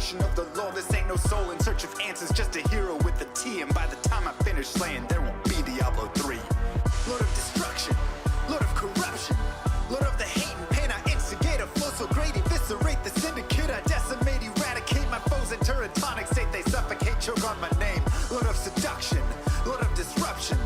creation of the lawless. Ain't no soul in search of answers, just a hero with a T. And by the time I finish slaying, there won't be Diablo 3. Lord of destruction, Lord of corruption, Lord of the hate and pain. I instigate a flow so great, eviscerate the syndicate. I decimate, eradicate my foes in tonic state. They suffocate, choke on my name. Lord of seduction, Lord of disruption,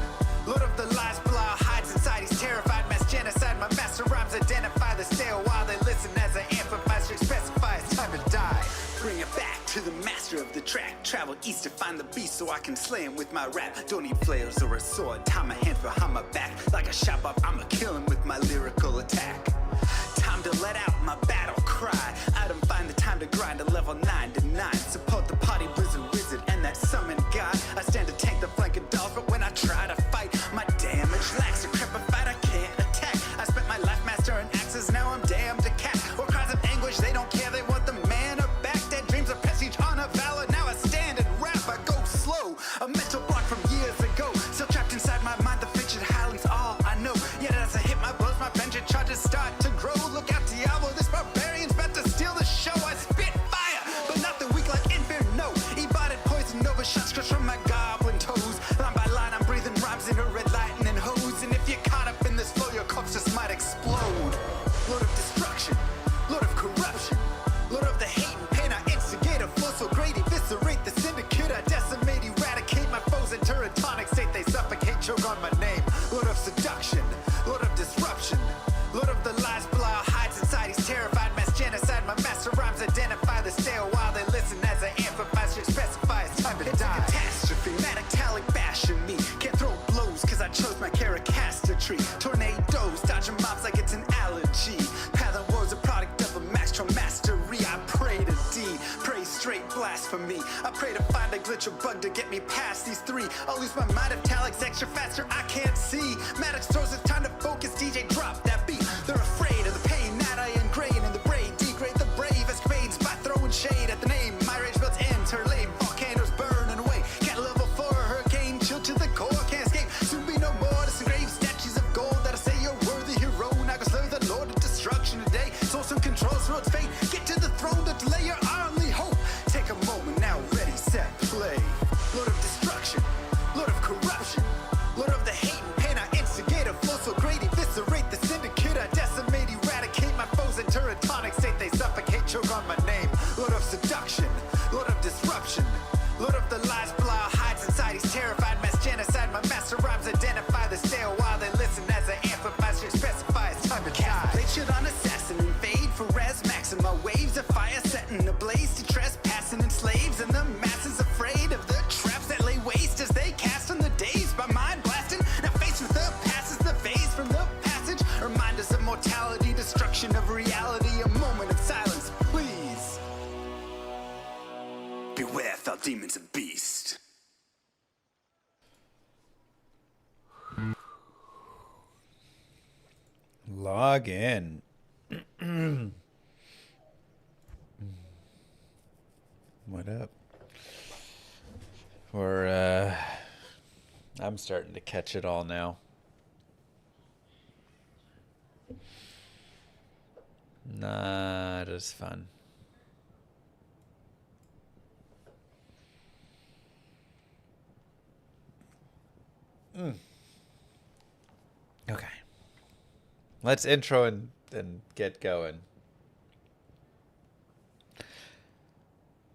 Lord of the lies, Belial hides inside. He's terrified, mass genocide. My master rhymes identify the stale while they listen as I amplify, specify it's time to die. Bring it back to the master of the track. Travel east to find the beast so I can slay him with my rap. Don't need flails or a sword. Tie my hands behind my back. Like a shop up, I'ma kill him with my lyrical attack. Time to let out my battle cry. I don't find the time to grind a level 9 to 9. Support the party wizard and that summon god. I stand to tank the flanking dolls, but when I try to fight, my damage lacks. Decrepified, I can't attack. I spent my life mastering axes, now I'm damned to cat. Or cries of anguish, they don't care, they want the mana back. Dead dreams of prestige, honor, valor. Now I stand and rap, I go slow. A mental block from years ago. Still trapped inside my mind, the frigid highlands, all I know. Yet as I hit my blows, my vengeance charges start to grow. Look out, Diablo, this barbarian's about to steal the show. I spit fire, but not the weak like Inferno. E-botted poison over shots crushed from my goblin toes. Line by line, I'm breathing rhymes in a red lightning hose. And if you're caught up in this flow, your corpse just might explode. Lord of destruction, Lord of corruption, Lord of the hate and pain. I instigate a flow so great, eviscerate the syndicate. I decimate, eradicate my foes in tonic state. They suffocate, choke on my name. Lord of seduction, Lord of disruption, Lord of the lies, Belial hides inside. He's terrified, mass genocide. My master rhymes identify the stale while they listen as I amplify, specify it's time to die. It's a catastrophe, metallic bashing me. Can't throw blows cause I chose my caricaster tree. Tornadoes, dodging mobs like it's an allergy. Path of woes, a product of a master mastery. I pray to D, pray straight blasphemy. I pray to find a glitch or bug to get me past these three. I'll lose my mind if Talik's extra faster, I can't see. Maddox throws, it's time to focus, DJ drop that beat. They're afraid of the pain that I ingrain in the brain. Degrade the brave escapades by throwing shade at the name. My rage builds interlade, volcanoes burning away. Cat level 4, hurricane, chill to the core, can't escape. Soon be no more, disengrave statues of gold that'll say you're worthy hero. Now go slay the Lord of destruction today. Source and controls road's fate. Get to the throne to delay your only hope. Take a moment now, ready, set, play. Lord of destruction, Lord of corruption, Lord of the hate and pain. I instigate a flow so great, eviscerate the syndicate. I decimate, eradicate my foes in tonic state. They suffocate, choke on my name. Lord of seduction, Lord of disruption, Lord of the lies, Belial hides inside. He's terrified, mass genocide. My master rhymes identify the stale while they listen as I amplify, specify it's time to die. Blade shield on assassin, invade for res maxima. Waves of fire setting ablaze to trespassing and slaves. And the masses afraid of the traps that lay waste as they cast on the days by mind blasting. Now faced with the passes, the phase from the passage. Remind us of mortality, destruction of reality. A moment of silence, please. Beware, foul demons and beast. Log in. What up? I'm starting to catch it all now. Not as fun. Okay. Let's intro and get going.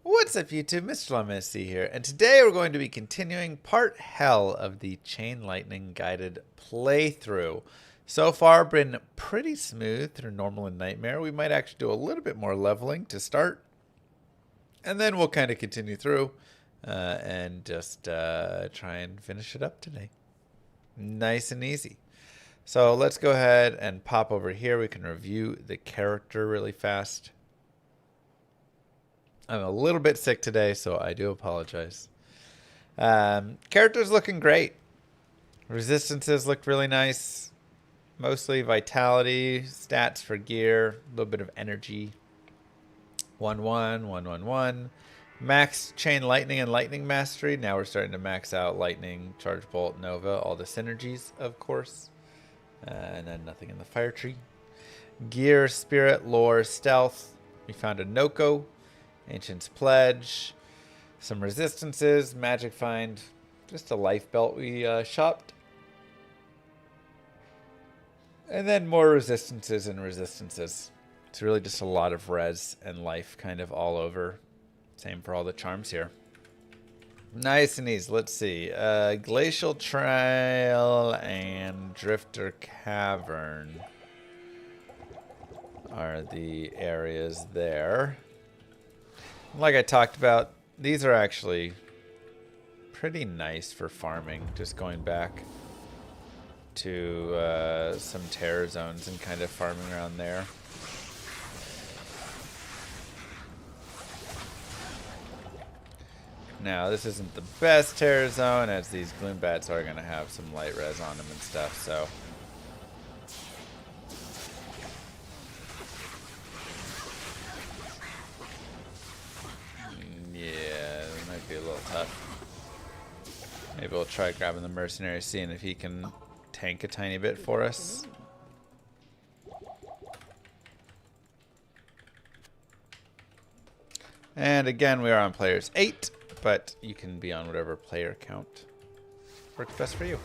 What's up, YouTube? Mr. Llama here, and today we're going to be continuing part hell of the Chain Lightning guided playthrough. So far, been pretty smooth through normal and nightmare. We might actually do a little bit more leveling to start, and then we'll kind of continue through and just try and finish it up today. Nice and easy. So let's go ahead and pop over here. We can review the character really fast. I'm a little bit sick today, so I do apologize. Character's looking great. Resistances looked really nice. Mostly vitality, stats for gear, a little bit of energy. 1-1, 1-1-1. Max Chain Lightning and Lightning Mastery. Now we're starting to max out Lightning, Charge Bolt, Nova, all the synergies, of course. And then nothing in the Fire Tree. Gear, Spirit, Lore, Stealth. We found a Noko. Ancient's Pledge, some resistances, magic find, just a life belt we shopped. And then more resistances and resistances. It's really just a lot of res and life kind of all over. Same for all the charms here. Nice and easy. Let's see. Glacial Trail and Drifter Cavern are the areas there. Like I talked about, these are actually pretty nice for farming. Just going back to some terror zones and kind of farming around there. Now, this isn't the best terror zone, as these gloom bats are going to have some light res on them and stuff, so. Yeah, it might be a little tough. Maybe we'll try grabbing the mercenary, seeing if he can tank a tiny bit for us. And again, we are on players 8. But you can be on whatever player count works best for you.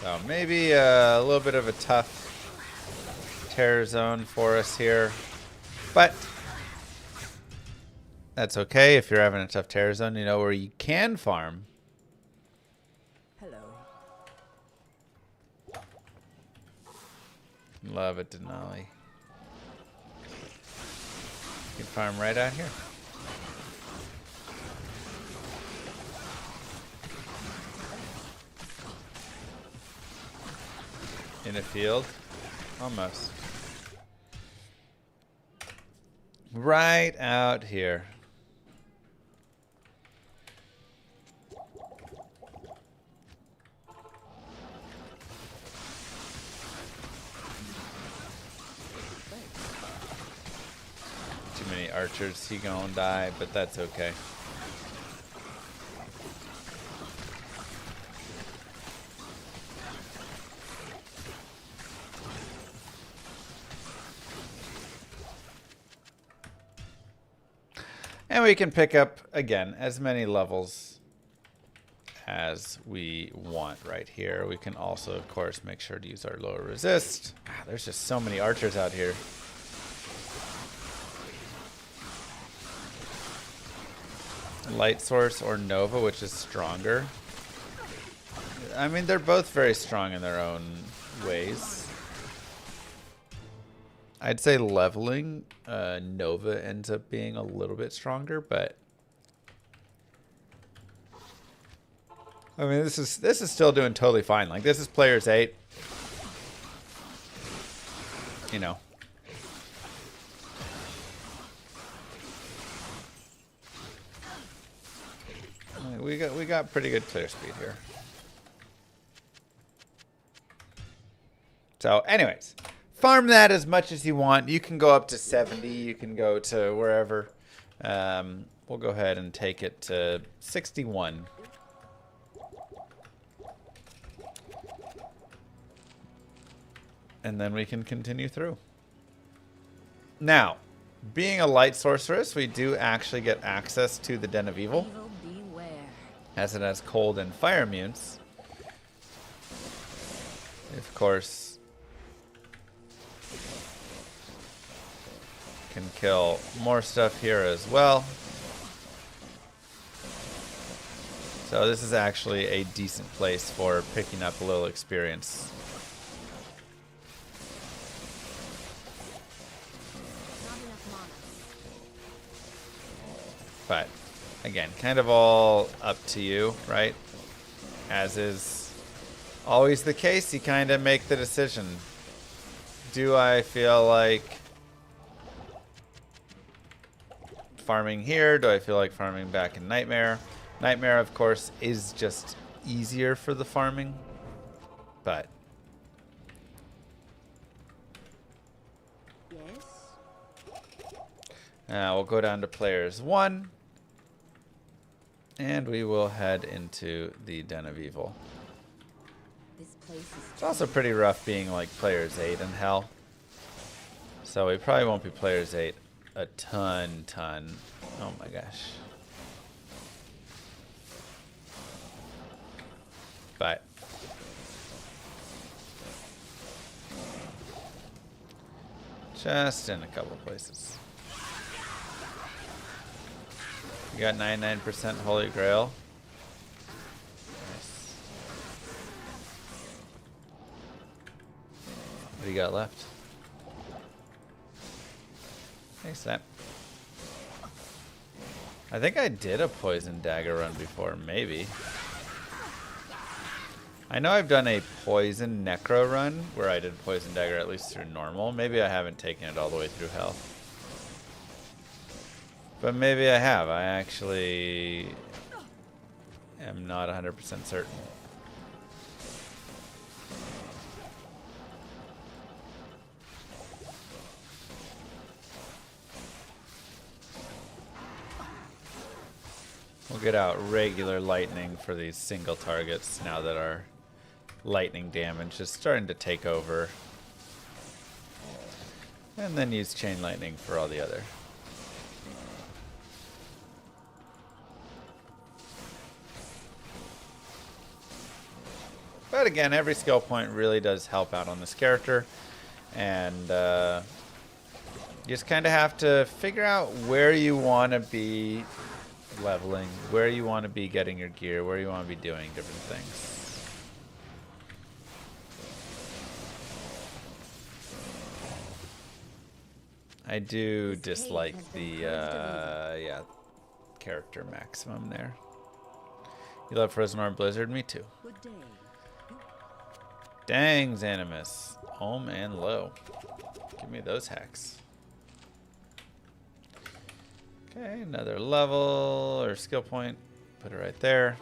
So maybe a little bit of a tough terror zone for us here, but that's okay. If you're having a tough terror zone, you know where you can farm. Hello. Love it, Denali. You can farm right out here. In a field, almost. Right out here. Too many archers, he gonna die, but that's okay. And we can pick up, again, as many levels as we want right here. We can also, of course, make sure to use our lower resist. There's just so many archers out here. Light Source or Nova, which is stronger. I mean, they're both very strong in their own ways. I'd say leveling, Nova ends up being a little bit stronger, but I mean, this is still doing totally fine. Like, this is players 8. You know. We got pretty good player speed here. So, anyways, farm that as much as you want. You can go up to 70. You can go to wherever. We'll go ahead and take it to 61. And then we can continue through. Now, being a light sorceress, we do actually get access to the Den of Evil, as it has cold and fire immunes. Of course, can kill more stuff here as well. So this is actually a decent place for picking up a little experience. But again, kind of all up to you, right? As is always the case, you kind of make the decision. Do I feel like farming here? Do I feel like farming back in Nightmare? Nightmare, of course, is just easier for the farming, but Yes. We'll go down to players 1. And we will head into the Den of Evil. This place is. It's also pretty rough being like players 8 in Hell. So we probably won't be players 8 a ton. Oh my gosh. But just in a couple places. We got 99% Holy Grail. Nice. What do you got left? Thanks, Snap. I think I did a poison dagger run before, maybe. I know I've done a poison necro run where I did poison dagger at least through normal. Maybe I haven't taken it all the way through hell. But maybe I have. I actually am not 100% certain. We'll get out regular lightning for these single targets now that our lightning damage is starting to take over. And then use chain lightning for all the other. But again, every skill point really does help out on this character. And you just kind of have to figure out where you want to be leveling, where you want to be getting your gear, where you want to be doing different things. I do dislike the character maximum there. You love Frozen Orb Blizzard? Me too. Good day. Dang, Xanimus. Home and low. Give me those hacks. Okay, another level or skill point. Put it right there.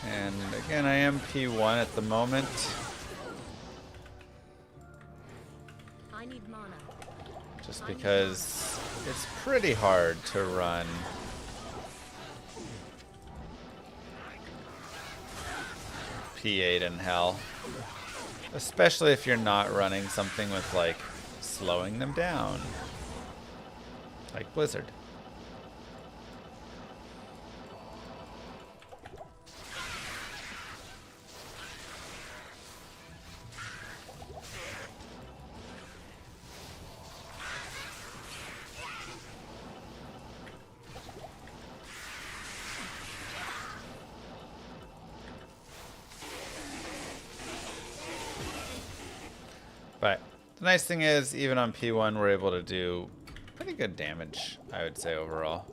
And again, I am P1 at the moment. I need mana. Just because it's pretty hard to run P8 in hell. Especially if you're not running something with like slowing them down. Like Blizzard. But the nice thing is, even on P1, we're able to do pretty good damage, I would say, overall.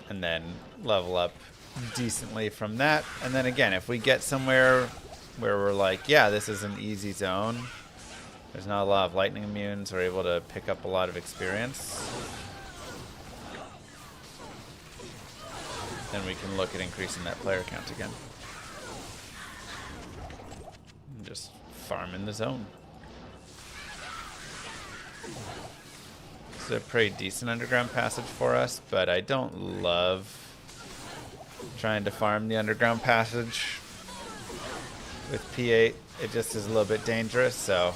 And then level up decently from that. And then again, if we get somewhere where we're like, yeah, this is an easy zone, there's not a lot of lightning immunes, we're able to pick up a lot of experience, then we can look at increasing that player count again. Just farm in the zone. It's a pretty decent underground passage for us, but I don't love trying to farm the underground passage with P8. It just is a little bit dangerous, so.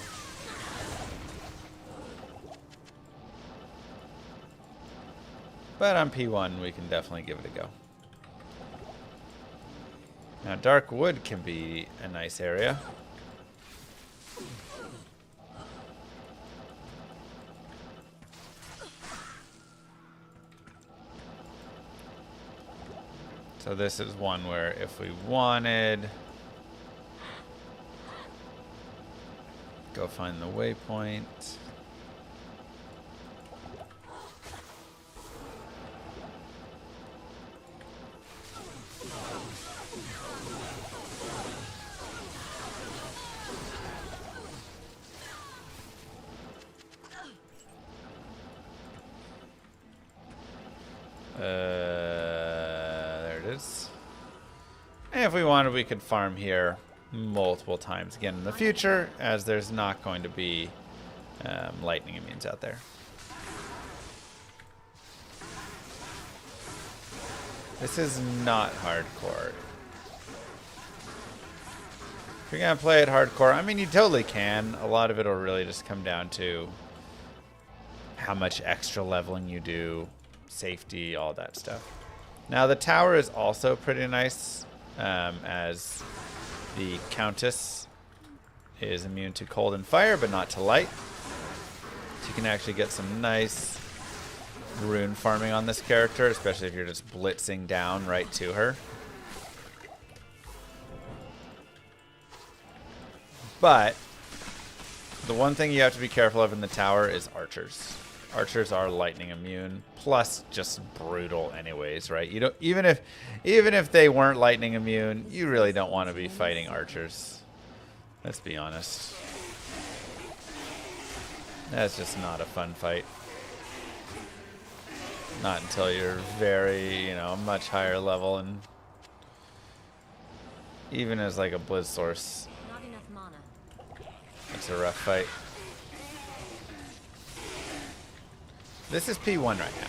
But on P1, we can definitely give it a go. Now, Dark Wood can be a nice area. So this is one where if we wanted, go find the waypoint. archers. And if we wanted, we could farm here multiple times again in the future, as there's not going to be lightning immunes out there. This is not hardcore. If you're going to play it hardcore, I mean, you totally can. A lot of it will really just come down to how much extra leveling you do, safety, all that stuff. Now, the tower is also pretty nice, as the Countess is immune to cold and fire, but not to light. So you can actually get some nice rune farming on this character, especially if you're just blitzing down right to her. But the one thing you have to be careful of in the tower is archers. Archers are lightning immune, plus just brutal anyways, right? You don't even if they weren't lightning immune, you really don't want to be fighting archers. Let's be honest. That's just not a fun fight. Not until you're very, much higher level, and even as like a blizz source, Not enough mana. it's a rough fight. This is P1 right now.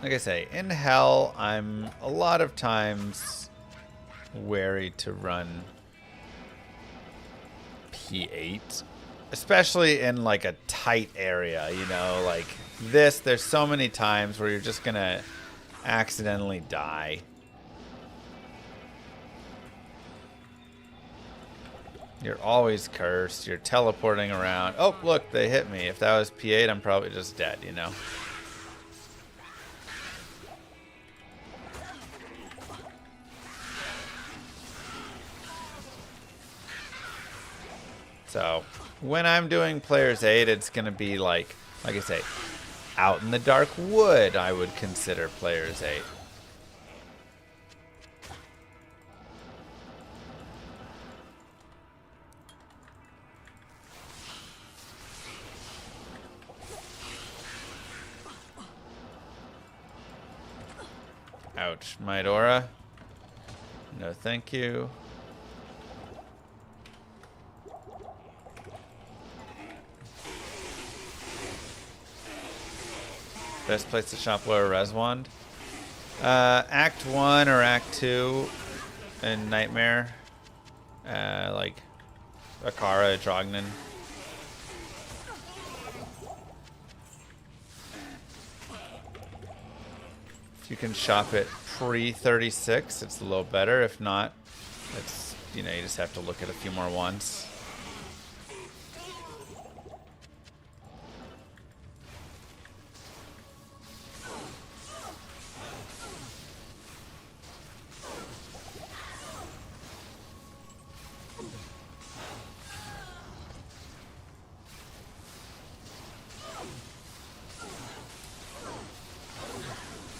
Like I say, in Hell, I'm a lot of times wary to run P8. Especially in like a tight area, like this, there's so many times where you're just gonna accidentally die. You're always cursed, you're teleporting around. Oh, look, they hit me. If that was P8, I'm probably just dead, So when I'm doing Player's 8, it's going to be like I say, out in the dark wood, I would consider Player's 8. Ouch, Midora. No, thank you. Best place to shop lower res wand. Act 1 or Act 2 in Nightmare. Like Akara, Drognan. If you can shop it pre-36, it's a little better. If not, it's, you just have to look at a few more wands.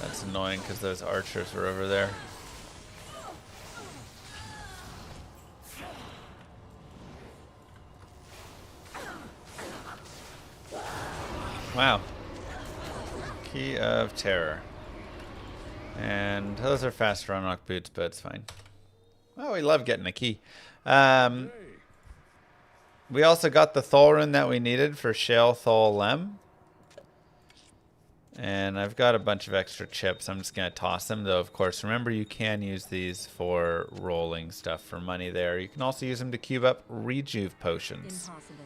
That's annoying because those archers were over there. Wow. Key of Terror. And those are fast Runrock boots, but it's fine. Well, we love getting a key. We also got the Thulrun that we needed for Shale Thul Lem. And I've got a bunch of extra chips. I'm just going to toss them, though, of course. Remember, you can use these for rolling stuff for money there. You can also use them to cube up rejuve potions. Impossible.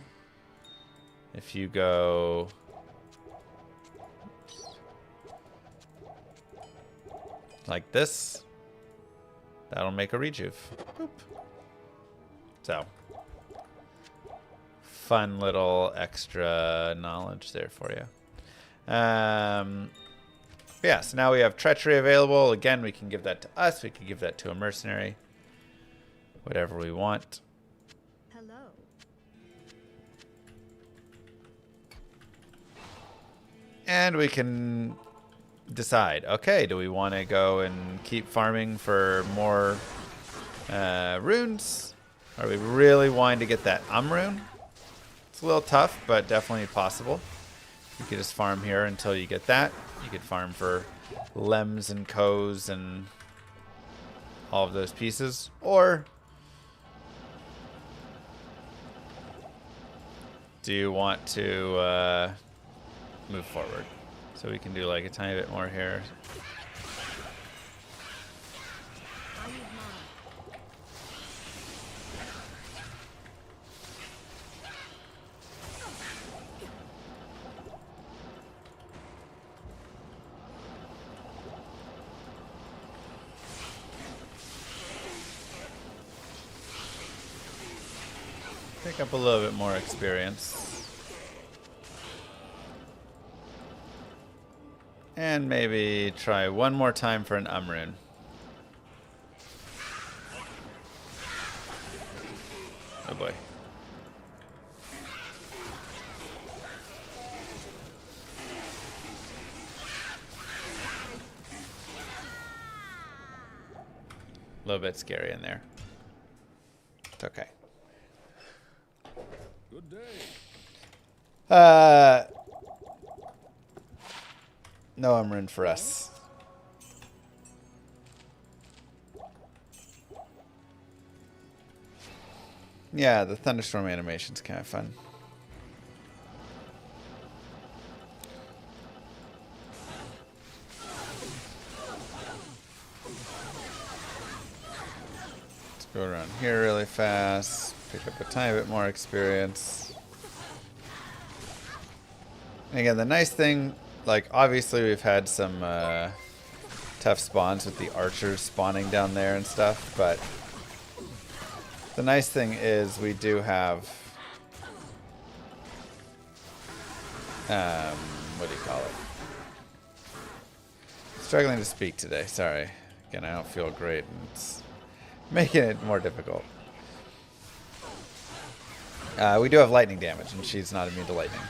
If you go... like this, that'll make a rejuve. Boop. So, fun little extra knowledge there for you. Yeah, so now we have treachery available. Again, we can give that to us. We can give that to a mercenary. Whatever we want. Hello. And we can decide, okay, do we want to go and keep farming for more runes? Are we really wanting to get that rune? It's a little tough, but definitely possible. You could just farm here until you get that. You could farm for lems and co's and all of those pieces. Or do you want to move forward? So we can do like a tiny bit more here. Pick up a little bit more experience. And maybe try one more time for an rune. Oh boy. A little bit scary in there. It's okay. Good day. No Umrin for us. Yeah, the thunderstorm animation's kind of fun. Let's go around here really fast. Pick up a tiny bit more experience. And again, the nice thing, like, obviously we've had some tough spawns with the archers spawning down there and stuff, but the nice thing is we do have, what do you call it? Struggling to speak today, sorry. Again, I don't feel great, and it's making it more difficult. We do have lightning damage, and she's not immune to lightning.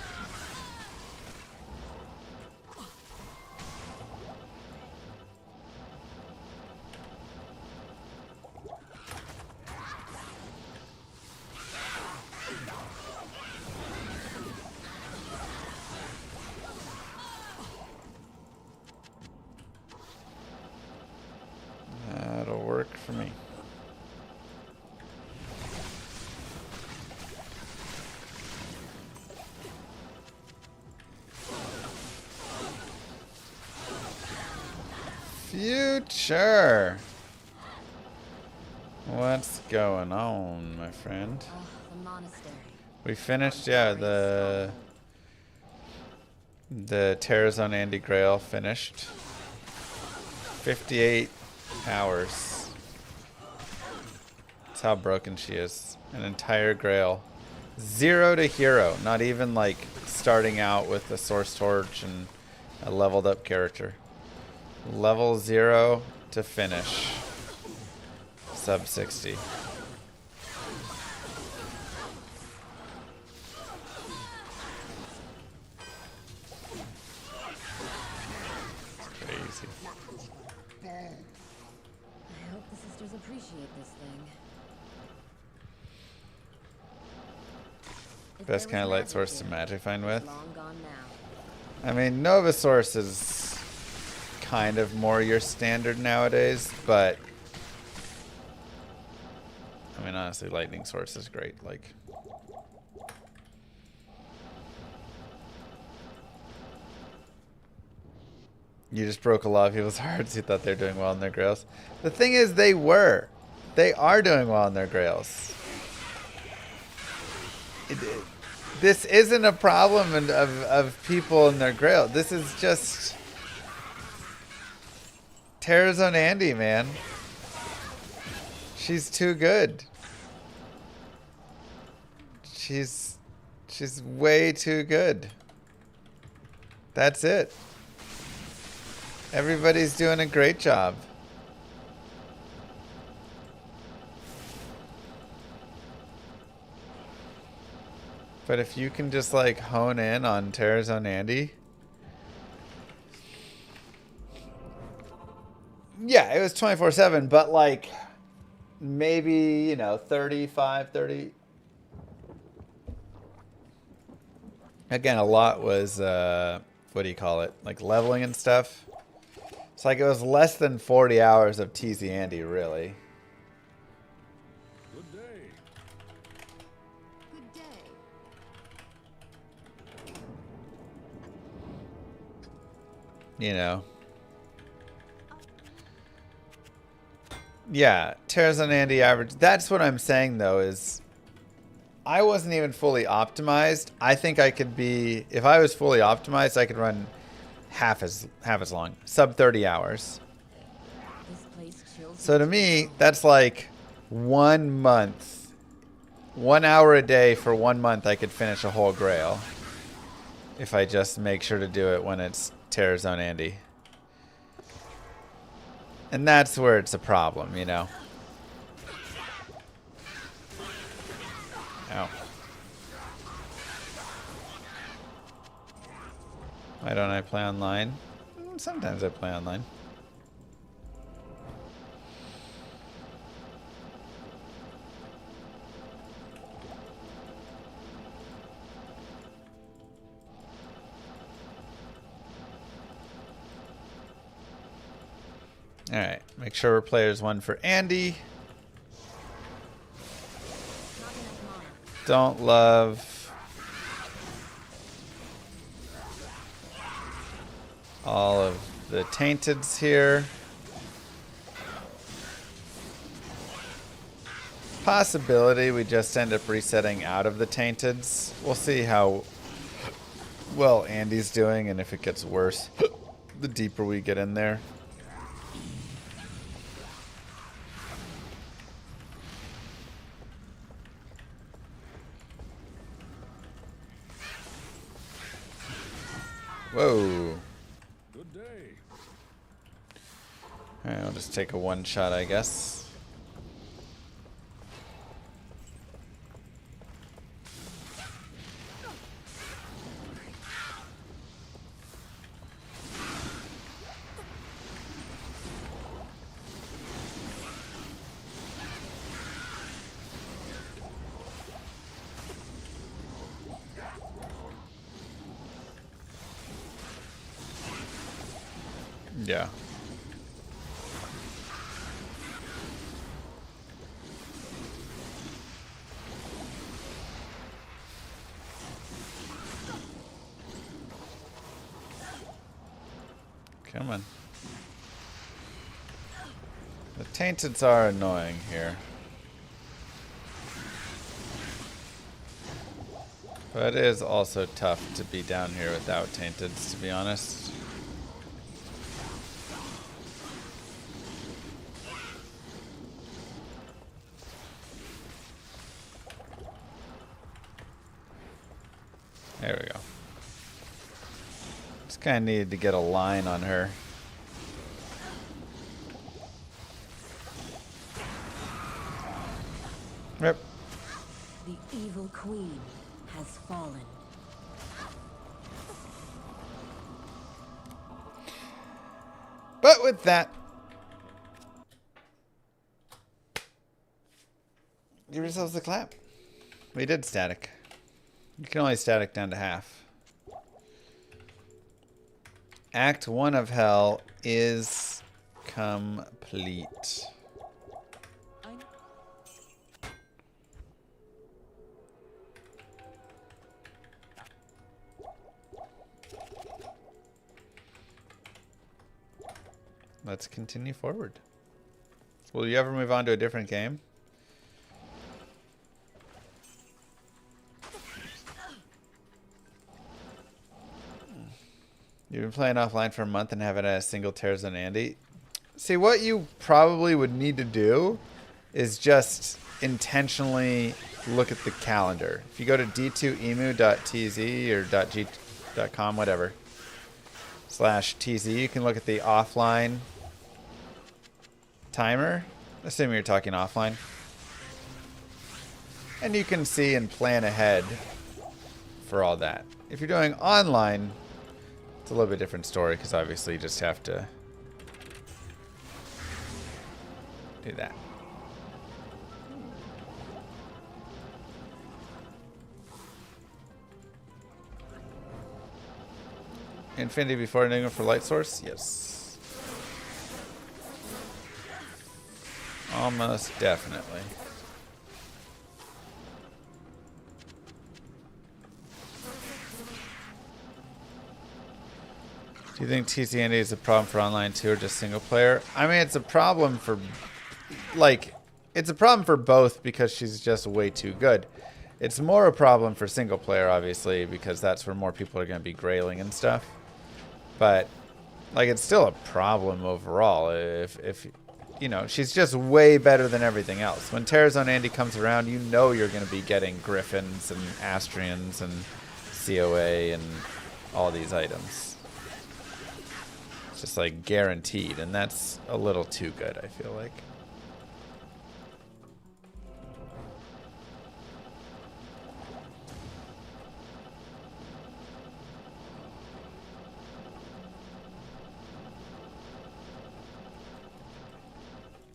That'll work for me. Future. What's going on, my friend? The monastery. We finished, yeah, the Terrazone Andy Grail finished. 58 hours. That's how broken she is. An entire Grail. 0 to hero. Not even like starting out with a Source Torch and a leveled up character. Level 0 to finish. Sub 60. Crazy. I hope the sisters appreciate this thing. If Best there kind of was light magic source to here, Magifine with. long gone now. I mean, Nova Source is kind of more your standard nowadays, but I mean, honestly, Lightning Source is great. Like, you just broke a lot of people's hearts who thought they're doing well in their Grails. The thing is, they are doing well in their Grails. This isn't a problem of people in their Grail. This is just Terrazone Andy, man. She's too good. She's way too good. That's it. Everybody's doing a great job. But if you can just like hone in on Terrazone Andy. Yeah, it was 24/7, but like maybe, 35, 30. Again, a lot was, what do you call it? Like leveling and stuff. It's like it was less than 40 hours of TZ Andy, really. Good day. Good day. You know. Yeah, Tears on Andy average. That's what I'm saying, though, is I wasn't even fully optimized. I think I could be, if I was fully optimized, I could run half as long, sub 30 hours. This place chills So to me, that's like 1 month, 1 hour a day for 1 month. I could finish a whole Grail if I just make sure to do it when it's Tears on Andy. And that's where it's a problem, you know. Ow. Why don't I play online? Sometimes I play online. Alright, make sure we're players 1 for Andy. not enough mana. Don't love all of the tainteds here. Possibility we just end up resetting out of the tainteds. We'll see how well Andy's doing and if it gets worse the deeper we get in there. Whoa. Good day. Alright, I'll just take a one shot, I guess. Yeah. Come on. The tainteds are annoying here. But it is also tough to be down here without tainteds, to be honest. There we go. Just kind of needed to get a line on her. Yep. The evil queen has fallen. But with that, give yourselves a clap. We did static. You can only static down to half. Act 1 of Hell is complete. Let's continue forward. Will you ever move on to a different game? You've been playing offline for a month and haven't had a single Tears on Andy. See, what you probably would need to do is just intentionally look at the calendar. If you go to d2emu.tz or .g.com, whatever, /tz, you can look at the offline timer, assuming you're talking offline. And you can see and plan ahead for all that. If you're doing online, it's a little bit different story because obviously you just have to do that. Infinity before Enigma for light source? Yes. Almost definitely. Do you think TCND is a problem for online too, or just single player? I mean, it's a problem for, like, it's a problem for both because she's just way too good. It's more a problem for single player, obviously, because that's where more people are going to be grailing and stuff. But, like, it's still a problem overall. If you know, she's just way better than everything else. When Terrazone Andy comes around, you know you're going to be getting Griffins and Astrians and COA and all these items. Just like guaranteed, and that's a little too good, I feel like.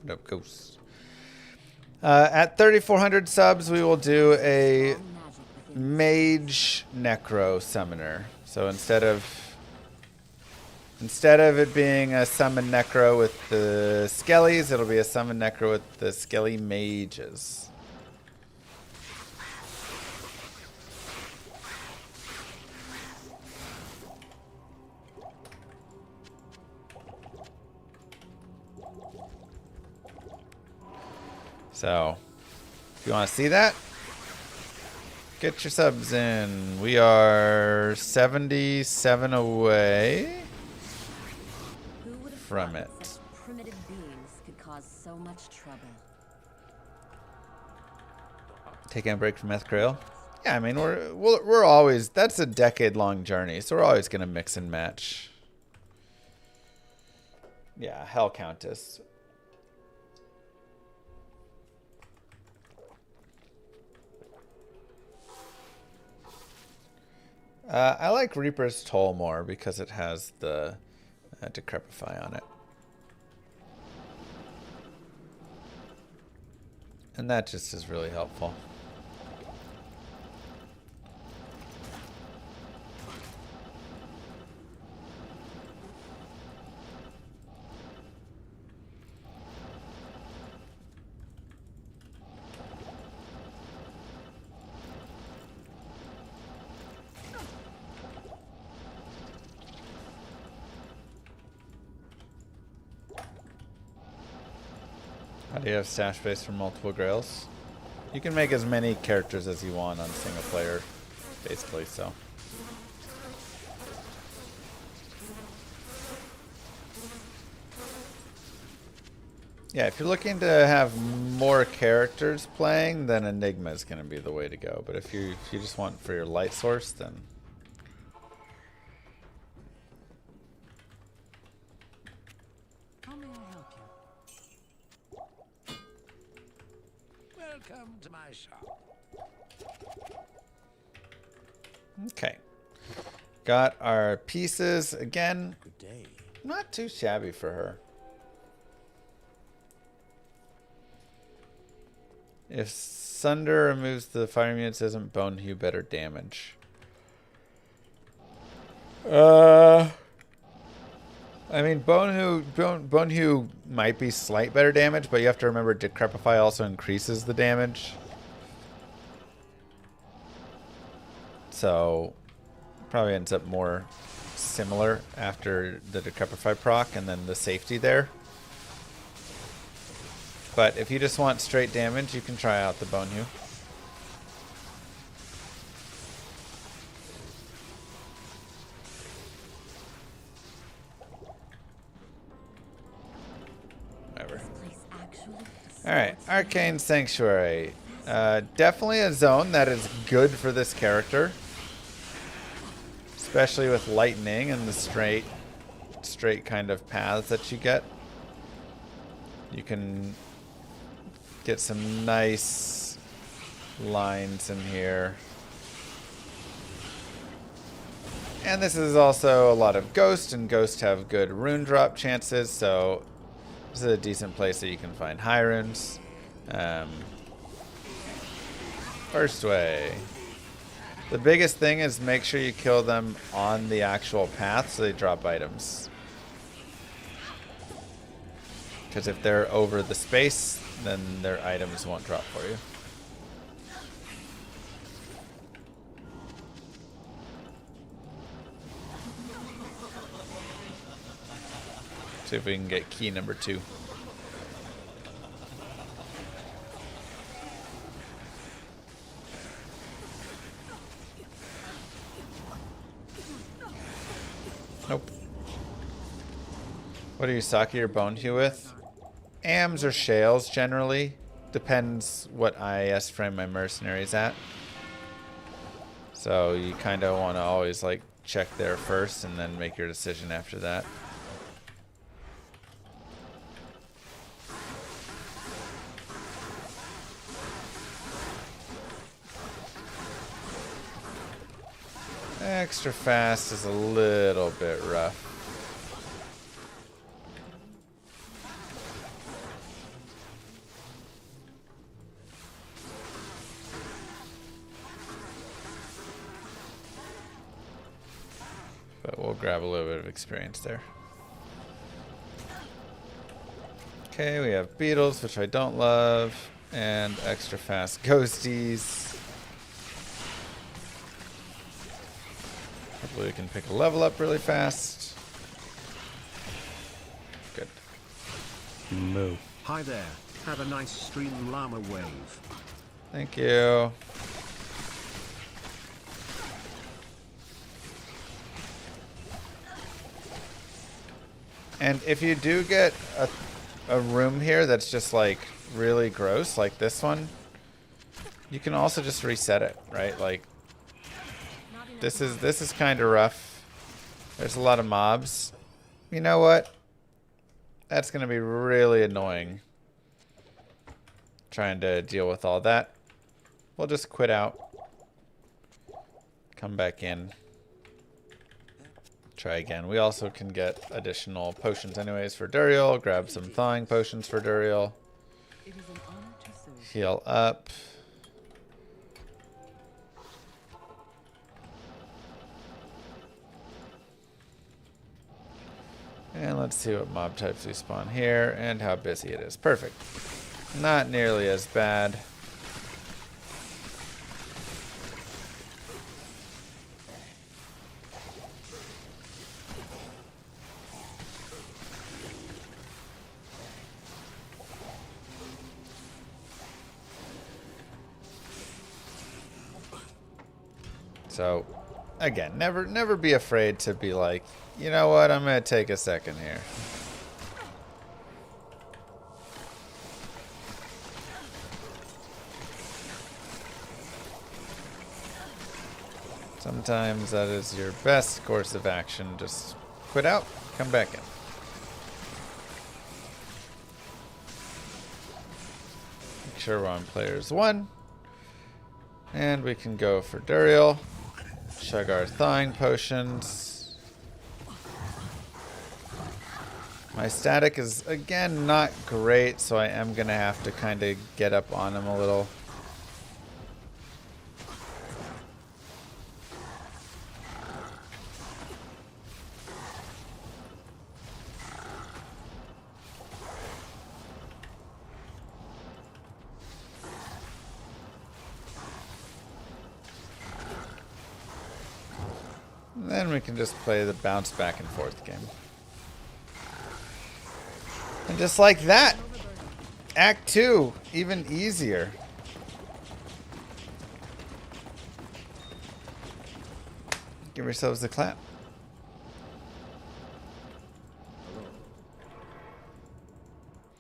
What up, Ghost? At 3,400 subs, we will do a Mage Necro Summoner. So instead of it being a summon Necro with the Skellies, it'll be a summon Necro with the Skelly Mages. So, if you want to see that, get your subs in. We are 77 away from it. Primitive beings could cause so much trouble. Taking a break from Grail? Yeah, I mean we're always, that's a decade-long journey, so we're always gonna mix and match. Yeah, Hell Countess. I like Reaper's Toll more because it has the Decrepify on it. And that just is really helpful. How do you have stash space for multiple Grails? You can make as many characters as you want on single player, basically, so. Yeah, if you're looking to have more characters playing, then Enigma is going to be the way to go. But if you just want for your light source, then How may I help you? Welcome to my shop. okay. Got our pieces again. Good day. Not too shabby for her. If Sunder removes the fire units, isn't Bone Hue better damage? I mean, Bone Hue might be slight better damage, but you have to remember Decrepify also increases the damage. So, probably ends up more similar after the Decrepify proc and then the safety there. But if you just want straight damage, you can try out the Bone Hue. Whatever. Alright, Arcane Sanctuary. Definitely a zone that is good for this character. Especially with lightning and the straight kind of paths that you get. You can get some nice lines in here. And this is also a lot of Ghost, and Ghosts have good rune drop chances, so this is a decent place that you can find high runes. First way. The biggest thing is make sure you kill them on the actual path so they drop items. Because if they're over the space, then their items won't drop for you. See if we can get key number 2. Nope. What do you socket your bone hue with? AMs or shales generally. Depends what IAS frame my mercenary's at. So you kind of want to always like check there first and then make your decision after that. Extra fast is a little bit rough. But we'll grab a little bit of experience there. Okay, we have beetles, which I don't love, and extra fast ghosties. Hopefully we can pick a level up really fast. Good. Move. Hi there. Have a nice stream, Llama wave. Thank you. And if you do get a room here that's just like really gross, like this one, you can also just reset it, right? Like this is kind of rough. There's a lot of mobs. You know what? That's gonna be really annoying. Trying to deal with all that. We'll just quit out. Come back in. Try again. We also can get additional potions anyways for Duriel. Grab some thawing potions for Duriel. Heal up. And let's see what mob types we spawn here and how busy it is. Perfect. Not nearly as bad. So, again, never be afraid to be like, you know what, I'm going to take a second here. Sometimes that is your best course of action. Just quit out, come back in. Make sure we're on players 1. And we can go for Duriel. Chug our thawing potions. My static is, again, not great, so I am going to have to kind of get up on him a little. Then we can just play the bounce back and forth game. And just like that, Act 2, even easier. Give yourselves a clap.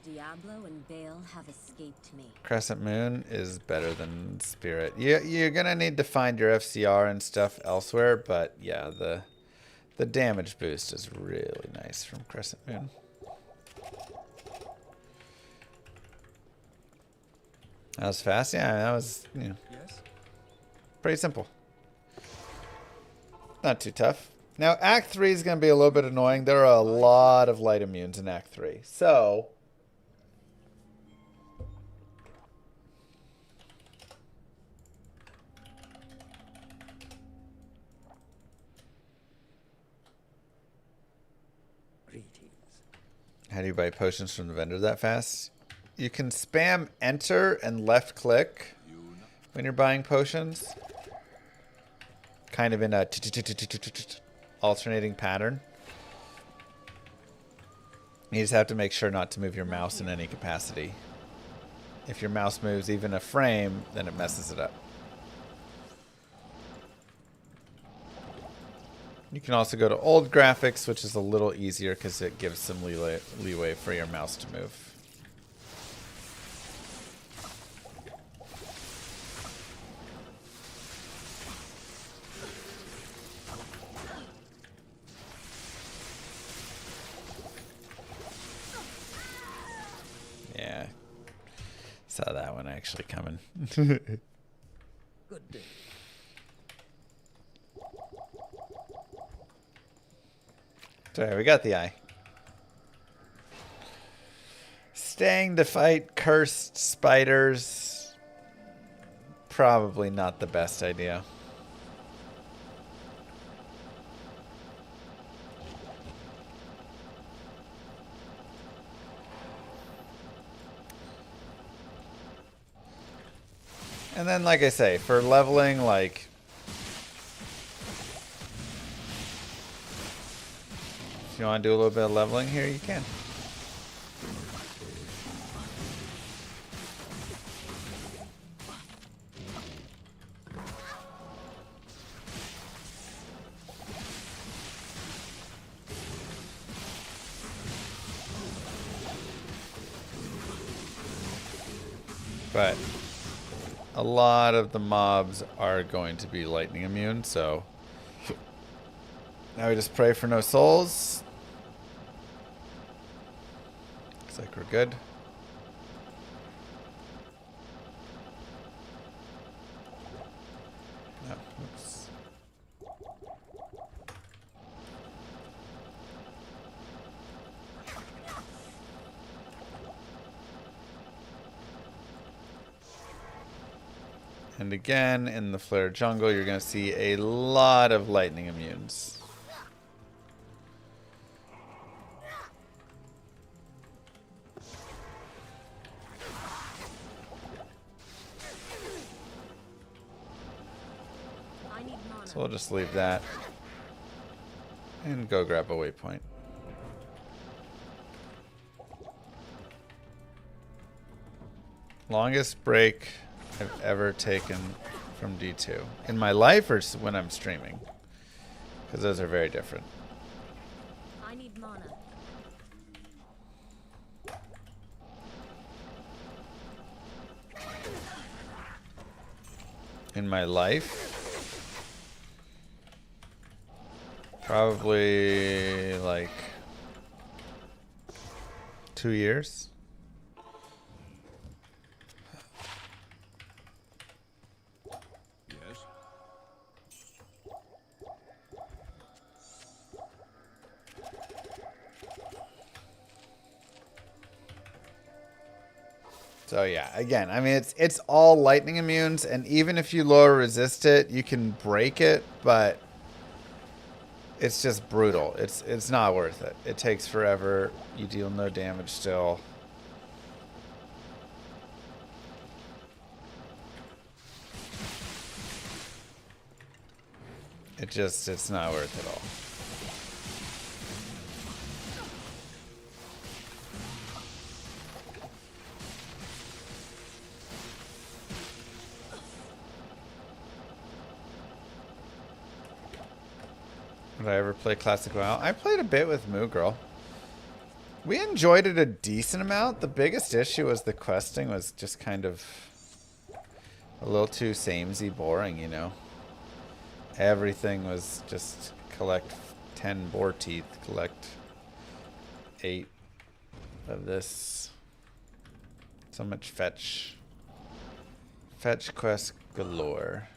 Diablo and Bale have escaped me. Crescent Moon is better than Spirit. You're gonna need to find your FCR and stuff elsewhere, but yeah, the damage boost is really nice from Crescent Moon. That was fast. Yeah, that was, you know, pretty simple. Not too tough. Now, Act 3 is going to be a little bit annoying. There are a lot of light immunes in Act 3. So, How do you buy potions from the vendor that fast? You can spam enter and left click when you're buying potions. Kind of in a alternating pattern. You just have to make sure not to move your mouse in any capacity. If your mouse moves even a frame, then it messes it up. You can also go to old graphics, which is a little easier because it gives some leeway for your mouse to move. Yeah. Saw that one actually coming. Good day. Sorry, we got the eye. Staying to fight cursed spiders. Probably not the best idea. And then, like I say, for leveling, like... If you want to do a little bit of leveling here, you can. But a lot of the mobs are going to be lightning immune, so now we just pray for no souls. Looks like we're good. No, oops. And again, in the Flare Jungle, you're going to see a lot of lightning immunes. So we'll just leave that and go grab a waypoint. Longest break I've ever taken from D2. In my life or when I'm streaming? Because those are very different. I need mana. In my life? Probably like 2 years. Yes. So yeah, again, I mean it's all lightning immunes, and even if you lower resist it, you can break it, but it's just brutal. It's not worth it. It takes forever. You deal no damage still. It's not worth it all. Did I ever play Classic WoW? I played a bit with Moo Girl. We enjoyed it a decent amount. The biggest issue was the questing was just kind of a little too samey, boring, you know. Everything was just collect 10 boar teeth, collect 8 of this. So much fetch. Fetch quest galore.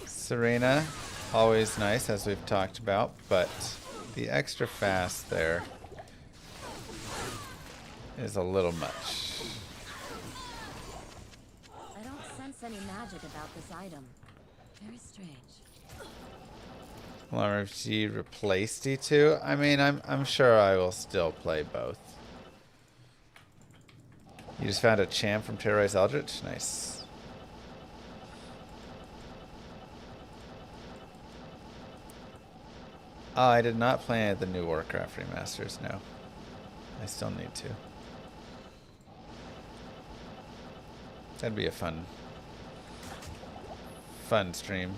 Serena, always nice, as we've talked about, but the extra fast there is a little much. I don't sense any magic about this item. Very strange. Llama if she replaced D2. I mean, I'm sure I will still play both. You just found a champ from Terrorize Eldritch? Nice. Oh, I did not play any of the new Warcraft remasters, no. I still need to. That'd be a fun stream.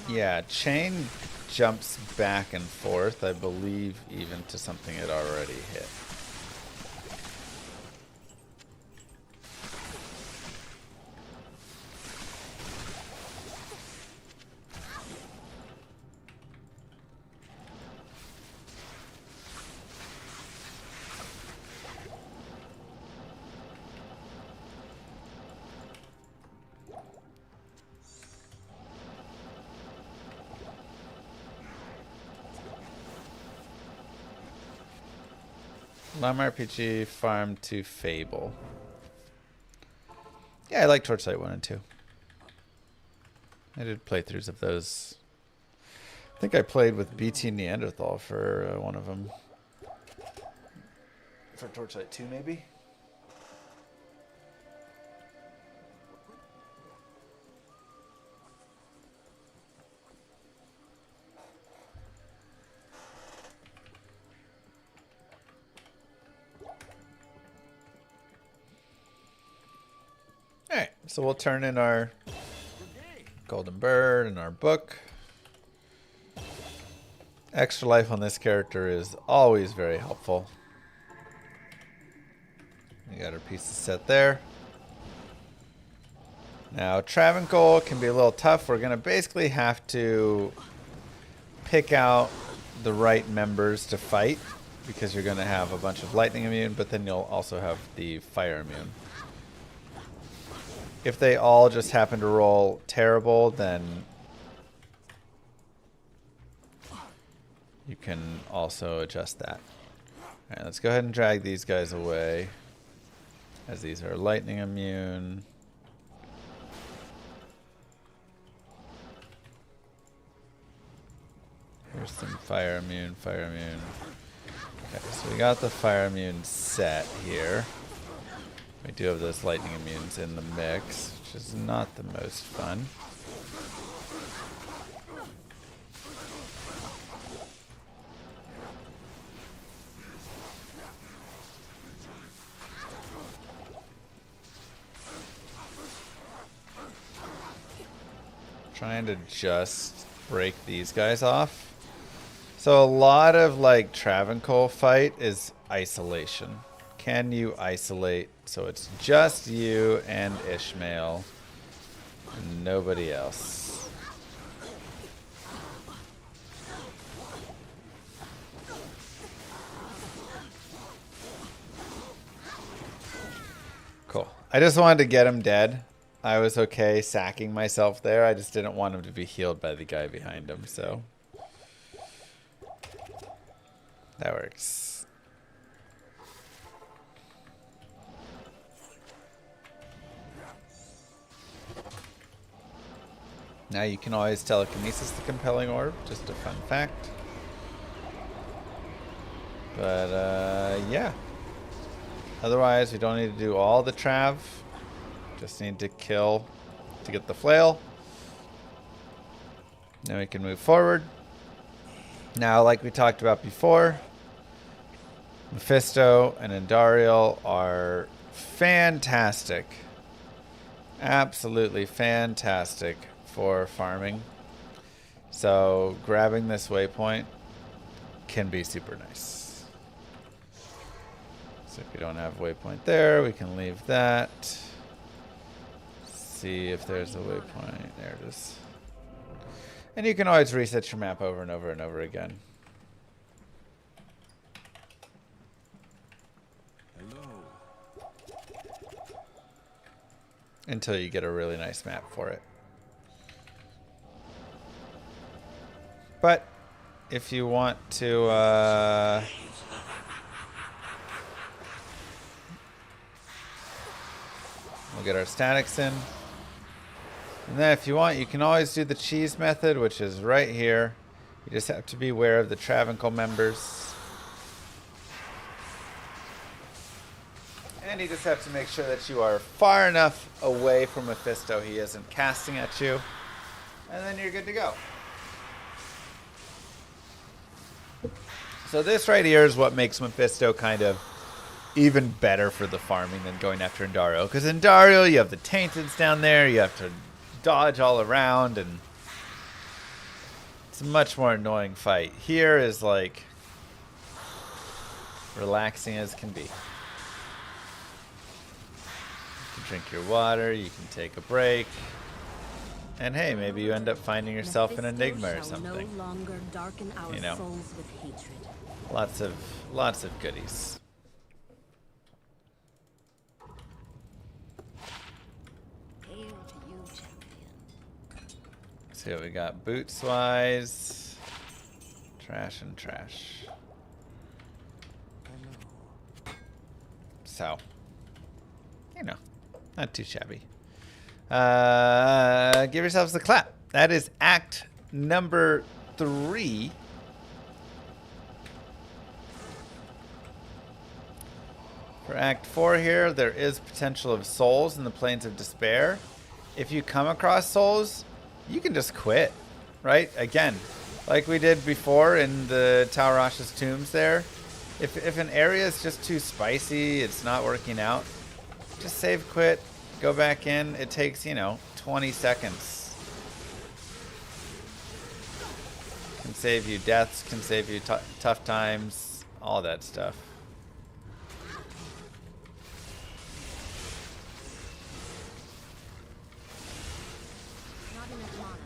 Yeah, chain jumps back and forth, I believe, even to something it already hit. Llama RPG Farm to Fable. Yeah, I like Torchlight 1 and 2. I did playthroughs of those. I think I played with BT Neanderthal for one of them. For Torchlight 2, maybe? Alright, so we'll turn in our Golden Bird and our book. Extra life on this character is always very helpful. We got our pieces set there. Now, Travancore can be a little tough. We're going to basically have to pick out the right members to fight, because you're going to have a bunch of lightning immune, but then you'll also have the fire immune. If they all just happen to roll terrible, then you can also adjust that. Alright, let's go ahead and drag these guys away, as these are lightning immune. Here's some fire immune, fire immune. Okay, so we got the fire immune set here. We do have those lightning immunes in the mix, which is not the most fun. Trying to just break these guys off. So a lot of like Travancore fight is isolation. Can you isolate so it's just you and Ishmael and nobody else? Cool. I just wanted to get him dead. I was okay sacking myself there. I just didn't want him to be healed by the guy behind him, so that works. Now you can always telekinesis the compelling orb, just a fun fact. But yeah. Otherwise, we don't need to do all the trav. Just need to kill to get the flail. Then we can move forward. Now, like we talked about before, Mephisto and Andariel are fantastic. Absolutely fantastic for farming. So grabbing this waypoint can be super nice. So if we don't have a waypoint there, we can leave that. See if there's a waypoint. There it is. And you can always reset your map over and over and over again. until you get a really nice map for it. But if you want to we'll get our statics in. And then if you want, you can always do the cheese method, which is right here. You just have to be aware of the Travancore members. And you just have to make sure that you are far enough away from Mephisto he isn't casting at you. And then you're good to go. So this right here is what makes Mephisto kind of even better for the farming than going after Andariel. Because in Duriel, you have the Tainteds down there. You have to dodge all around, and it's a much more annoying fight. Here is like relaxing as can be. You can drink your water. You can take a break. And hey, maybe you end up finding yourself an enigma or something. No longer darken our You know. souls with hatred. Lots of goodies. Hail to you, champion. See what we got boots wise. Trash and trash. So, you know, not too shabby. Give yourselves a clap. That is act number 3. For Act 4 here, there is potential of souls in the Plains of Despair. If you come across souls, you can just quit, right? Again, like we did before in the Taurash's tombs there. If an area is just too spicy, it's not working out, just save quit, go back in. It takes, 20 seconds. Can save you deaths, can save you tough times, all that stuff. Not enough mana.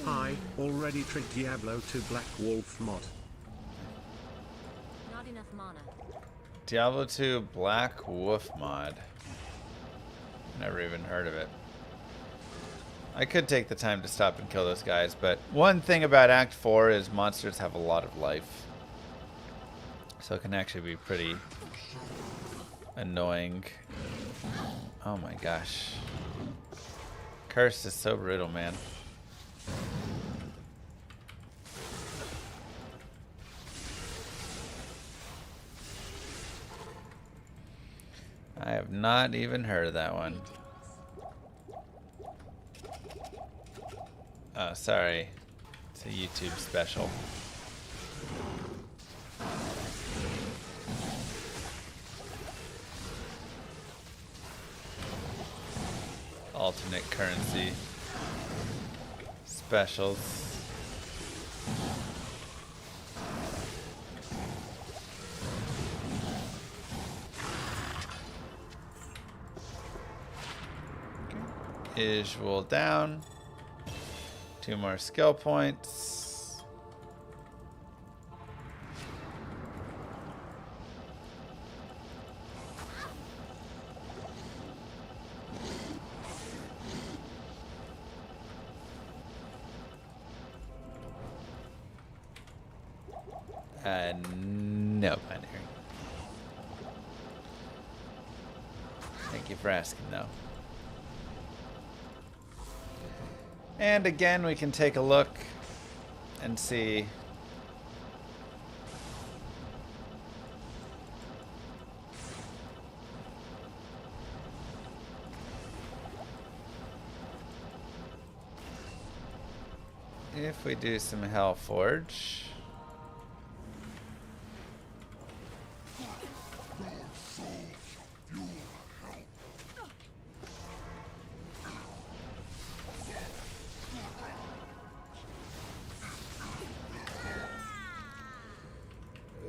Hi, already tricked Diablo to Black Wolf mod. Not enough mana. Diablo 2 Black Wolf mod. Never even heard of it. I could take the time to stop and kill those guys, but one thing about Act 4 is monsters have a lot of life. So it can actually be pretty annoying. Oh my gosh. Curse is so brutal, man. I have not even heard of that one. Oh, sorry. It's a YouTube special. Alternate currency specials. Visual down. 2 more skill points. No binary. Thank you for asking, though. And again, we can take a look and see if we do some Hellforge.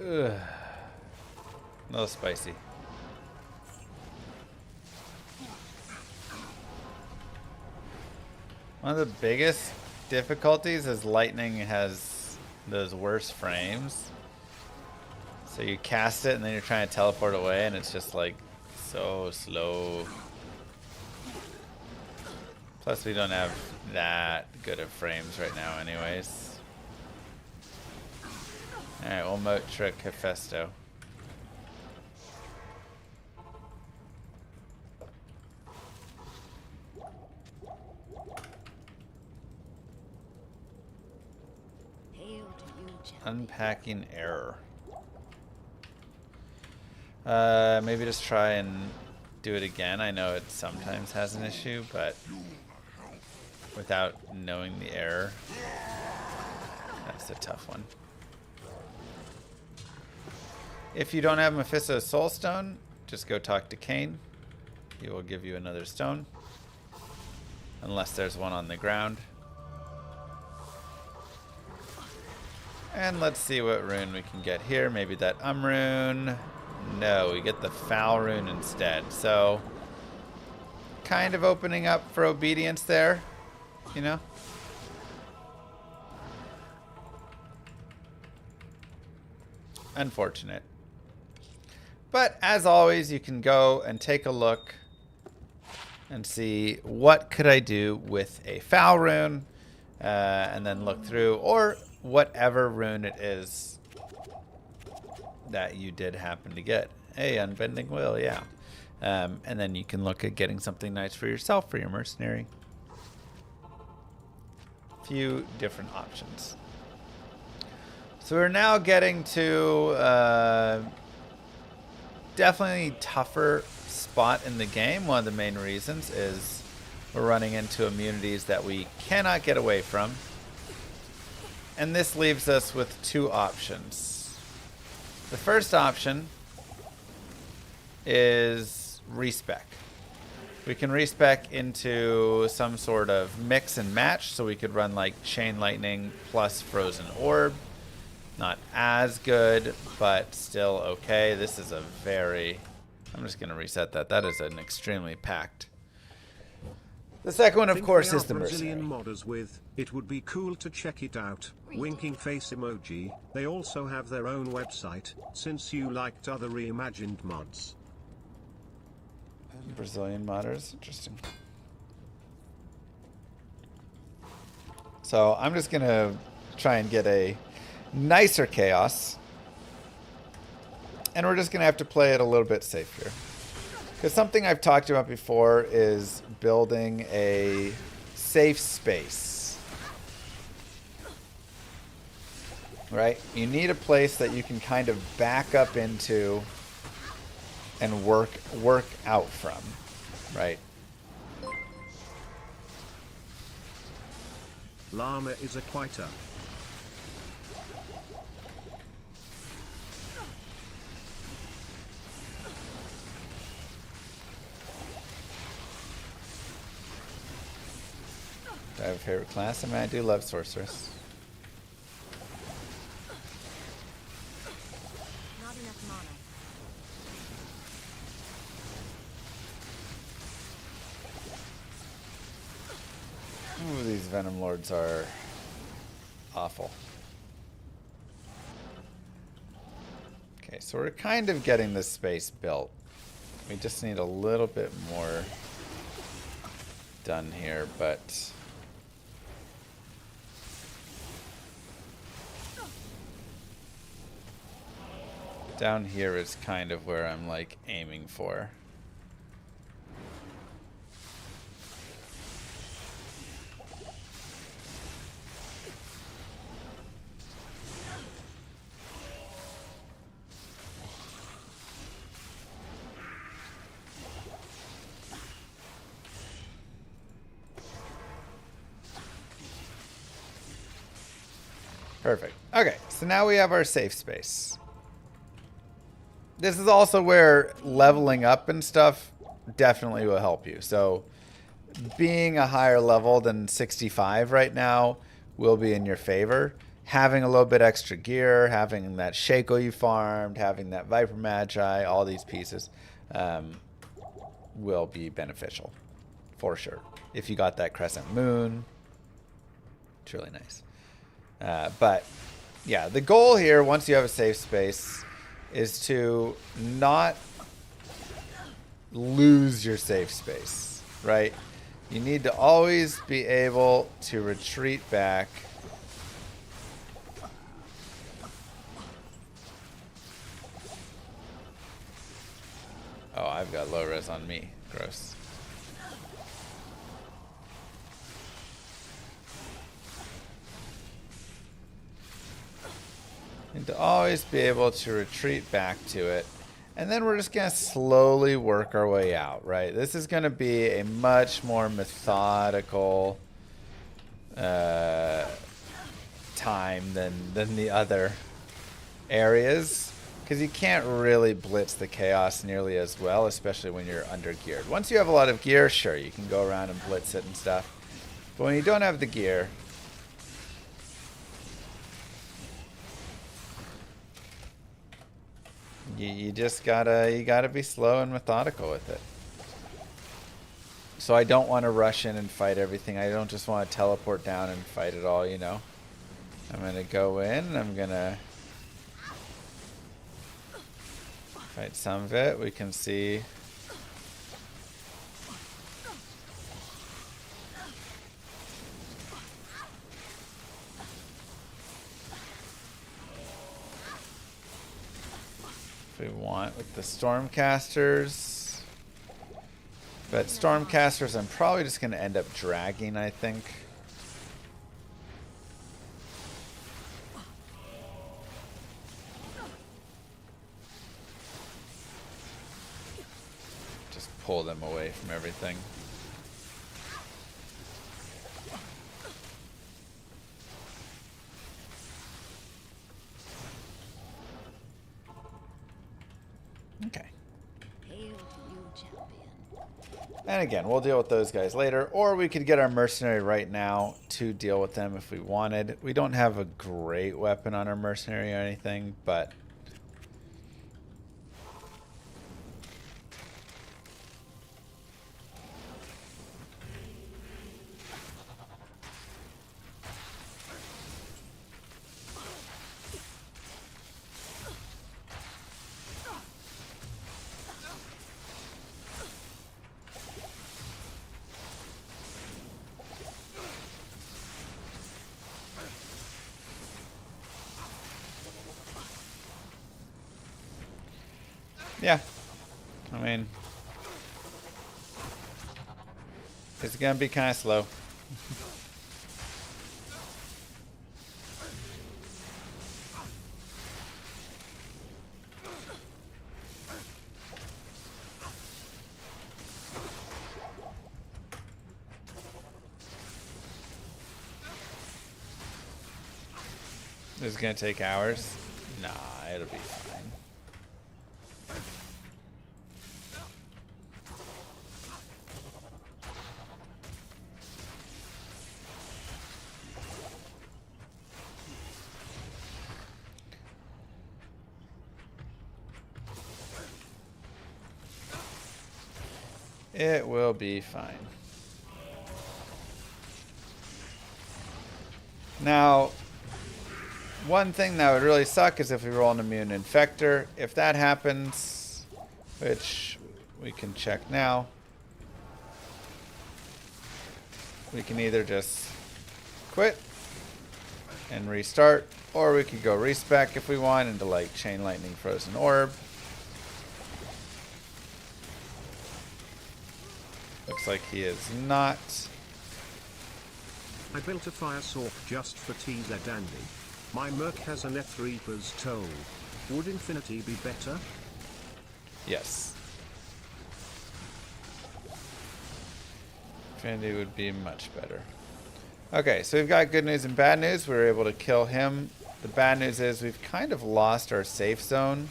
Ugh. A little spicy. One of the biggest difficulties is lightning has those worst frames. So you cast it and then you're trying to teleport away and it's just like so slow. Plus we don't have that good of frames right now anyways. Alright, we'll moat trick Hephaestus. Hail to you, champion. Unpacking error. Maybe just try and do it again. I know it sometimes has an issue, but without knowing the error, that's a tough one. If you don't have Mephisto's Soul Stone, just go talk to Cain. He will give you another stone. Unless there's one on the ground. And let's see what rune we can get here. Maybe that rune. No, we get the foul rune instead. So, kind of opening up for obedience there, you know? Unfortunate. But as always, you can go and take a look and see what could I do with a foul rune, and then look through, or whatever rune it is that you did happen to get. Hey, Unbending Will, yeah. And then you can look at getting something nice for yourself for your mercenary. Few different options. So we're now getting to definitely tougher spot in the game. One of the main reasons is we're running into immunities that we cannot get away from. And this leaves us with two options. The first option is respec. We can respec into some sort of mix and match, so we could run like Chain Lightning plus Frozen Orb. Not as good, but still okay. This is a very... I'm just going to reset that. That is an extremely packed. The second one, of course, is the Mercenary. Brazilian modders with, it would be cool to check it out, winking face emoji. They also have their own website, since you liked other reimagined mods. Brazilian modders, interesting. So I'm just going to try and get a nicer chaos. And we're just going to have to play it a little bit safer. Because something I've talked about before is building a safe space. Right? You need a place that you can kind of back up into and work out from. Right? Llama is a quieter. Do I have a favorite class? I mean, I do love Sorceress. Not enough mana. Ooh, these Venom Lords are awful. Okay, so we're kind of getting this space built. We just need a little bit more done here, but... down here is kind of where I'm like aiming for. Perfect. Okay, so now we have our safe space. This is also where leveling up and stuff definitely will help you. So being a higher level than 65 right now will be in your favor. Having a little bit extra gear, having that Shaco you farmed, having that Viper Magi, all these pieces will be beneficial for sure. If you got that Crescent Moon, it's really nice. But yeah, the goal here, once you have a safe space, is to not lose your safe space, right? You need to always be able to retreat back. Oh, I've got low res on me. Gross. And to always be able to retreat back to it. And then we're just going to slowly work our way out, right? This is going to be a much more methodical time than the other areas. Because you can't really blitz the chaos nearly as well, especially when you're under geared. Once you have a lot of gear, sure, you can go around and blitz it and stuff. But when you don't have the gear, you just gotta be slow and methodical with it. So I don't want to rush in and fight everything. I don't just want to teleport down and fight it all, you know. I'm gonna go in and I'm gonna fight some of it. We can see. If we want with the Stormcasters. But Stormcasters I'm probably just going to end up dragging, I think. Just pull them away from everything. Okay. Hail to you, champion. And again, we'll deal with those guys later, or we could get our mercenary right now to deal with them if we wanted. We don't have a great weapon on our mercenary or anything, but yeah, I mean, it's gonna be kind of slow. This is gonna take hours. Nah, it'll be fine. It will be fine. Now, one thing that would really suck is if we roll an immune infector. If that happens, which we can check now, we can either just quit and restart, or we could go respec if we want into like Chain Lightning Frozen Orb. Looks like he is not. I built a fire sword just for TZ Dandy. My merc has an Reaper's Toll. Would Infinity be better? Yes. Infinity would be much better. Okay, so we've got good news and bad news. We were able to kill him. The bad news is we've kind of lost our safe zone.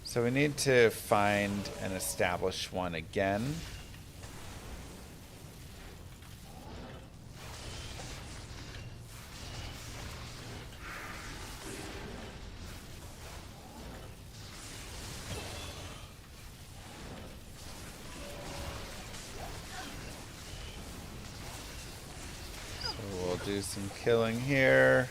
So we need to find and establish one again. So we'll do some killing here.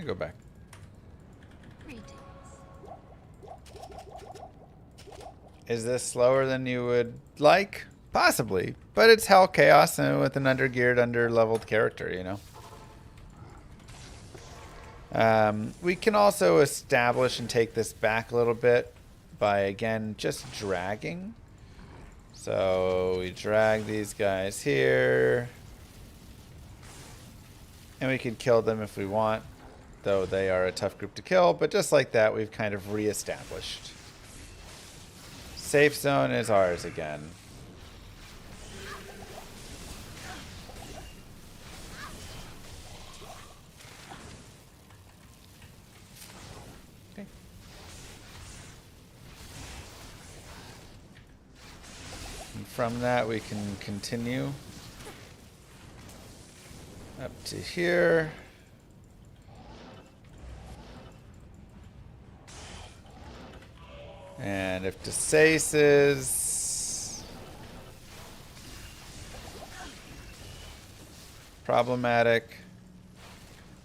Go back. Is this slower than you would like? Possibly, but it's Hell Chaos and with an undergeared, under-leveled character, you know. We can also establish and take this back a little bit by, again, just dragging. So we drag these guys here. And we can kill them if we want, though they are a tough group to kill. But just like that, we've kind of reestablished. Safe zone is ours again. Okay. And from that, we can continue up to here. And if to stasis problematic,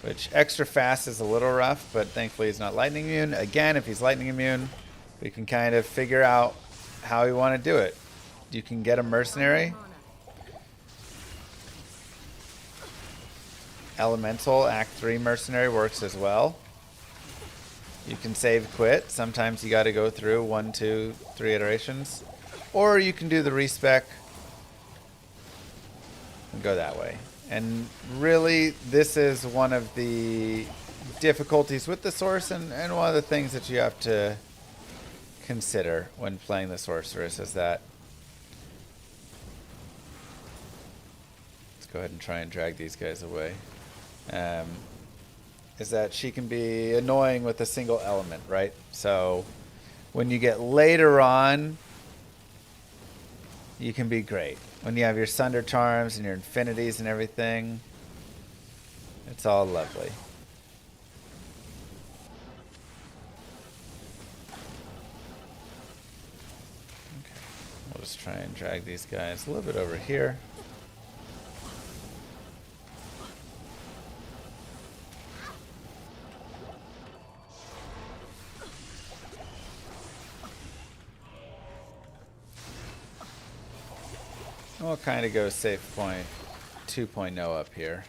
which extra fast is a little rough, but thankfully he's not lightning immune. Again, if he's lightning immune, we can kind of figure out how we want to do it. You can get a mercenary. Elemental Act 3 mercenary works as well. You can save quit. Sometimes you got to go through 1, 2, 3 iterations. Or you can do the respec and go that way. And really, this is one of the difficulties with the source and one of the things that you have to consider when playing the sorceress is that. Let's go ahead and try and drag these guys away. Is that she can be annoying with a single element, right? So when you get later on, you can be great. When you have your Sunder Charms and your Infinities and everything, it's all lovely. Okay, we'll just try and drag these guys a little bit over here. We'll kind of go safe point 2.0 up here.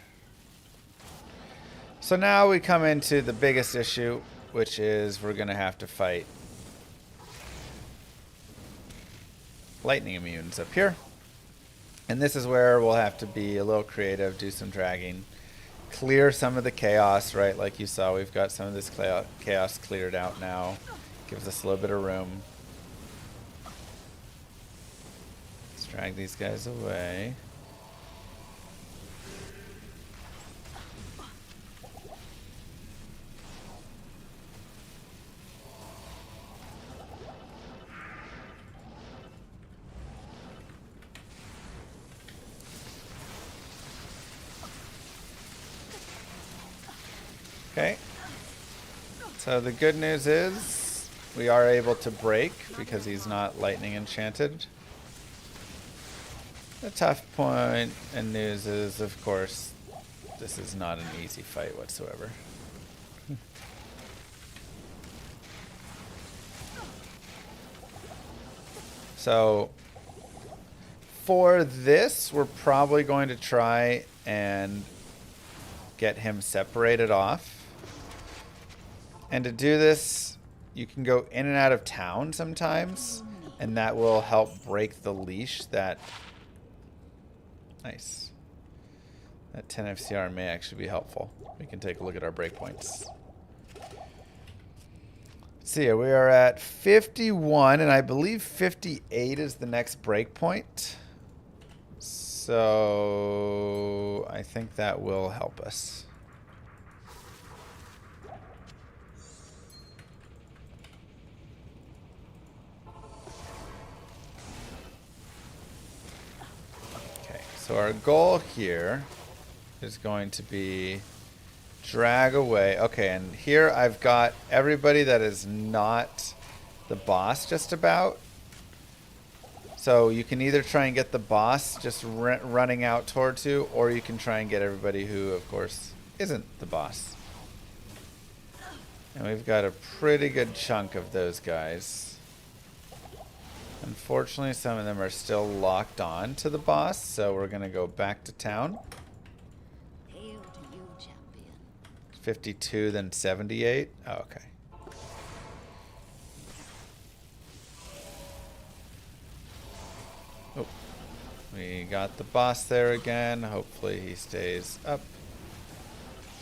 So now we come into the biggest issue, which is we're going to have to fight lightning immunes up here. And this is where we'll have to be a little creative, do some dragging, clear some of the chaos, right? Like you saw, we've got some of this chaos cleared out now. Gives us a little bit of room. Drag these guys away. Okay. So the good news is we are able to break because he's not lightning enchanted. The tough point and news is, of course, this is not an easy fight whatsoever. So, for this, we're probably going to try and get him separated off. And to do this, you can go in and out of town sometimes, and that will help break the leash that... Nice. That 10 FCR may actually be helpful. We can take a look at our breakpoints. Let's see here. We are at 51, and I believe 58 is the next breakpoint. So I think that will help us. So our goal here is going to be drag away. Okay, and here I've got everybody that is not the boss just about. So you can either try and get the boss just running out towards you, or you can try and get everybody who, of course, isn't the boss. And we've got a pretty good chunk of those guys. Unfortunately, some of them are still locked on to the boss, so we're going to go back to town. Hail to you, champion. 52, then 78. Oh, okay. Oh, we got the boss there again. Hopefully he stays up.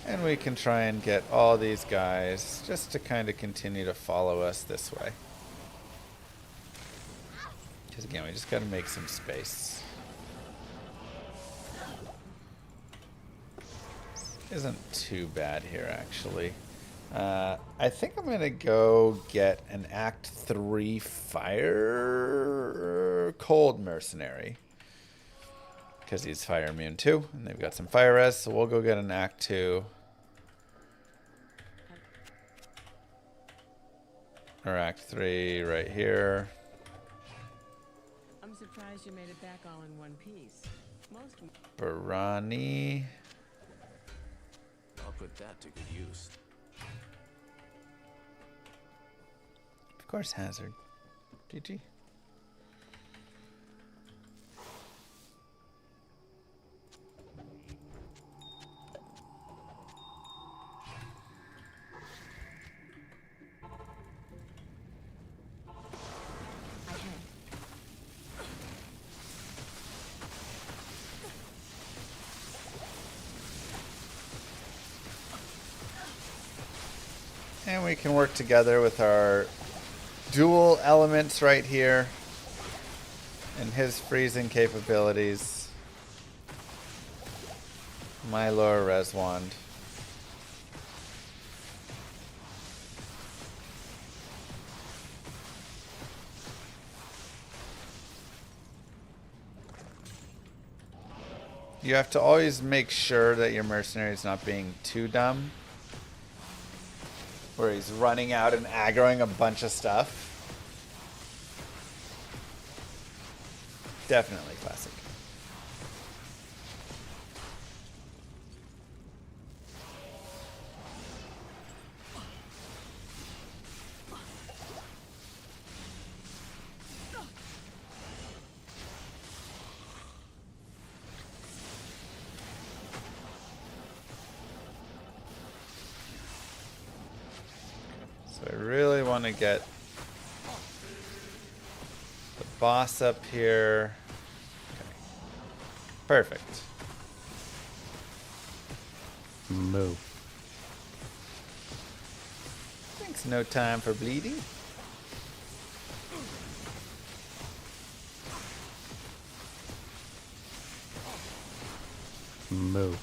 And we can try and get all these guys just to kind of continue to follow us this way. Because again, we just got to make some space. Isn't too bad here, actually. I think I'm going to go get an Act 3 Fire Cold Mercenary. Because he's fire immune too. And they've got some fire res, so we'll go get an Act 2. Or Act 3 right here. I'm surprised you made it back all in one piece. Most Barani. I'll put that to good use. Of course, Hazard. GG. And we can work together with our dual elements right here and his freezing capabilities. My lower res wand. You have to always make sure that your mercenary is not being too dumb, where he's running out and aggroing a bunch of stuff. Definitely classic. I really want to get the boss up here. Okay. Perfect. Move. Thanks, no time for bleeding. Move.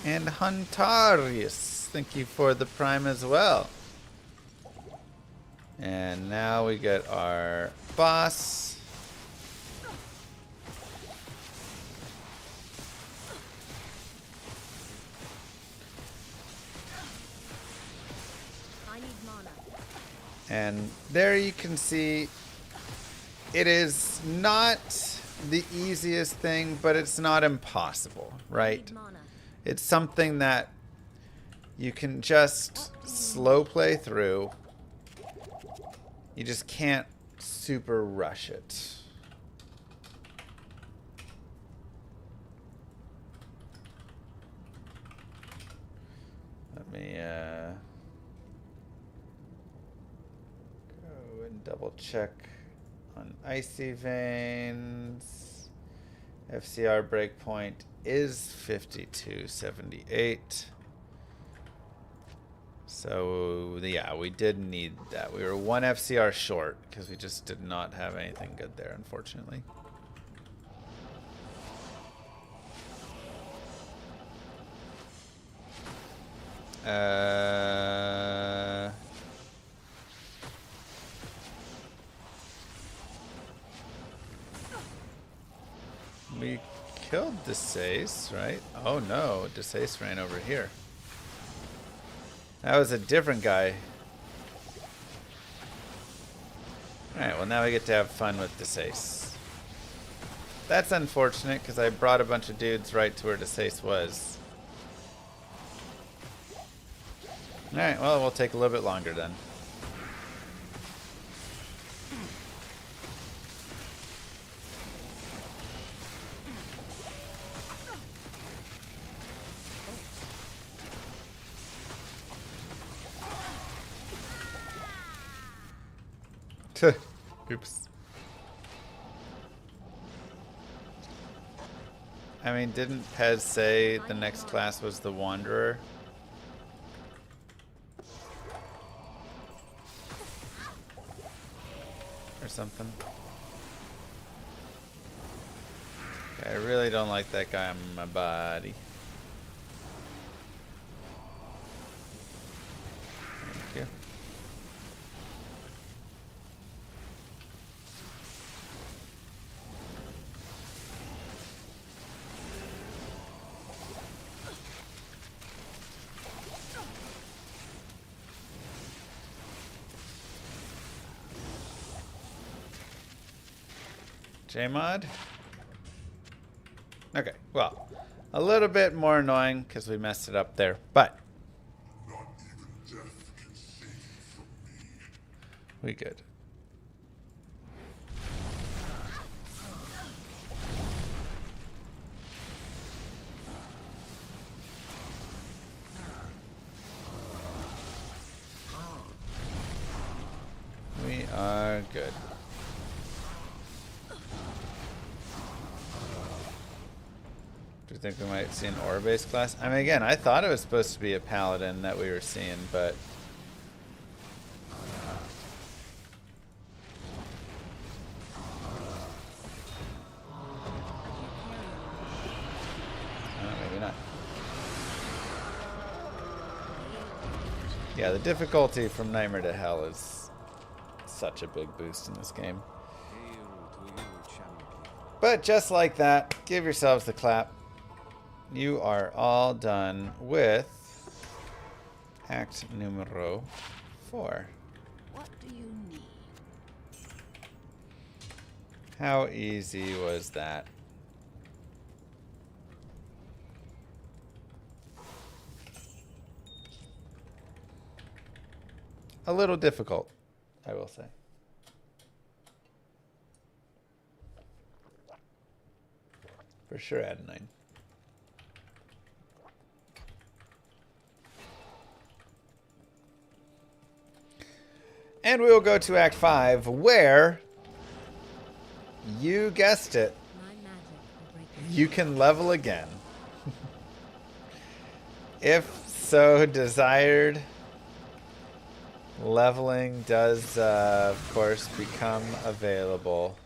And Huntarius, thank you for the prime as well. And now we get our boss. I need mana. And there you can see it is not the easiest thing, but it's not impossible, right? Need mana. It's something that you can just slow play through. You just can't super rush it. Let me go and double check on Icy Veins. FCR breakpoint is 5278. So, yeah, we did need that. We were one FCR short because we just did not have anything good there, unfortunately. We killed Desace, right? Oh no, Desace ran over here. That was a different guy. Alright, well now we get to have fun with Desace. That's unfortunate because I brought a bunch of dudes right to where Desace was. Alright, well, we'll take a little bit longer then. Oops. I mean, didn't Pez say the next class was the Wanderer? Or something? Okay, I really don't like that guy on my body. Thank you. Jmod? Okay, well, a little bit more annoying because we messed it up there, but we good. We are good. Do you think we might see an aura-based class? I mean, again, I thought it was supposed to be a paladin that we were seeing, but maybe not. Yeah, the difficulty from Nightmare to Hell is such a big boost in this game. But just like that, give yourselves the clap. You are all done with act numero 4. What do you need? How easy was that? A little difficult, I will say. For sure, add 9. And we will go to Act 5, where, you guessed it, My magic will break you can level again. If so desired, leveling does, of course, become available.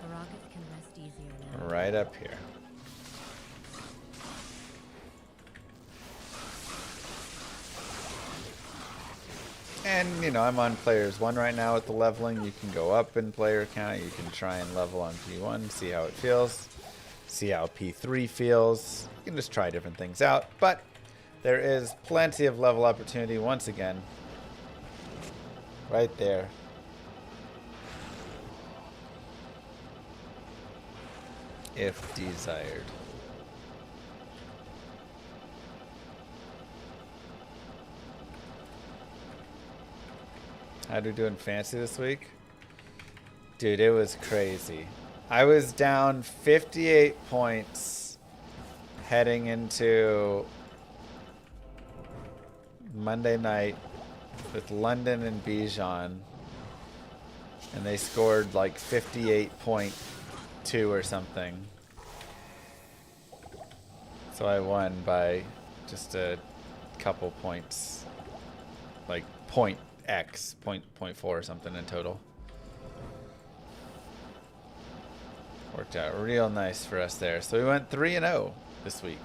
the rockets can rest easier now. Right up here. And, you know, I'm on players 1 right now with the leveling. You can go up in player count. You can try and level on P1, see how it feels. See how P3 feels. You can just try different things out. But there is plenty of level opportunity once again. Right there. If desired. How'd we do in fancy this week? Dude, it was crazy. I was down 58 points heading into Monday night with London and Bijan. And they scored like 58.2 or something. So I won by just a couple points. Like point X, point 0.4 or something in total. Worked out real nice for us there. So we went 3-0 this week.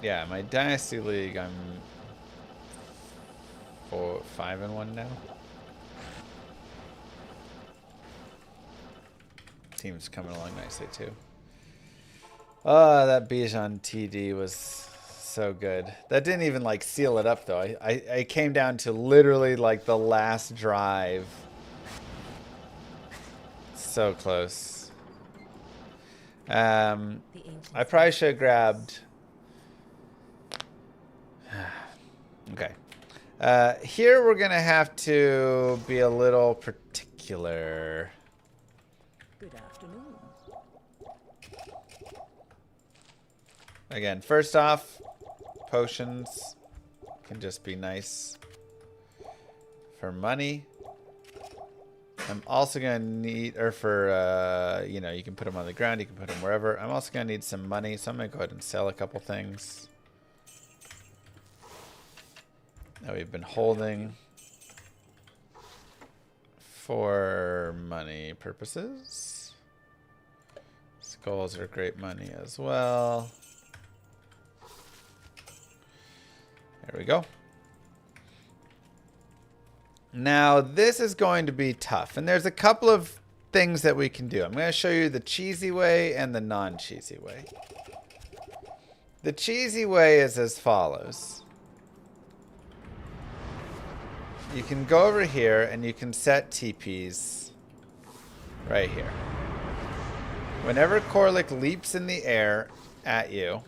Yeah, my Dynasty League, I'm 5-1 now. Team's coming along nicely too. Oh, that Bijan TD was so good. That didn't even like seal it up though. I came down to literally like the last drive. So close. I probably should have grabbed. Okay. Here we're gonna have to be a little particular. Good afternoon. Again, first off, potions can just be nice for money. I'm also gonna need, or for, you know, you can put them on the ground, you can put them wherever. I'm also gonna need some money, so I'm gonna go ahead and sell a couple things that we've been holding for money purposes. Skulls are great money as well. There we go. Now, this is going to be tough, and there's a couple of things that we can do. I'm going to show you the cheesy way and the non-cheesy way. The cheesy way is as follows. You can go over here and you can set TPs right here. Whenever Korlik leaps in the air at you,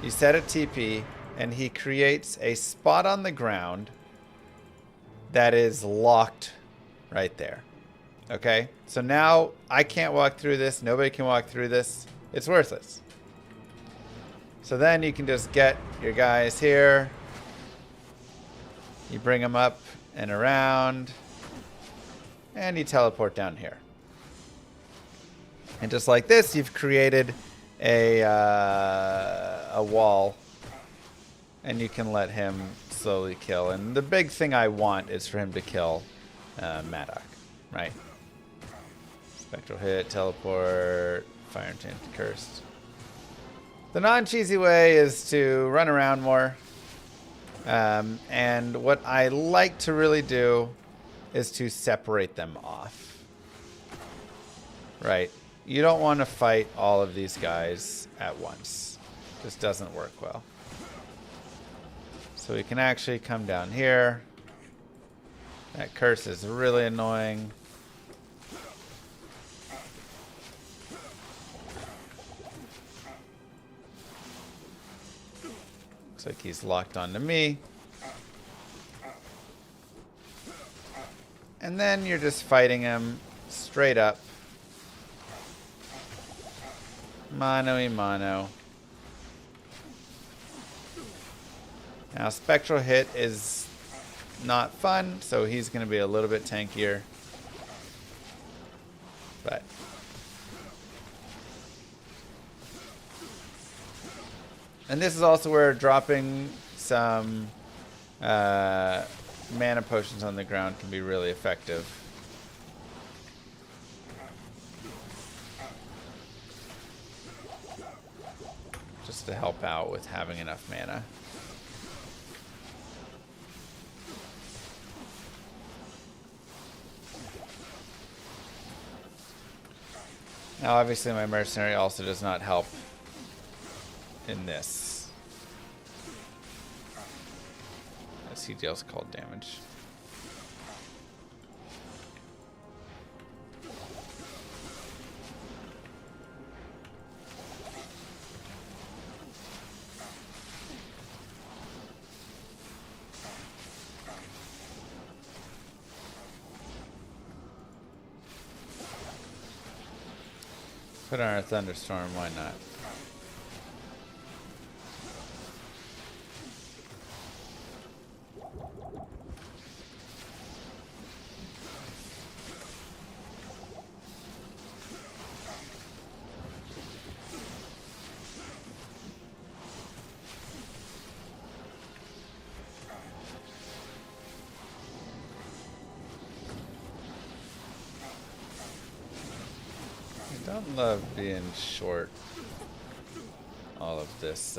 you set a TP and he creates a spot on the ground that is locked right there. Okay? So now I can't walk through this. Nobody can walk through this. It's worthless. So then you can just get your guys here. You bring them up and around. And you teleport down here. And just like this, you've created a wall. And you can let him slowly kill. And the big thing I want is for him to kill Maddock. Right? Spectral hit, teleport, fire enchant, cursed. The non-cheesy way is to run around more. And what I like to really do is to separate them off. Right? You don't want to fight all of these guys at once. Just doesn't work well. So we can actually come down here. That curse is really annoying. Looks like he's locked onto me. And then you're just fighting him straight up. Mano-y-mano. Now, Spectral Hit is not fun, so he's going to be a little bit tankier. But and this is also where dropping some mana potions on the ground can be really effective. Just to help out with having enough mana. Now, obviously, my mercenary also does not help in this. As he deals cold damage. Put on our thunderstorm, why not? I don't love being short all of this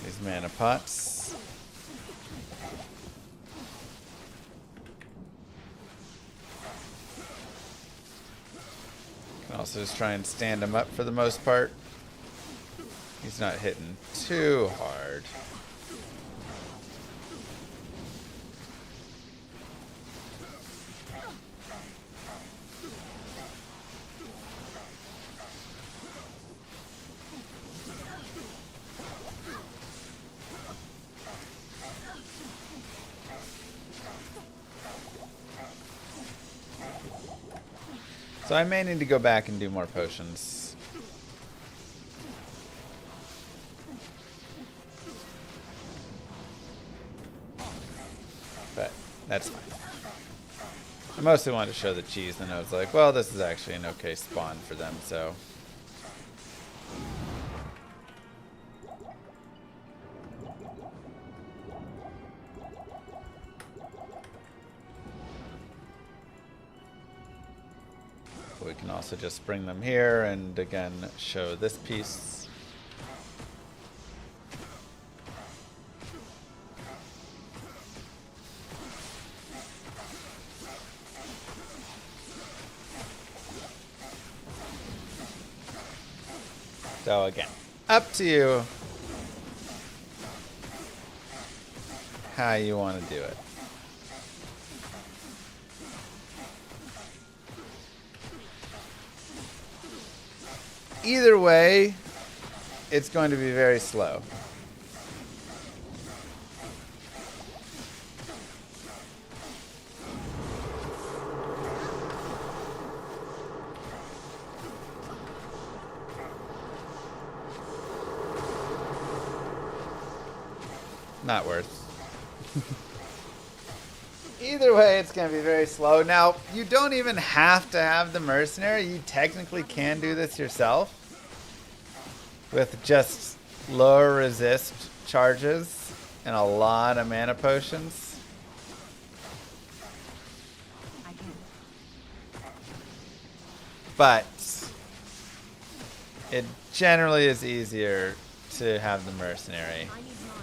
these mana pots. Can also just try and stand him up for the most part. He's not hitting too hard. So I may need to go back and do more potions. But that's fine. I mostly wanted to show the cheese, and I was like, well, this is actually an okay spawn for them, so. We can also just bring them here and again show this piece. So again, up to you how you want to do it. Either way, it's going to be very slow. Not worth. Either way, it's going to be very slow. Now, you don't even have to have the mercenary. You technically can do this yourself with just lower resist charges and a lot of mana potions. I can. But it generally is easier to have the mercenary. I need mana.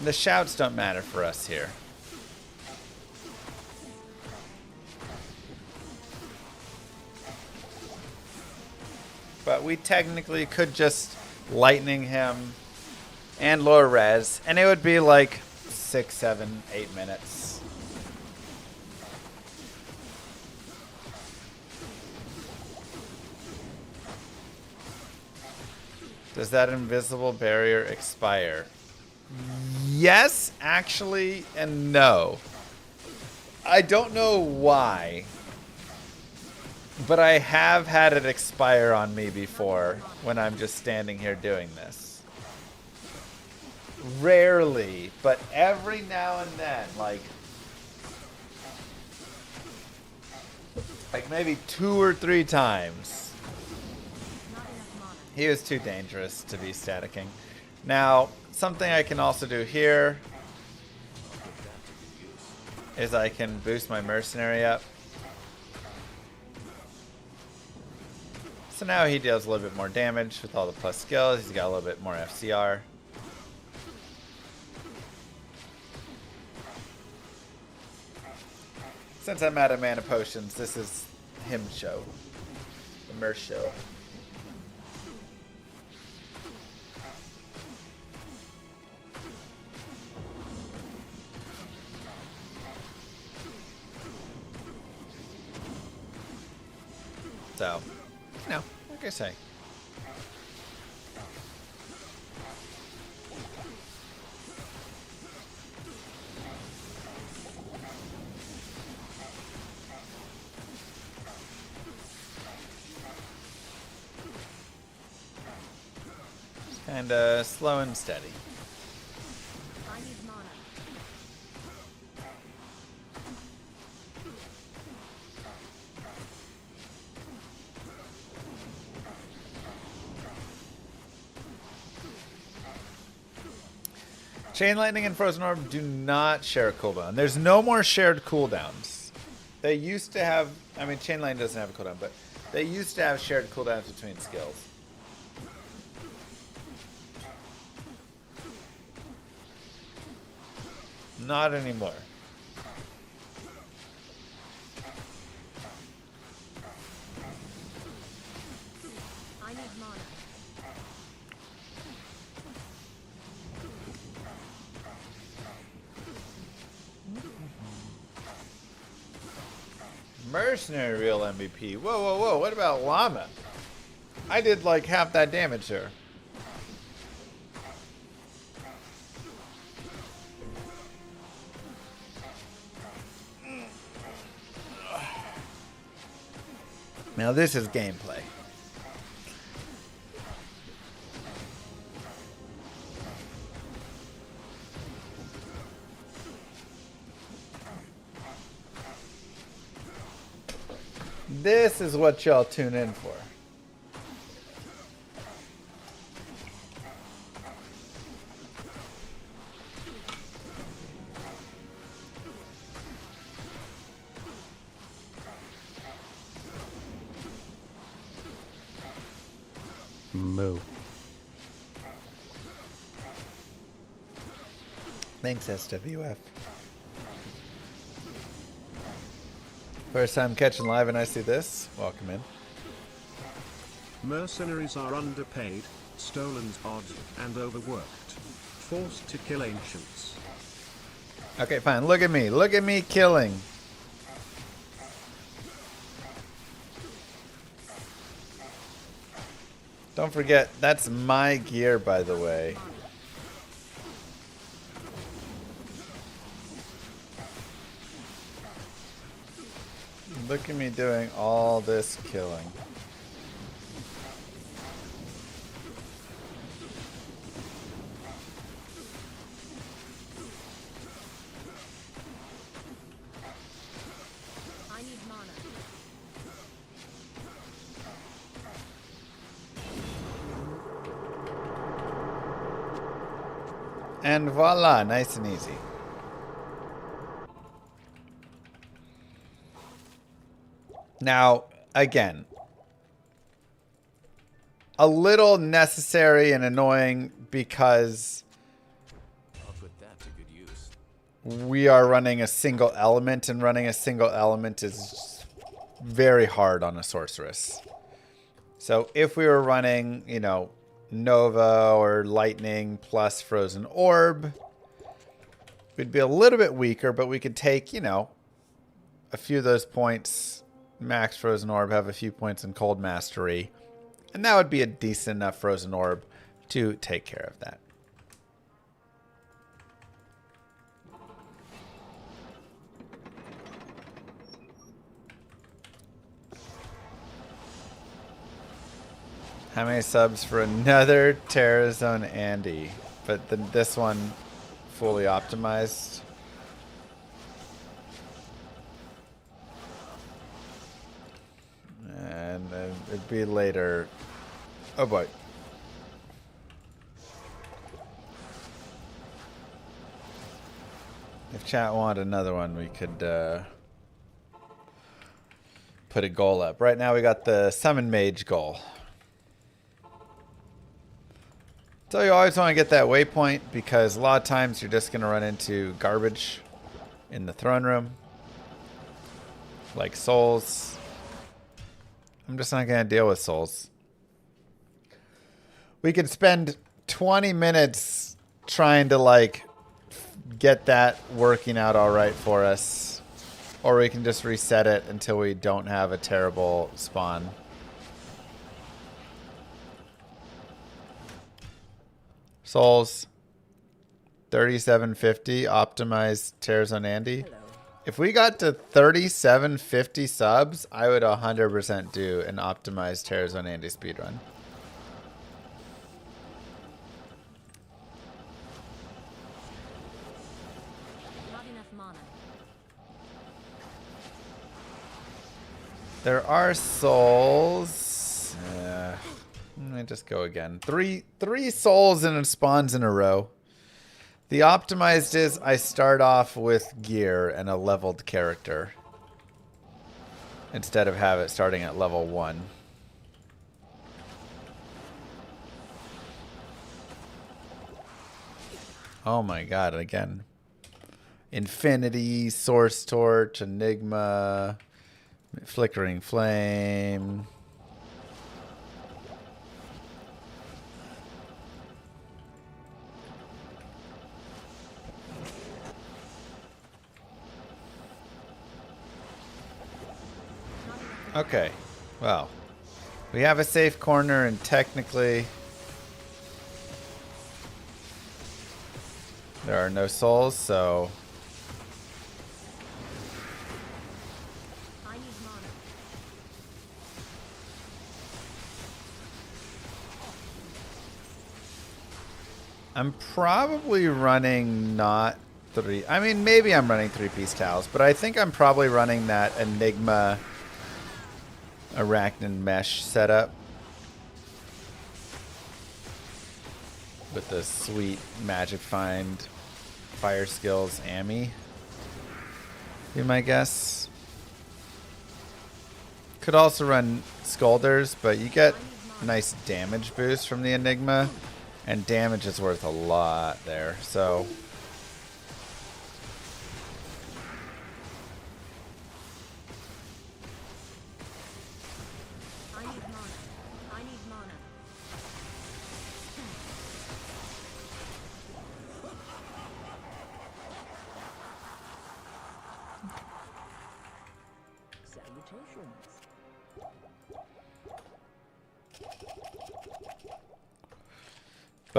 The shouts don't matter for us here. But we technically could just lightning him and lower res, and it would be like 6, 7, 8 minutes. Does that invisible barrier expire? Yes, actually, and no. I don't know why, but I have had it expire on me before when I'm just standing here doing this. Rarely, but every now and then, like maybe 2 or 3 times. Not enough mana. He was too dangerous to be staticking. Now, something I can also do here is I can boost my mercenary up. So now he deals a little bit more damage with all the plus skills. He's got a little bit more FCR. Since I'm out of mana potions, this is him show. The Merc show. So, no, like I say. Just kind of slow and steady. I need mana. Chain Lightning and Frozen Orb do not share a cooldown. There's no more shared cooldowns. They used to have, I mean, Chain Lightning doesn't have a cooldown, but they used to have shared cooldowns between skills. Not anymore. I need mana. Mercenary real MVP. Whoa, whoa, whoa. What about Llama? I did like half that damage there. Now this is gameplay. This is what y'all tune in for. Moo. Thanks, SWF. First time catching live and I see this. Welcome in. Mercenaries are underpaid, stolen odd, and overworked. Forced to kill ancients. Okay, fine. Look at me. Look at me killing. Don't forget, that's my gear, by the way. Look at me doing all this killing. I need mana. And voila, nice and easy. Now, again, a little necessary and annoying because I'll put that to good use. we are running a single element, and running a single element is very hard on a sorceress. So if we were running, you know, Nova or Lightning plus Frozen Orb, we'd be a little bit weaker, but we could take, you know, a few of those points, max Frozen Orb, have a few points in Cold Mastery, and that would be a decent enough Frozen Orb to take care of that. How many subs for another Terra Zone Andy? But then this one fully optimized. And it'd be later. Oh boy. If chat wanted another one, we could put a goal up. Right now we got the Summon Mage goal. So you always want to get that waypoint because a lot of times you're just going to run into garbage in the throne room. Like souls. I'm just not going to deal with souls. We could spend 20 minutes trying to like get that working out all right for us. Or we can just reset it until we don't have a terrible spawn. Souls, 3750 optimized Tears on Andy. Hello. If we got to 3750 subs, I would 100% do an optimized Tears on Andy speedrun. Not enough mana. There are souls. Let me just go again. Three souls and it spawns in a row. The optimized is I start off with gear and a leveled character instead of have it starting at level 1. Oh my god, again. Infinity, Source Torch, Enigma, Flickering Flame. Okay, well, we have a safe corner, and technically there are no souls, so I need mana. I'm probably running not three. I mean, maybe I'm running 3-piece cows, but I think I'm probably running that Enigma Arachnid Mesh setup with the sweet Magic Find Fire Skills Ami. Be my guess. Could also run Scolders, but you get nice damage boost from the Enigma, and damage is worth a lot there, so I need mana. I need mana. Salutations.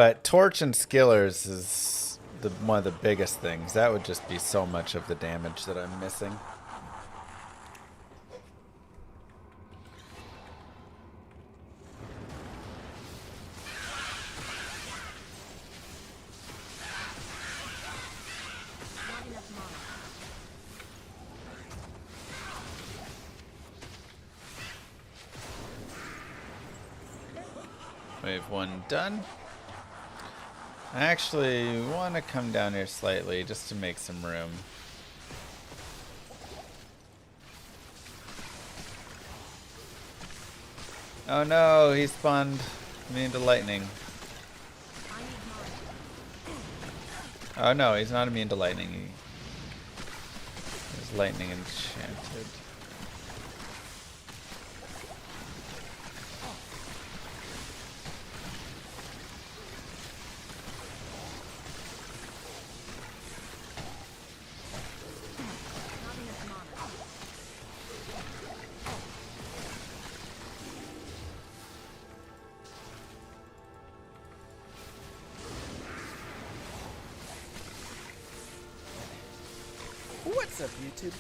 but Torch and Skillers is one of the biggest things. That would just be so much of the damage that I'm missing. Not enough mana. Wave 1 done. I actually want to come down here slightly just to make some room. Oh no, he spawned me into lightning. I need mana. Oh no, he's not immune to lightning. He's lightning enchanted. Not enough mana. What's up, YouTube?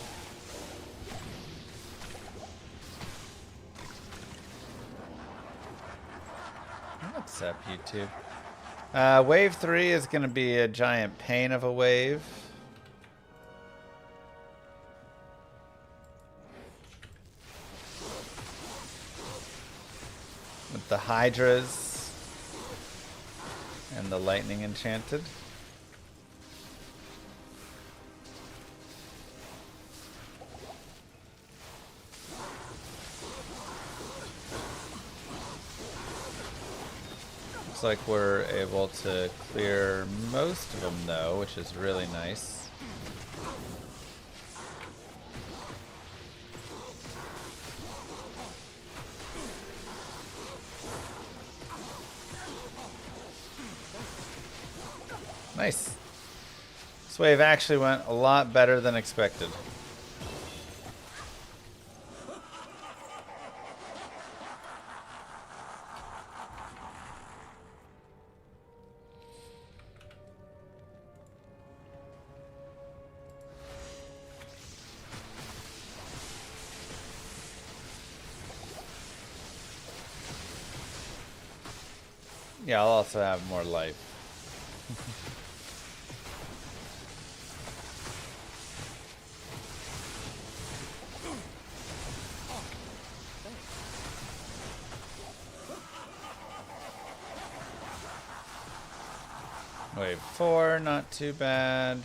What's up, YouTube? Wave 3 is going to be a giant pain of a wave. With the Hydras and the Lightning Enchanted. Looks like we're able to clear most of them though, which is really nice. Nice. This wave actually went a lot better than expected. Yeah, I'll also have more life. Wave 4, not too bad.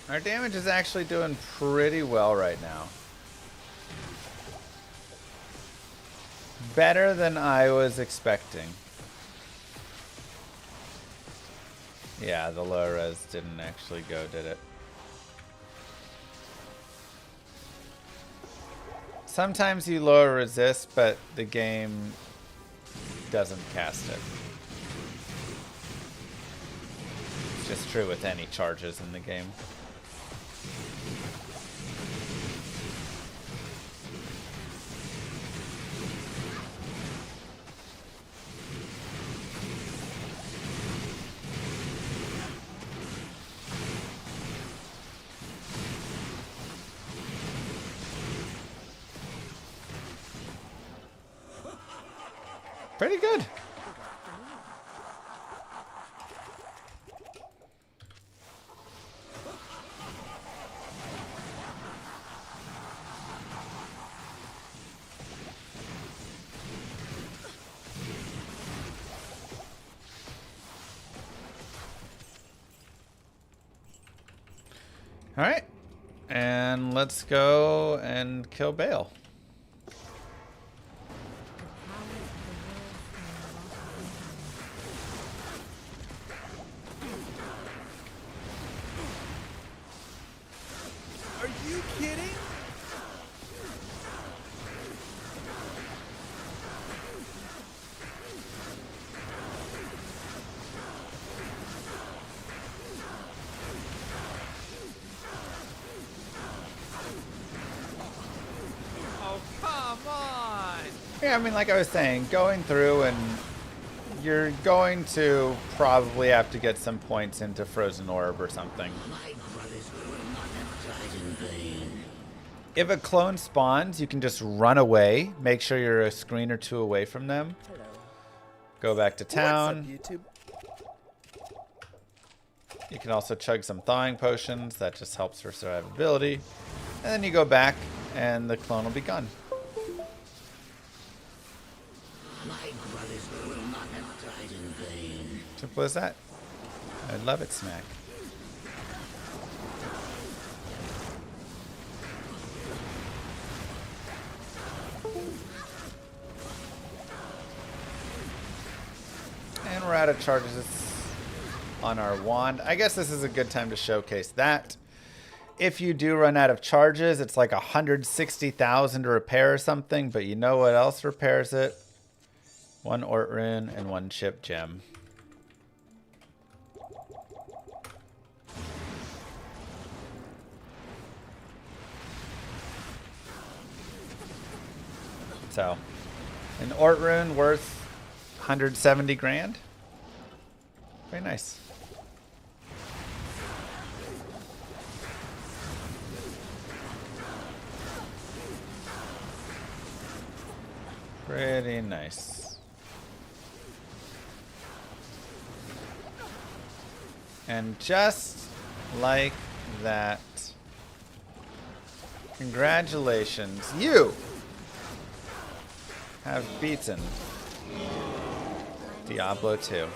Our damage is actually doing pretty well right now. Better than I was expecting. Yeah, the low res didn't actually go, did it? Sometimes you lower resist, but the game doesn't cast it. It's just true with any charges in the game. Pretty good. All right. And let's go and kill Bale. Are you kidding? Oh, come on! Yeah, I mean, like I was saying, going through and you're going to probably have to get some points into Frozen Orb or something. If a clone spawns, you can just run away. Make sure you're a screen or two away from them. Hello. Go back to town. What's up, YouTube? You can also chug some thawing potions. That just helps for survivability. And then you go back and the clone will be gone. Simple as that. I love it, Smack. And we're out of charges on our wand. I guess this is a good time to showcase that. If you do run out of charges, it's like 160,000 to repair or something, but you know what else repairs it? One Ort Rune and one Chip Gem. So, an Ort Rune worth 170 grand. Very nice. Pretty nice. And just like that, congratulations, you have beaten Diablo 2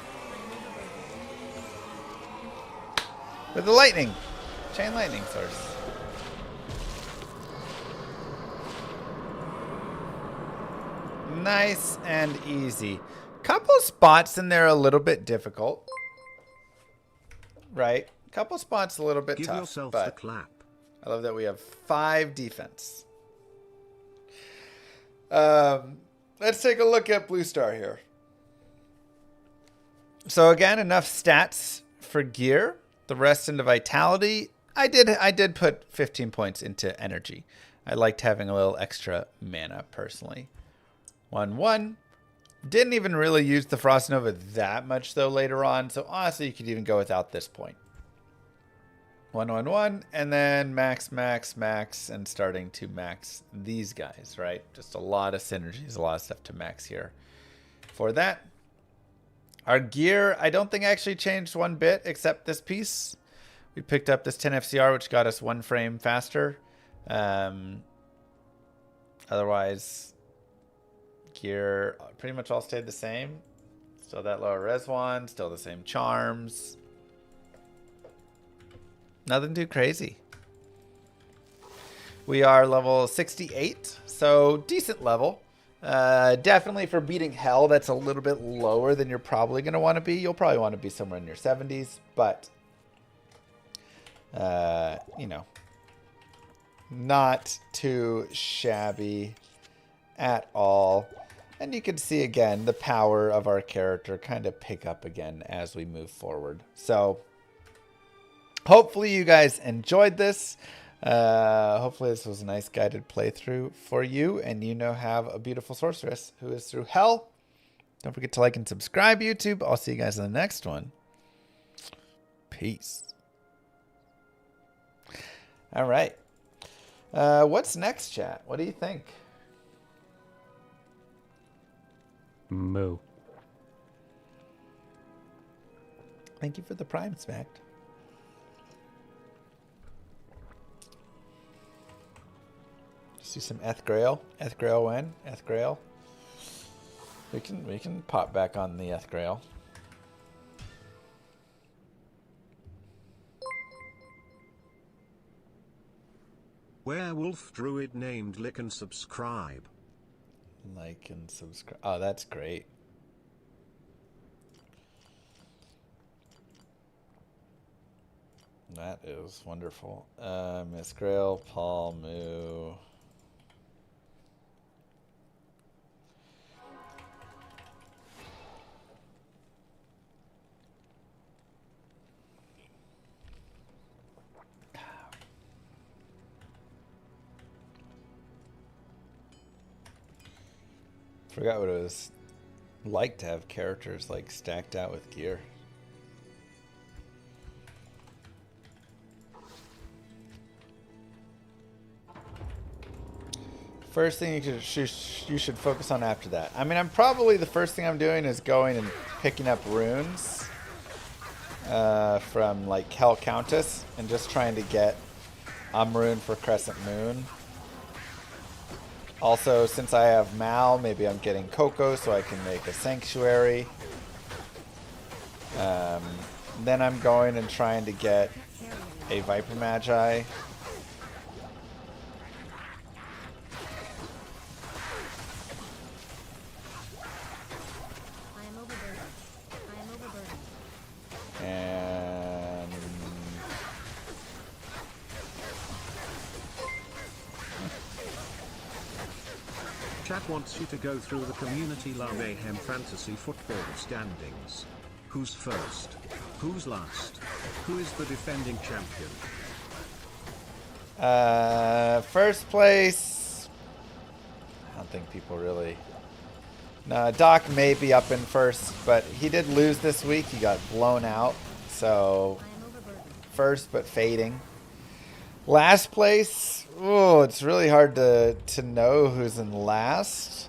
with the lightning, chain lightning source. Nice and easy. Couple spots in there a little bit difficult, right? Couple spots a little bit Give tough, yourself but the clap. I love that we have 5 defense. Let's take a look at Blue Star here. So again, enough stats for gear. The rest into vitality. I did put 15 points into energy. I liked having a little extra mana personally. 1-1. Didn't even really use the Frost Nova that much though later on. So honestly, you could even go without this point. 1-1-1, and then max, max, max, and starting to max these guys, right? Just a lot of synergies, a lot of stuff to max here. For that, our gear, I don't think actually changed one bit except this piece. We picked up this 10 FCR, which got us 1 frame faster. Otherwise, gear pretty much all stayed the same. Still that lower res one, still the same charms. Nothing too crazy. We are level 68, so decent level. Definitely for beating hell, that's a little bit lower than you're probably going to want to be. You'll probably want to be somewhere in your 70s, but, you know, not too shabby at all. And you can see again the power of our character kind of pick up again as we move forward. So hopefully you guys enjoyed this. Hopefully this was a nice guided playthrough for you, and you now have a beautiful sorceress who is through hell. Don't forget to like and subscribe, YouTube. I'll see you guys in the next one. Peace. All right. What's next, chat? What do you think? Moo. Thank you for the prime smacked. See some ETHEREAL. ETHEREAL when? ETHEREAL. We can pop back on the ETHEREAL. Werewolf druid named Lick and subscribe. Like and subscribe. Oh, that's great. That is wonderful. Miss Grail, Paul, Moo. Forgot what it was like to have characters like stacked out with gear. First thing you should focus on after that. I mean, I'm probably the first thing I'm doing is going and picking up runes from like Countess and just trying to get rune for Crescent Moon. Also, since I have Mal, maybe I'm getting Cocoa so I can make a sanctuary. Then I'm going and trying to get a Viper Magi. I am overburdened. I am overburdened. And Chat wants you to go through the community La Mayhem fantasy football standings. Who's first? Who's last? Who is the defending champion? first place, I don't think people really. No, Doc may be up in first, but he did lose this week. He got blown out, so I am overburdened. first but fading. Last place, oh, it's really hard to know who's in last,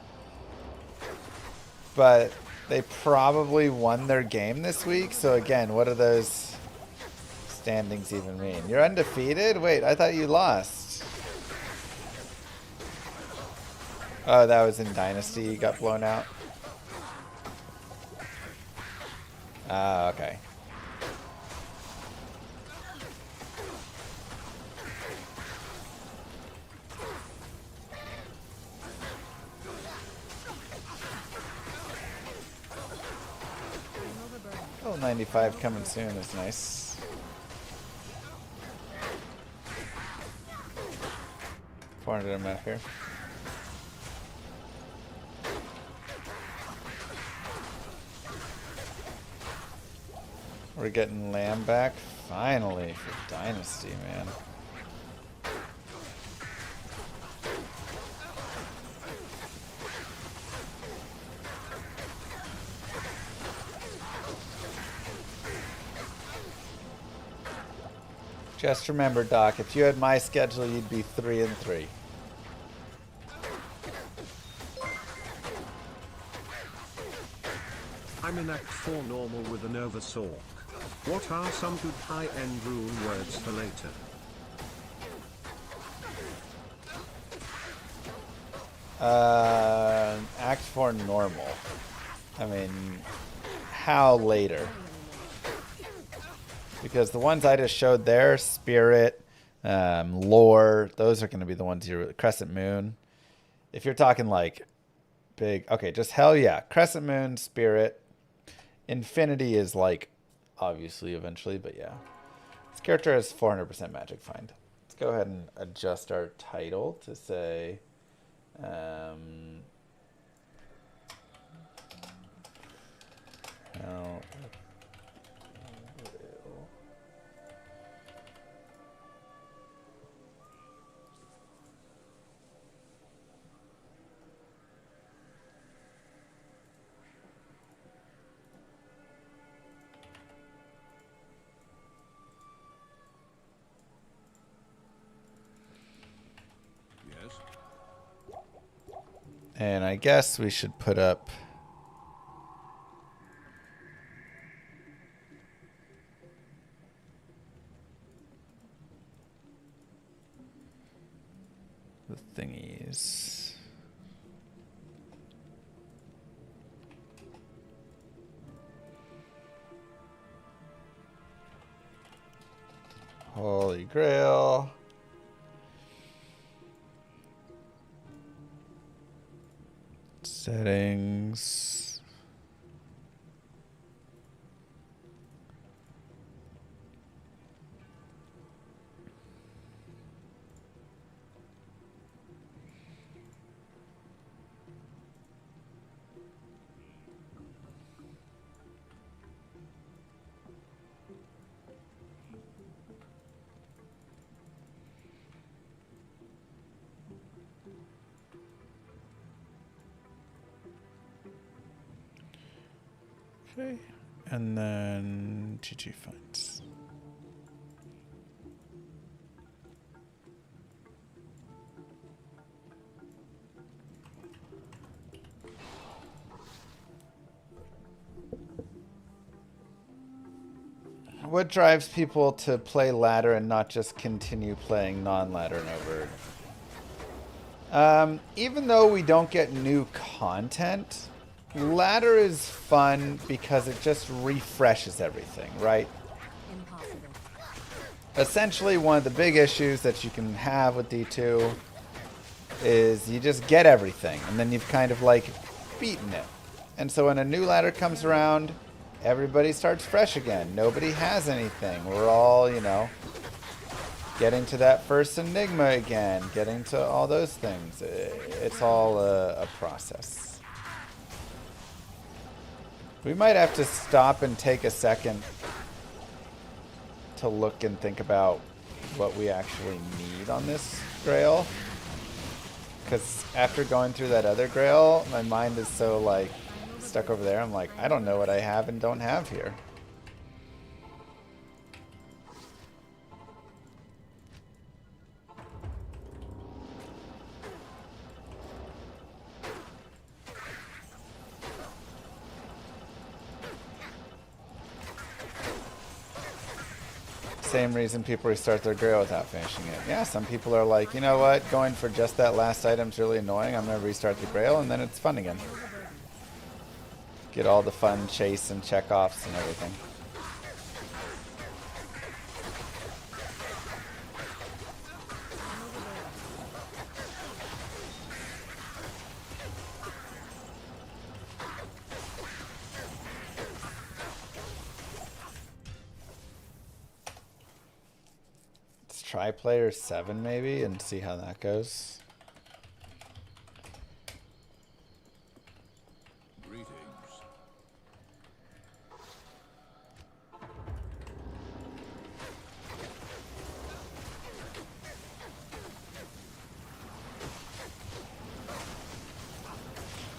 but they probably won their game this week. So again, what do those standings even mean? You're undefeated? Wait, I thought you lost. Oh, that was in Dynasty. You got blown out. Ah, okay. Oh, 95 coming soon is nice. $400 here. We're getting Lamb back finally for Dynasty, man. Just remember, Doc, if you had my schedule, you'd be 3-3. I'm in Act 4 normal with an oversork. What are some good high-end rune words for later? Act 4 normal. I mean, how later? Because the ones I just showed there, Spirit, Lore, those are going to be the ones you're... Crescent Moon. If you're talking like big... Okay, just hell yeah. Crescent Moon, Spirit. Infinity is like, obviously, eventually, but yeah. This character has 400% Magic Find. Let's go ahead and adjust our title to say... Hell... And I guess we should put up the thingies. Holy Grail. Settings. Okay, and then GG finds. What drives people to play ladder and not just continue playing non-ladder and over? Even though we don't get new content, ladder is fun because it just refreshes everything, right? Impossible. Essentially, one of the big issues that you can have with D2 is you just get everything, and then you've kind of like beaten it. And so when a new ladder comes around, everybody starts fresh again. Nobody has anything. We're all, you know, getting to that first enigma again, getting to all those things. It's all a process. We might have to stop and take a second to look and think about what we actually need on this Grail. Because after going through that other Grail, my mind is so like stuck over there. I'm like, I don't know what I have and don't have here. Same reason people restart their Grail without finishing it. Yeah, some people are like, you know what, going for just that last item's really annoying. I'm going to restart the Grail, and then it's fun again. Get all the fun chase and check-offs and everything. Try player 7 maybe and see how that goes. Greetings.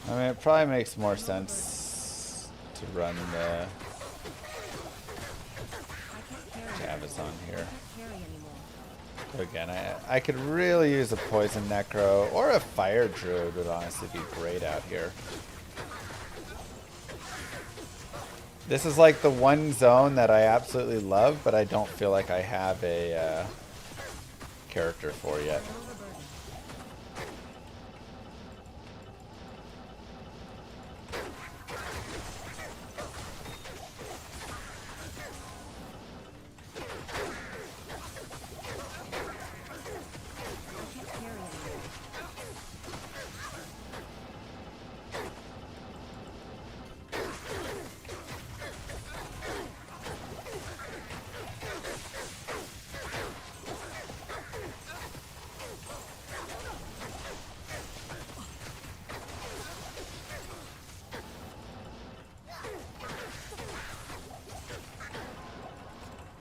I mean, it probably makes more sense to run the Javazon here. Again, I could really use a Poison Necro or a Fire Druid would honestly be great out here. This is like the one zone that I absolutely love, but I don't feel like I have a character for yet.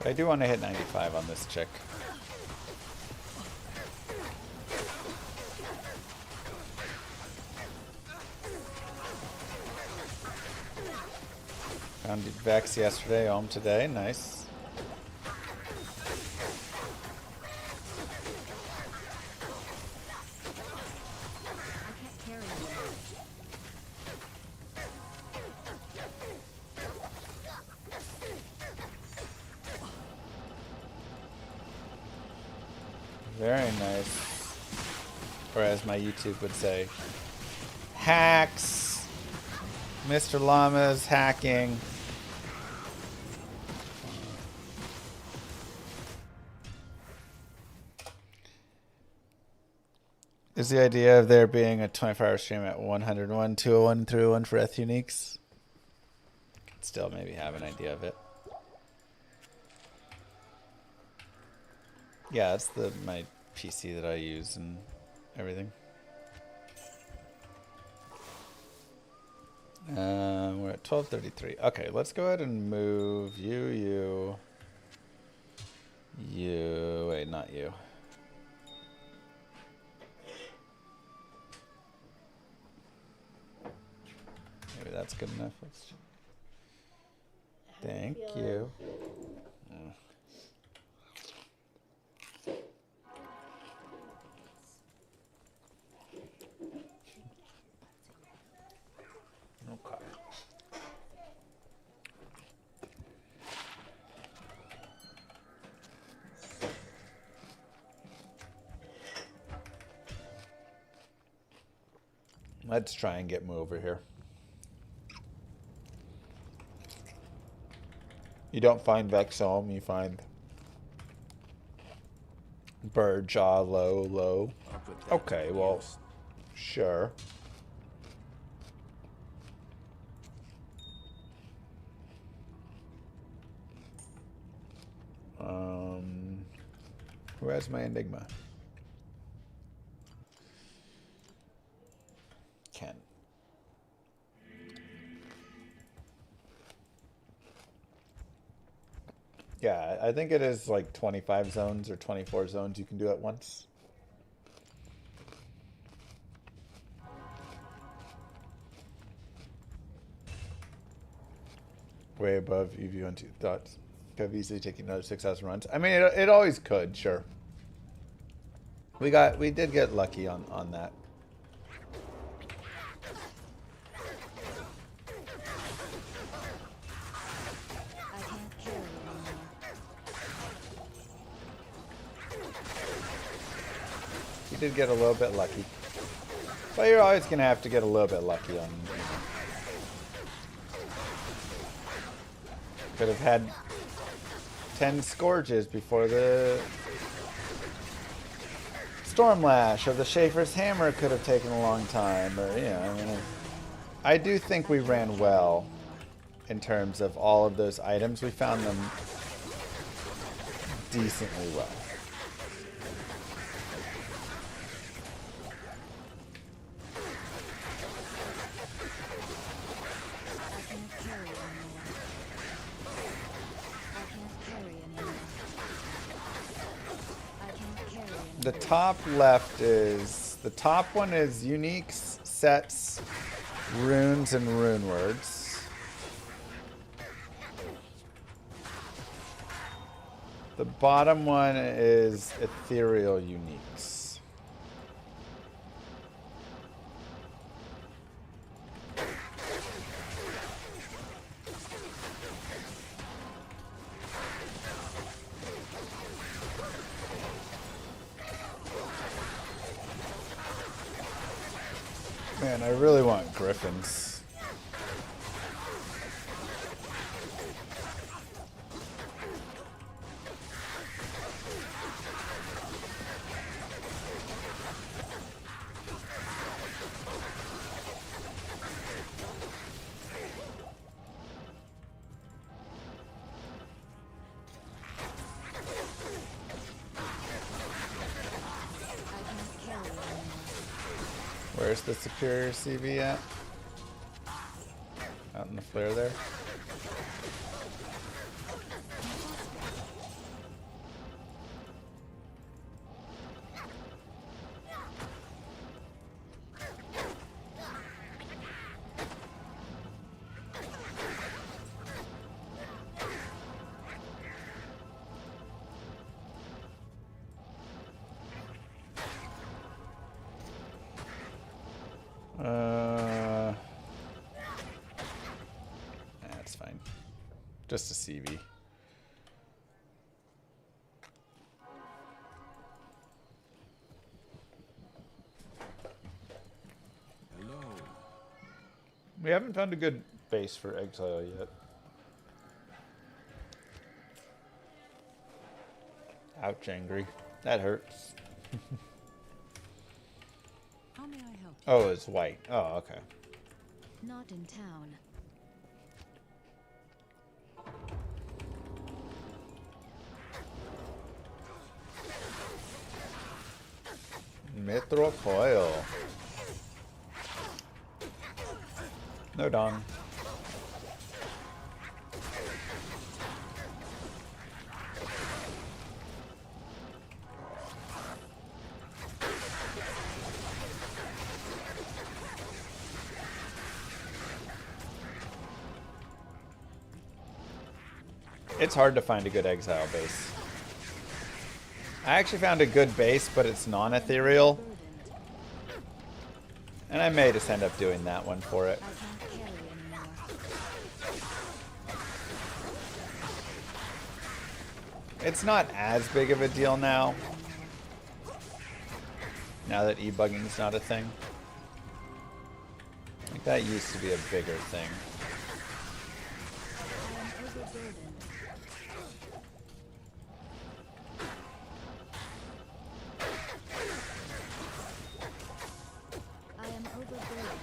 But I do want to hit 95 on this chick. Found Vex yesterday, home today. Nice. Very nice. Or as my YouTube would say, hacks. Mr. Llama's hacking. Is the idea of there being a 24-hour stream at 101, 201, 301 for ETH uniques? Could still maybe have an idea of it. Yeah, it's my PC that I use and everything. We're at 12:33. Okay, let's go ahead and move you. Wait, not you. Maybe that's good enough. Thank you. Okay. Let's try and get Moo over here. You don't find Vex home, you find Bird Jaw low. Okay, well, sure. Who has my Enigma? Ken. Yeah, I think it is like 25 zones or 24 zones you can do at once. Way above EV12 thoughts. Could have easily taken another 6,000 runs. I mean, it always could, sure. We did get lucky on that. We did get a little bit lucky. But you're always going to have to get a little bit lucky on. Could have had 10 Scourges before the Stormlash, or the Schaefer's Hammer could have taken a long time, or, you know, I mean, I do think we ran well in terms of all of those items. We found them decently well. The top left is, the top one is uniques, sets, runes, and rune words. The bottom one is ethereal uniques. Man, I really want griffins. Where's the superior CV at? Out in the flare there. Just a CV. Hello. We haven't found a good base for Exile yet. Ouch, angry. That hurts. How may I help you? Oh, it's white. Oh, okay. Not in town. Mithril coil. No dong. It's hard to find a good exile base. I actually found a good base, but it's non-ethereal. And I may just end up doing that one for it. I can't carry anymore. It's not as big of a deal now. Now that e-bugging's not a thing. Like that used to be a bigger thing. I am overburdened. I am overburdened.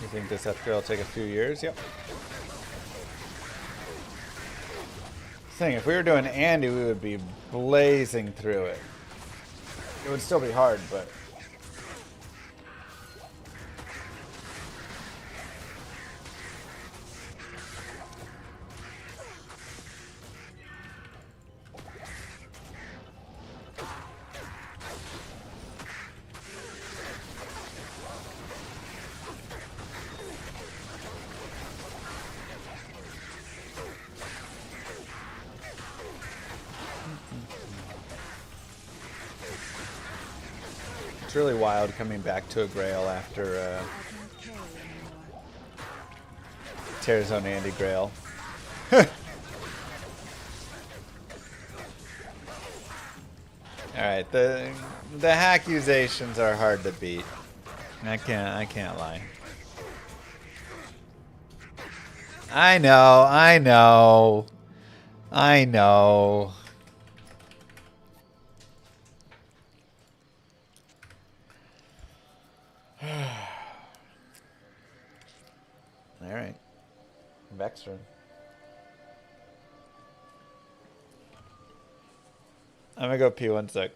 You think this ETHEREAL will take a few years? Yep. Thing, if we were doing Andy, we would be blazing through it. It would still be hard, but... It's really wild coming back to a Grail after I can't carry anymore. tears on Andy Grail. Alright, the accusations are hard to beat. I can't lie. I know. Alright. Vexer. I'm gonna go pee 1 sec.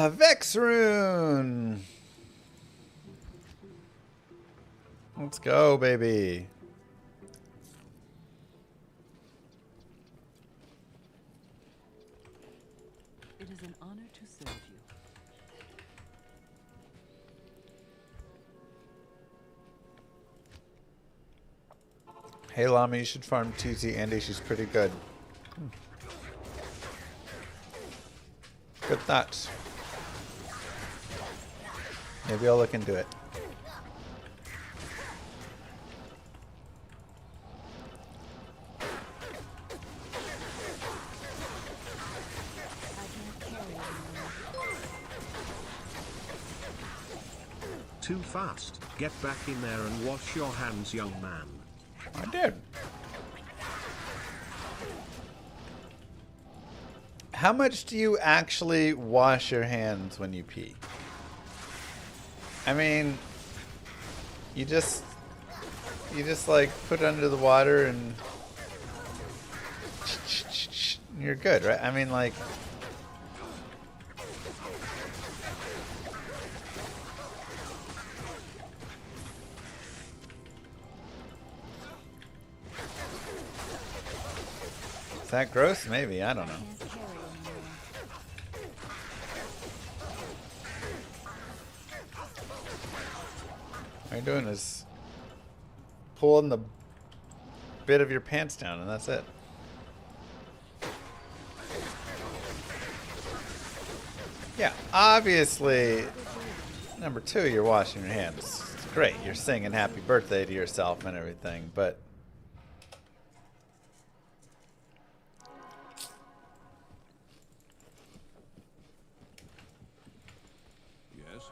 Vexrune! Let's go, baby. It is an honor to serve you. Hey, Llama, you should farm 2Z Andy. She's pretty good. Good thoughts. Maybe I'll look into it. too fast. Get back in there and wash your hands, young man. I did. How much do you actually wash your hands when you pee? I mean, you just like put it under the water and you're good, right? I mean, like, is that gross? Maybe, I don't know. Can't carry anymore. All you're doing is pulling the bit of your pants down, and that's it. Yeah, obviously, number two, you're washing your hands. It's great. You're singing happy birthday to yourself and everything, but Yes.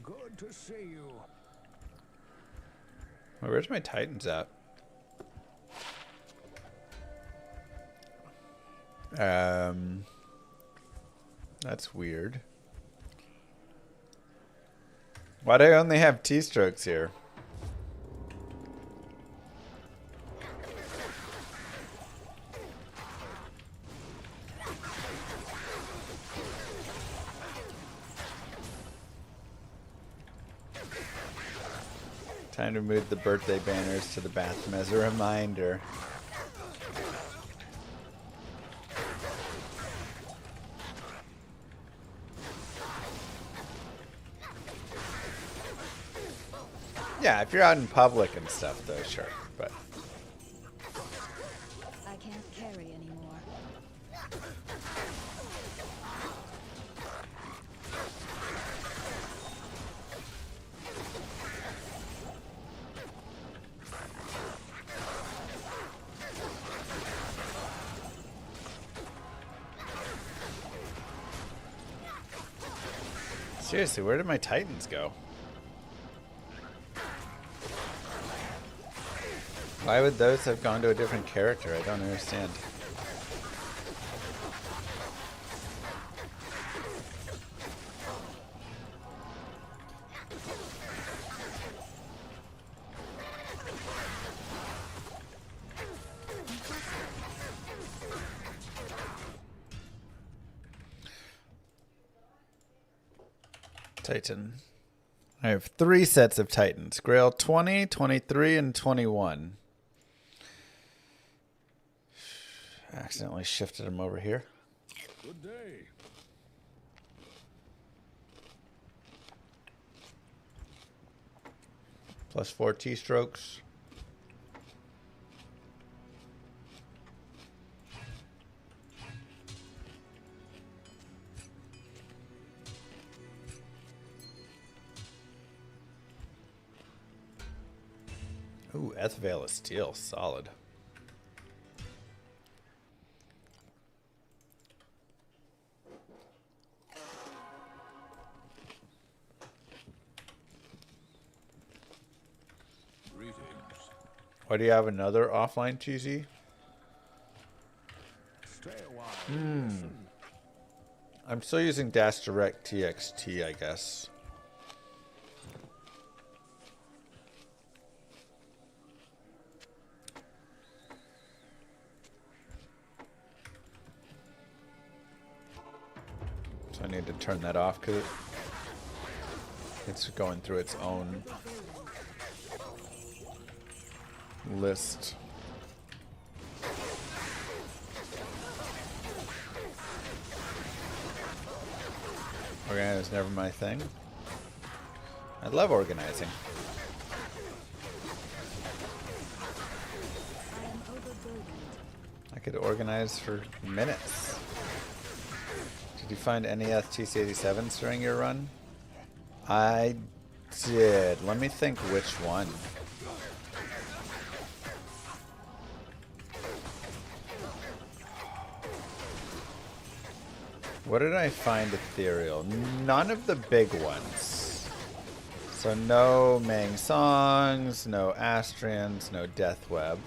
Good to see you. where's my Titans at? That's weird. Why do I only have T-strokes here? Time to move the birthday banners to the bathroom as a reminder. Yeah, if you're out in public and stuff, though, sure. But I can't carry anymore. seriously, where did my Titans go? Why would those have gone to a different character? I don't understand. Titan. I have 3 sets of Titans. Grail 20, 23, and 21. Accidentally shifted them over here. Good day. +4 T-strokes. Ooh, ETHEREAL is steel. Solid. Greetings. Why do you have another offline TZ? Stay a while. I'm still using Dash Direct TXT, I guess. So I need to turn that off because it's going through its own list. Organize never my thing. I love organizing. I am overburdened. I could organize for minutes. Did you find any TC87s during your run? I did. Let me think which one. What did I find ethereal? None of the big ones. So no Mang Songs, no Astrians, no Death Web,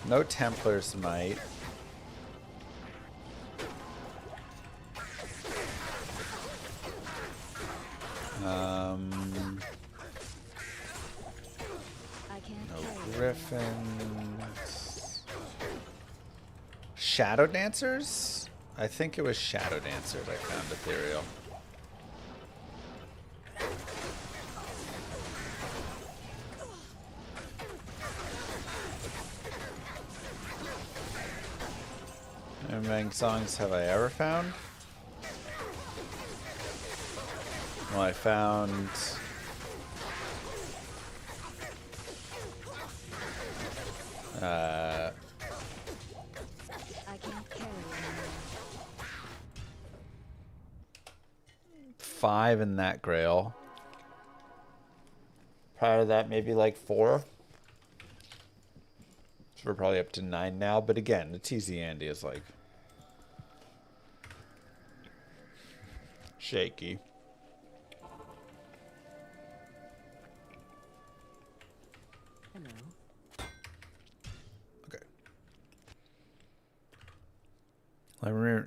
no Templar's Might. I can't No carry it Griffins. Shadow Dancers? I think it was Shadow Dancers I found ethereal. How many songs have I ever found? Well, I found I can't carry it anymore. 5 in that Grail. Prior to that, maybe like 4. So we're probably up to 9 now. But again, the TZ Andy is like shaky. Hello. Okay.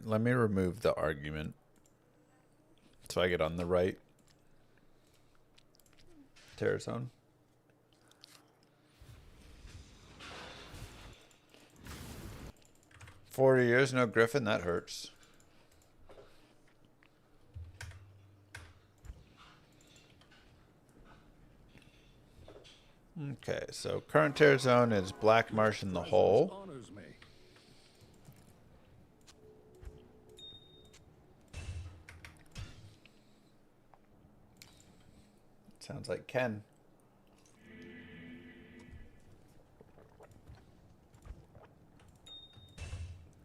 Let me remove the argument so I get on the right terror zone. $40 no Griffin, that hurts. Okay, so current terror zone is Black Marsh in the hole. Honors me. Sounds like Ken.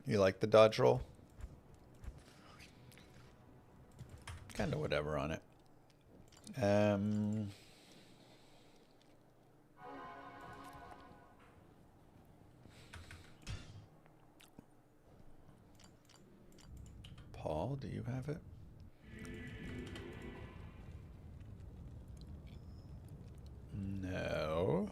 You like the dodge roll? Kind of whatever on it. Paul, do you have it? No.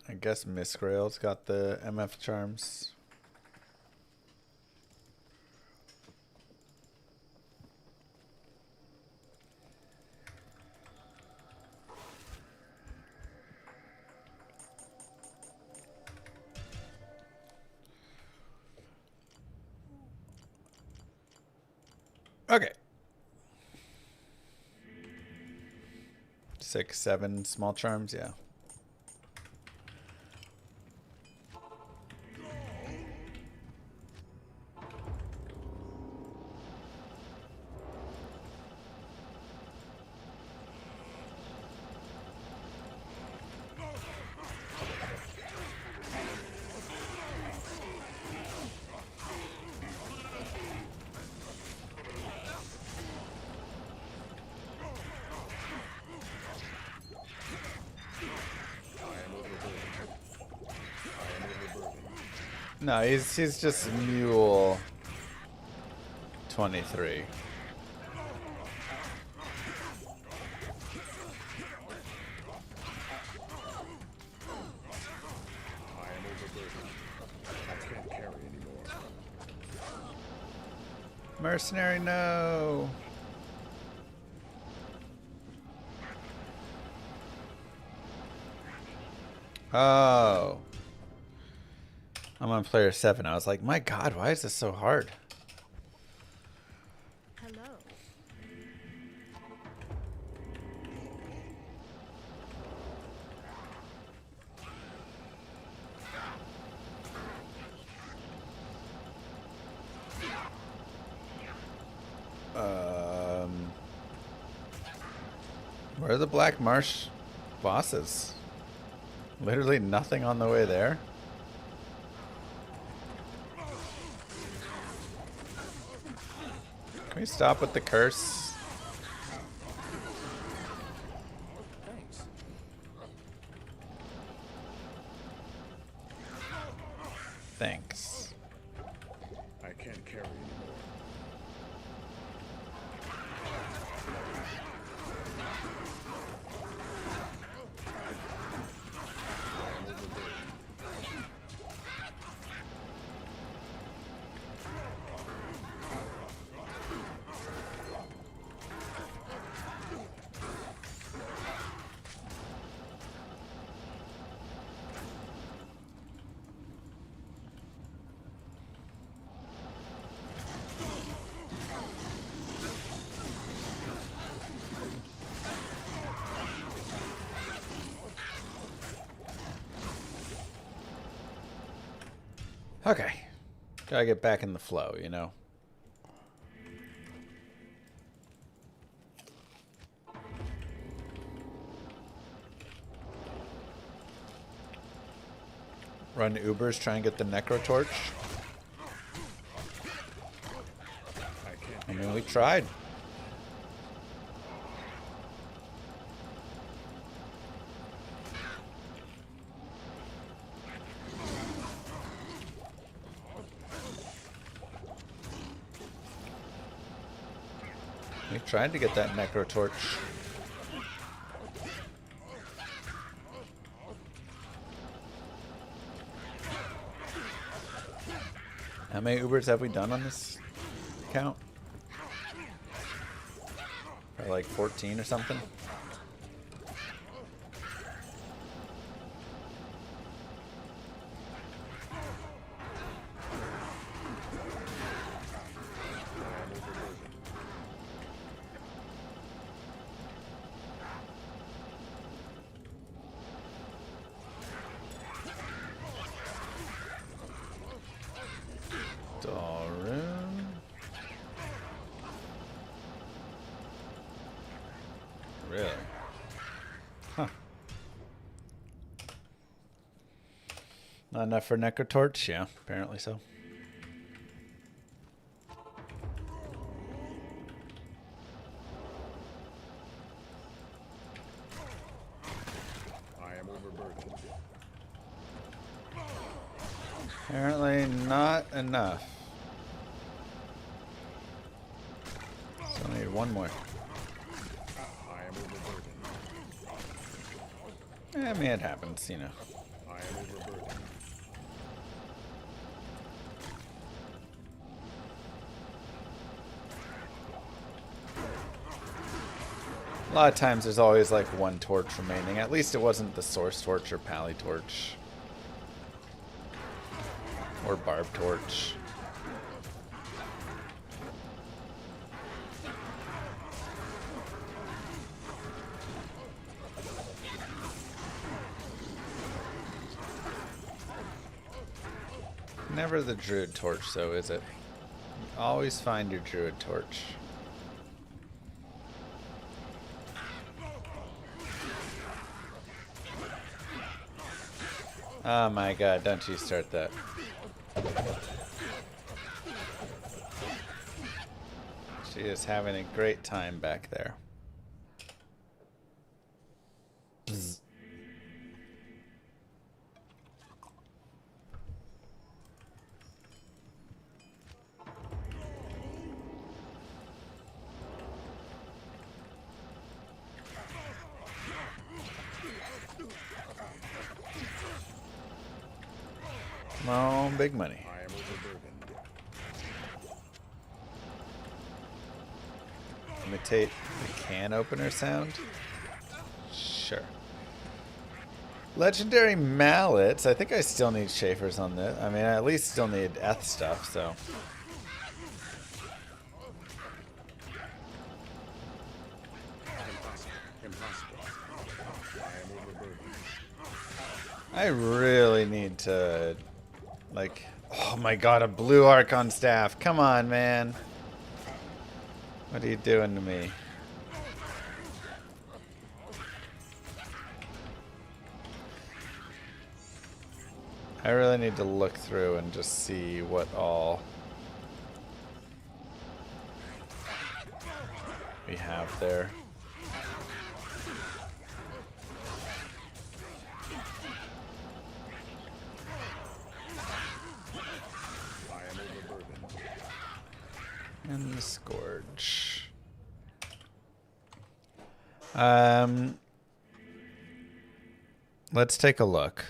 I guess Miss Grail's got the MF charms. Okay. 6, 7 small charms, yeah. No, he's just Mule 23. Mercenary, no. Oh. I'm on player 7. I was like, my God, why is this so hard? Hello. Where are the Black Marsh bosses? Literally nothing on the way there. Can we stop with the curse? Thanks. Thanks. I can't carry anymore. Okay. Gotta get back in the flow, you know? Run Ubers, try and get the Necro Torch. I mean, we tried. We tried to get that Necro Torch. How many Ubers have we done on this account? Probably like 14 or something. Really? Huh. Not enough for Necrotorch? Yeah, apparently so. I am overburdened. Apparently not enough. So I need one more. I am overburdened. I mean, it happens, you know. I am overburdened. A lot of times there's always like one torch remaining. At least it wasn't the source torch or pally torch. Or barb torch. Never the druid torch though, is it? You always find your druid torch. Oh my god, don't you start that. She is having a great time back there. Bzz. Come on, big money. I am overburdened. Imitate the can opener sound? Sure. Legendary mallets. I think I still need Schaefer's on this. I mean, I at least still need Eth stuff, so. Impossible. I am overburdened. I really need to, like, oh my god, a blue Archon staff. Come on, man. What are you doing to me? I really need to look through and just see what all we have there. And the Scourge. Let's take a look.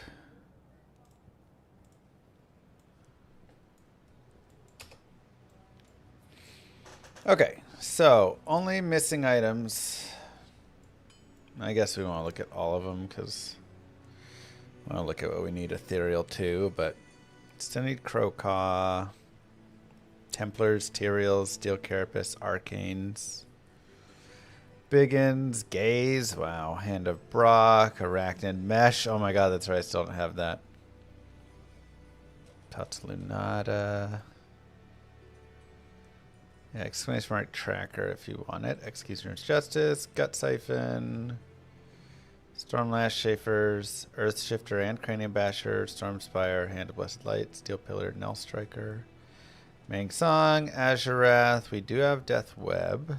Okay, so only missing items. I guess we want to look at all of them because I want to look at what we need ethereal too, but still need Crocaw, Templars, Tyraels, Steel Carapace, Arcanes, Biggins, Gaze, wow, Hand of Brock, Arachnid Mesh. Oh my god, that's right, I still don't have that. Tatslunada. Yeah, exclamation mark tracker if you want it. Executioner's Justice, Gut Siphon, Stormlash, Schaefer's, Earth Shifter and Cranium Basher, Stormspire, Hand of Blessed Light, Steel Pillar, Knell Striker, Mang Song, Azurath. We do have Death Web.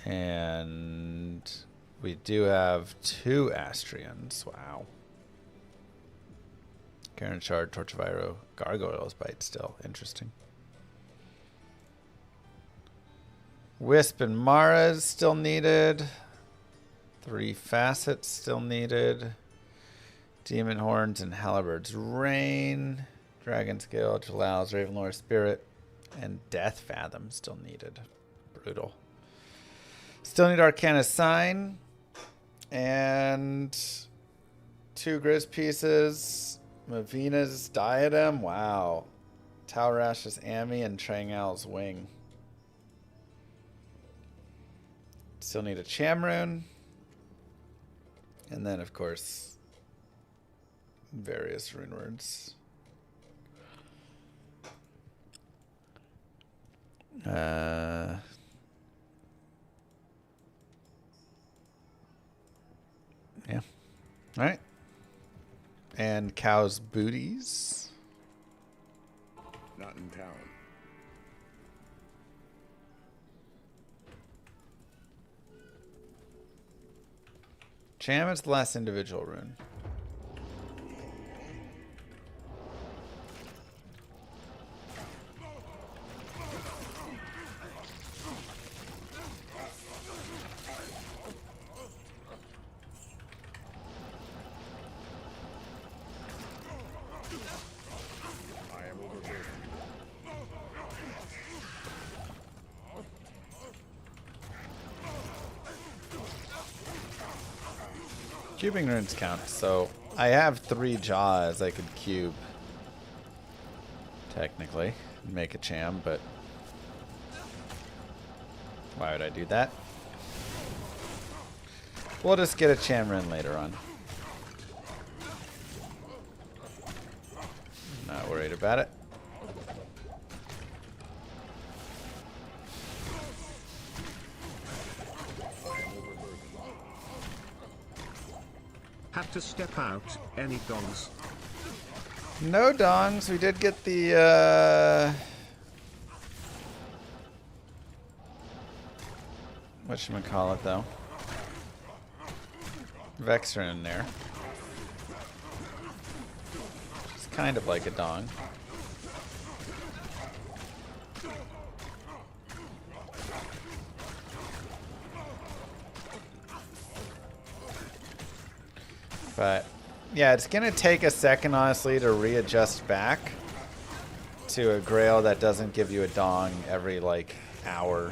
And we do have 2 Astrians. Wow. Karen Shard, Torch of Iroh, Gargoyle's Bite still. Interesting. Wisp and Mara's still needed. 3 Facets still needed. Demon Horns and Halberd's Rain. Dragon Scale, Jalal's Ravenlore Spirit. And Death Fathom still needed. Brutal. Still need Arcana Sign. And 2 Grizz pieces. Mavina's Diadem. Wow. Taurash's Ami and Trangal's Wing. Still need a Chamrune. And then, of course, various rune words. Yeah. All right. And Cow's Booties. Not in town. Cham is the last individual rune. Cubing runes count, so I have 3 jaws I could cube. Technically, make a Cham, but why would I do that? We'll just get a Cham rune later on. Not worried about it. Had to step out. Any dongs? No dongs. We did get the whatchamacallit though. Vexer in there. It's kind of like a dong. But yeah, it's gonna take a second honestly to readjust back to a Grail that doesn't give you a dong every like hour,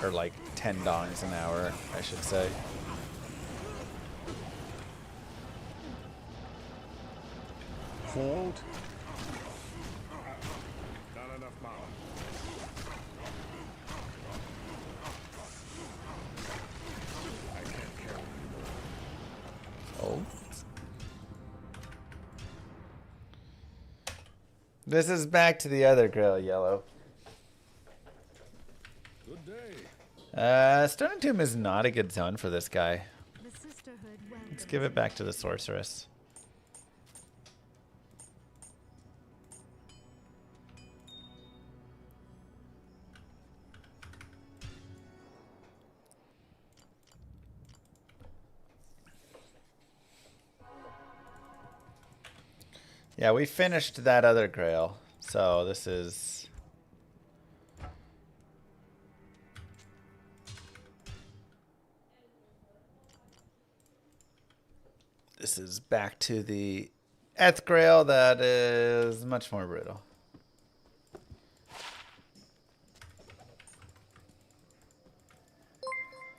or like 10 dongs an hour, I should say. Fold. Not enough mana. I can't carry you. Oh. This is back to the other Grail yellow. Good day. Stone Tomb is not a good zone for this guy. The Sisterhood welcomes Let's give it back to the Sorceress. Yeah, we finished that other Grail, so this is this is back to the ETHEREAL that is much more brutal.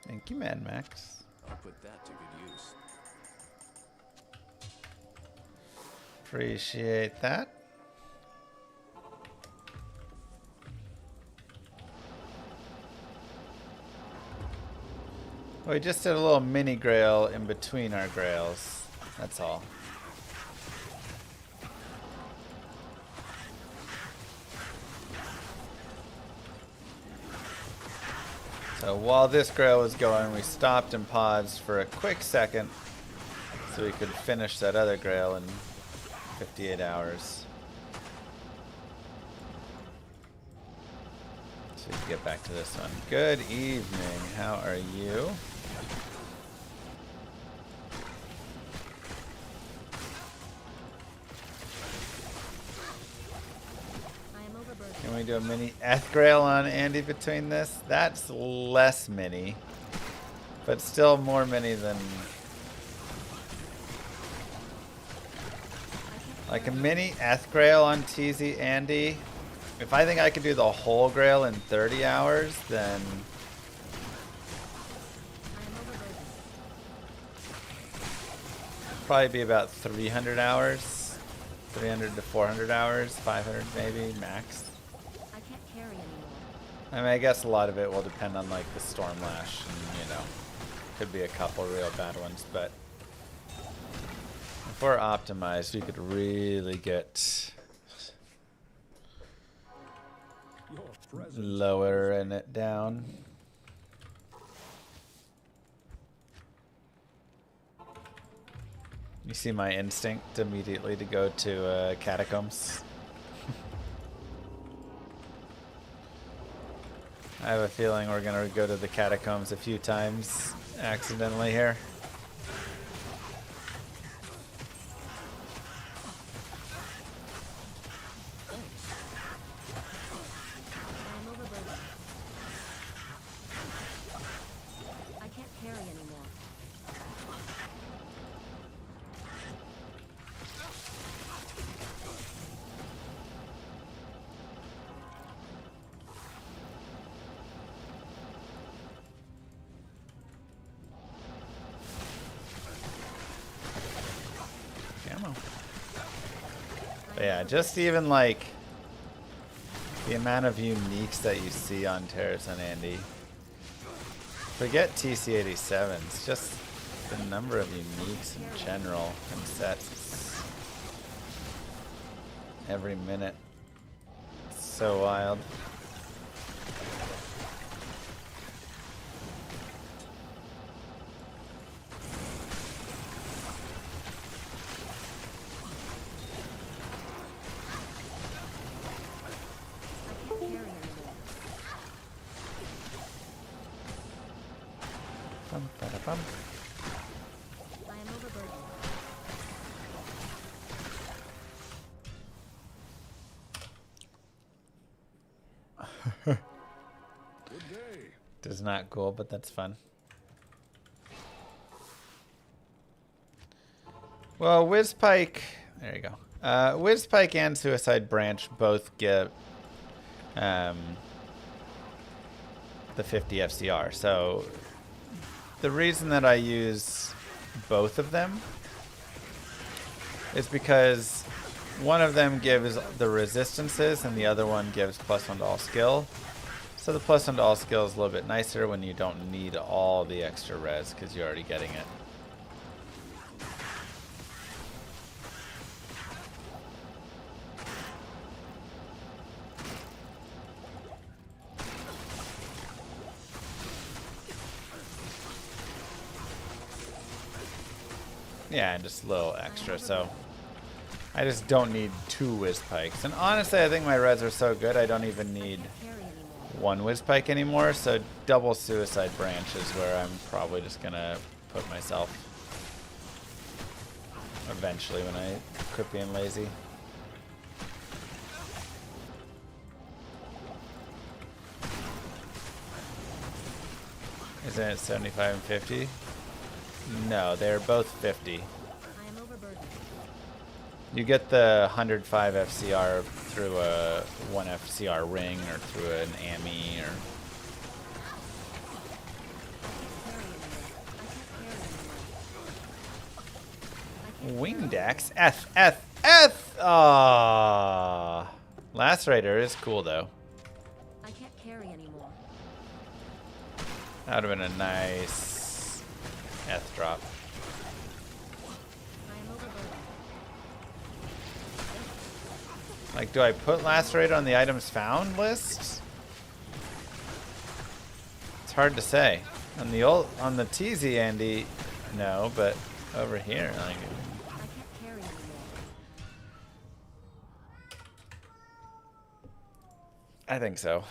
Thank you, Mad Max. I'll put that to good use. Appreciate that. We just did a little mini Grail in between our Grails. That's all. So while this Grail was going, we stopped and paused for a quick second so we could finish that other Grail in 58 hours. So we can get back to this one. Good evening. How are you? Can we do a mini ETHEREAL on Andy between this? That's less mini, but still more mini than... Like a mini ETHEREAL on TZ Andy. If I think I could do the whole Grail in 30 hours, then... Probably be about 300 hours. 300 to 400 hours, 500 maybe, max. I mean, I guess a lot of it will depend on like the Storm Lash, and you know, could be a couple real bad ones, but if we're optimized, we could really get lowering it down. You see my instinct immediately to go to catacombs. I have a feeling we're gonna go to the catacombs a few times accidentally here. I can't carry anymore. But yeah, just even like the amount of uniques that you see on Terrace and Andy. Forget TC87s, just the number of uniques in general and sets every minute. It's so wild. I am overburdened. Good day. Does not cool, but that's fun. Well, Whizpike, there you go. Whizpike and Suicide Branch both get the 50 FCR. So the reason that I use both of them is because one of them gives the resistances and the other one gives +1 to all skill. So the +1 to all skill is a little bit nicer when you don't need all the extra res because you're already getting it. Yeah, and just a little extra, so I just don't need 2 Whizpikes. And honestly, I think my res are so good I don't even need 1 Whizpike anymore, so double Suicide Branch is where I'm probably just gonna put myself eventually when I quit being lazy. Isn't it 75 and 50? No, they're both 50. You get the 105 FCR through a 1 FCR ring or through an AMI or... Wingdax? F! Ah, Lacerator is cool though. I can't carry anymore. That would have been a nice F drop. I am overburdened. Like, do I put Lacerator on the items found list? It's hard to say. On the TZ Andy, no, but over here, like, I can't carry anymore. I think so.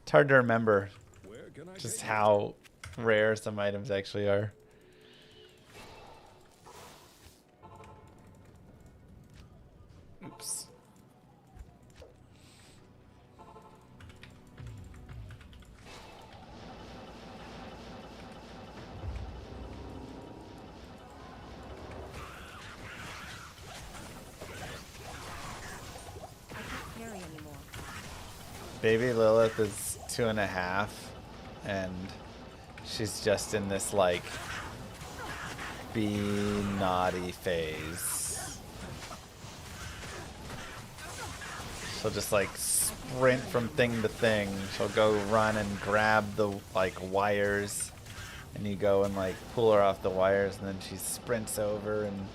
It's hard to remember Where can I just take how rare some items actually are. Oops. I can't carry anymore. Baby Lilith is 2.5, and she's just in this like be naughty phase. She'll just like sprint from thing to thing. She'll go run and grab the like wires, and you go and like pull her off the wires, and then she sprints over and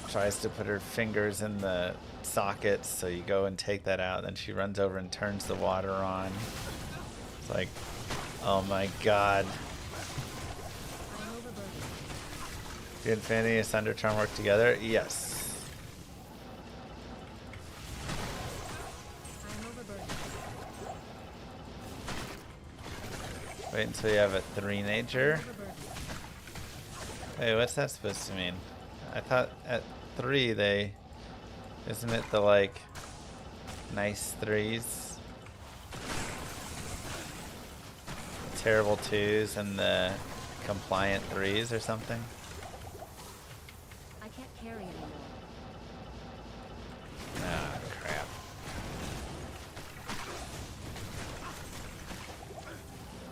tries to put her fingers in the sockets, so you go and take that out, then she runs over and turns the water on. It's like, oh my god. I am overburdened. Do Infinity and Thunder Charm work together? Yes. I am overburdened. Wait until you have a 3 nature. Overburdened. Hey, what's that supposed to mean? I thought at 3 they... Isn't it the like nice 3s? Terrible 2s and the compliant 3s or something? I can't carry anymore. Ah, crap.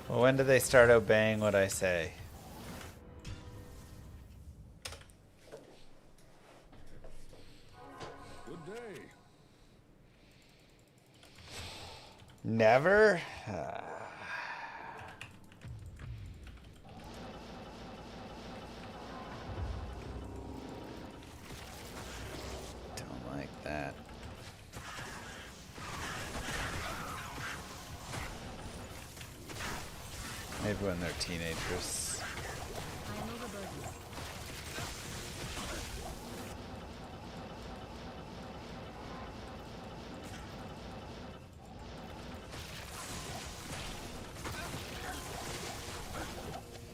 Well, when do they start obeying what I say? Good day. Never? Don't like that. Maybe when they're teenagers. I am overburdened.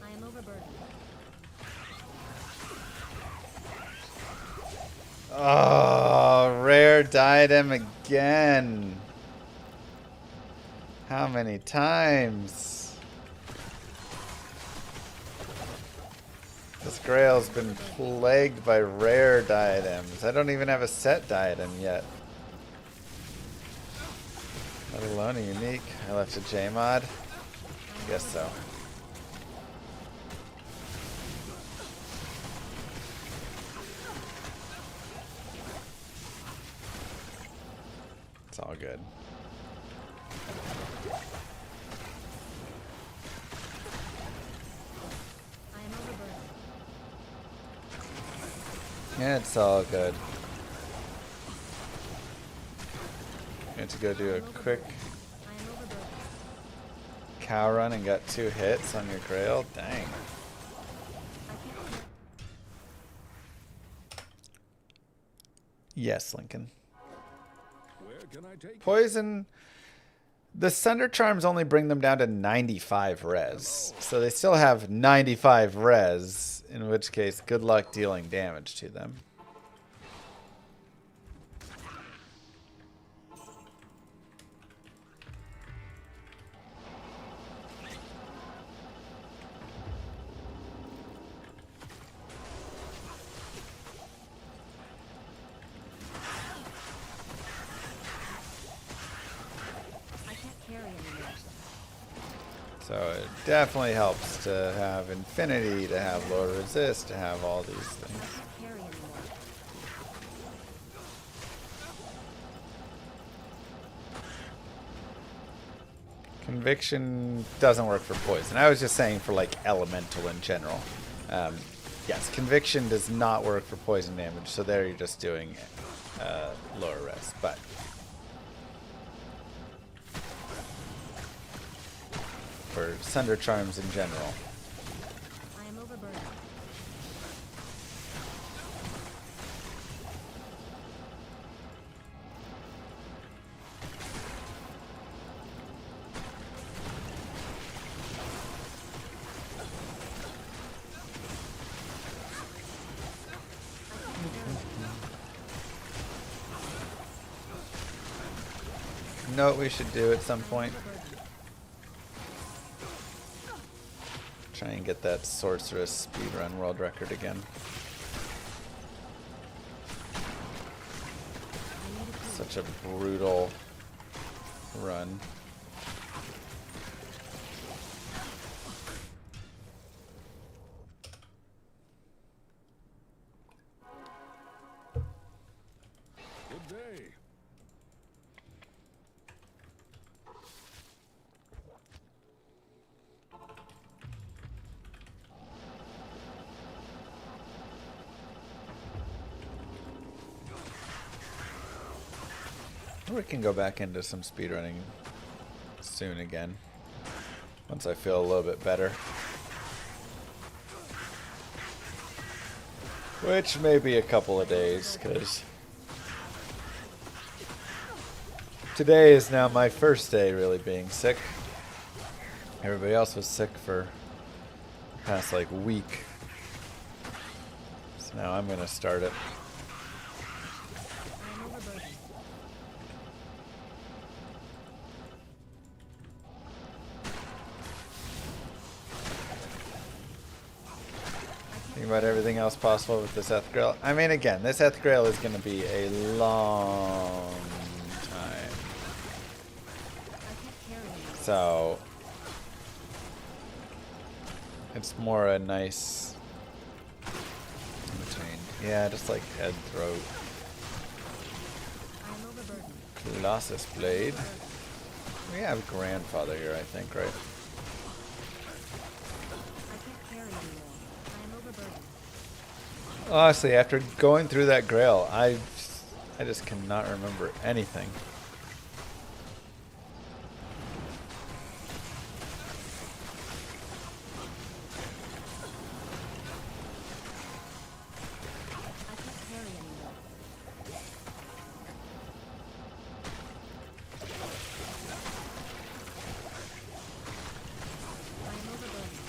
I am overburdened. Oh, rare diadem again. How many times? This Grail's been plagued by rare diadems. I don't even have a set diadem yet. Let alone a unique. I left a J-mod. Guess so. It's all good. I am overburdened. Yeah, it's all good. Going to go do a quick I am overburdened. cow run and got 2 hits on your Grail. Dang. I can't Yes, Lincoln. Where can I take you? Poison. The Thunder Charms only bring them down to 95 res. So they still have 95 res, in which case, good luck dealing damage to them. definitely helps to have infinity, to have lower resist, to have all these things. Carry anymore. Conviction doesn't work for poison. I was just saying for like elemental in general. Yes, conviction does not work for poison damage, so there you're just doing lower res. But for Sunder Charms in general, I am overburdened. you know what we should do at some point? Try and get that sorceress speedrun world record again. Such a brutal run. Good day. We can go back into some speedrunning soon again, once I feel a little bit better. Which may be a couple of days, because today is now my first day really being sick. Everybody else was sick for the past like week. So now I'm going to start it. I am overburdened. Think about everything else possible with this ETHEREAL. I mean, again, this ETHEREAL is going to be a long time. I can't carry anymore. So it's more a nice between, yeah, just like head, throat, I am overburdened. Colossus Blade. We have grandfather here, I think, right? I can't carry anymore. I am overburdened. Honestly, after going through that Grail, I just cannot remember anything. I can't carry anymore. I am overburdened.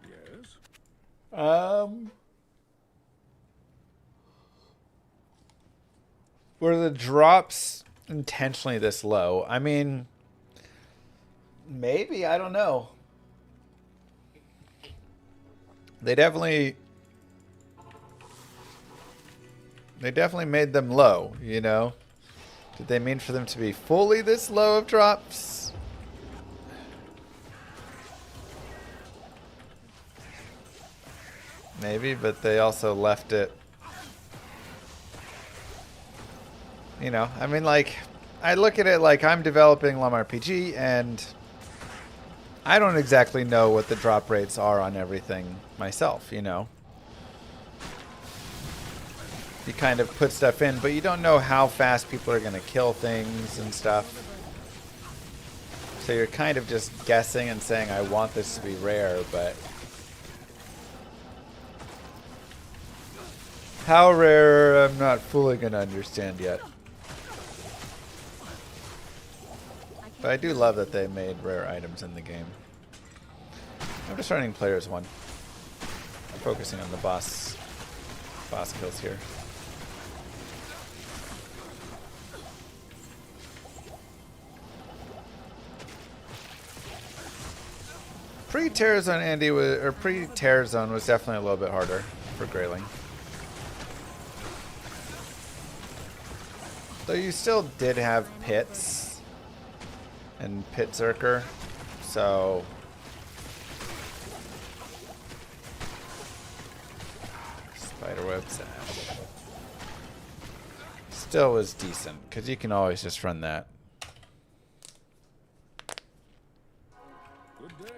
Yes. Were the drops intentionally this low? I mean, maybe, I don't know. They definitely made them low, you know? Did they mean for them to be fully this low of drops? Maybe, but they also left it. You know, I mean, like, I look at it like I'm developing Llama RPG, and I don't exactly know what the drop rates are on everything myself, you know? You kind of put stuff in, but you don't know how fast people are going to kill things and stuff. So you're kind of just guessing and saying, I want this to be rare, but how rare, I'm not fully going to understand yet. But I do love that they made rare items in the game. I'm just running players one. I'm focusing on the boss kills here. Pre-Terror Zone Andy was, or pre-Terror Zone was definitely a little bit harder for Grayling. Though you still did have pits and pit zerker, so spiderweb sash still was decent because you can always just run that.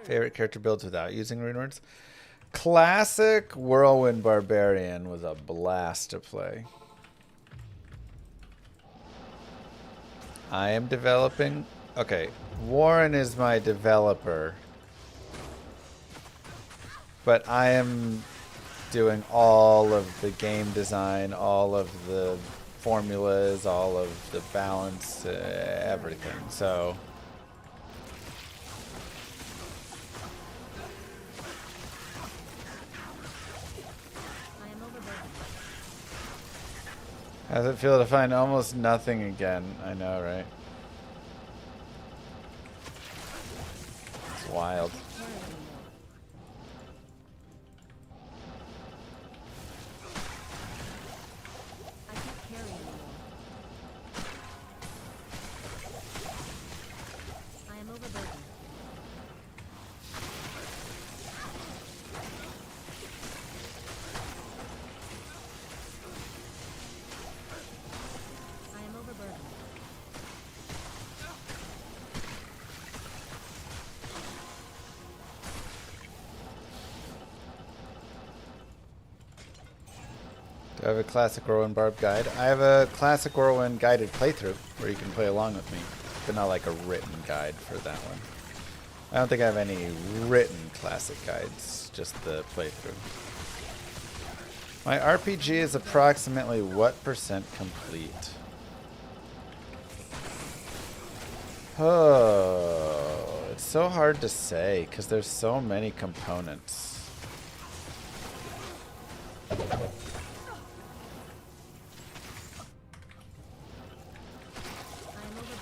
Favorite character builds without using rune words? Classic Whirlwind Barbarian was a blast to play. I am developing. Okay, Warren is my developer, but I am doing all of the game design, all of the formulas, all of the balance, everything. So I am overburdened. how's it feel to find almost nothing again? I know, right? It's wild. Carry anymore. I can't carry anymore. I am overburdened. I am overburdened. Do I have a classic Whirlwind Barb guide? I have a classic Whirlwind guided playthrough where you can play along with me, but not like a written guide for that one. I don't think I have any written classic guides, just the playthrough. My RPG is approximately what percent complete? Oh, it's so hard to say because there's so many components.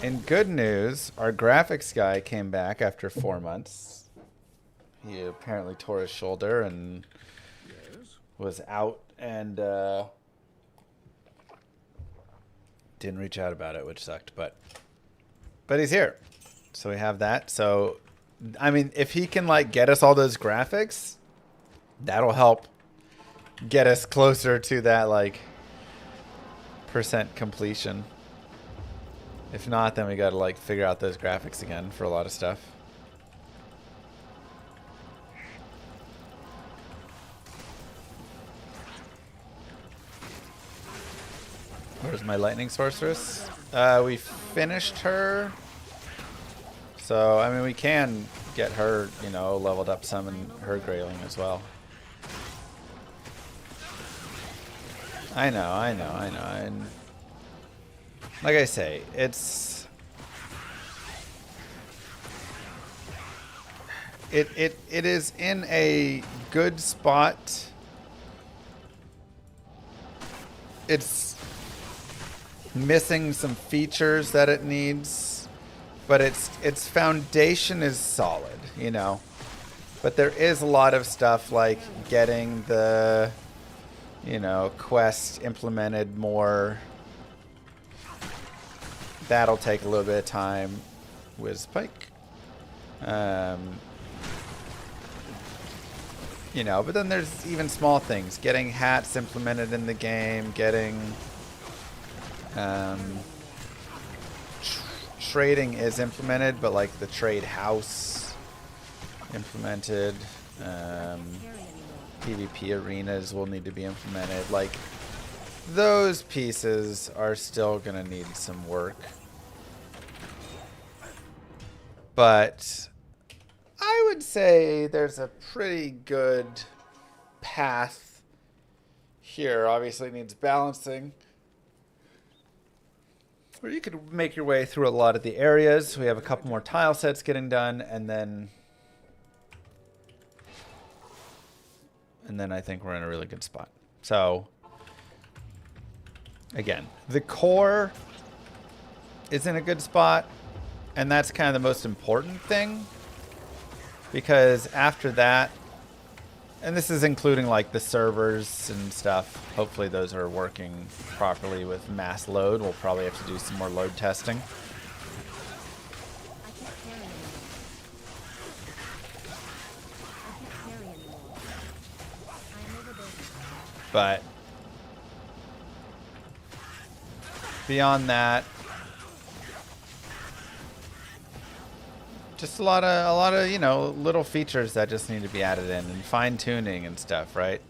In good news, our graphics guy came back after 4 months. He apparently tore his shoulder and Yes. was out and didn't reach out about it, which sucked, but he's here. So we have that. So I mean, if he can like get us all those graphics, that'll help get us closer to that like percent completion. If not, then we gotta like figure out those graphics again for a lot of stuff. Where's my lightning sorceress? We finished her. So, I mean, we can get her, you know, leveled up some in her grailing as well. I know. And like I say, it is in a good spot. It's missing some features that it needs, but its foundation is solid, you know. But there is a lot of stuff like getting the, you know, quest implemented more. That'll take a little bit of time with Spike. You know, but then there's even small things. Getting hats implemented in the game, getting trading is implemented, but like the trade house implemented. PvP arenas will need to be implemented. Like, those pieces are still gonna need some work. But I would say there's a pretty good path here. Obviously it needs balancing. Where you could make your way through a lot of the areas. We have a couple more tile sets getting done, and then I think we're in a really good spot. So again, the core is in a good spot, and that's kind of the most important thing, because after that And this is including like the servers and stuff. Hopefully those are working properly with mass load. We'll probably have to do some more load testing. I can't carry anymore. I can't carry anymore. I am overburdened. But beyond that, just a lot of, you know, little features that just need to be added in and fine tuning and stuff, right?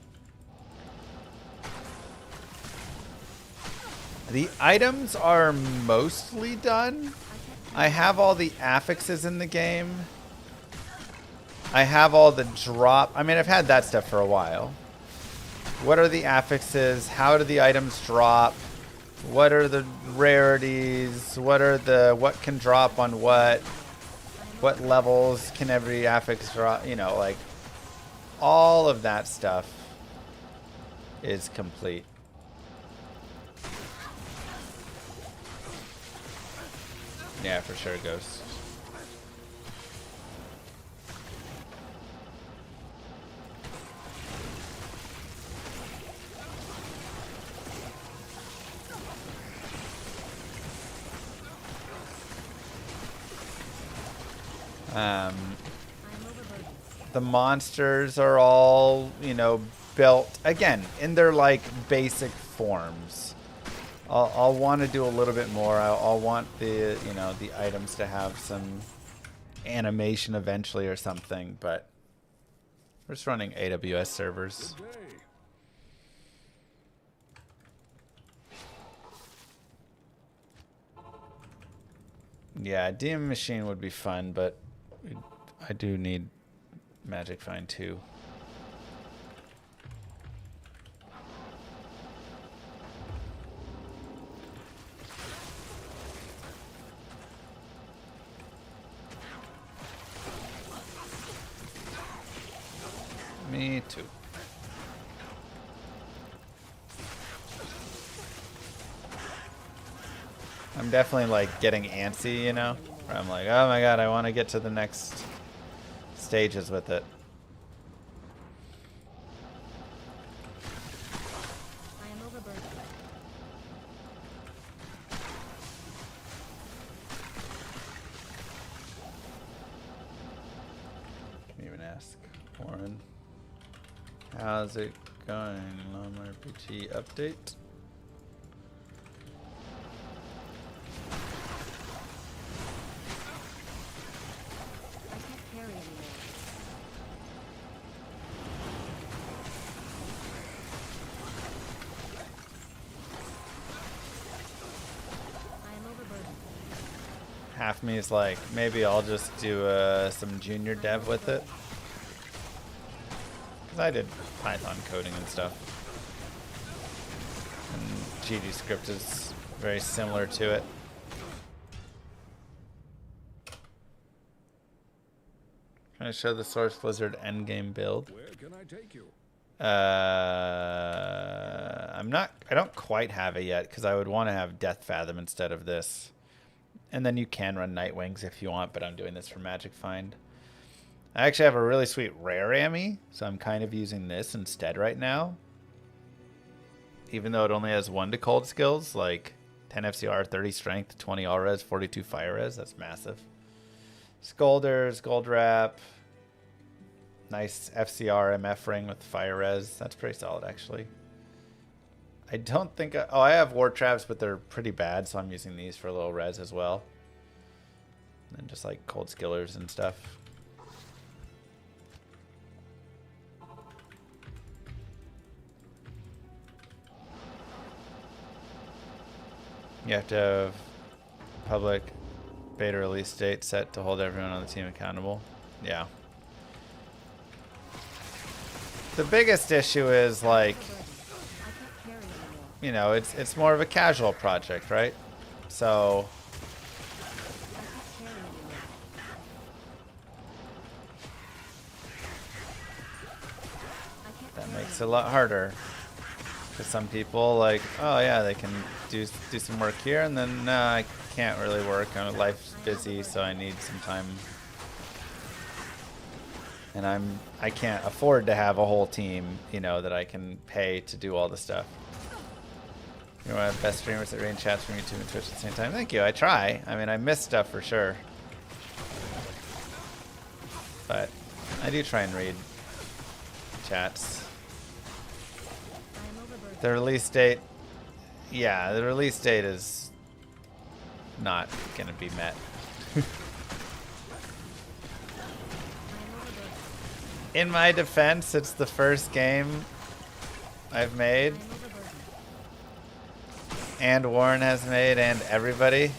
The items are mostly done. I have all the affixes in the game. I have all the drop. I mean, I've had that stuff for a while. What are the affixes? How do the items drop? What are the rarities? What can drop on what? What levels can every affix drop? You know, like all of that stuff is complete. Yeah, for sure, Ghost. The monsters are all, you know, built again in their like basic forms. I'll want to do a little bit more. I'll want the, you know, the items to have some animation eventually or something, but we're just running AWS servers. Good day. Yeah, DM Machine would be fun, but I do need Magic Find 2. Me too. I'm definitely like getting antsy, you know? Where I'm like, oh my god, I want to get to the next stages with it. I am overburdened. Can even ask Warren. How's it going? Llama RPG update. I can't carry anymore. I am overburdened. Half me is like, maybe I'll just do some junior dev with it. Because I did Python coding and stuff. And GD script is very similar to it. Can I show the Source Blizzard endgame build? Where can I take you? I don't quite have it yet because I would want to have Death Fathom instead of this. And then you can run Nightwings if you want, but I'm doing this for Magic Find. I actually have a really sweet rare Ami, so I'm kind of using this instead right now. Even though it only has 1 to cold skills, like 10 FCR, 30 strength, 20 all res, 42 fire res, that's massive. Scolders, Gold Wrap, nice FCR MF ring with fire res, that's pretty solid actually. I don't think, I have War Traps, but they're pretty bad, so I'm using these for a little res as well. And just like cold skillers and stuff. You have to have public beta release date set to hold everyone on the team accountable. Yeah. The biggest issue is like, I can't carry anymore. you know, it's more of a casual project, right? So I can't carry anymore. I can't that carry makes it a lot harder. Because some people like, oh yeah, they can do some work here, and then I can't really work. Life's busy, so I need some time. And I can't afford to have a whole team, you know, that I can pay to do all the stuff. You're one of the best streamers that rain chats from YouTube and Twitch at the same time. Thank you. I try. I mean, I miss stuff for sure. But I do try and read chats. The release date, yeah, the release date is not going to be met. In my defense, it's the first game I've made, and Warren has made, and everybody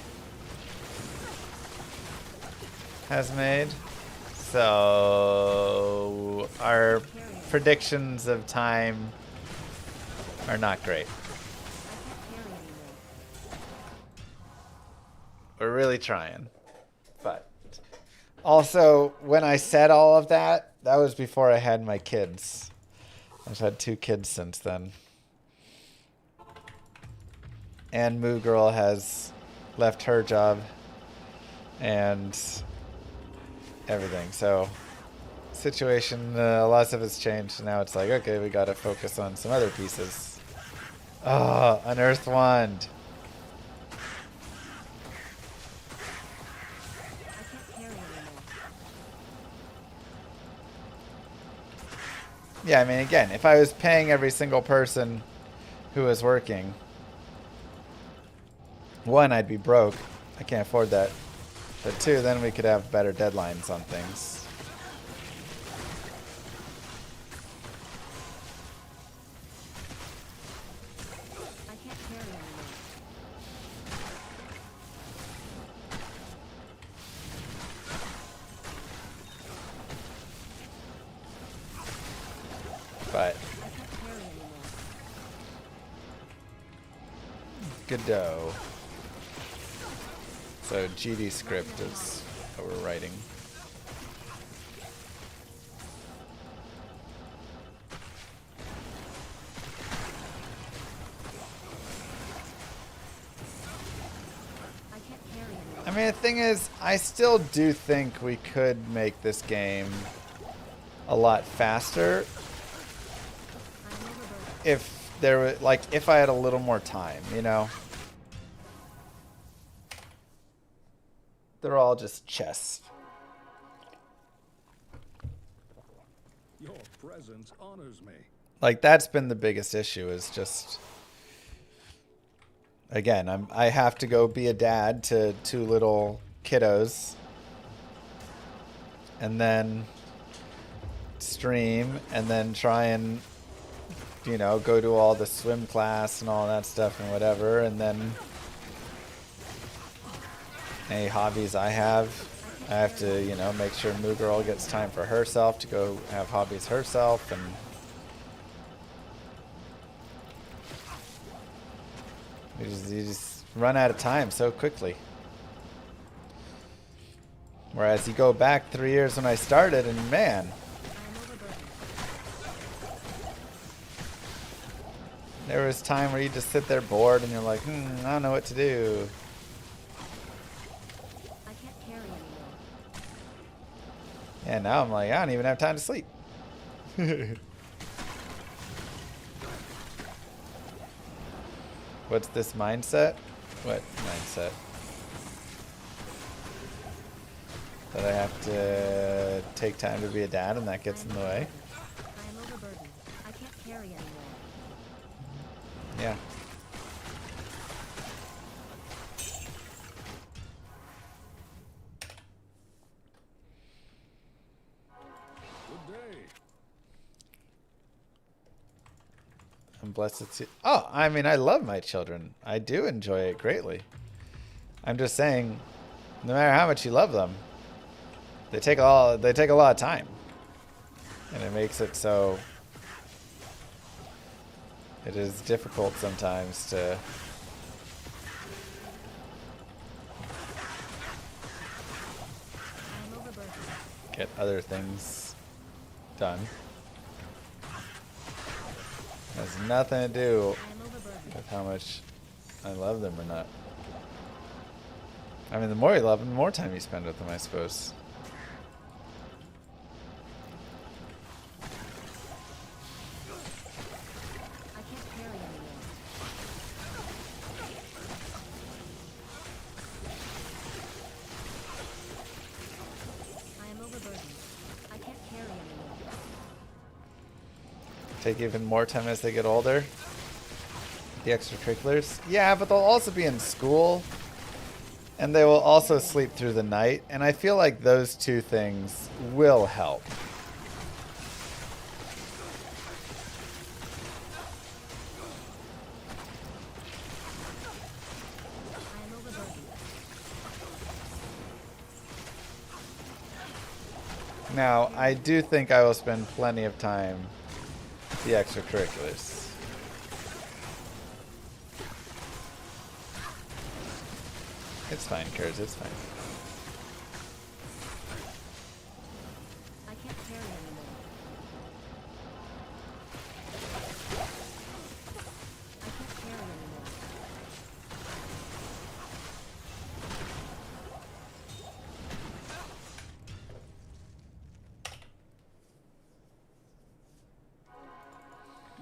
has made. So our predictions of time are not great. We're really trying. But also, when I said all of that, that was before I had my kids. I've had 2 kids since then. And Moo Girl has left her job and everything. So, situation, a lot of stuff has changed. Now it's like, okay, we got to focus on some other pieces. Oh, Unearthed Wand. Yeah, I mean, again, if I was paying every single person who was working, 1, I'd be broke. I can't afford that. But 2, then we could have better deadlines on things. I can't carry anymore. But I can't carry anymore. good dough. So GD script is what we're writing. I can't carry anymore. I mean, the thing is, I still do think we could make this game a lot faster I'm overburdened. if there were, like, if I had a little more time, you know? They're all just chests. Your presence honors me. Like, that's been the biggest issue, is just, again, I have to go be a dad to 2 little kiddos and then stream and then try and, you know, go to all the swim class and all that stuff and whatever, and then any hobbies I have to, you know, make sure Moo Girl gets time for herself to go have hobbies herself, and you just run out of time so quickly. Whereas you go back 3 years when I started, and man, I'm overburdened. there was time where you just sit there bored and you're like, I don't know what to do. I can't carry anymore. And now I'm like, I don't even have time to sleep. What's this mindset? What mindset? That I have to take time to be a dad and that gets in the way? I am overburdened. I can't carry anymore. Yeah. Good day. I'm blessed to. Oh, I mean, I love my children. I do enjoy it greatly. I'm just saying, no matter how much you love them, they take a lot of time, and it makes it so it is difficult sometimes to I am overburdened. get other things done. Has nothing to do I am overburdened. with how much I love them or not. I mean, the more you love them, the more time you spend with them, I suppose. take even more time as they get older. The extracurriculars. Yeah, but they'll also be in school. And they will also sleep through the night. And I feel like those two things will help. Now, I do think I will spend plenty of time with the extracurriculars. It's fine, Kurz, it's fine. I can't carry anymore. I can't carry anymore.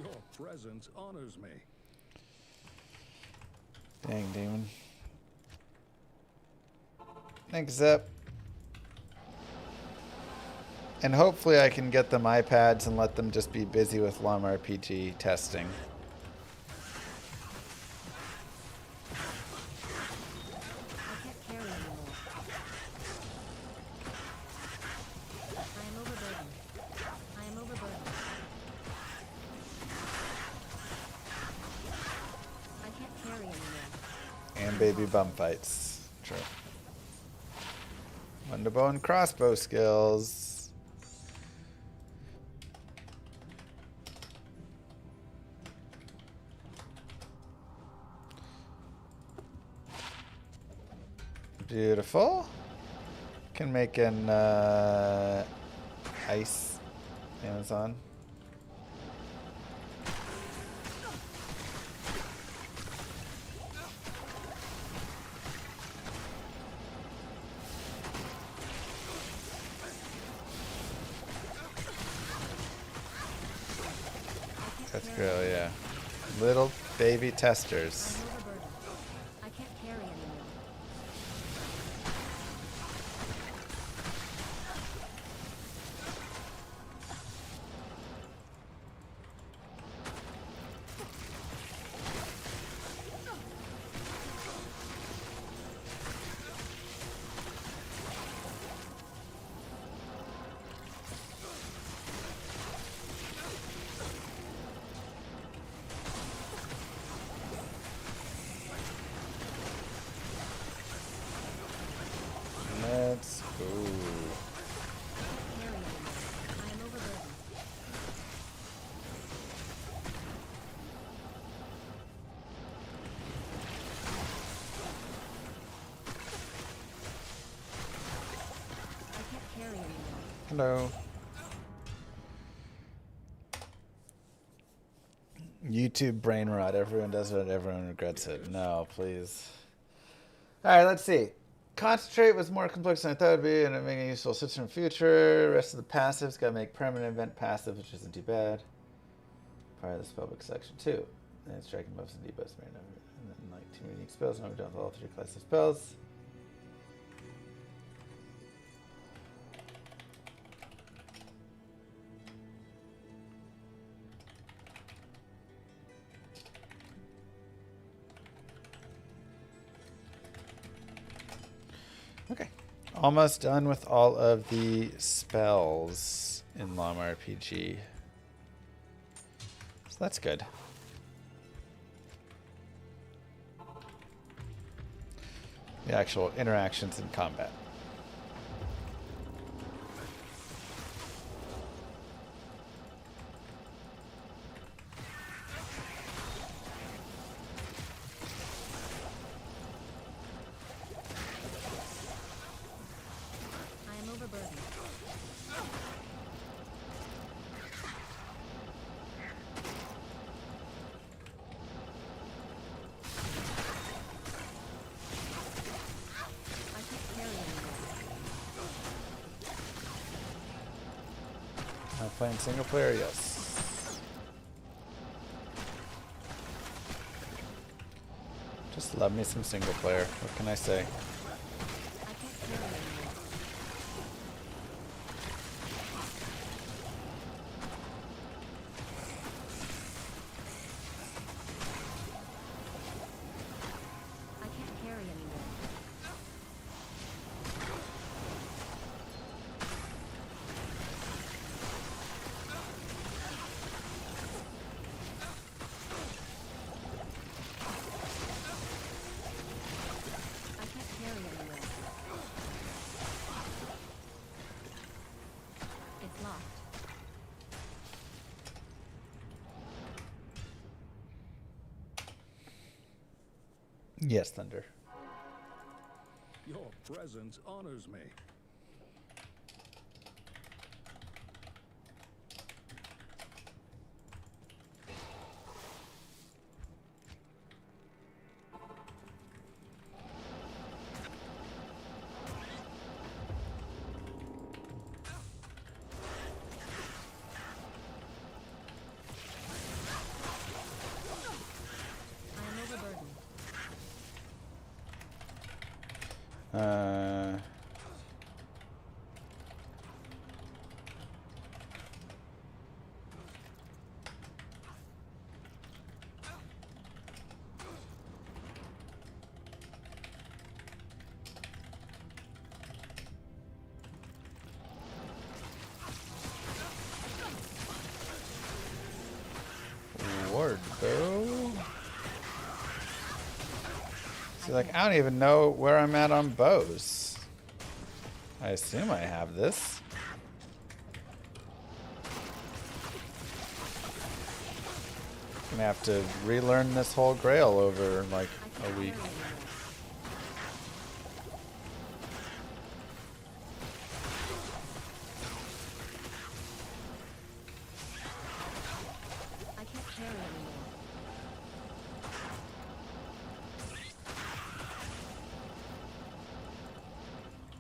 Your presence honors me. Dang, demon. Thanks, Zep. And hopefully I can get them iPads and let them just be busy with Llama RPG testing. I can't carry anymore. I am overburdened. I am overburdened. I can't carry anymore. And baby bum fights. True. Wonderbow and crossbow skills. Beautiful. Can make an ice Amazon. That's Grail, yeah. Little baby testers. I'm overburdened. I can't carry anymore. Let's go. Carry anymore. I am overburdened. I can't carry anymore. Hello. YouTube brain rot. Everyone does it. Everyone regrets it. No, please. All right, let's see. Concentrate was more complex than I thought it would be, and it making a useful system in the future. Rest of the passives got to make permanent event passive, which isn't too bad. Part of the spellbook section too. And striking buffs and debuffs. And then like 2 unique spells. Now we're done with all 3 classes of spells. Okay. Almost done with all of the spells in Llama RPG. So that's good. The actual interactions in combat. I am overburdened. I can't carry anymore. Am I playing single player? Yes. Just love me some single player. What can I say? I can't carry anymore. Yes, Thunder. Your presence honors me. I am overburdened. Ward bow. See, like, I don't even know where I'm at on bows. I assume I have this. Gonna have to relearn this whole Grail over like a week. I can't carry anymore.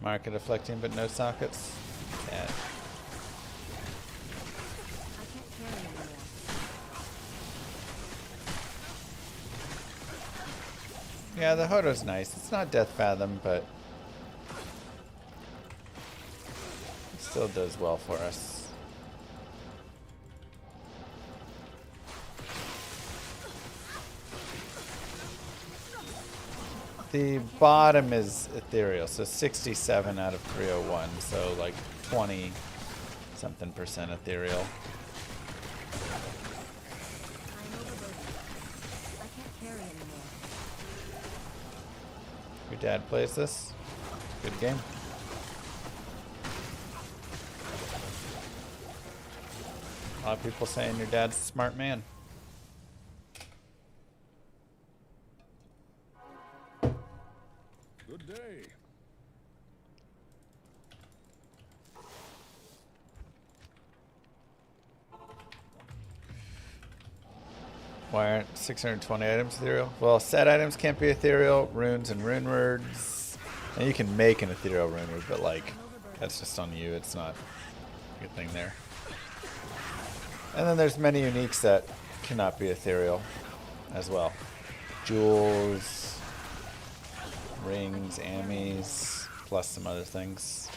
Market deflecting, but no sockets. Yeah. I can't carry anymore. Yeah, the Hodo's nice. It's not Death Fathom, but it still does well for us. The bottom is ethereal, so 67 out of 301, so like 20 something percent ethereal. I am overburdened. I can't carry anymore. Your dad plays this. Good game. A lot of people saying your dad's a smart man. Good day. Why aren't 620 items ethereal? Well, set items can't be ethereal. Runes and rune words. And you can make an ethereal rune word, but like, that's just on you. It's not a good thing there. And then there's many uniques that cannot be ethereal as well. Jewels, rings, ammies, plus some other things.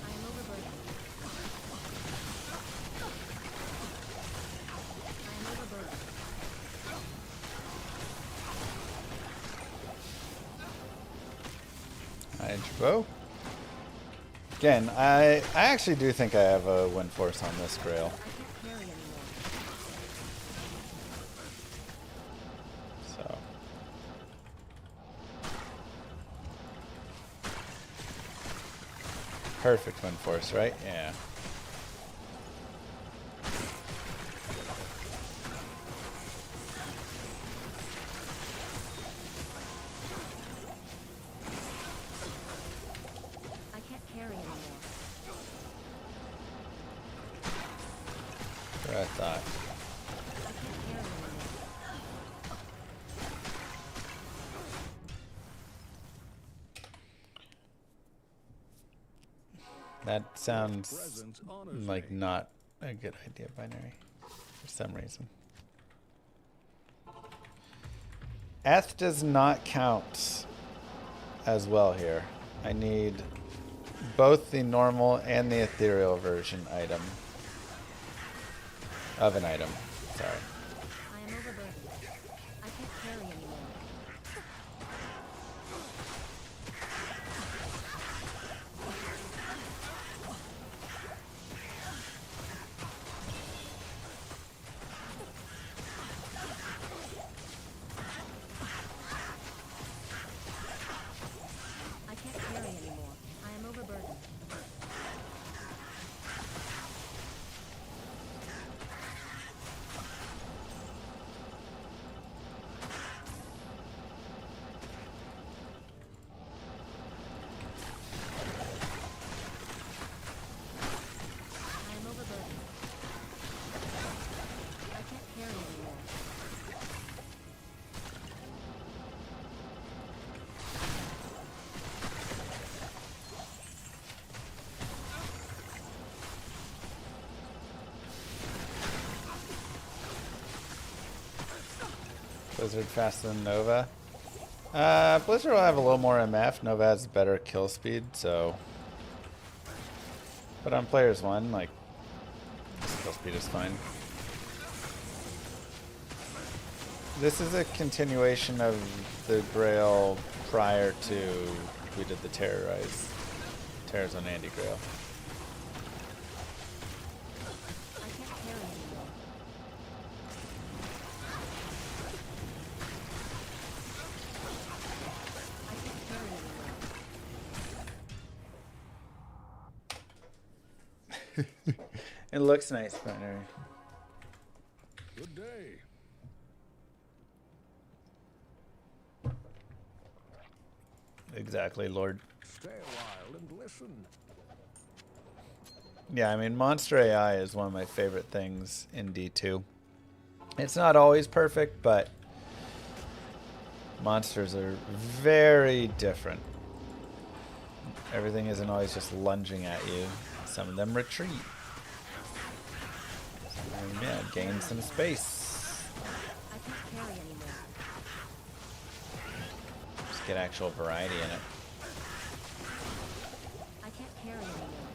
I am overburdened. I am overburdened. Bow. Again, I actually do think I have a win force on this Grail. I can't carry anymore. So perfect win force, right? Yeah. I can't carry anymore. That's what I thought. I can't carry anymore. That sounds Presence honors like me. not a good idea, binary, for some reason. Eth does not count as well here. I need both the normal and the ethereal version item of an item. Sorry. I am overburdened. I can't carry anymore. Blizzard faster than Nova. Blizzard will have a little more MF. Nova has better kill speed, so. But on players 1, like, kill speed is fine. This is a continuation of the Grail prior to we did the Terrorize. Terrors on Andy Grail. I can't carry anymore. I can't carry anymore. It looks nice, partner. Good day. Exactly, Lord. Stay a while and listen. Yeah, I mean, Monster AI is one of my favorite things in D2. It's not always perfect, but monsters are very different. Everything isn't always just lunging at you. Some of them retreat. Some of them, yeah, gain some space. I can't carry anymore. Just get actual variety in it. I can't carry anymore.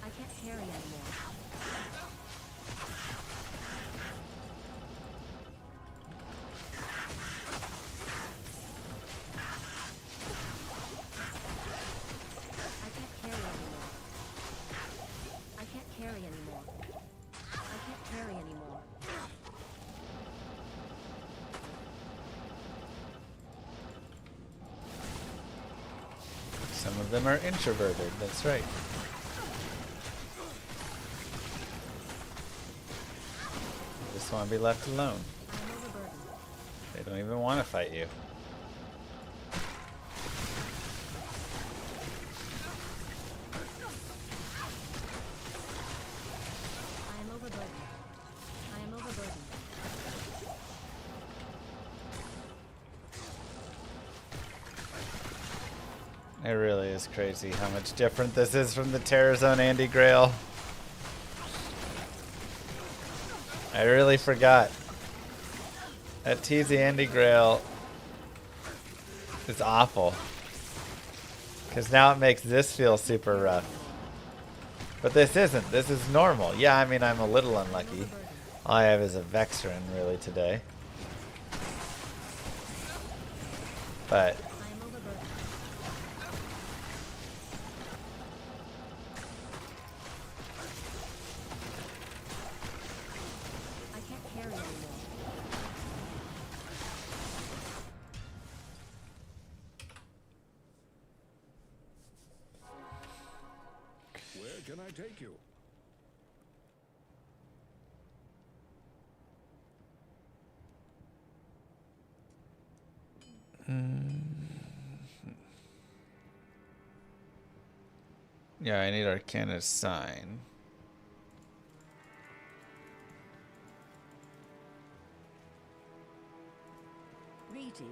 I can't carry anymore. I can't carry anymore. I can't carry anymore. I can't carry anymore. Some of them are introverted, that's right. They just want to be left alone. I'm overburdened. They don't even want to fight you. I am overburdened. I am overburdened. It really is crazy how much different this is from the Terror Zone Andy Grail. I really forgot. That TZ Andy Grail is awful. Because now it makes this feel super rough. But this isn't. This is normal. Yeah, I mean, I'm a little unlucky. All I have is a Vexrin really today. But I am overburdened. I can't carry anymore. Where can I take you? yeah, I need Arcane's sign. Greetings.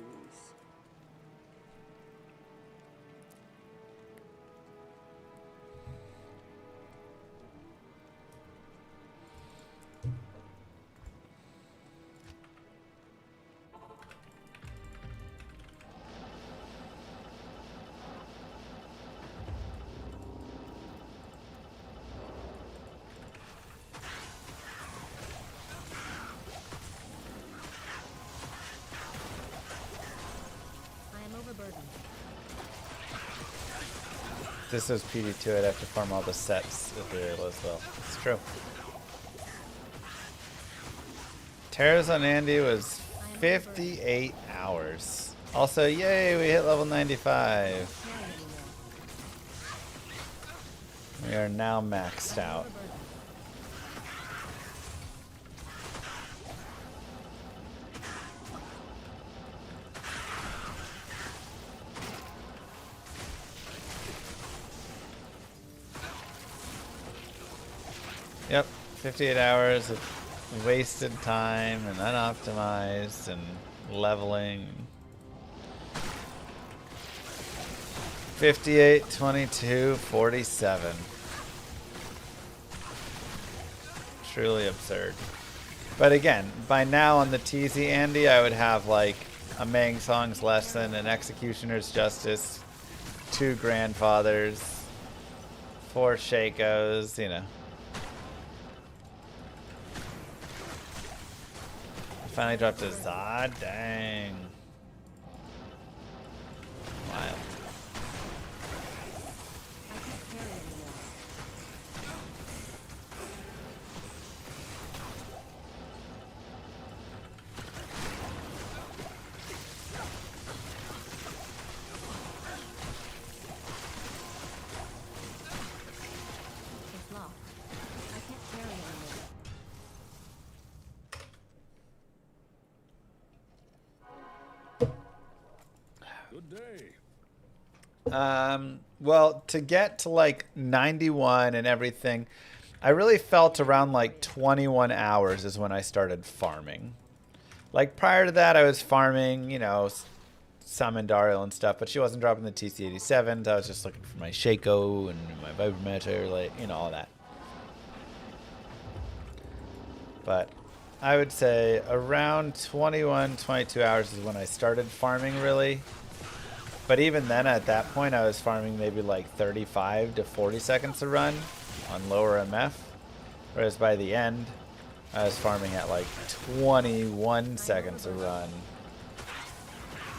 I am overburdened. This is PD2, I'd have to farm all the sets ETHEREAL as well. It's true. Terrors on Andy was 58 hours. Also, yay, we hit level 95. Carry anymore. We are now maxed out. Overburdened. Yep, 58 hours of wasted time and unoptimized and leveling. 58, 22, 47. Truly absurd. But again, by now on the TZ Andy, I would have like a Mang Song's Lesson, an Executioner's Justice, 2 Grandfathers, 4 Shakos, you know. I finally dropped a Zod, dang. Wild. I can't carry anymore. It's locked. I can't carry anymore. Good day. Well, to get to like 91 and everything, I really felt around like 21 hours is when I started farming. Like prior to that, I was farming, you know, some Andariel and stuff, but she wasn't dropping the TC-87s. I was just looking for my Shaco and my Vibrometer, like, you know, all that. But I would say around 21, 22 hours is when I started farming really. But even then, at that point, I was farming maybe like 35 to 40 seconds a run on lower MF. Whereas by the end, I was farming at like 21 seconds a run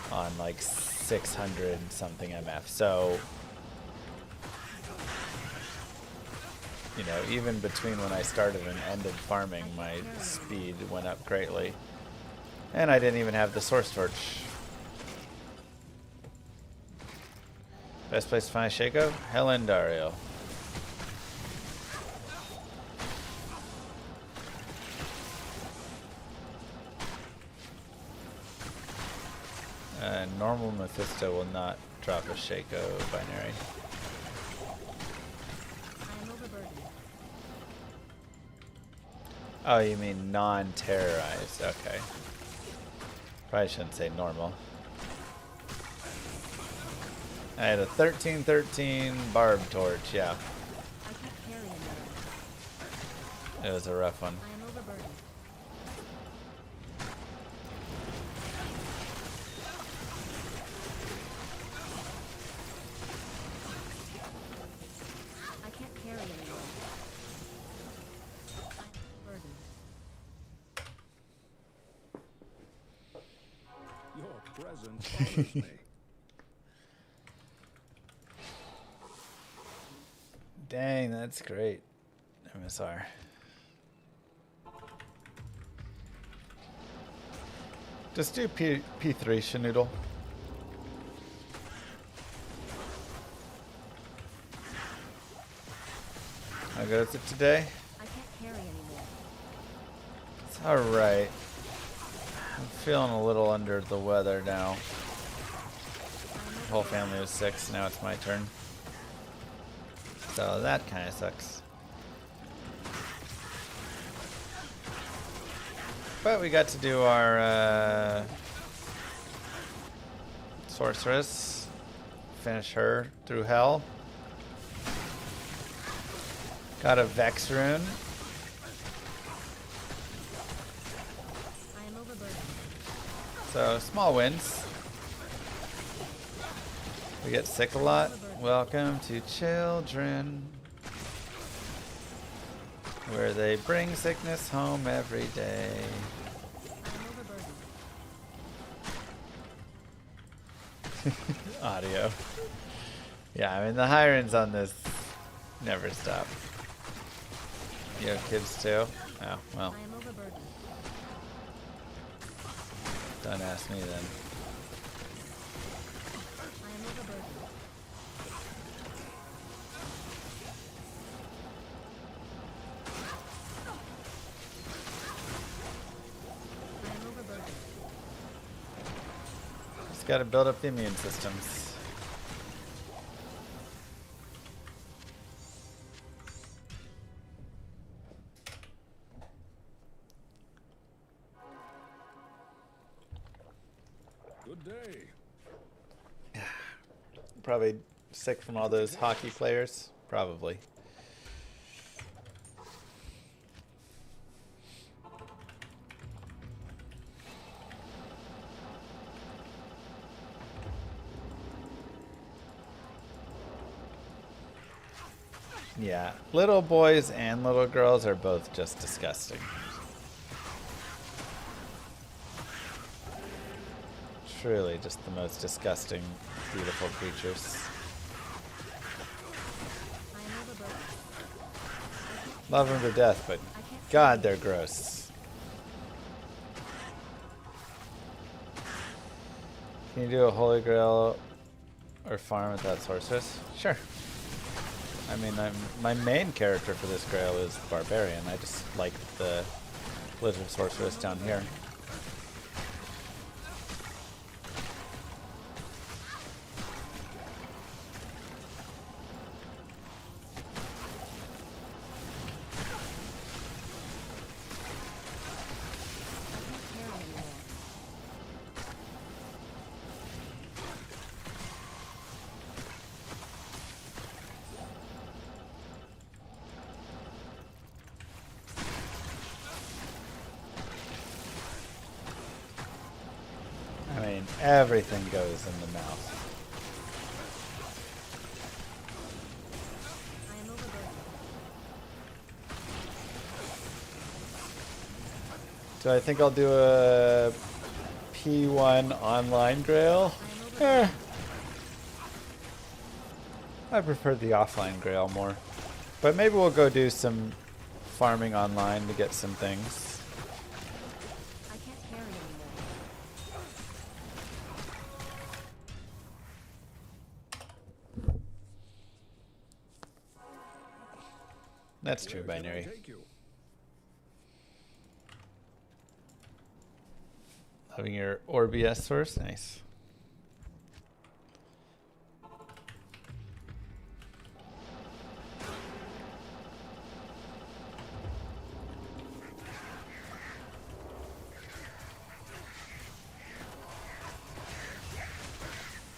on like 600 something MF. So, you know, even between when I started and ended farming, my speed went up greatly. And I didn't even have the Source Torch. Best place to find a Shaco? Helen Duriel. Normal Mephisto will not drop a Shaco binary. I am overburdened. Oh, you mean non-terrorized. Okay. Probably shouldn't say normal. I had a 13-13 barb torch, yeah. I can't carry anymore. It was a rough one. I am overburdened. I can't carry anymore. I'm burdened. Your presence bothers me. Dang, that's great. MSR. Just do P3 Shanoodle. How good is it today? I can't carry anymore. It's alright. I'm feeling a little under the weather now. The whole family was sick, so now it's my turn. So that kind of sucks. But we got to do our sorceress. Finish her through hell. Got a Vex rune. I am overburdened. So small wins. We get sick a lot. Welcome to Children, where they bring sickness home every day. I am overburdened. Audio. Yeah, I mean the hirings on this never stop. You have kids too? Oh, well, I am overburdened. don't ask me then. I am overburdened. I am overburdened. Just gotta build up the immune systems. Good day. Probably sick from all those hockey players. Probably. Yeah, little boys and little girls are both just disgusting. Truly just the most disgusting, beautiful creatures. I am overburdened. Love them to death, but God, they're gross. Can you do a Holy Grail or farm without sorceress? Sure. I mean, my main character for this Grail is Barbarian. I just like the Lizard Sorceress down here. I mean, everything goes in the mouth. I am overburdened. Do I think I'll do a P1 online Grail? I prefer the offline Grail more. But maybe we'll go do some farming online to get some things. I can't carry anymore. That's true, Where can I binary. take you? Having your ORBS source, nice.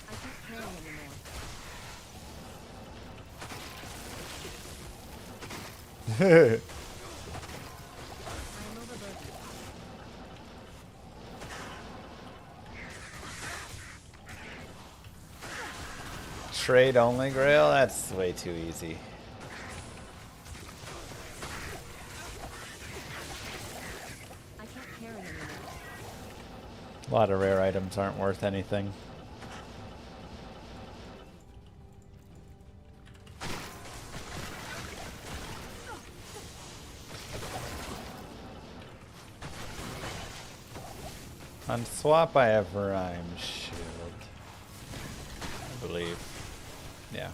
I can't carry anymore. I am overburdened. Trade only Grail? That's way too easy. I can't carry anymore. A lot of rare items aren't worth anything. On swap, I have Rhyme Shield. I believe. Yeah.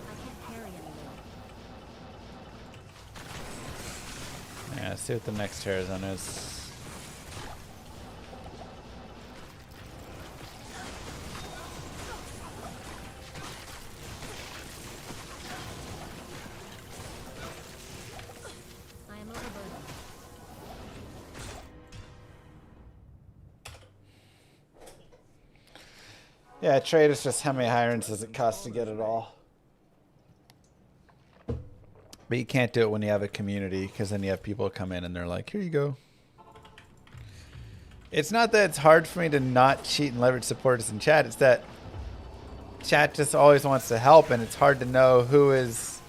I can't carry anymore. Yeah, see what the next Terra Zone is. I am overburdened. Yeah, trade is just how many hirons does it cost to get it all. But you can't do it when you have a community, because then you have people come in and they're like, here you go. It's not that it's hard for me to not cheat and leverage supporters in chat. It's that chat just always wants to help, and it's hard to know who is...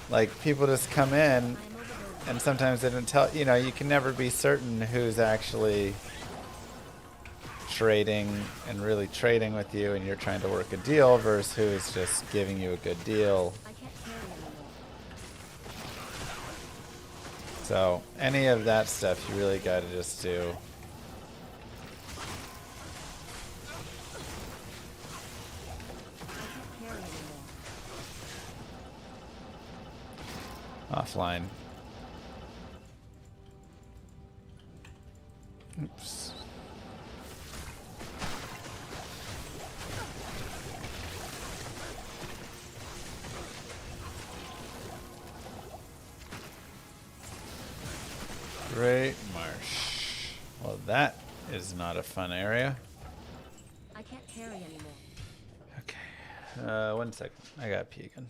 Like, people just come in, I am overburdened. and sometimes they don't tell... You know, you can never be certain who's actually trading and really trading with you, and you're trying to work a deal, versus who is just giving you a good deal. I can't carry anymore. So any of that stuff you really got to just do. I can't carry anymore. Offline. Oops. Great Marsh. Well, that is not a fun area. I can't carry anymore. Okay. 1 second. I got to pee again.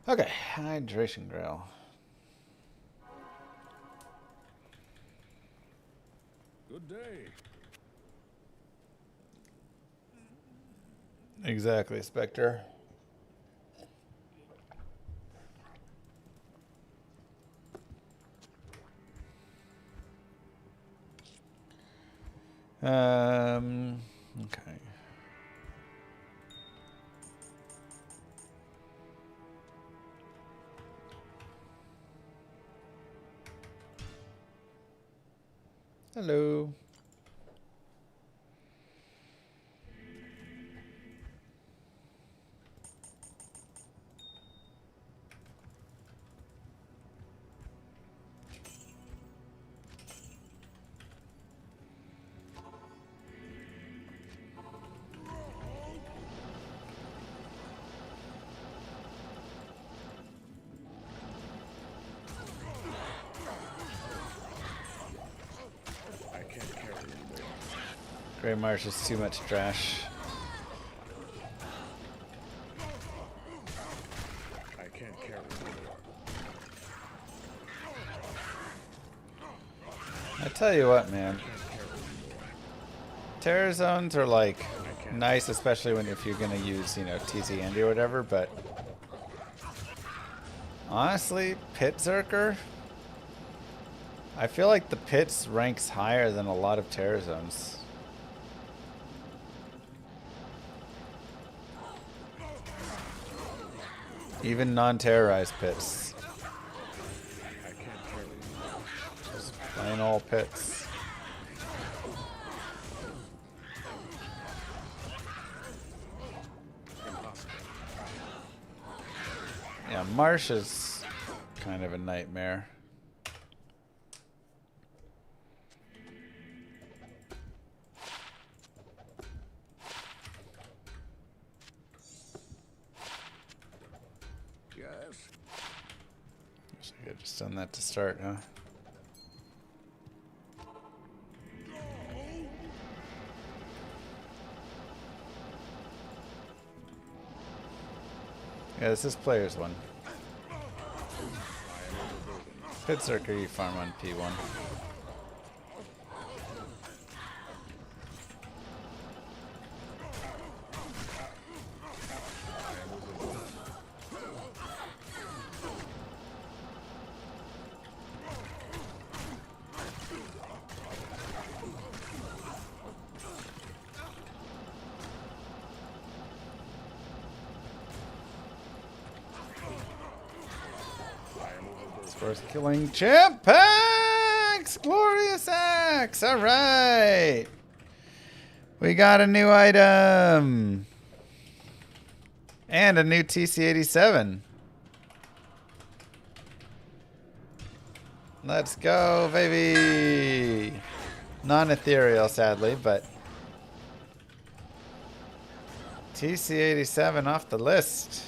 Okay, hydration Grail. Good day. Exactly, Spectre. Okay. Hello. I can't carry anymore. Grey Marsh is too much trash. I can't carry anymore. I tell you what, man. Terror zones are like nice, especially when if you're gonna use, you know, TC Andy or whatever, but honestly, Pit Zerker, I feel like the Pits ranks higher than a lot of Terror zones. Even non-terrorized Pits. I can't carry anymore. Just plain old Pits. Yeah, Marsh is kind of a nightmare. Yes. Wish I could have just done that to start, huh? Yeah, this is player's one. Pit Zerker, you farm on P1. First killing champ axe! Glorious axe! Alright! We got a new item! And a new TC-87. Let's go, baby! Non-ethereal, sadly, but TC-87 off the list.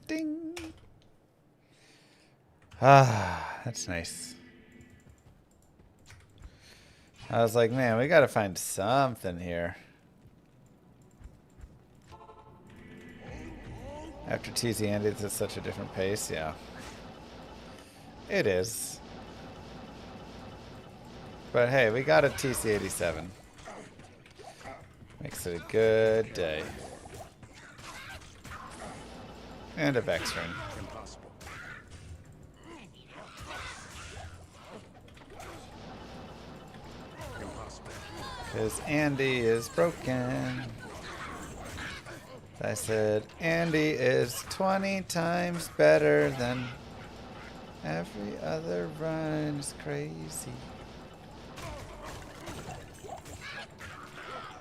Ding. Ah, that's nice. I was like, man, we gotta find something here. After TZ Andy, it's at such a different pace, yeah. It is. But hey, we got a TC-87. Makes it a good day. And a backstring. Impossible. Impossible. Because Andy is broken. I said, Andy is 20 times better than every other run. It's crazy.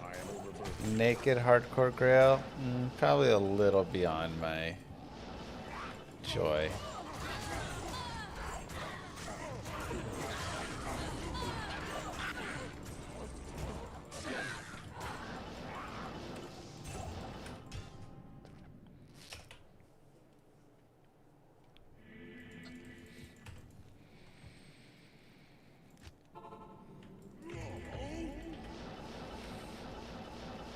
I am overburdened. Naked hardcore Grail? Probably a little beyond my joy.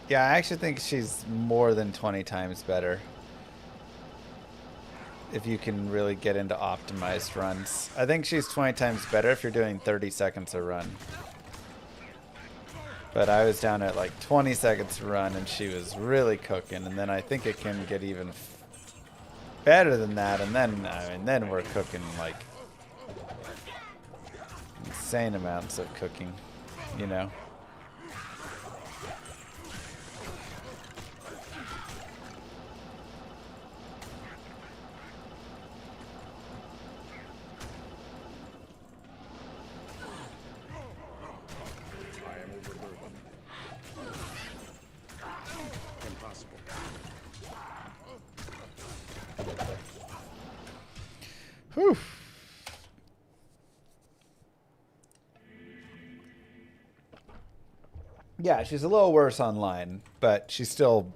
Yeah, I actually think she's more than 20 times better. If you can really get into optimized runs. I think she's 20 times better if you're doing 30 seconds a run. But I was down at like 20 seconds a run and she was really cooking. And then I think it can get even better than that. And then, I mean, then we're cooking like insane amounts of cooking, you know. I am overburdened. Impossible. Whew. Yeah, she's a little worse online, but she's still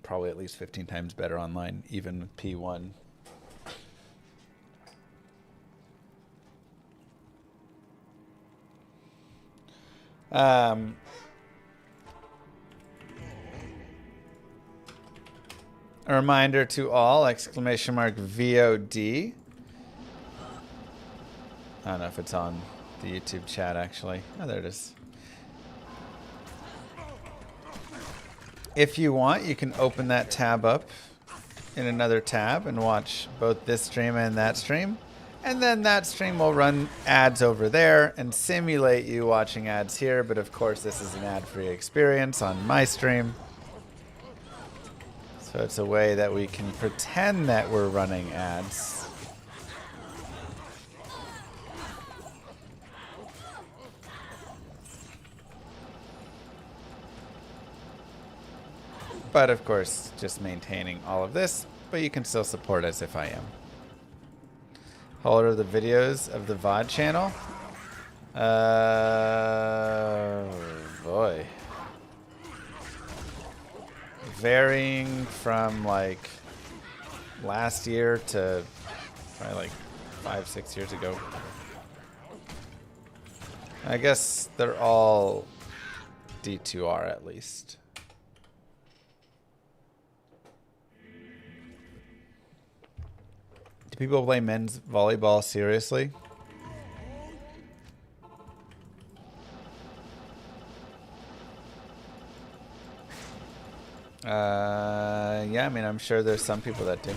probably at least 15 times better online, even with P1. A reminder to all, exclamation mark VOD. I don't know if it's on the YouTube chat, actually. Oh, there it is. If you want, you can open that tab up in another tab and watch both this stream and that stream. And then that stream will run ads over there and simulate you watching ads here. But of course, this is an ad-free experience on my stream. So it's a way that we can pretend that we're running ads. But of course, just maintaining all of this, but you can still support as if I am. Holder of the videos of the VOD channel. Boy. Varying from like last year to probably like 5-6 years ago. I guess they're all D2R at least. Do people play men's volleyball seriously? Yeah, I mean, I'm sure there's some people that do.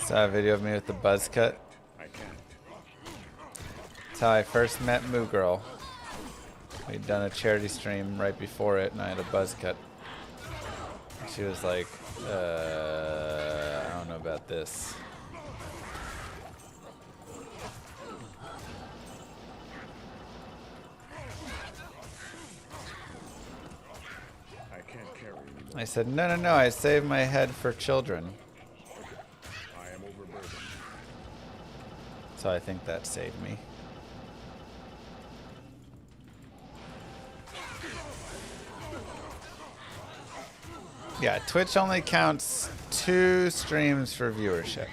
Saw a video of me with the buzz cut. I can't. That's how I first met Moo Girl. We'd done a charity stream right before it, and I had a buzz cut. She was like, I don't know about this. I can't carry anymore. I said, no, I saved my head for children. I am overburdened. So I think that saved me. Yeah, Twitch only counts 2 streams for viewership.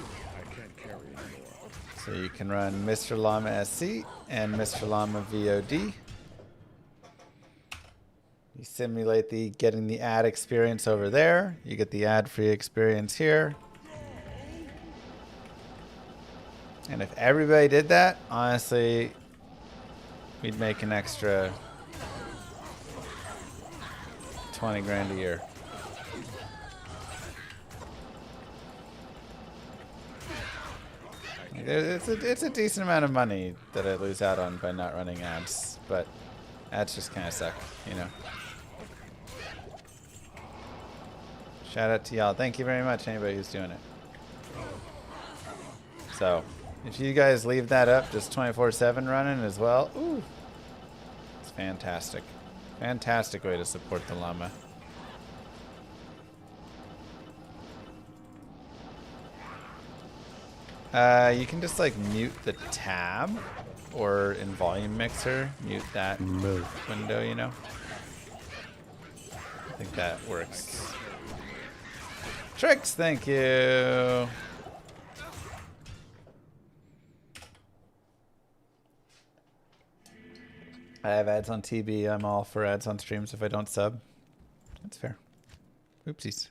I can't carry anymore. So you can run Mr. Llama SC and Mr. Llama VOD. You simulate the getting the ad experience over there. You get the ad-free experience here. And if everybody did that, honestly, we'd make an extra 20 grand a year. It's a decent amount of money that I lose out on by not running ads, but ads just kind of suck, you know. Shout out to y'all. Thank you very much, anybody who's doing it. So, if you guys leave that up, just 24/7 running as well, ooh, it's fantastic. Fantastic way to support the llama. You can just like mute the tab, or in volume mixer, mute that window, you know? I think that works. Tricks, thank you. I have ads on TV. I'm all for ads on streams if I don't sub. That's fair. Oopsies.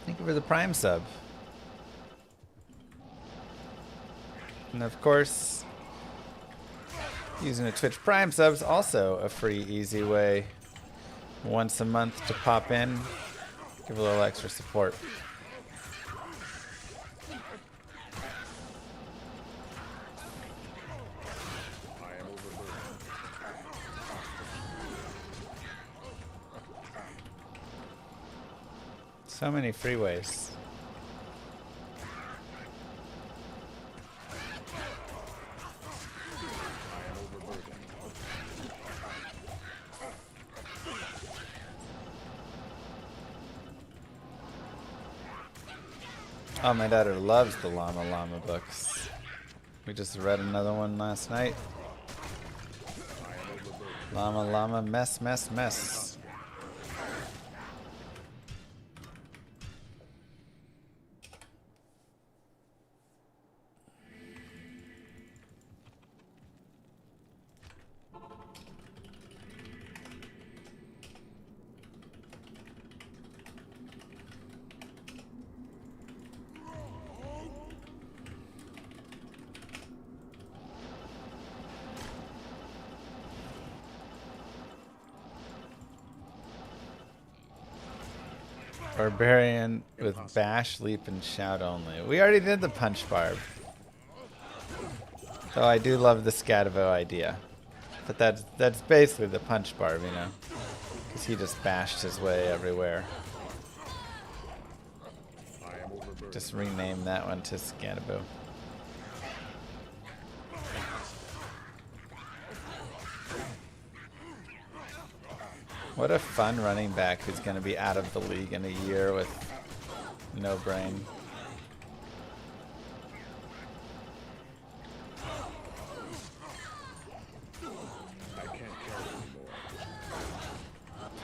Thank you for the Prime sub. And of course, using a Twitch Prime sub is also a free, easy way once a month to pop in, give a little extra support. So many freeways. Oh, my daughter loves the Llama books. We just read another one last night. Llama, mess, mess, mess. Barbarian with bash, leap, and shout only. We already did the punch barb. Though I do love the Scatavo idea. But that's basically the punch barb, you know. Because he just bashed his way everywhere. Just rename that one to Scatavo. What a fun running back who's going to be out of the league in a year with no brain.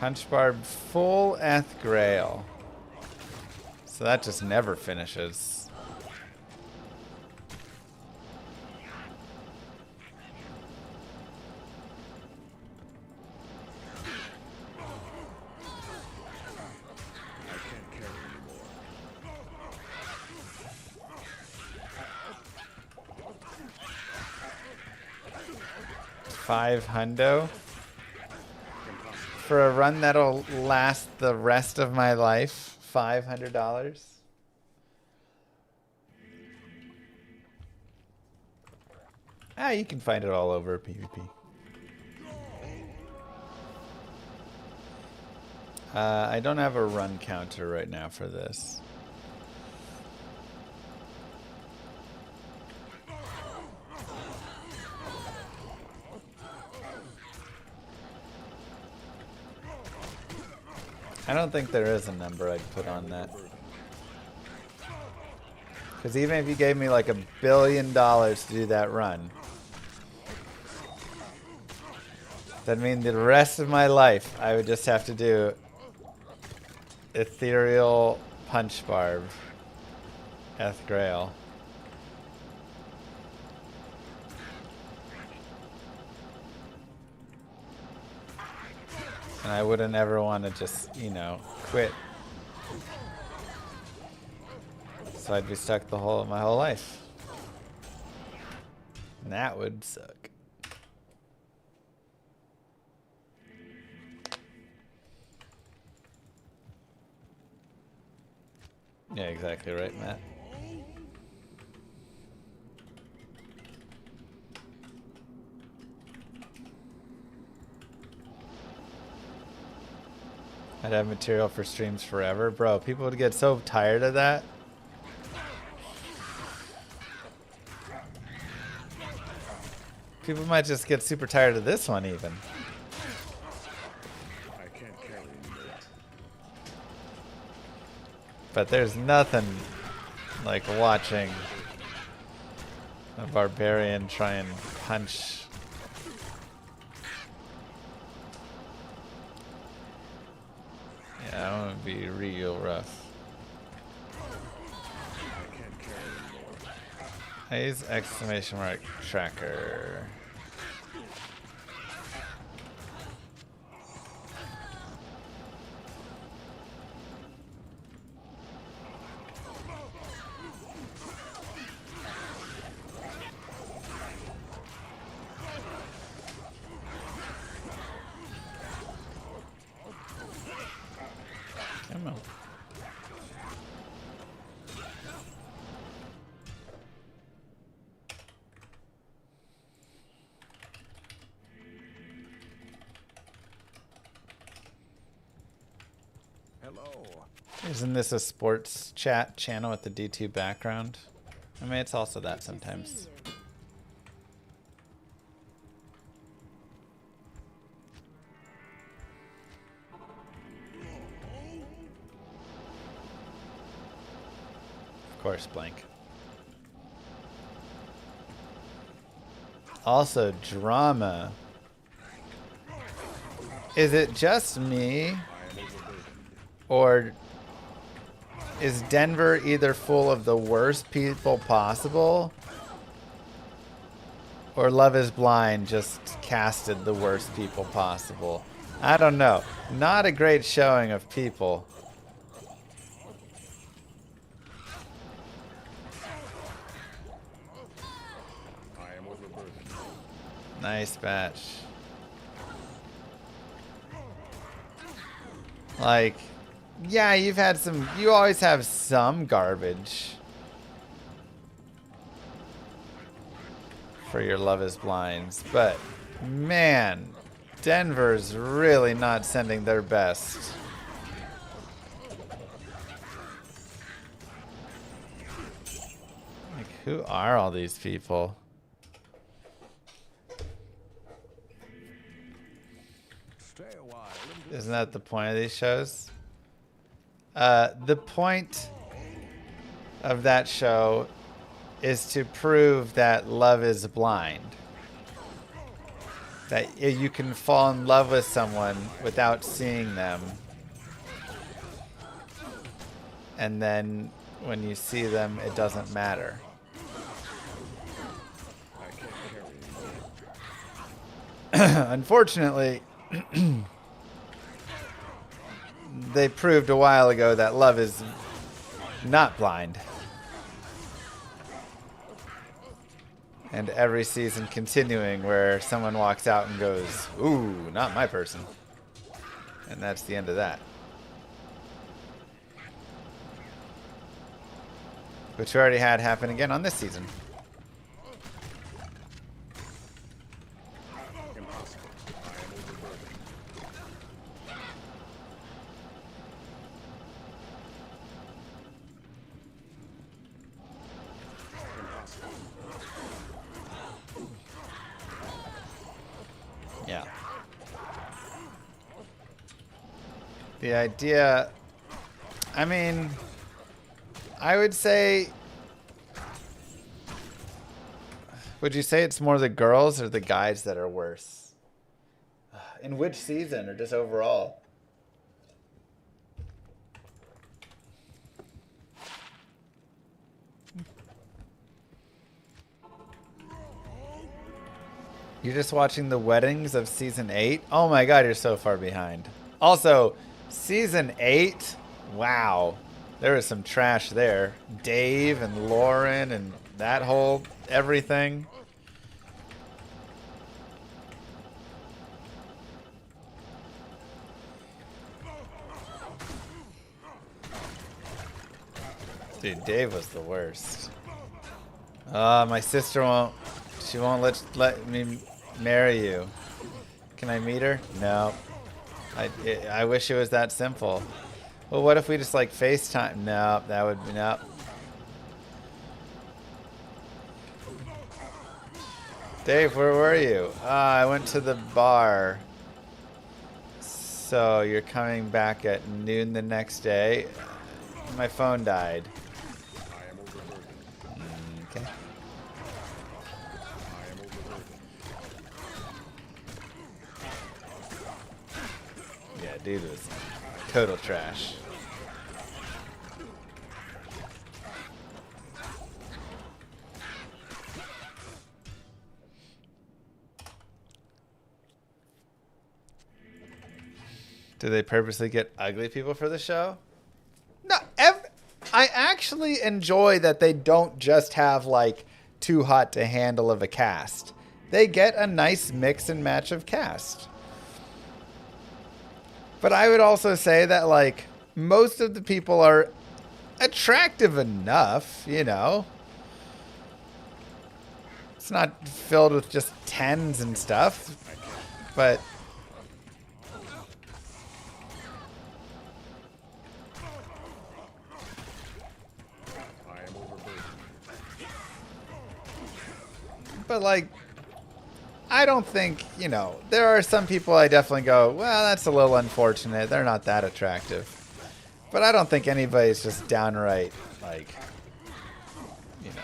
Punch barb full Grail. So that just never finishes. $500 for a run that'll last the rest of my life. $500. You can find it all over PvP. I don't have a run counter right now for this. I don't think there is a number I'd put on that. Because even if you gave me like $1 billion to do that run, that'd mean the rest of my life I would just have to do Ethereal Punch Barb, Grail. And I wouldn't ever want to just, you know, quit. So I'd be stuck my whole life. And that would suck. Yeah, exactly right, Matt. I'd have material for streams forever. Bro, people would get so tired of that. People might just get super tired of this one even. I can't carry anymore. But there's nothing like watching a barbarian try and punch. that would be real rough. I can't carry anymore. I use exclamation mark tracker. Come on. Hello. Isn't this a sports chat channel with the D2 background? I mean, it's also that sometimes. Of course, blank. Also, drama. Is it just me? Or is Denver either full of the worst people possible, or Love is Blind just casted the worst people possible? I don't know. Not a great showing of people. I am overburdened. Nice batch. Like, yeah, you've had some, you always have some garbage for your Love is Blinds, but man, Denver's really not sending their best. Like, who are all these people? Stay a while. Isn't that the point of these shows? The point of that show is to prove that love is blind. That you can fall in love with someone without seeing them. And then when you see them, it doesn't matter. I can't carry anymore. Unfortunately, they proved a while ago that love is not blind. And every season continuing where someone walks out and goes, ooh, not my person. And that's the end of that. Which we already had happen again on this season. Impossible. I am overburdened. Impossible. Yeah. The idea, I mean, I would say, would you say it's more the girls or the guys that are worse? In which season or just overall? You're just watching the weddings of season 8? Oh my god, you're so far behind. Also, season 8? Wow. There was some trash there. Dave and Lauren and that whole everything. Dude, Dave was the worst. My sister won't, she won't let me marry you. Can I meet her? No. I wish it was that simple. Well, what if we just like FaceTime? No, that would be no. Dave, where were you? I went to the bar. So you're coming back at noon the next day? My phone died. I am overburdened. Okay. I am overburdened. Yeah, dude was Total trash. Do they purposely get ugly people for the show? No, I actually enjoy that they don't just have like too hot to handle of a cast. They get a nice mix and match of cast. But I would also say that like most of the people are attractive enough, you know. It's not filled with just tens and stuff, but like, I don't think, you know, there are some people I definitely go, well, that's a little unfortunate. They're not that attractive. But I don't think anybody's just downright, like, you know.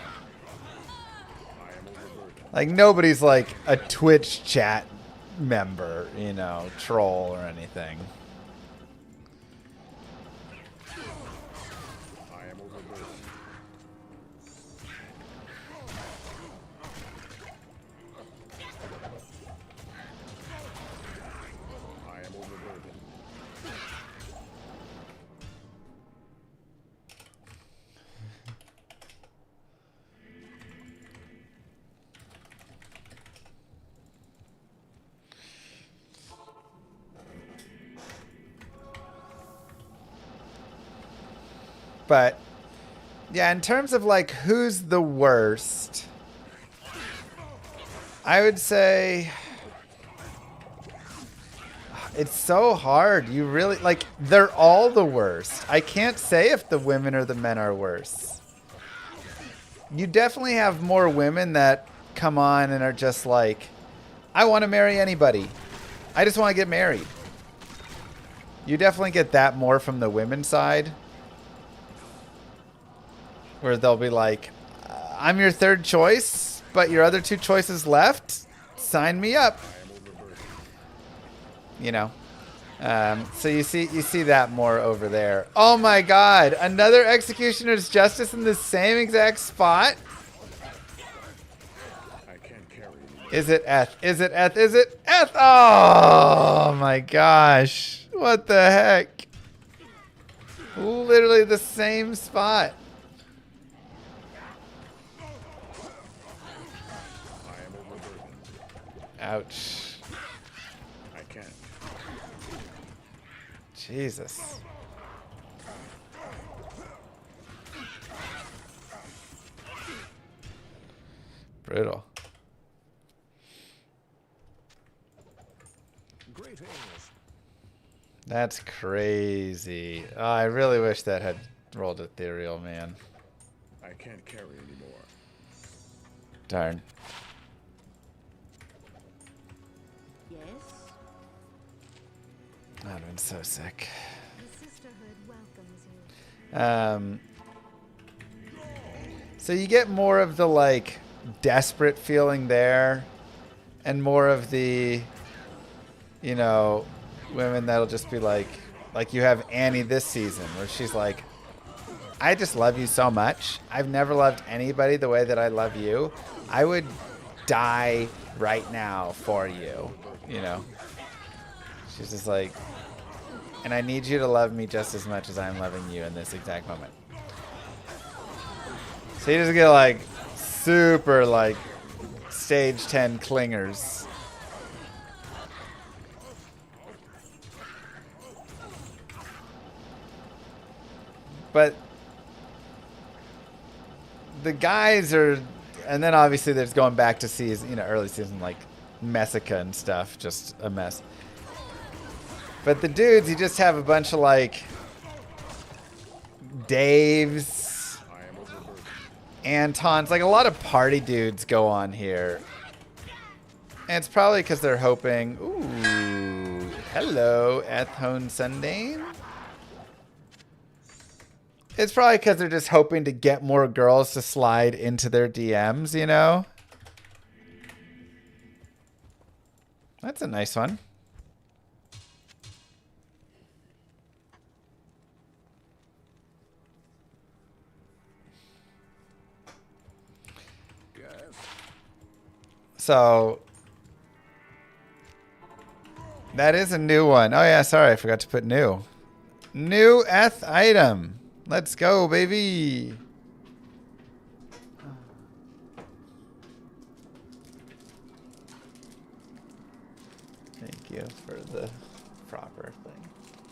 Like, nobody's like a Twitch chat member, you know, troll or anything. But yeah, in terms of like who's the worst, I would say it's so hard. You really like they're all the worst. I can't say if the women or the men are worse. You definitely have more women that come on and are just like, I want to marry anybody. I just want to get married. You definitely get that more from the women's side. Where they'll be like, I'm your third choice, but your other two choices left, sign me up. You know, so you see that more over there. Oh my God, another Executioner's Justice in the same exact spot. Is it Eth? Is it Eth? Is it Eth? Oh my gosh, what the heck? Literally the same spot. Ouch. I can't. Jesus. Brutal. Great hails. That's crazy. Oh, I really wish that had rolled ethereal, man. I can't carry anymore. Darn. Yes? I'd have been so sick. The sisterhood welcomes you. So you get more of the like desperate feeling there, and more of the, you know, women that'll just be like you have Annie this season where she's like, I just love you so much. I've never loved anybody the way that I love you. I would die right now for you, you know. She's just like, and I need you to love me just as much as I'm loving you in this exact moment. So you just get like super like stage 10 clingers. But the guys are, and then obviously there's going back to season, you know, early season like Messica and stuff, just a mess. But the dudes, you just have a bunch of like Daves, Antons, like a lot of party dudes go on here. And it's probably because they're hoping, ooh, hello, Ethone Sundane. It's probably because they're just hoping to get more girls to slide into their DMs, you know? That's a nice one. So that is a new one. Oh yeah, sorry, I forgot to put new. New ETH item. Let's go, baby. Thank you for the proper thing.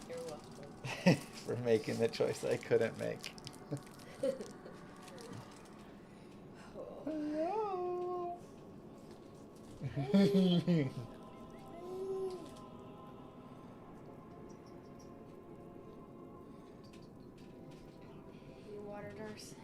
You're welcome. For making the choice I couldn't make. Hello. You water nurse.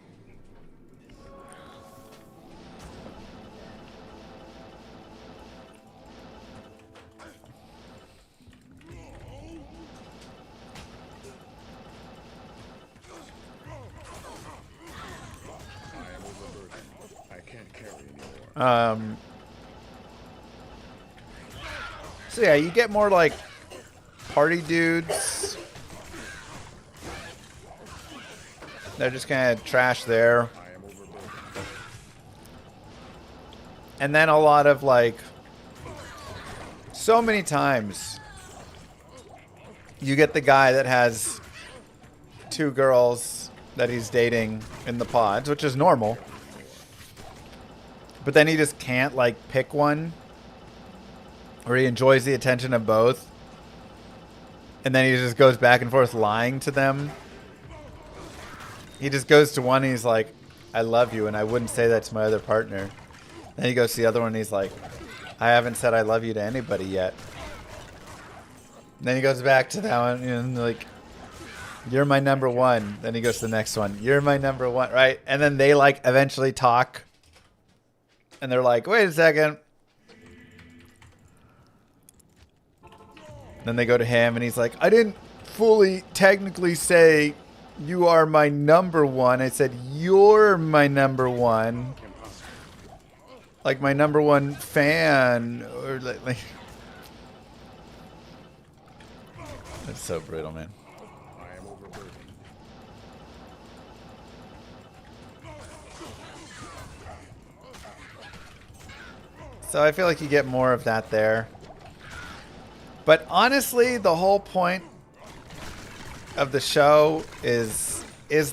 I am overburdened. I can't carry anymore. So yeah, you get more like party dudes. They're just kind of trash there. I am overburdened. And then a lot of like, so many times you get the guy that has 2 girls that he's dating in the pods, which is normal. But then he just can't like pick one, or he enjoys the attention of both. And then he just goes back and forth lying to them. He just goes to one and he's like, I love you, and I wouldn't say that to my other partner. Then he goes to the other one and he's like, I haven't said I love you to anybody yet. And then he goes back to that one and like, you're my number one. Then he goes to the next one. You're my number one, right? And then they like eventually talk. And they're like, wait a second. Then they go to him and he's like, I didn't fully technically say you are my number one. I said you're my number one. Like my number one fan. Or like That's so brutal, man. I am overburdened. So I feel like you get more of that there. But honestly, the whole point of the show is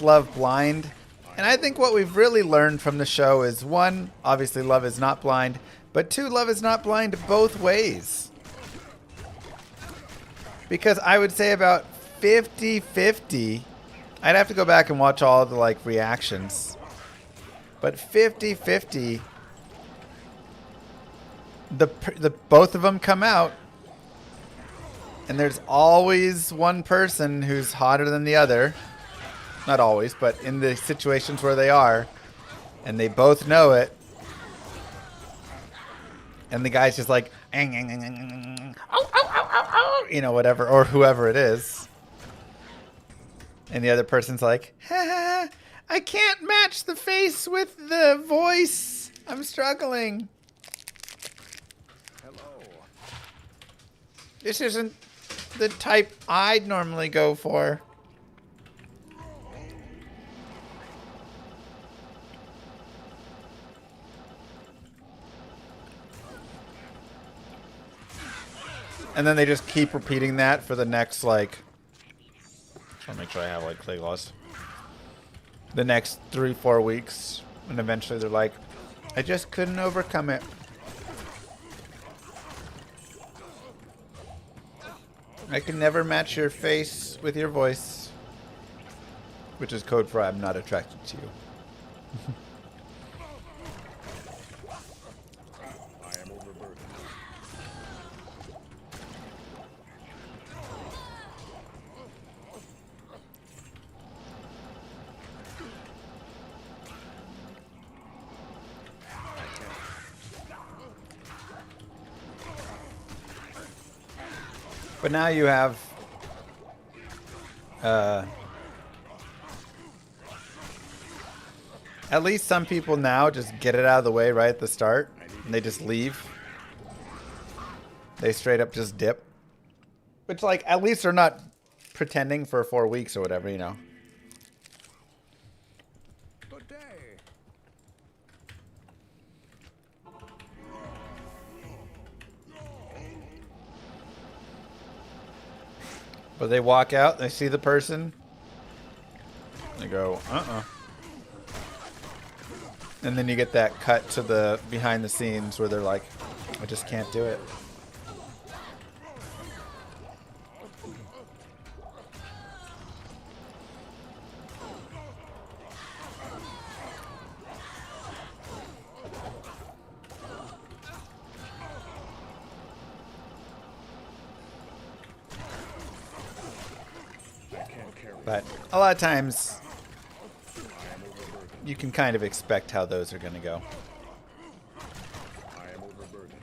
love blind? And I think what we've really learned from the show is, 1, obviously love is not blind, but 2, love is not blind both ways. Because I would say about 50-50. I'd have to go back and watch all the like reactions. But 50-50, the both of them come out, and there's always one person who's hotter than the other. Not always, but in the situations where they are, and they both know it. And the guy's just like, you know, whatever, or whoever it is. And the other person's like, ha, I can't match the face with the voice. I'm struggling. Hello. This isn't the type I'd normally go for. And then they just keep repeating that for the next, like, trying to make sure I have, like, clay gloss. The next 3-4 weeks. And eventually they're like, I just couldn't overcome it. I can never match your face with your voice. Which is code for I'm not attracted to you. I am overburdened. But now you have at least some people now just get it out of the way right at the start, and they just leave. They straight up just dip. Which, like, at least they're not pretending for 4 weeks or whatever, you know. Good day. But they walk out, they see the person, they go, and then you get that cut to the behind the scenes where they're like, I just can't do it. But a lot of times, you can kind of expect how those are going to go. I am overburdened.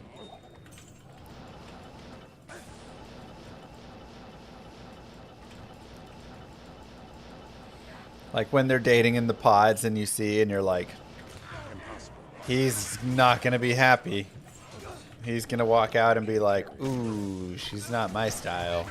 Like when they're dating in the pods and you see and you're like, he's not going to be happy. He's going to walk out and be like, ooh, she's not my style.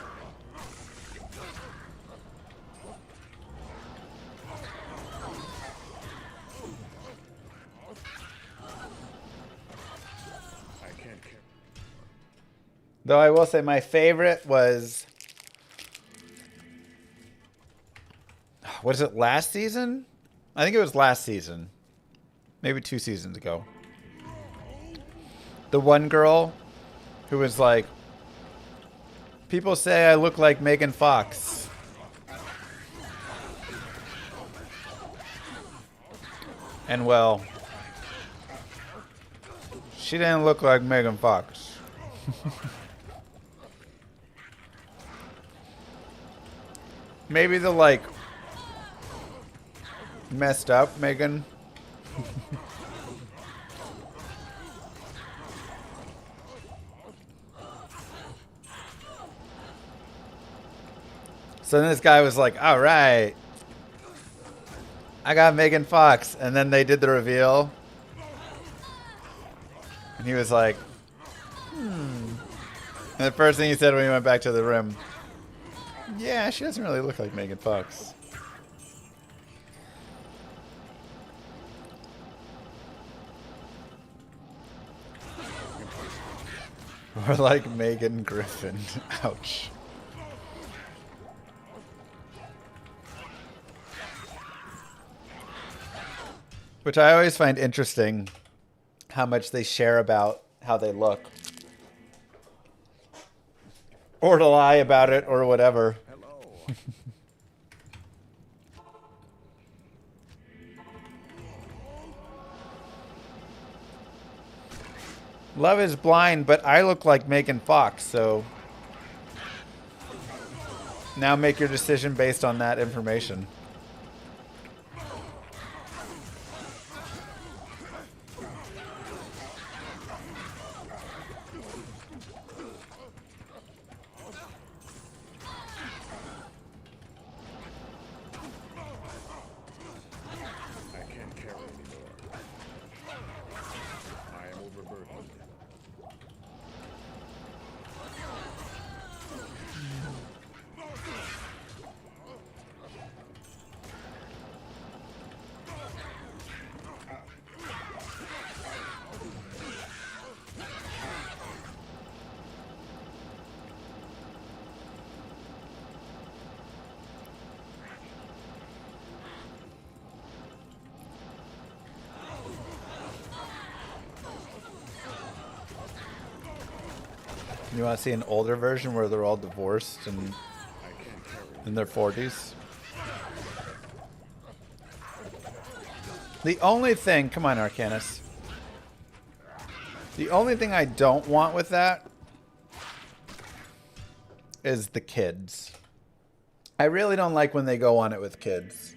Though I will say my favorite was, what is it, last season? I think it was last season. Maybe 2 seasons ago. The one girl who was like, people say I look like Megan Fox. And well, she didn't look like Megan Fox. Maybe the, like, messed up Megan. So then this guy was like, all right, I got Megan Fox. And then they did the reveal. And he was like, And the first thing he said when he went back to the room, yeah, she doesn't really look like Megan Fox. Or like Megan Griffin. Ouch. Which I always find interesting how much they share about how they look. Or to lie about it or whatever. Love is blind, but I look like Megan Fox, so now make your decision based on that information. You want to see an older version where they're all divorced and in their 40s? The only thing, come on, Arcanus. The only thing I don't want with that is the kids. I really don't like when they go on it with kids.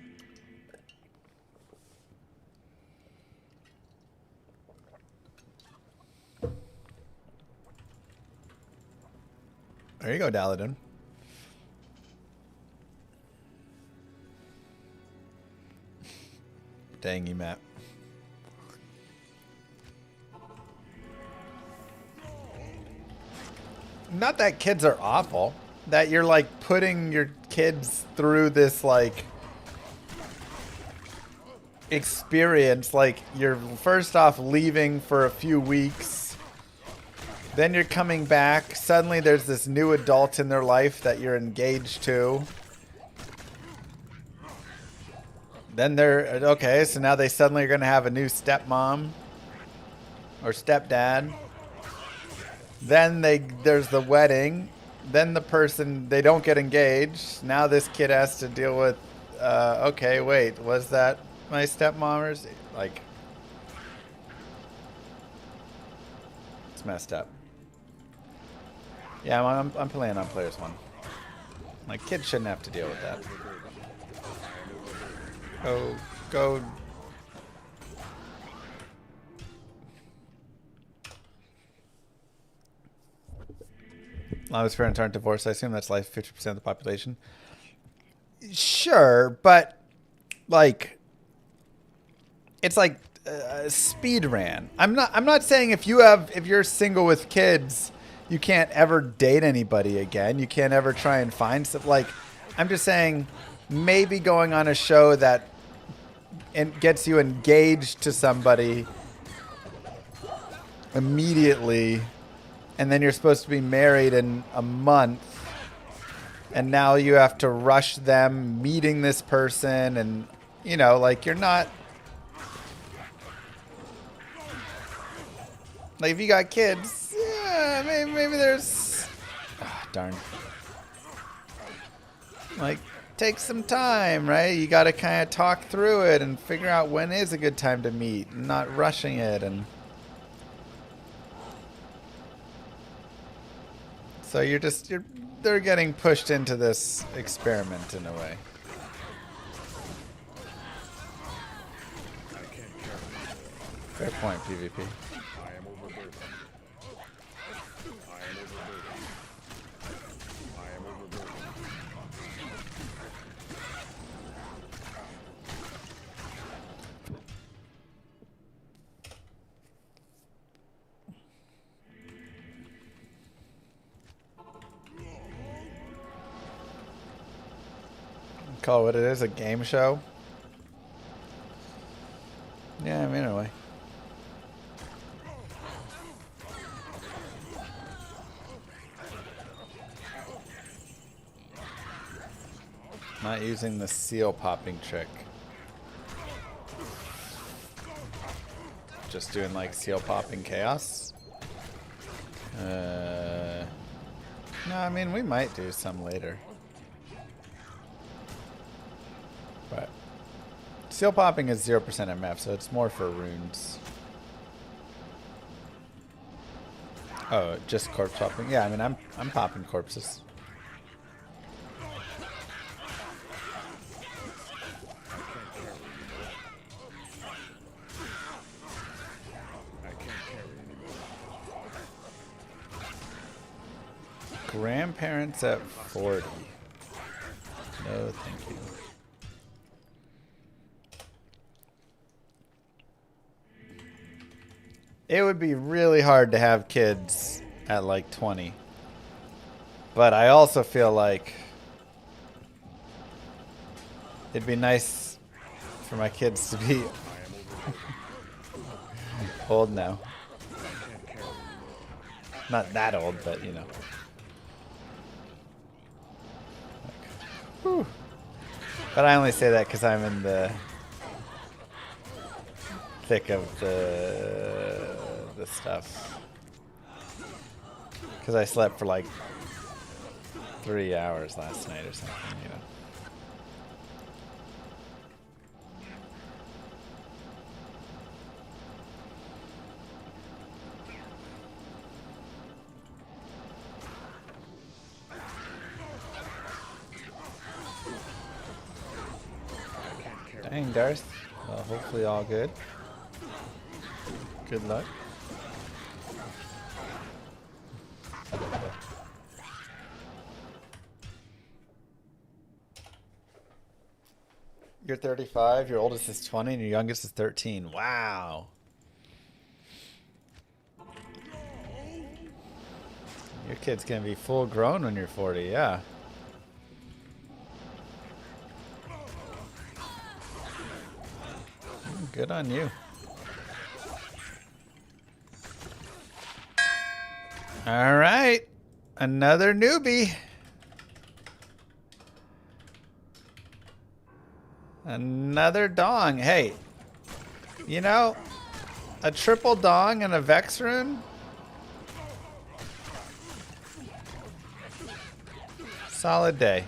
There you go, Daladin. Dang you, Matt. Not that kids are awful. That you're like putting your kids through this like experience. Like you're first off leaving for a few weeks Then you're coming back. Suddenly there's this new adult in their life that you're engaged to. Then they're, okay, so now they suddenly are going to have a new stepmom or stepdad. Then there's the wedding. Then the person, they don't get engaged. Now this kid has to deal with, okay, wait, was that my stepmom? Or like, it's messed up. Yeah, I'm playing on Players 1. My kid shouldn't have to deal with that. Go. Llama's parents aren't divorced. I assume that's like 50% of the population. Sure, but like, it's like speed ran. I'm not saying if you're single with kids, you can't ever date anybody again. You can't ever try and find stuff. Like, I'm just saying maybe going on a show that gets you engaged to somebody immediately, and then you're supposed to be married in a month, and now you have to rush them meeting this person, and you know, like, you're not like, if you got kids, yeah, maybe there's, darn, like, take some time, right? You got to kind of talk through it and figure out when is a good time to meet and not rushing it. And so they're getting pushed into this experiment in a way. Fair point, PvP. Call it what it is, a game show. Yeah, I mean, in a way. Not using the seal popping trick. Just doing like seal popping chaos. No, I mean, we might do some later. But seal popping is 0% MF, so it's more for runes. Oh, just corpse popping? Yeah, I mean, I'm popping corpses. Grandparents at 40. No, thank you. It would be really hard to have kids at like 20. But I also feel like it'd be nice for my kids to be old now. Not that old, but you know. Whew. But I only say that because I'm in the thick of the stuff. Because I slept for like 3 hours last night or something, you know. Dang, Darth. Well, hopefully all good. Good luck. You're 35, your oldest is 20, and your youngest is 13. Wow. Your kid's gonna be full grown when you're 40, yeah. Good on you. All right. Another newbie. Another dong. Hey, you know, a triple dong and a Vex rune? Solid day.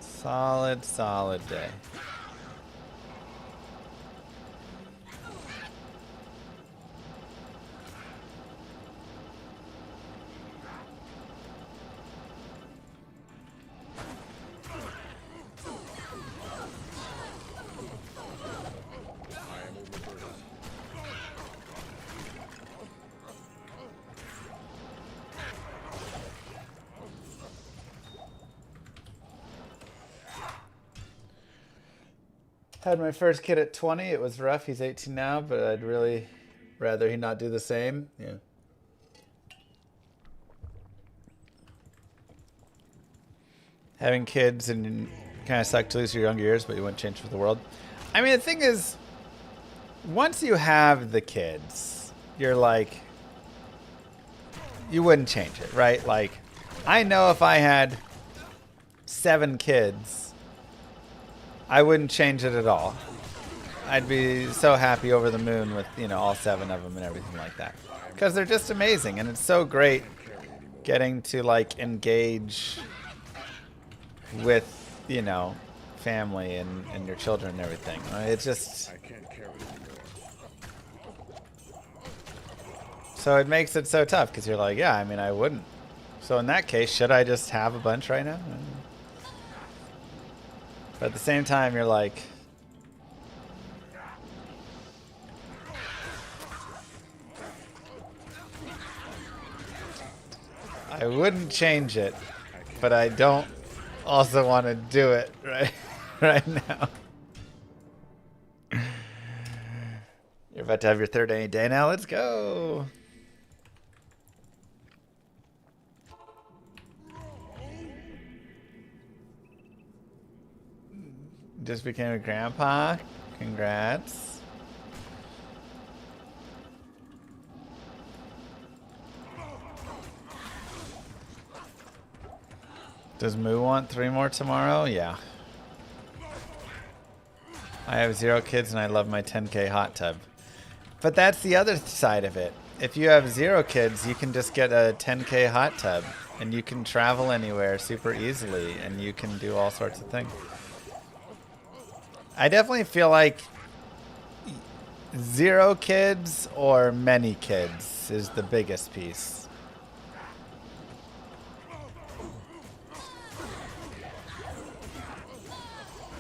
Solid day. Had my first kid at 20. It was rough. He's 18 now, but I'd really rather he not do the same. Yeah. Having kids and kind of suck to lose your younger years, but you wouldn't change for the world. I mean, the thing is, once you have the kids, you're like, you wouldn't change it, right? Like, I know if I had 7 kids, I wouldn't change it at all. I'd be so happy over the moon with, you know, all 7 of them and everything like that. Because they're just amazing, and it's so great getting to, like, engage with, you know, family and your children and everything. It's just... So it makes it so tough, because you're like, yeah, I mean, I wouldn't. So in that case, should I just have a bunch right now? But at the same time, you're like, I wouldn't change it, but I don't also want to do it right now. You're about to have your third any day now. Let's go. Just became a grandpa. Congrats. Does Moo want 3 more tomorrow? Yeah. I have 0 kids and I love my 10K hot tub. But that's the other side of it. If you have 0 kids, you can just get a 10K hot tub and you can travel anywhere super easily and you can do all sorts of things. I definitely feel like 0 kids or many kids is the biggest piece.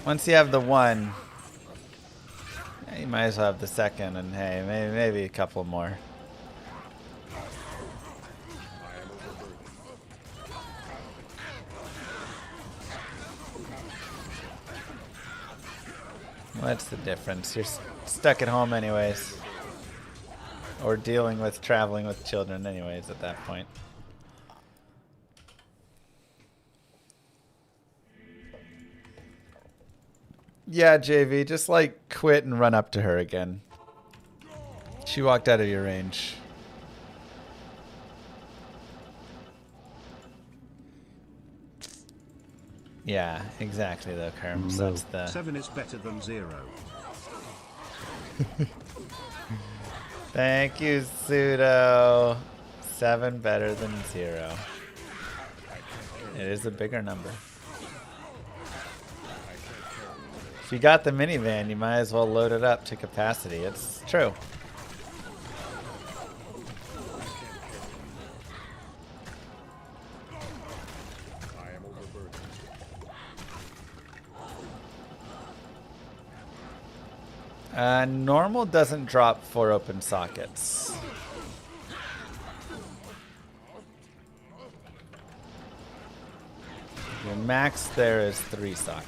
Once you have the 1, you might as well have the 2nd, and hey, maybe a couple more. What's the difference? You're stuck at home anyways. Or dealing with traveling with children anyways at that point. Yeah, JV, just like quit and run up to her again. She walked out of your range. Yeah, exactly though, Kerms. That's the 7 is better than 0. Thank you, Pseudo. 7 better than 0. It is a bigger number. If you got the minivan, you might as well load it up to capacity. It's true. Normal doesn't drop 4 open sockets. Your max there is 3 socket.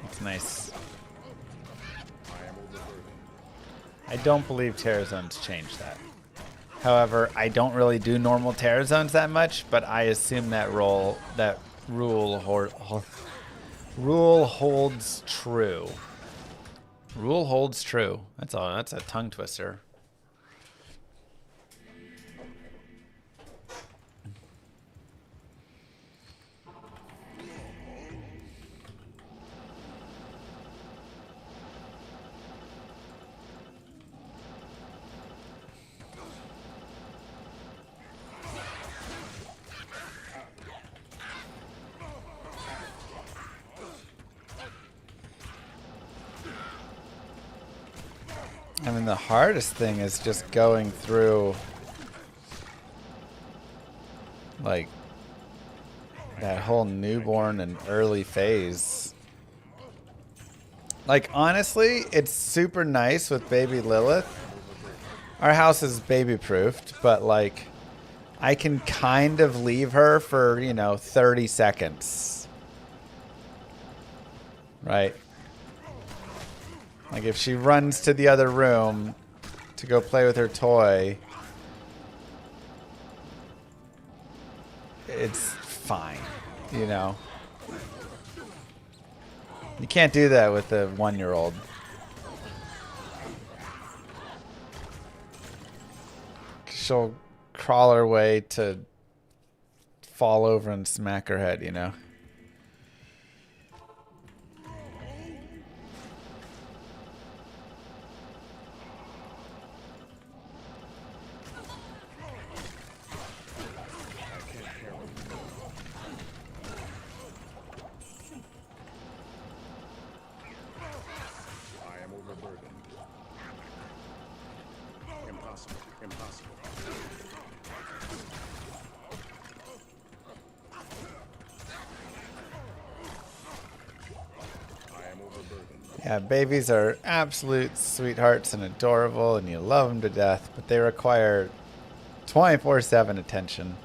That's nice. I don't believe Terrazone's changed that. However, I don't really do normal Terror Zones that much, but I assume that rule holds true. Rule holds true. That's all. That's a tongue twister. I mean, the hardest thing is just going through, like, that whole newborn and early phase. Like, honestly, it's super nice with baby Lilith. Our house is baby-proofed, but, like, I can kind of leave her for, you know, 30 seconds. Right? Like, if she runs to the other room to go play with her toy, it's fine, you know? You can't do that with a 1-year-old. She'll crawl her way to fall over and smack her head, you know? Yeah, babies are absolute sweethearts and adorable, and you love them to death, but they require 24/7 attention.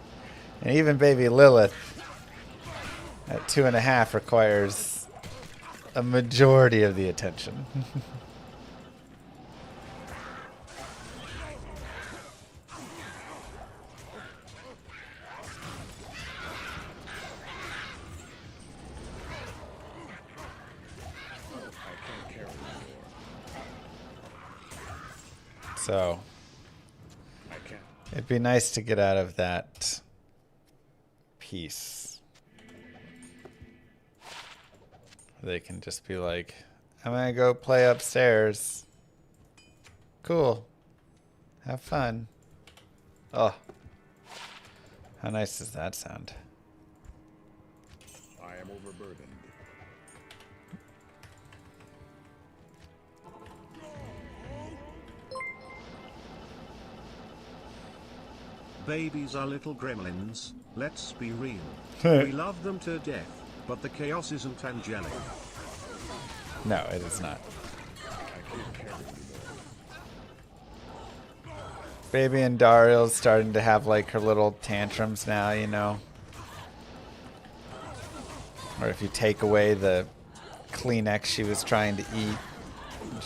And even baby Lilith at 2.5 requires a majority of the attention. So, it'd be nice to get out of that piece. They can just be like, I'm gonna go play upstairs. Cool. Have fun. Oh. How nice does that sound? I am overburdened. Babies are little gremlins, let's be real. We love them to death, but the chaos isn't angelic. No, it is not. Baby Andariel's starting to have like her little tantrums now, you know. Or if you take away the Kleenex she was trying to eat,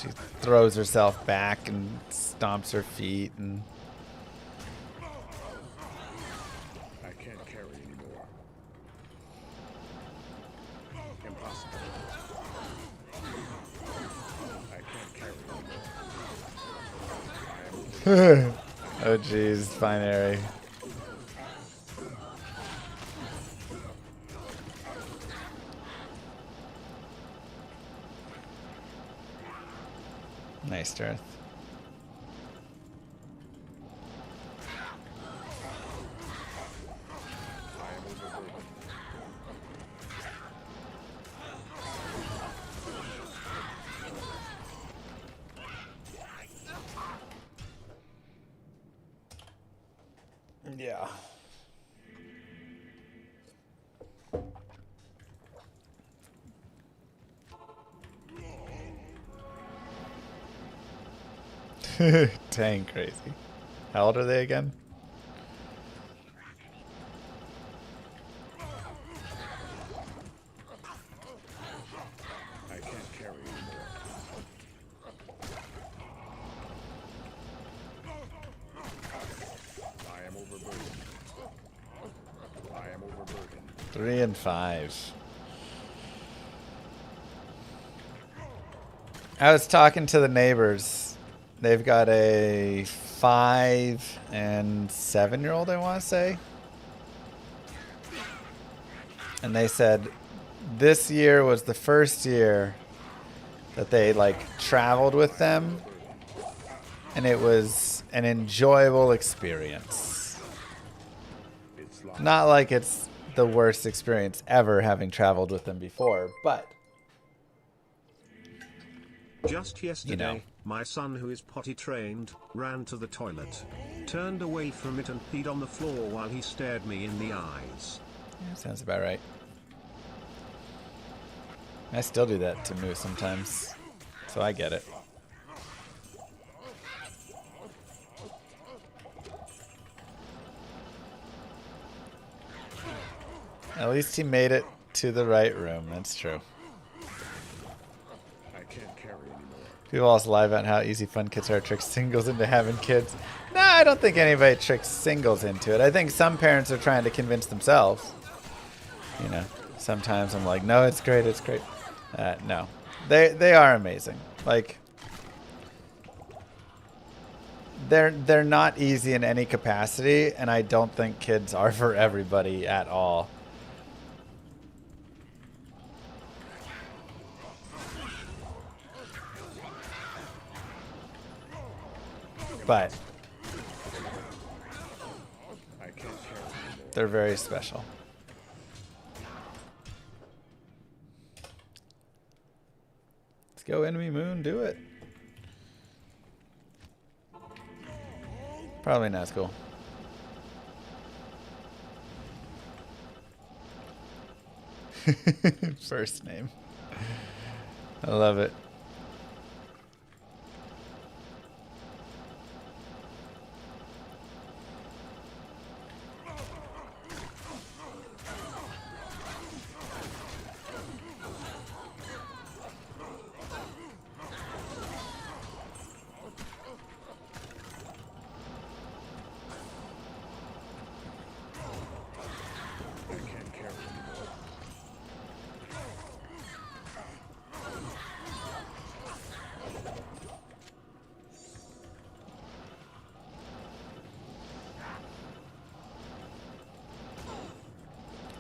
she throws herself back and stomps her feet and... Oh jeez, binary. Nice, Darth. Yeah. Dang crazy. How old are they again? I can't carry anymore. 3 and 5. I was talking to the neighbors. They've got a 5 and 7-year-old, I want to say. And they said this year was the first year that they like traveled with them, and it was an enjoyable experience. Not like it's the worst experience ever having traveled with them before, but just yesterday, you know. My son, who is potty trained, ran to the toilet, turned away from it and peed on the floor while he stared me in the eyes. Yeah, sounds about right. I still do that to Moo sometimes, so I get it. At least he made it to the right room. That's true. I can't carry anymore. People also lie about how easy fun kids are to trick singles into having kids. No, I don't think anybody tricks singles into it. I think some parents are trying to convince themselves. You know, sometimes I'm like, no, it's great, it's great. No, they are amazing. Like, they're not easy in any capacity, and I don't think kids are for everybody at all. But they're very special. Let's go, enemy moon, do it. Probably not as cool. First name. I love it.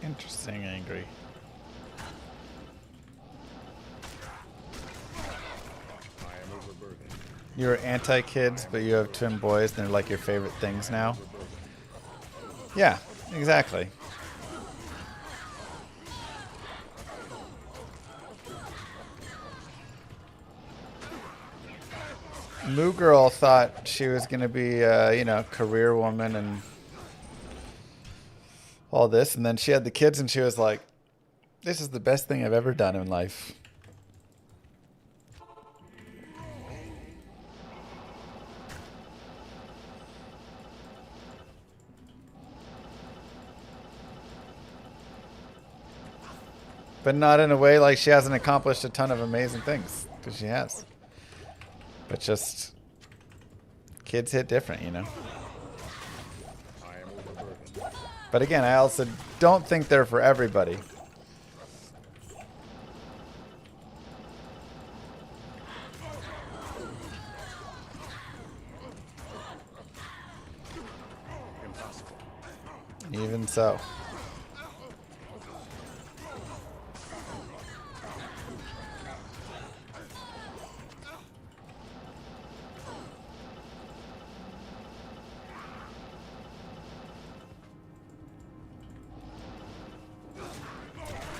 Interesting, angry. You're anti-kids, but you have twin boys, and they're like your favorite things now? Yeah, exactly. Moo Girl thought she was going to be, you know, career woman and all this, and then she had the kids, and she was like, this is the best thing I've ever done in life. But not in a way like she hasn't accomplished a ton of amazing things, because she has. But just, kids hit different, you know? But again, I also don't think they're for everybody. Impossible. Even so.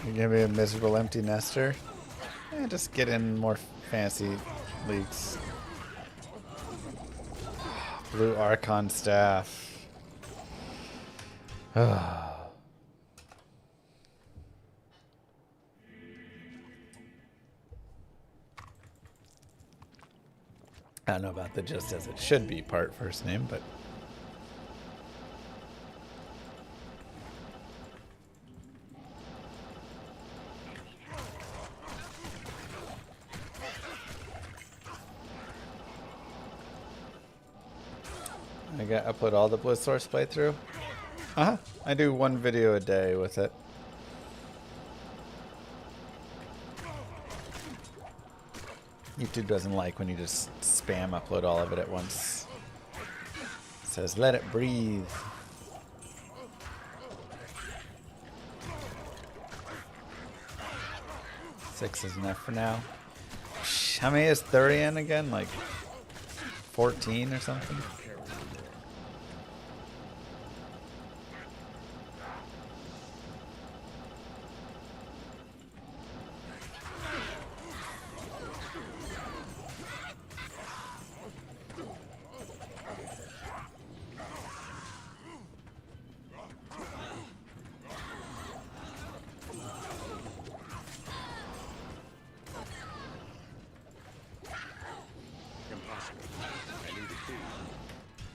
You're gonna be a miserable empty nester? Eh, just get in more fancy leagues. Blue Archon staff. I don't know about the just as it should be part first name, but I upload all the Blizzsource playthrough. I do one video a day with it. YouTube doesn't like when you just spam upload all of it at once. It says, let it breathe. Six is enough for now. How many is ETHEREAL again? Like 14 or something?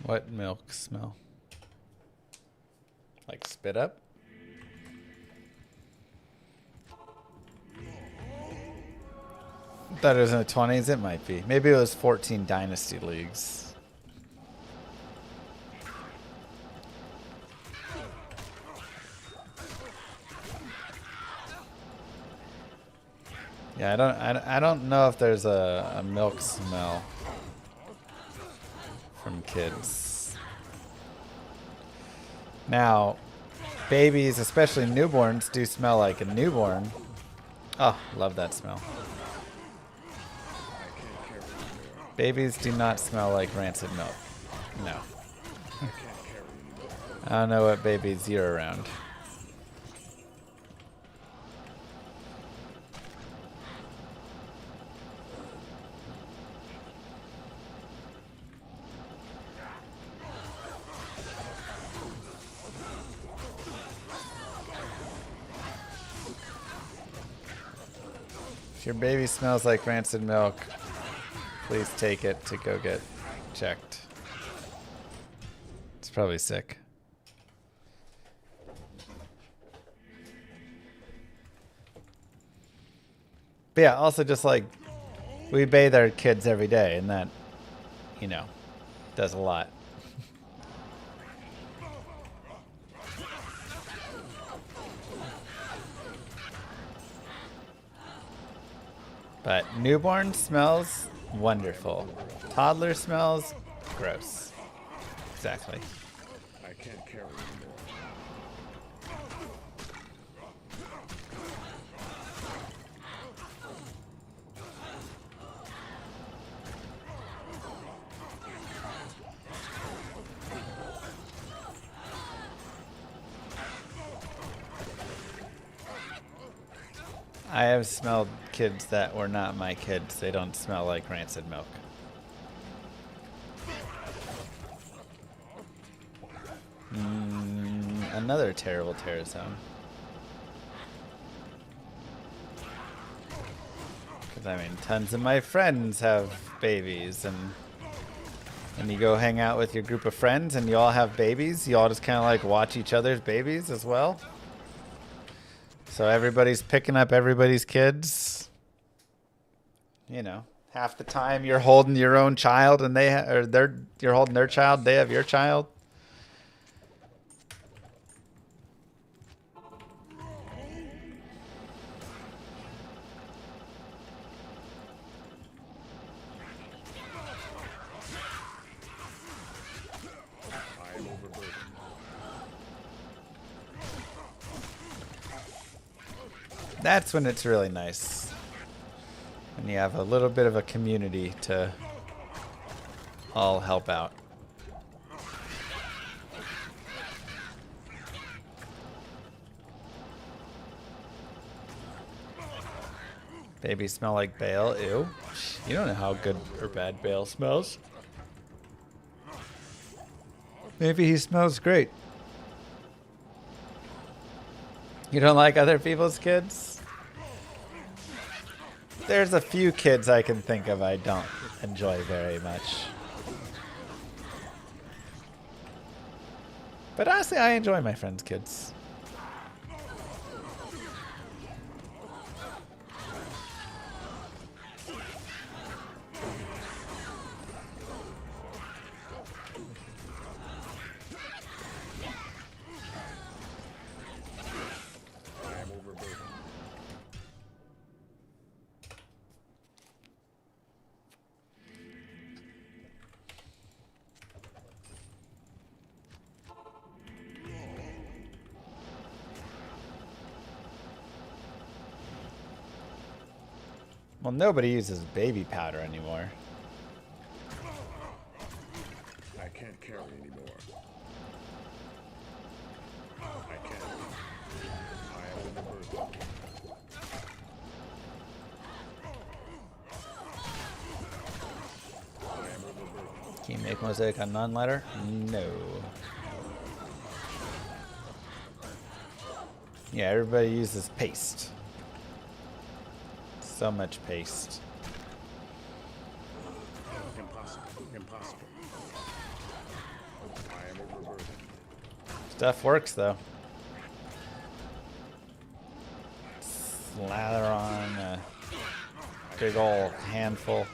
What milk smell? Like spit up? Thought it was in the 20s. It might be. Maybe it was 14 Dynasty Leagues. Yeah, I don't know if there's a milk smell from kids. Now, babies, especially newborns, do smell like a newborn. Oh, love that smell. Babies do not smell like rancid milk. No. I don't know what babies you're around. If your baby smells like rancid milk, please take it to go get checked. It's probably sick. But yeah, also just like we bathe our kids every day, and that, you know, does a lot. But newborn smells wonderful. Toddler smells gross. Exactly. I can't carry anymore. I have smelled kids that were not my kids. They don't smell like rancid milk. Another terrible terror zone. Because, I mean, tons of my friends have babies, and you go hang out with your group of friends, and you all have babies. You all just kind of, like, watch each other's babies as well. So everybody's picking up everybody's kids. You know, half the time you're holding your own child, and you're holding their child. They have your child. That's when it's really nice. When you have a little bit of a community to all help out. Babies smell like Bale. Ew. You don't know how good or bad Bale smells. Maybe he smells great. You don't like other people's kids? There's a few kids I can think of I don't enjoy very much. But honestly, I enjoy my friends' kids. Well, nobody uses baby powder anymore. I can't carry anymore. I can't. I am overburdened. I am overburdened. Can you make mosaic on non-lighter? No. Yeah, everybody uses paste. So much paste. Impossible. Impossible. I am overburdened. Stuff works though. Slather on a big ol' handful.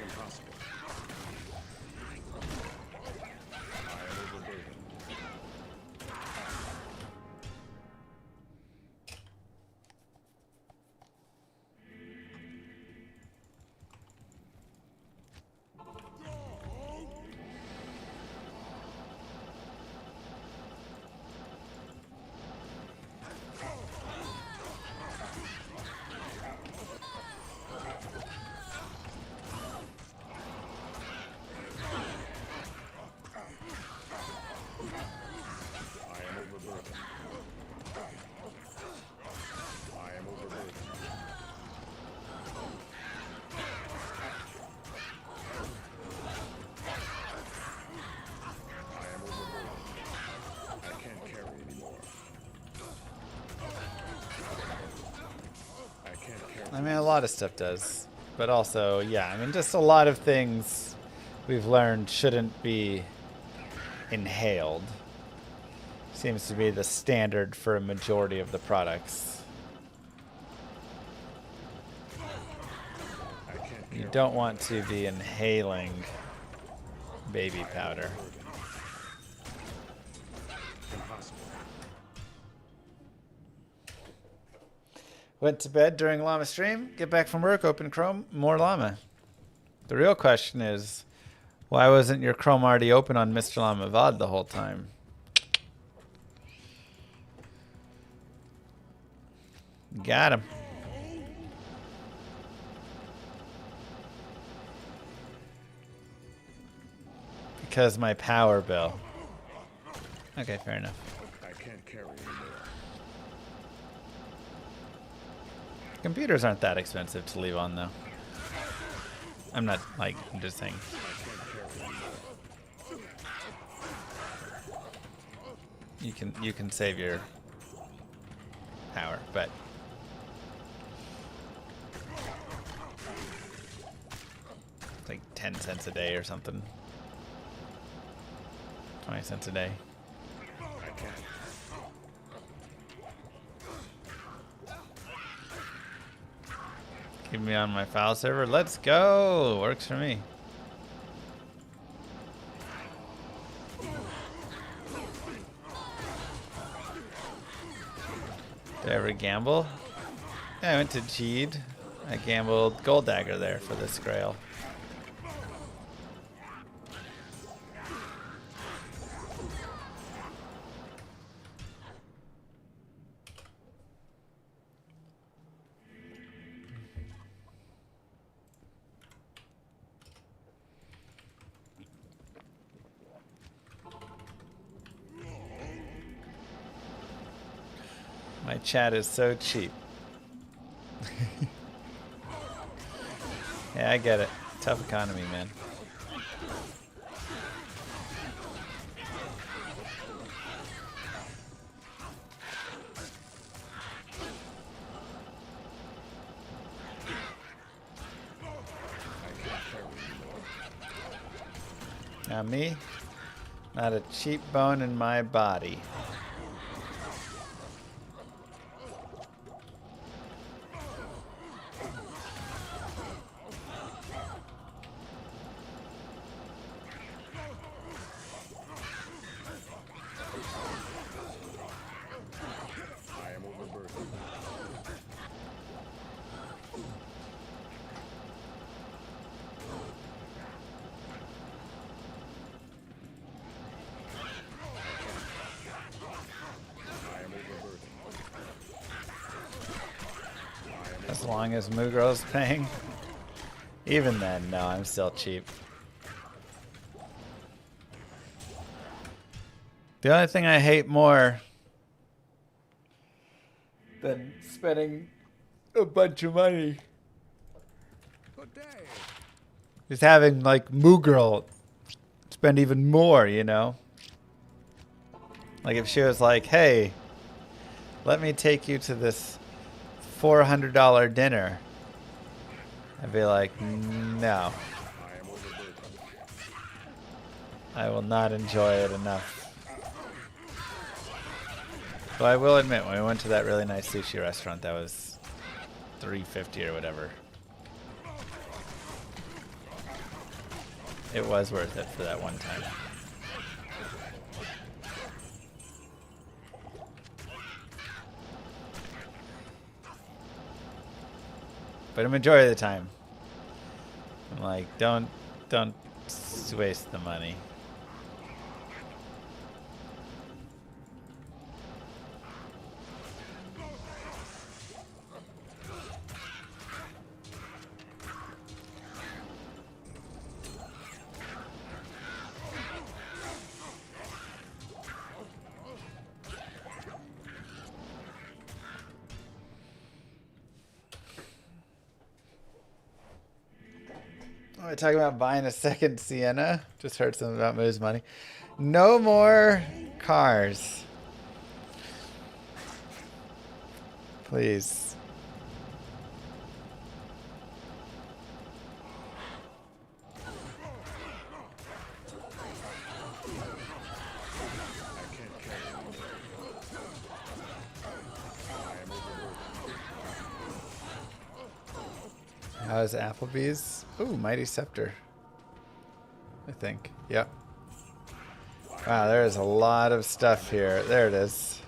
Impossible. I am overburdened. I am overburdened. I am overburdened. I am overburdened. I can't carry anymore. I can't carry. I mean, a lot of stuff does. But also, yeah, I mean, just a lot of things we've learned shouldn't be inhaled. Seems to be the standard for a majority of the products. I can't You carry. don't want to be inhaling baby powder. Impossible. Went to bed during Llama stream, get back from work, open Chrome, more Llama. The real question is, why wasn't your Chrome already open on Mr. Llama VOD the whole time? Got him. Because my power bill. Okay, fair enough. I can't carry anymore. Computers aren't that expensive to leave on, though. I'm not, like, I'm just saying. You can save your power, but it's like 10 cents a day or something. 20 cents a day. I can't. Keep me on my file server. Let's go. Works for me. Did I ever gamble? Yeah, I went to Jeed. I gambled Gold Dagger there for this Grail. My chat is so cheap. Yeah, I get it. Tough economy, man. Now me, not a cheap bone in my body. I am overburdened. As long as Moo Girl's paying. Even then, no, I'm still cheap. The only thing I hate more than spending a bunch of money is having like Moo Girl spend even more, you know? Like if she was like, hey, let me take you to this $400 dinner. I'd be like, no. I will not enjoy it enough. But I will admit, when we went to that really nice sushi restaurant, that was $3.50 or whatever. It was worth it for that one time. But a majority of the time, I'm like, don't waste the money. We're talking about buying a second Sienna. Just heard something about Moo's money. No more cars. Please. How's Applebee's? Ooh, Mighty Scepter. I think. Yep. Wow, there is a lot of stuff here. There it is.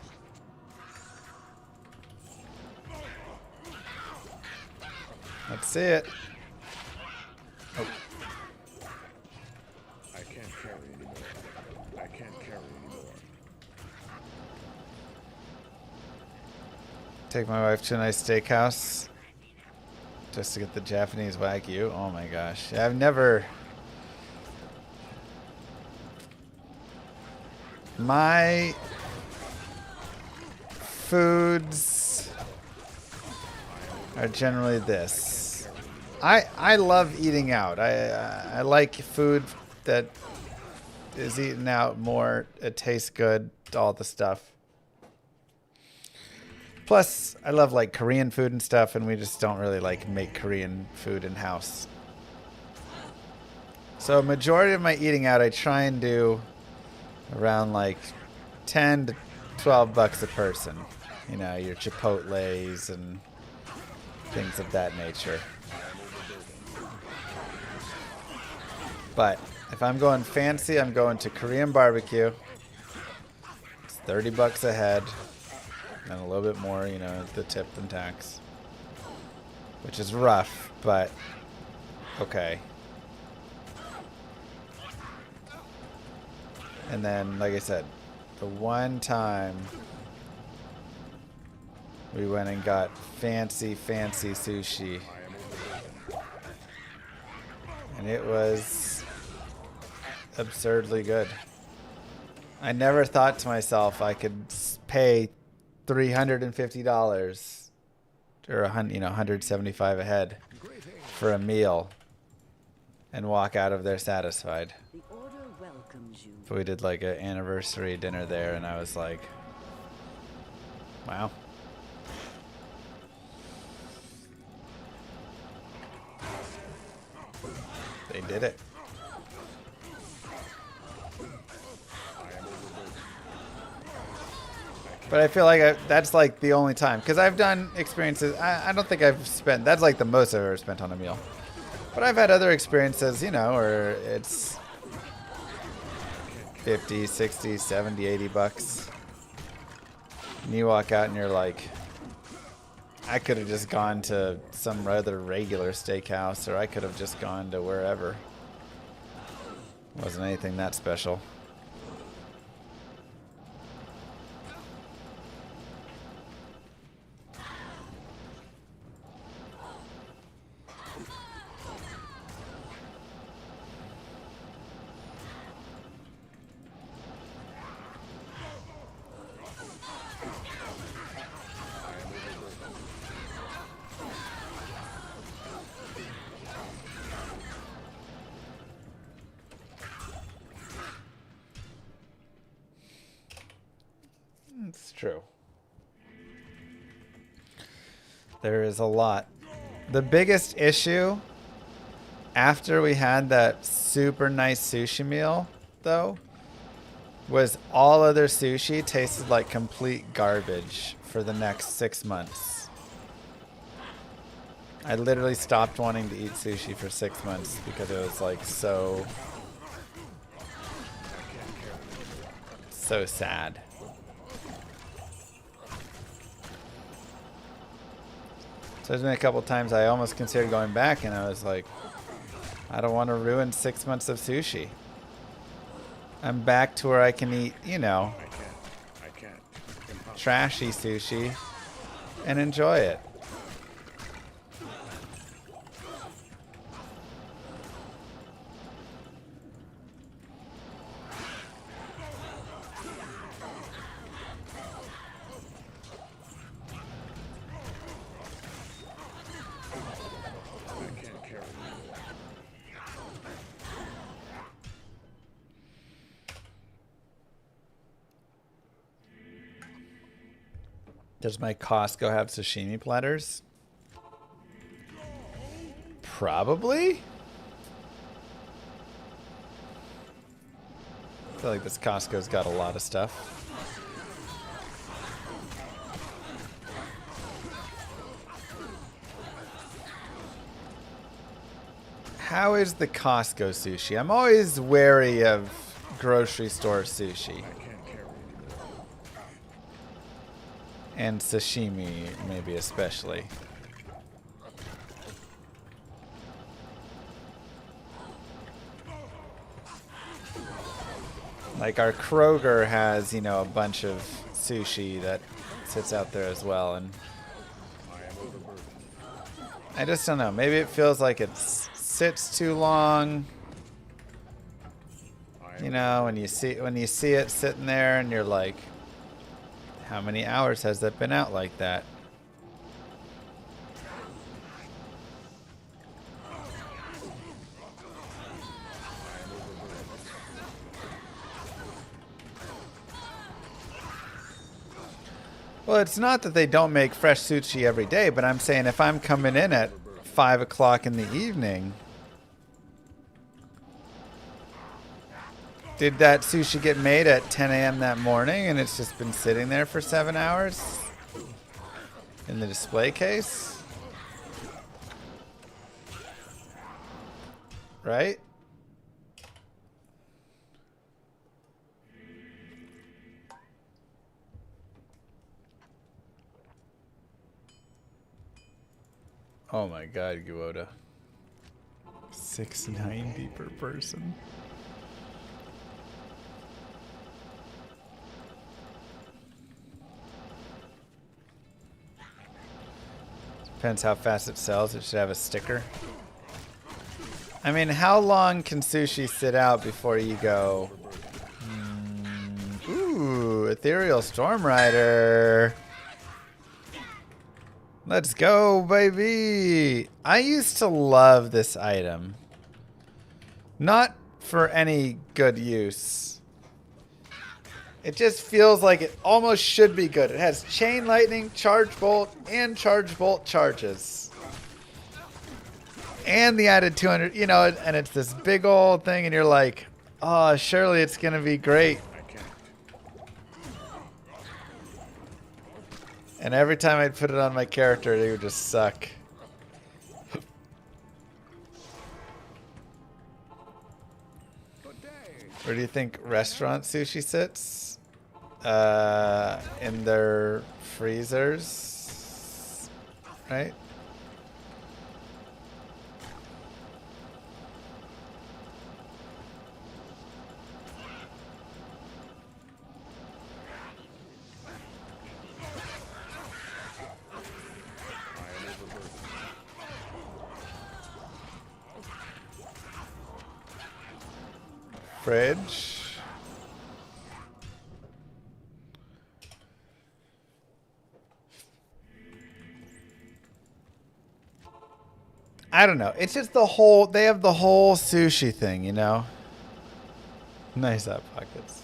Let's see it. Oh. I can't carry anymore. I can't carry anymore. Take my wife to a nice steakhouse. Just to get the Japanese Wagyu. Oh my gosh. I've never... My foods are generally this. I love eating out. I like food that is eaten out more. It tastes good. All the stuff. Plus, I love like Korean food and stuff, and we just don't really like make Korean food in house. So majority of my eating out, I try and do around like 10 to 12 bucks a person. You know, your Chipotles and things of that nature. But if I'm going fancy, I'm going to Korean barbecue. It's 30 bucks a head. And a little bit more, you know, the tip and tax. Which is rough, but okay. And then, like I said, the one time we went and got fancy sushi. And it was absurdly good. I never thought to myself I could pay $350 or $175 a head for a meal and walk out of there satisfied. The order welcomes you. But we did like an anniversary dinner there, and I was like, wow. They did it. But I feel like that's like the only time. Because I've done experiences. I don't think I've spent. That's like the most I've ever spent on a meal. But I've had other experiences, you know, where it's 50, 60, 70, 80 bucks. And you walk out and you're like, I could have just gone to some other regular steakhouse, or I could have just gone to wherever. Wasn't anything that special. True. There is a lot. The biggest issue after we had that super nice sushi meal, though, was all other sushi tasted like complete garbage for the next 6 months. I literally stopped wanting to eat sushi for 6 months because it was like so sad. So there's been a couple times I almost considered going back, and I was like, I don't want to ruin 6 months of sushi. I'm back to where I can eat, you know, I can't. Impossible. trashy sushi and enjoy it. I can't carry anymore. Does my Costco have sashimi platters? Probably. I feel like this Costco's got a lot of stuff. How is the Costco sushi? I'm always wary of grocery store sushi. I can't carry anymore. And sashimi, maybe especially. Like our Kroger has, you know, a bunch of sushi that sits out there as well, and I am overburdened. I just don't know. Maybe it feels like it sits too long. You know, when you see it sitting there, and you're like, how many hours has that been out like that? Well, it's not that they don't make fresh sushi every day, but I'm saying if I'm coming in at 5 o'clock in the evening, did that sushi get made at 10 a.m. that morning and it's just been sitting there for 7 hours in the display case? Right? Oh my god, Guoda. $6.90 per person. Depends how fast it sells. It should have a sticker. I mean, how long can sushi sit out before you go, ooh, Ethereal Storm Rider. Let's go, baby. I used to love this item. Not for any good use. It just feels like it almost should be good. It has Chain Lightning, Charge Bolt, and Charge Bolt charges. And the added 200, you know, and it's this big old thing, and you're like, oh, surely it's going to be great. And every time I'd put it on my character, it would just suck. Where do you think restaurant sushi sits? In their freezers, right? Fridge. I don't know. It's just the whole, they have the whole sushi thing, you know? Nice out pockets.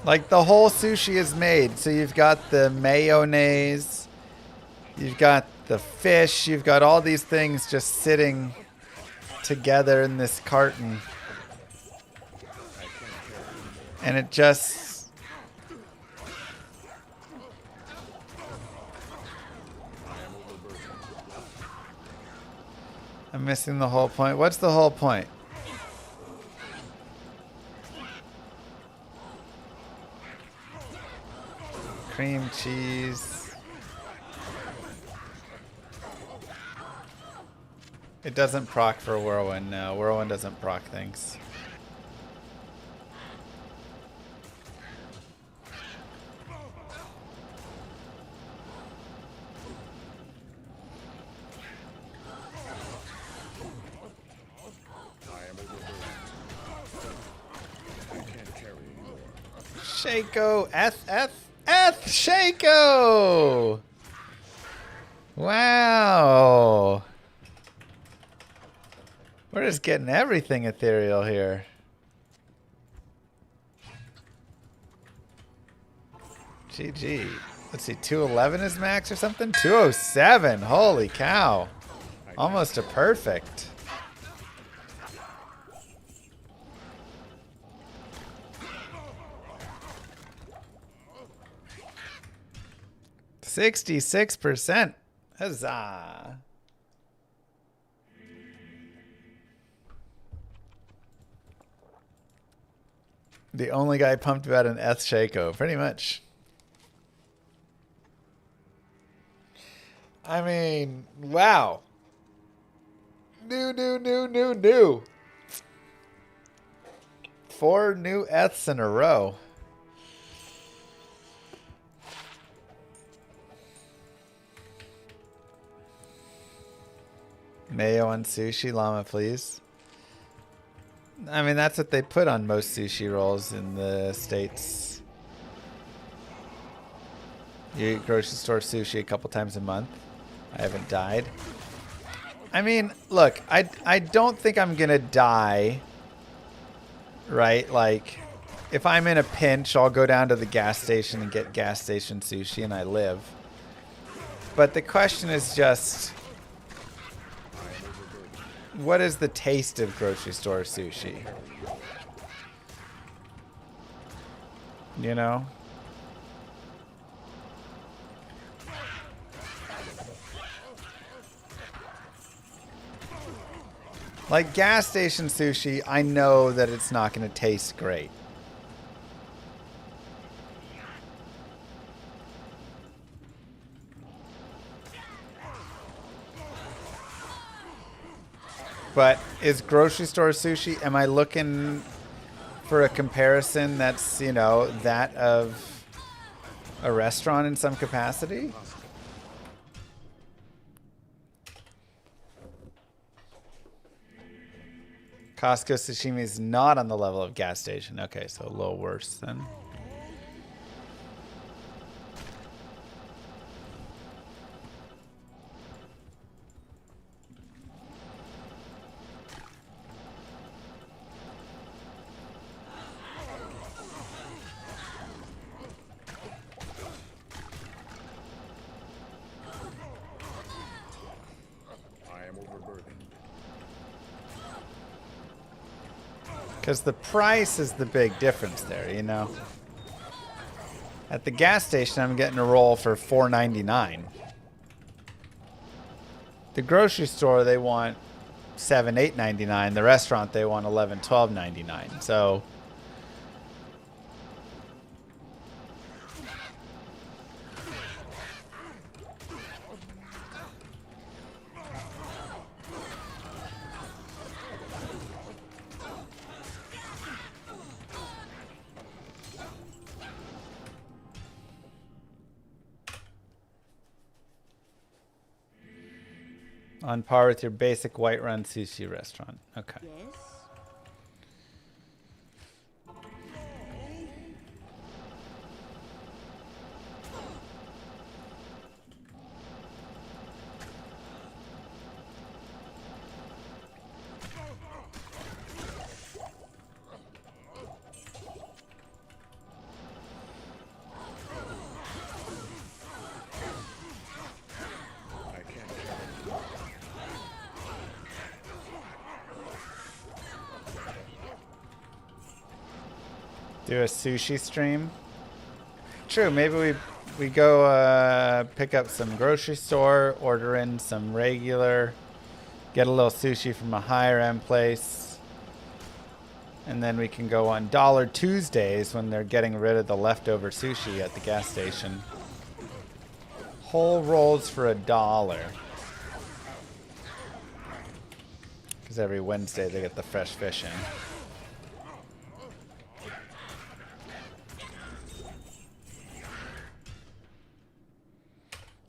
Like the whole sushi is made. So you've got the mayonnaise, you've got the fish, you've got all these things just sitting together in this carton. And it just... I'm missing the whole point. What's the whole point? Cream cheese. It doesn't proc for Whirlwind, no. Whirlwind doesn't proc things. Shaco, Shaco! Wow. We're just getting everything ethereal here. GG. Let's see, 211 is max or something? 207. Holy cow. Almost a perfect. $66%. Huzzah. The only guy pumped about an Shaco, pretty much. I mean, wow. New. 4 new Eths in a row. Mayo on sushi, Llama, please. I mean, that's what they put on most sushi rolls in the States. You eat grocery store sushi a couple times a month. I haven't died. I mean, look, I don't think I'm going to die. Right? Like, if I'm in a pinch, I'll go down to the gas station and get gas station sushi and I live. But the question is just... what is the taste of grocery store sushi? You know? Like gas station sushi, I know that it's not going to taste great. But is grocery store sushi, am I looking for a comparison that's, you know, that of a restaurant in some capacity? Costco sashimi is not on the level of gas station. Okay, so a little worse then. Because the price is the big difference there, you know. At the gas station, I'm getting a roll for $4.99. The grocery store, they want $7, $8.99. The restaurant, they want $11, $12.99. So on par with your basic Whiterun sushi restaurant. Okay. Yes? Do a sushi stream. True, maybe we go pick up some grocery store, order in some regular, get a little sushi from a higher end place, and then we can go on Dollar Tuesdays when they're getting rid of the leftover sushi at the gas station. Whole rolls for $1. Because every Wednesday they get the fresh fish in.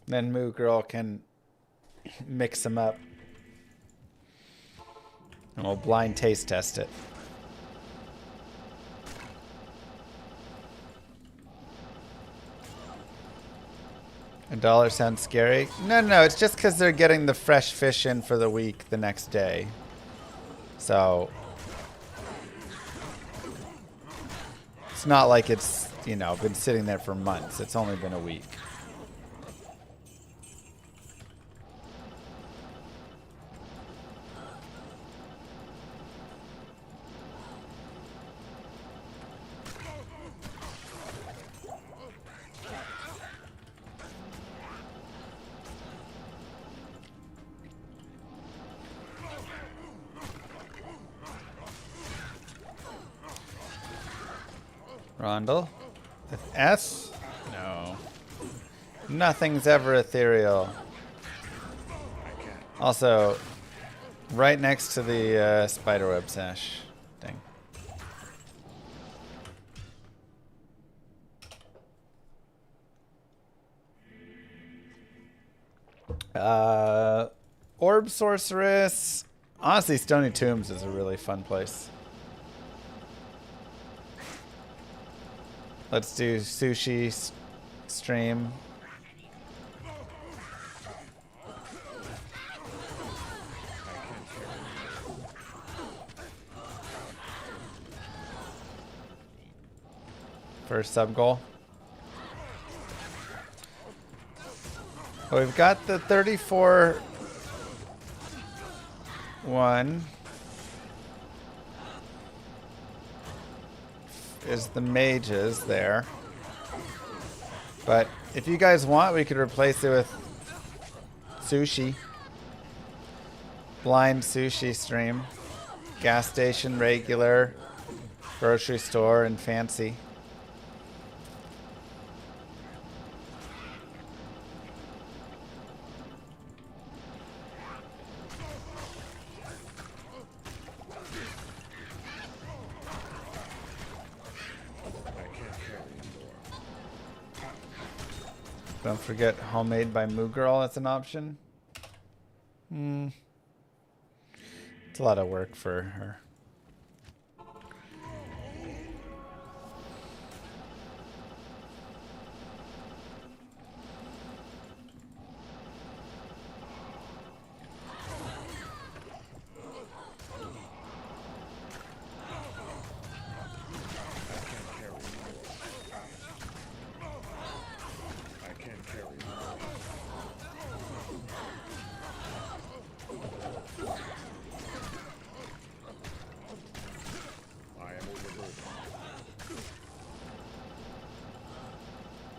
Then Moo Girl can mix them up. And we'll blind taste test it. $1 sounds scary. No, it's just because they're getting the fresh fish in for the week the next day. So it's not like it's, you know, been sitting there for months. It's only been a week. Rondel? With S? No. Nothing's ever ethereal. Also, right next to the spiderweb sash thing. Orb Sorceress. Honestly, Stony Tombs is a really fun place. Let's do sushi stream. First sub goal. Well, we've got the 34 one. Is the mages there. But if you guys want, we could replace it with sushi. Blind sushi stream. Gas station, regular, grocery store, and fancy. Don't forget homemade by Moo Girl as an option. It's a lot of work for her.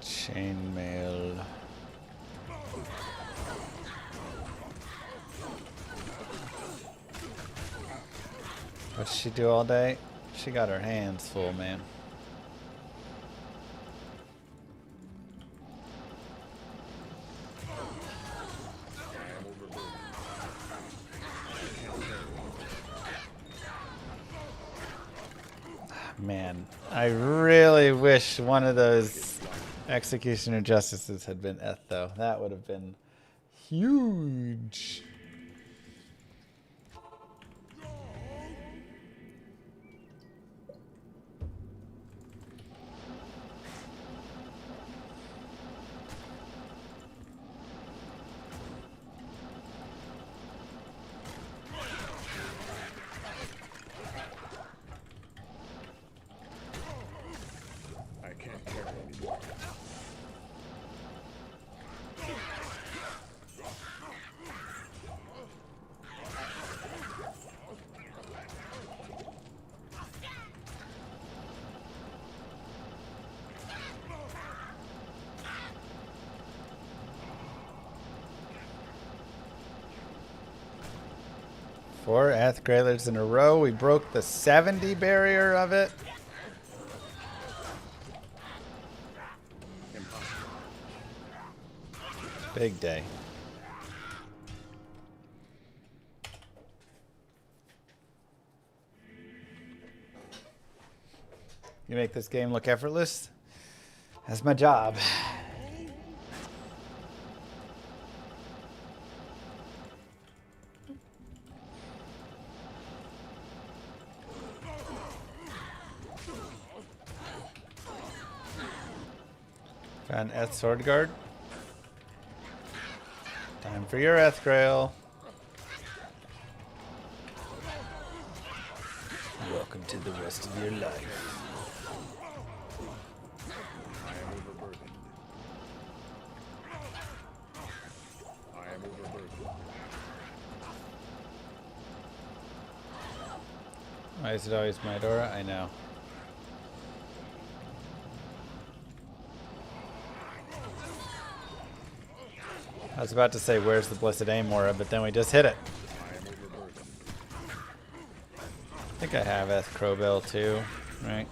Chainmail. What's she do all day? She got her hands full, man. Man, I really wish one of those Executioner Justices had been Eth, though. That would have been huge. 4 Eth Grailers in a row. We broke the 70 barrier of it. Big day. You make this game look effortless? That's my job. Found Eth Sword Guard. Time for your Eth Grail. Welcome to the rest of your life. I am overburdened. I am overburdened. Why is it always my Dora? I know. I was about to say, where's the Blessed Amora, but then we just hit it. I am overburdened. I think I have Eth Crowbell too, right?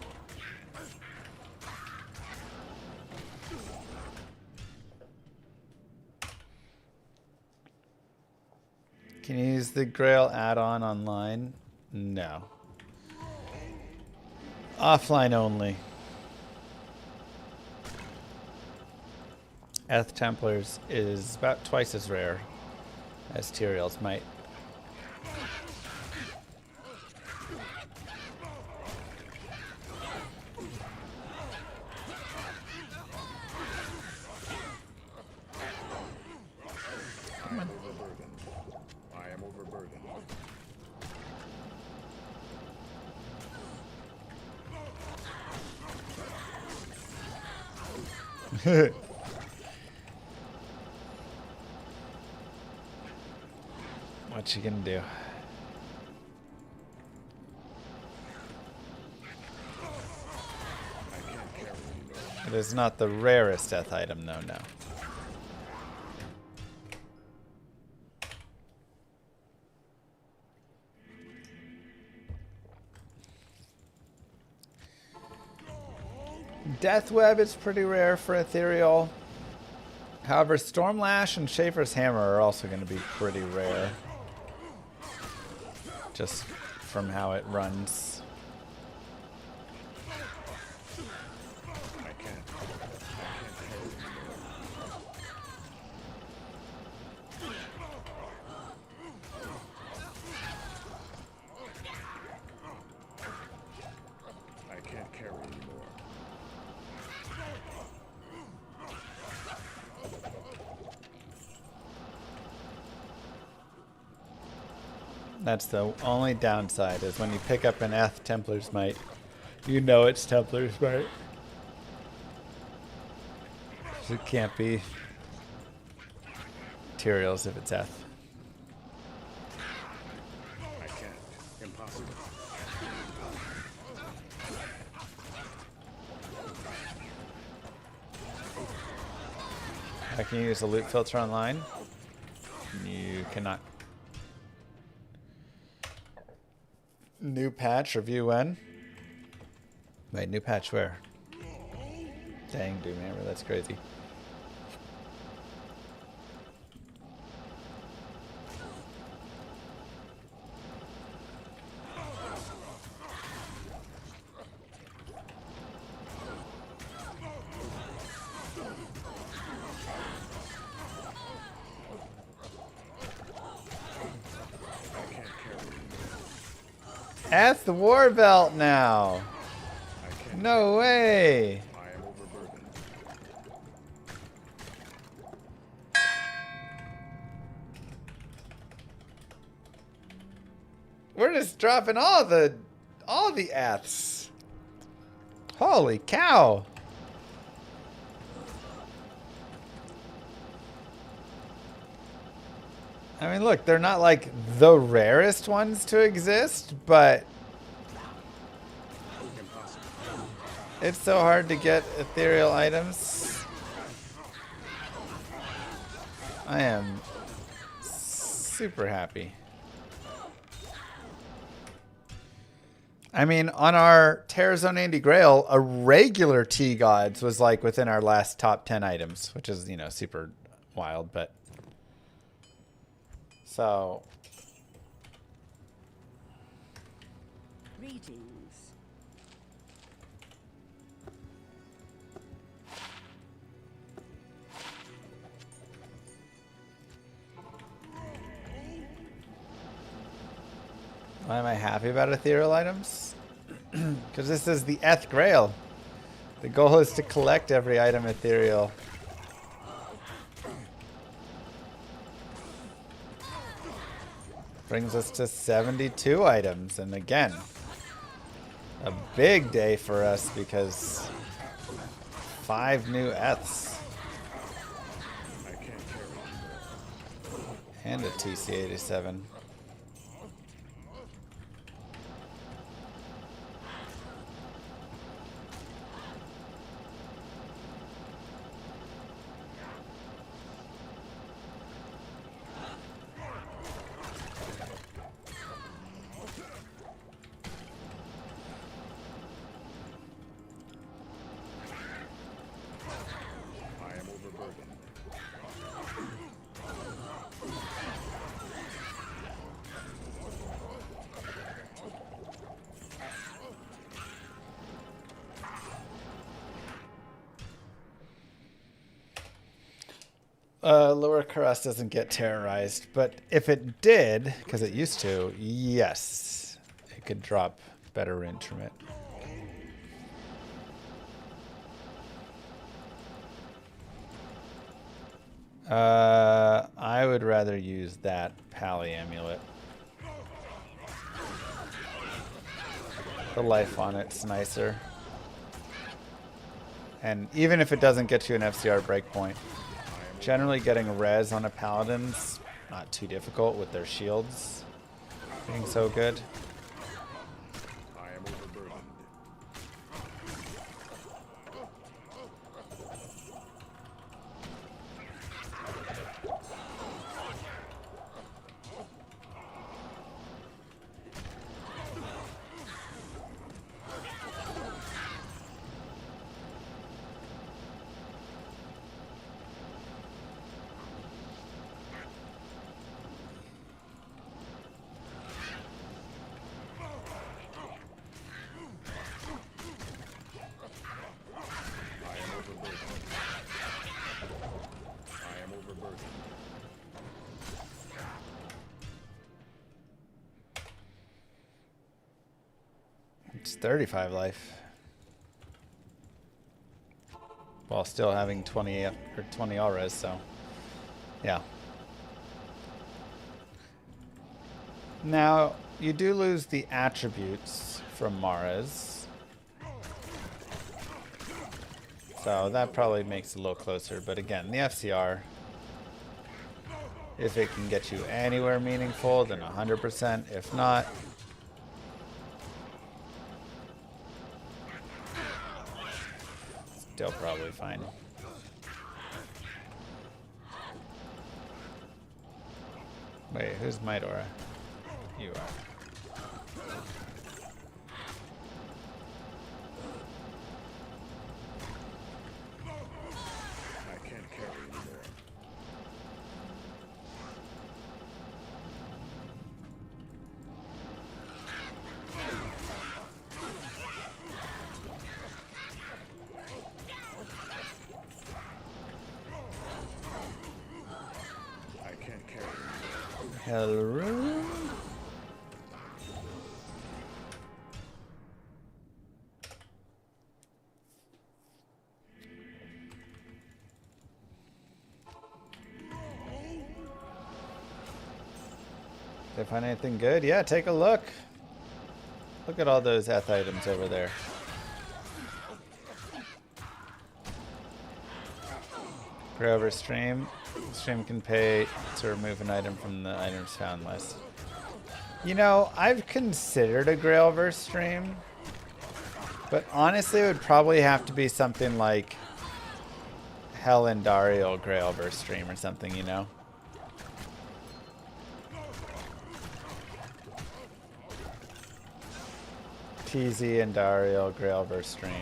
Can you use the Grail add-on online? No. Offline only. Eth Templars is about twice as rare as ETHEREAL's might. I am overburdened. I am overburdened. What you gonna do? It is not the rarest Eth item, no. Death Web is pretty rare for Ethereal. However, Stormlash and Schaefer's Hammer are also going to be pretty rare. Just from how it runs. I can't carry anymore. That's the only downside, is when you pick up an Eth Templar's Might, you know it's Templar's Might. It can't be ETHEREAL's if it's Eth. I can't. Impossible. Can you use a loot filter online? You cannot. New patch, review when? Wait, new patch where? Dang, dude, man, that's crazy. Eth the War Belt now. No way. I am overburdened. We're just dropping all the Eths. Holy cow. I mean, look, they're not like the rarest ones to exist, but it's so hard to get ethereal items. I am super happy. I mean, on our Terror Zone Andy Grail, a regular T Gods was like within our last top 10 items, which is, you know, super wild, but so Greetings. why am I happy about ethereal items? Because this is the Grail. The goal is to collect every item ethereal. Brings us to 72 items, and again, a big day for us because 5 new Eths. And a TC-87. Lower Karas doesn't get terrorized, but if it did, because it used to, yes, it could drop better range from it. I would rather use that Pally Amulet. The life on it's nicer. And even if it doesn't get you an FCR breakpoint, generally getting res on a paladin's not too difficult with their shields being so good. I am overburdened. It's 35 life. While still having 20 or 20 all res, so yeah. Now, you do lose the attributes from Mara's. So that probably makes it a little closer, but again, the FCR, if it can get you anywhere meaningful, then 100%. If not, still probably fine. Wait, who's Midora? You are. I can't carry anymore. I can't carry anymore. Hello. Did I find anything good? Yeah, take a look. Look at all those Eth items over there. Go over stream. Stream can pay to remove an item from the items found list. You know, I've considered a Grailverse stream, but honestly it would probably have to be something like Hell and Duriel Grailverse stream or something, you know? TZ and Duriel Grail versus stream.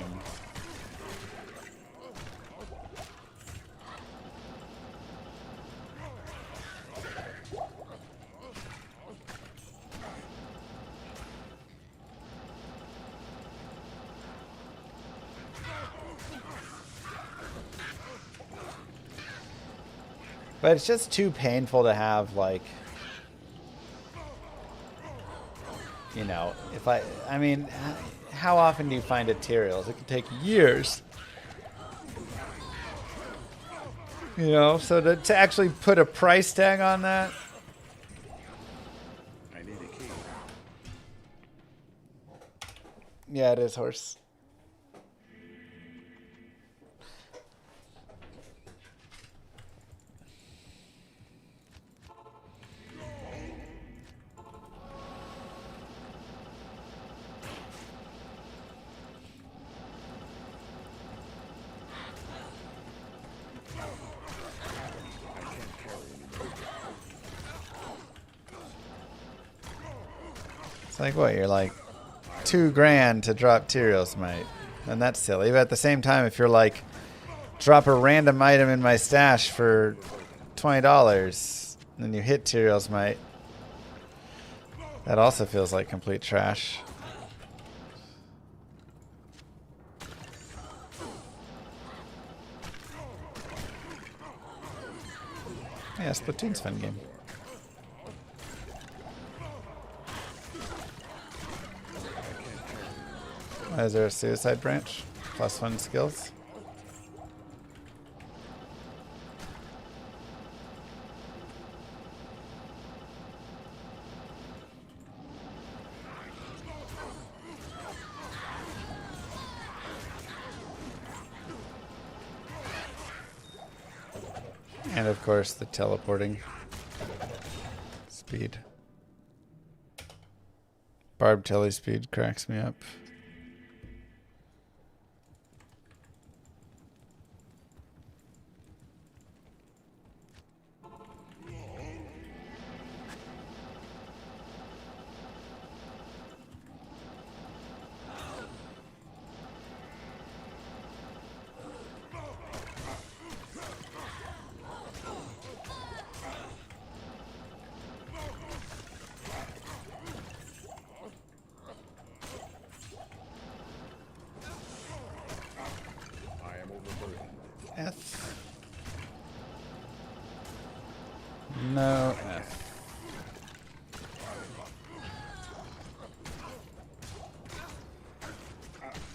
But it's just too painful to have, like, you know, if I mean, how often do you find ETHEREALs? It can take years. You know, so to actually put a price tag on that. I need a key. Yeah, it is horse. It's like what, you're like $2,000 to drop ETHEREAL's might, and that's silly. But at the same time, if you're like, drop a random item in my stash for $20, and then you hit ETHEREAL's might, that also feels like complete trash. Yeah, Splatoon's a fun game. Is there a suicide branch? +1 skills? And of course the teleporting speed. Barb tele speed cracks me up. F. No F.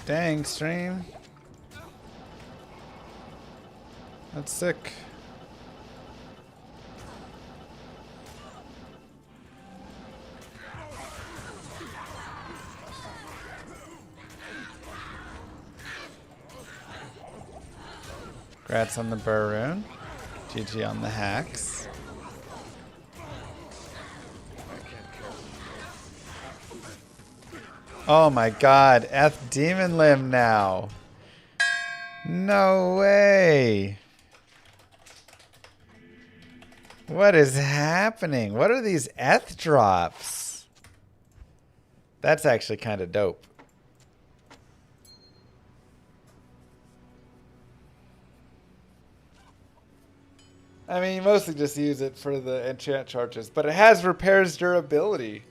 Dang, stream. That's sick. Congrats on the Burroon. GG on the hacks. Oh my god, F Demon Limb now. No way. What is happening? What are these Eth drops? That's actually kind of dope. I mean, you mostly just use it for the enchant charges, but it has repairs durability.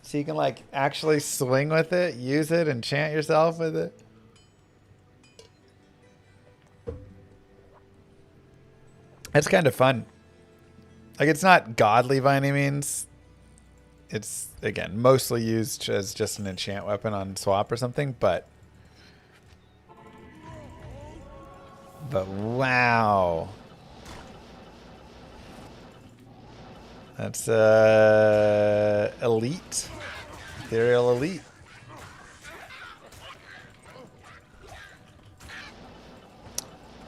So you can like actually swing with it, use it, enchant yourself with it. It's kind of fun. Like, it's not godly by any means. It's, again, mostly used as just an enchant weapon on swap or something, but wow. That's elite. Ethereal elite.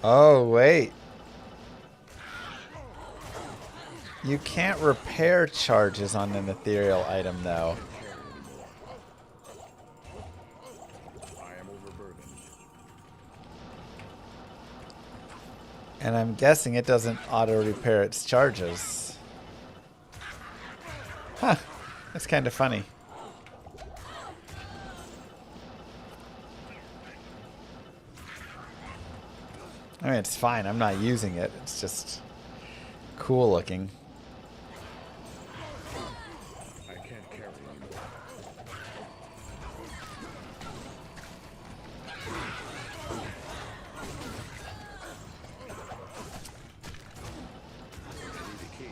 Oh, wait. You can't repair charges on an ethereal item, though. I am overburdened. And I'm guessing it doesn't auto-repair its charges. Huh. That's kind of funny. I mean, it's fine. I'm not using it. It's just cool looking. I can't carry anymore. I need a key.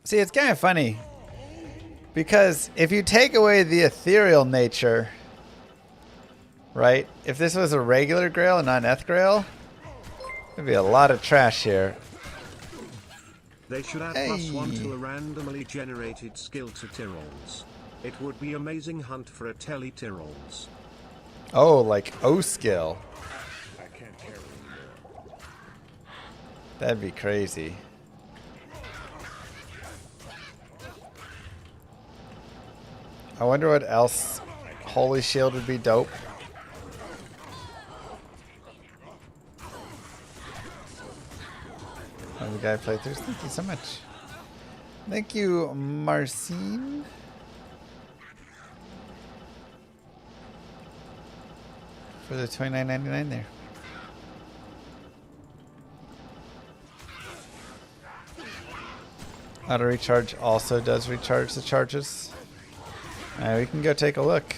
See, it's kind of funny because if you take away the ethereal nature, right? If this was a regular Grail and not an ETHEREAL, there'd be a lot of trash here. They should add +1 to a randomly generated skill to Tyrolls. It would be amazing hunt for a telly Tyrolls. Oh, like O skill. I can't carry anymore. That'd be crazy. I wonder what else. Holy Shield would be dope. Oh, the guy playthroughs. Thank you so much. Thank you, Marcine. For the $29.99 there. Auto recharge also does recharge the charges. We can go take a look.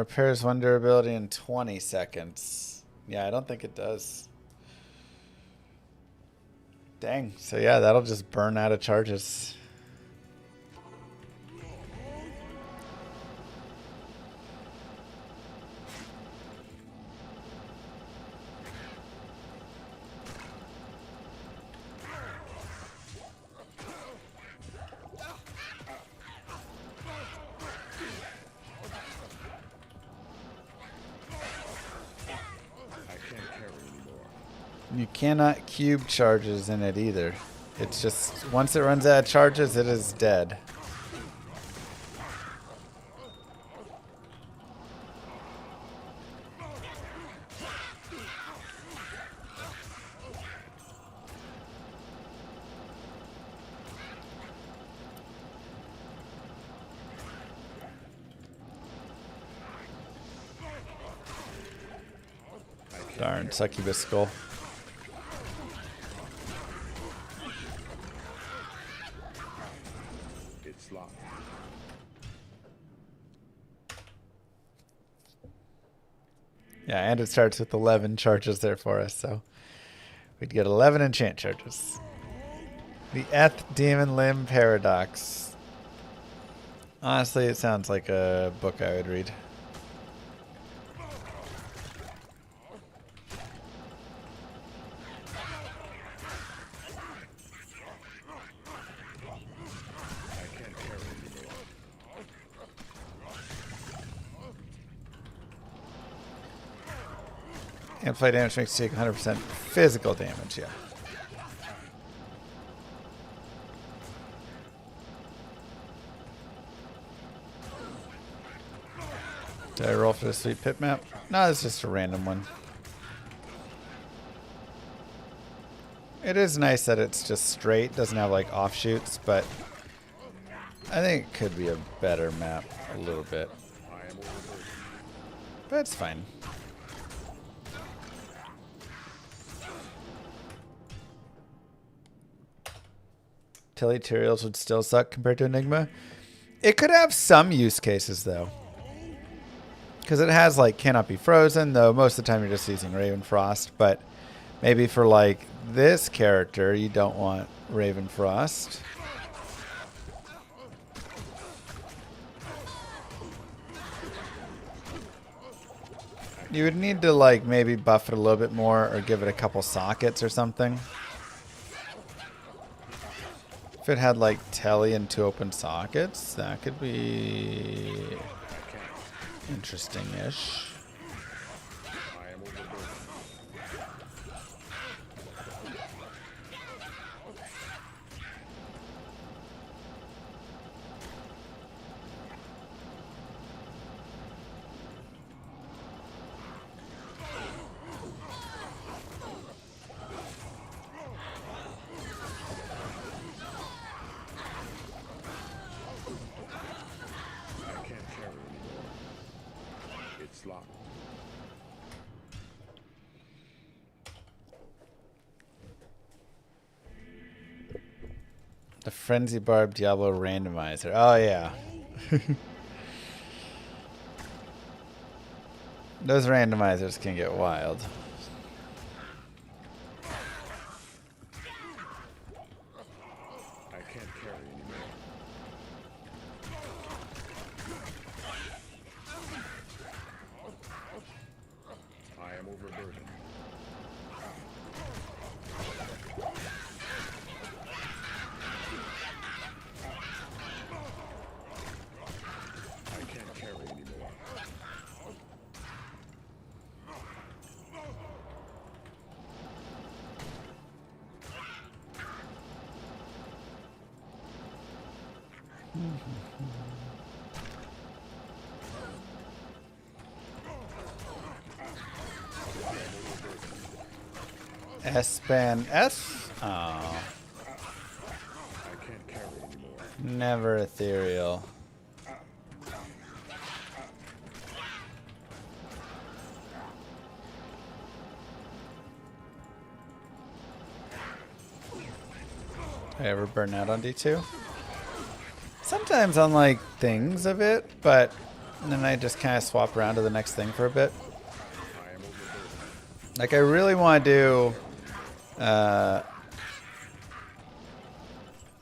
Repairs 1 durability in 20 seconds. Yeah, I don't think it does. Dang. So yeah, that'll just burn out of charges. You cannot cube charges in it either. It's just, once it runs out of charges, it is dead. Darn, succubus skull. It's locked. Yeah, and it starts with 11 charges there for us, so we'd get 11 enchant charges. The Demon Limb Paradox. Honestly, it sounds like a book I would read. Amplify damage makes you take 100% physical damage, yeah. Did I roll for the sweet pit map? No, it's just a random one. It is nice that it's just straight, doesn't have like offshoots, but I think it could be a better map a little bit. But it's fine. Teleterials would still suck compared to Enigma. It could have some use cases though. Because it has like cannot be frozen, though most of the time you're just using Ravenfrost, but maybe for like this character you don't want Ravenfrost. You would need to like maybe buff it a little bit more or give it a couple sockets or something. If it had like telly and 2 open sockets, that could be interesting-ish. The Frenzy Barb Diablo randomizer. Oh, yeah. Those randomizers can get wild. I can't carry anymore. I am overburdened. I can't carry anymore. S-Span S? Oh. I can't carry anymore. Never ethereal. I ever burn out on D2? Sometimes on like things a bit, but then I just kind of swap around to the next thing for a bit. I am overburdened. Like I really want to do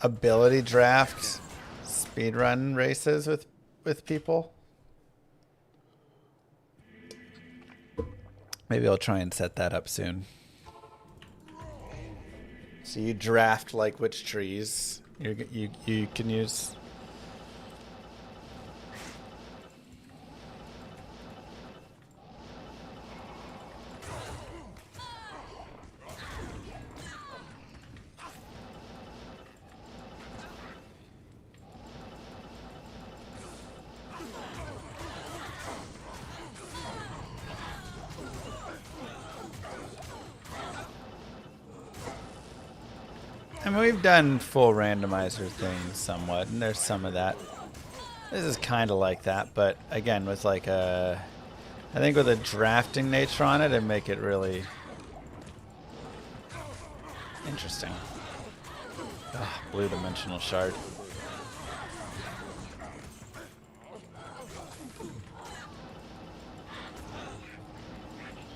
ability draft speedrun races with people. Maybe I'll try and set that up soon. So you draft like which trees you can use. I mean, we've done full randomizer things somewhat, and there's some of that. This is kind of like that, but again, with like a... I think with a drafting nature on it, it'd make it really interesting. Ugh, blue dimensional shard.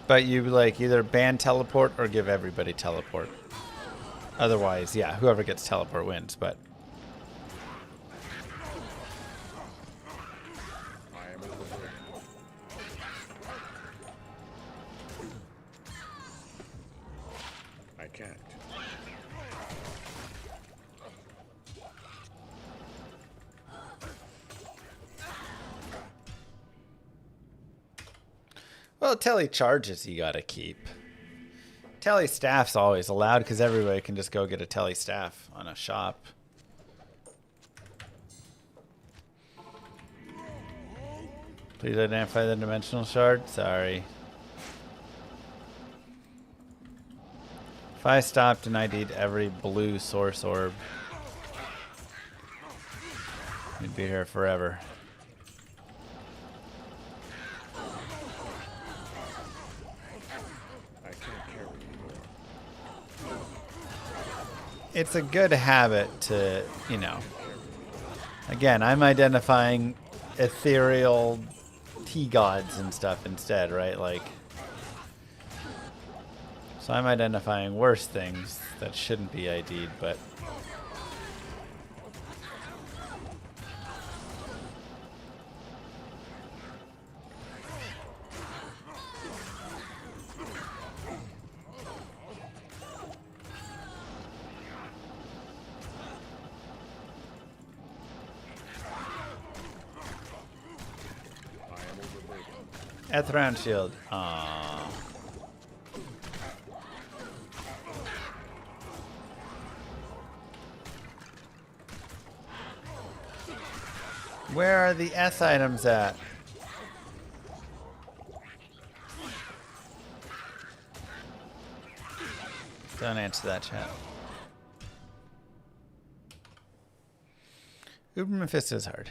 But you like either ban teleport or give everybody teleport. Otherwise, yeah, whoever gets teleport wins, but... I am overburdened. I can't. Well, tele charges you gotta keep. Tele staff's always allowed because everybody can just go get a tele staff on a shop. Please identify the dimensional shard. Sorry. If I stopped and ID'd every blue source orb, we'd be here forever. I can't carry anymore. It's a good habit to, you know, again, I'm identifying ethereal tea gods and stuff instead, right? Like, so I'm identifying worse things that shouldn't be ID'd, but I am overburdened. ETHEREAL shield. Aww. Where are the S items at? Don't answer that, chat. Uberman Fist is hard.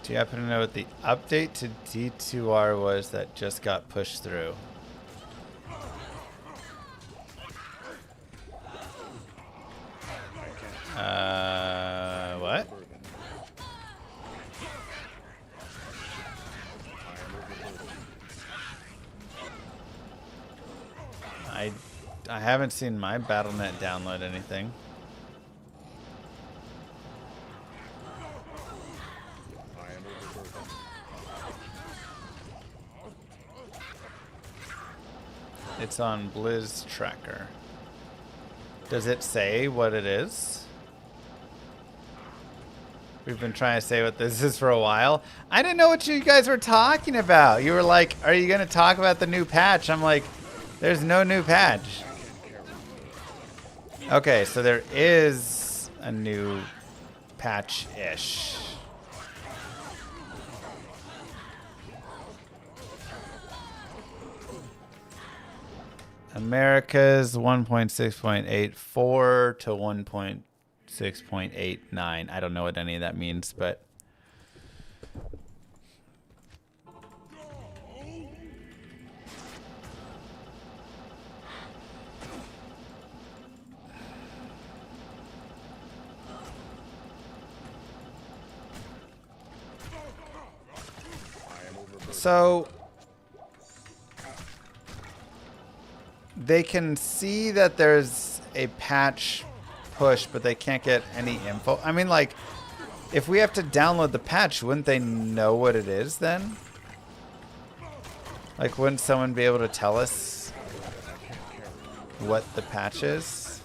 Do you happen to know what the update to D2R was that just got pushed through? haven't seen my BattleNet download anything. I am overburdened. It's on Blizz Tracker. Does it say what it is? We've been trying to say what this is for a while. I didn't know what you guys were talking about. You were like, are you going to talk about the new patch? I'm like, there's no new patch. Okay, so there is a new patch-ish. America's 1.6.84 to 1.6.89. I don't know what any of that means, but so they can see that there's a patch push, but they can't get any info. I mean, like, if we have to download the patch, wouldn't they know what it is then? Like, wouldn't someone be able to tell us what the patch is?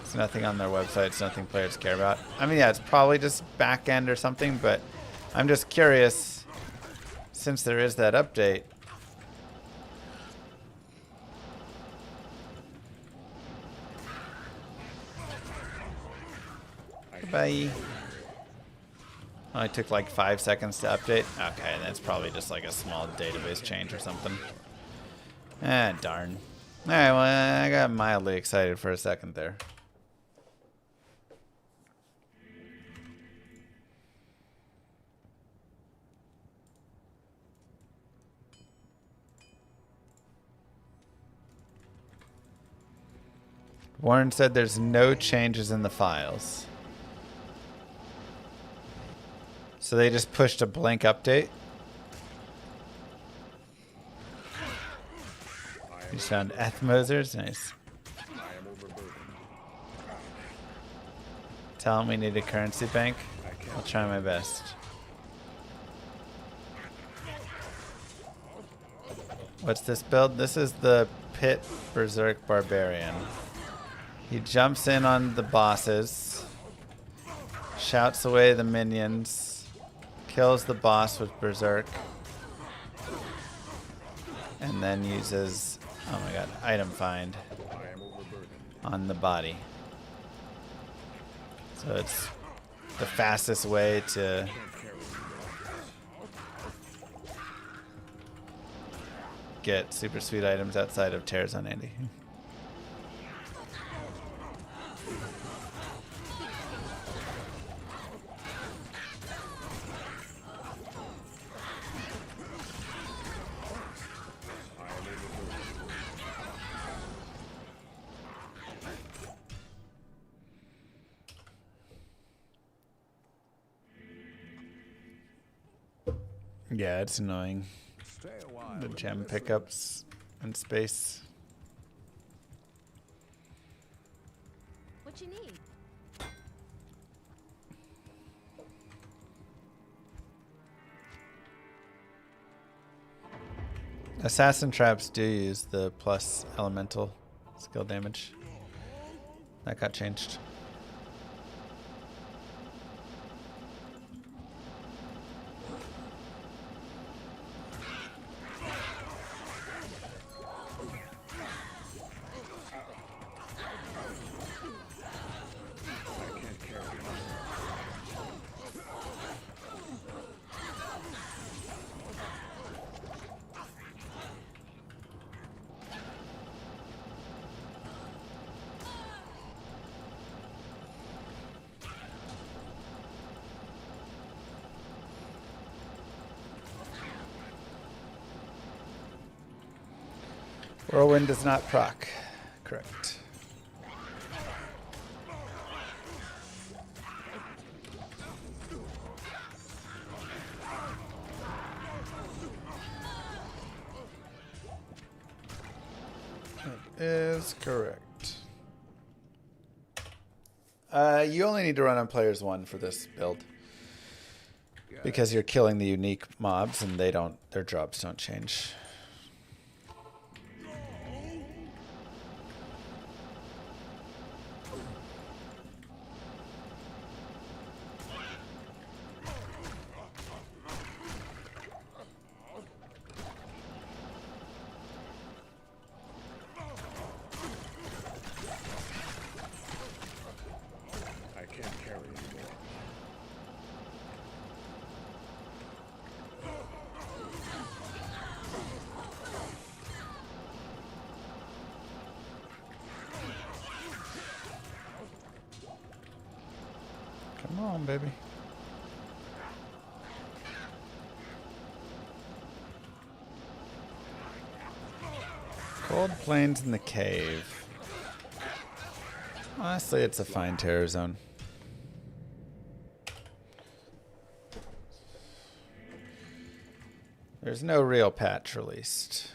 It's nothing on their website. It's nothing players care about. I mean, yeah, it's probably just back end or something, but I'm just curious, since there is that update. Bye. Only took like 5 seconds to update. Okay, that's probably just like a small database change or something. Ah, darn. Alright, well, I got mildly excited for a second there. Warren said there's no changes in the files. So they just pushed a blank update. You sound Ethmosers? Nice. Tell them we need a currency bank. I'll try my best. What's this build? This is the Pit Berserk Barbarian. He jumps in on the bosses, shouts away the minions, kills the boss with Berserk, and then uses, oh my god, item find on the body. So it's the fastest way to get super sweet items outside of Tears on Andy. Yeah, it's annoying. The gem pickups and space. What you need? Assassin traps do use the plus elemental skill damage. That got changed. Whirlwind does not proc. Correct. is correct. You only need to run on players 1 for this build. Because you're killing the unique mobs and their jobs don't change. Come on, baby. Cold plains in the cave. Honestly, it's a fine terror zone. There's no real patch released.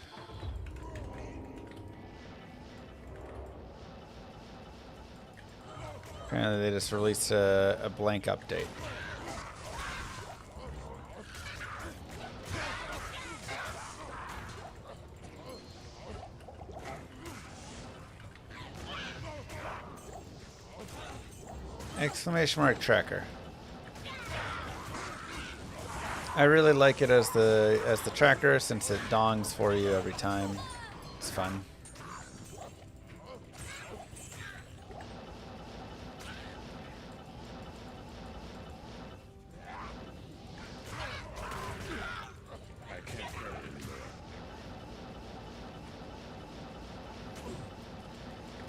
Apparently they just released a blank update. Exclamation mark tracker. I really like it as the tracker since it dongs for you every time. It's fun.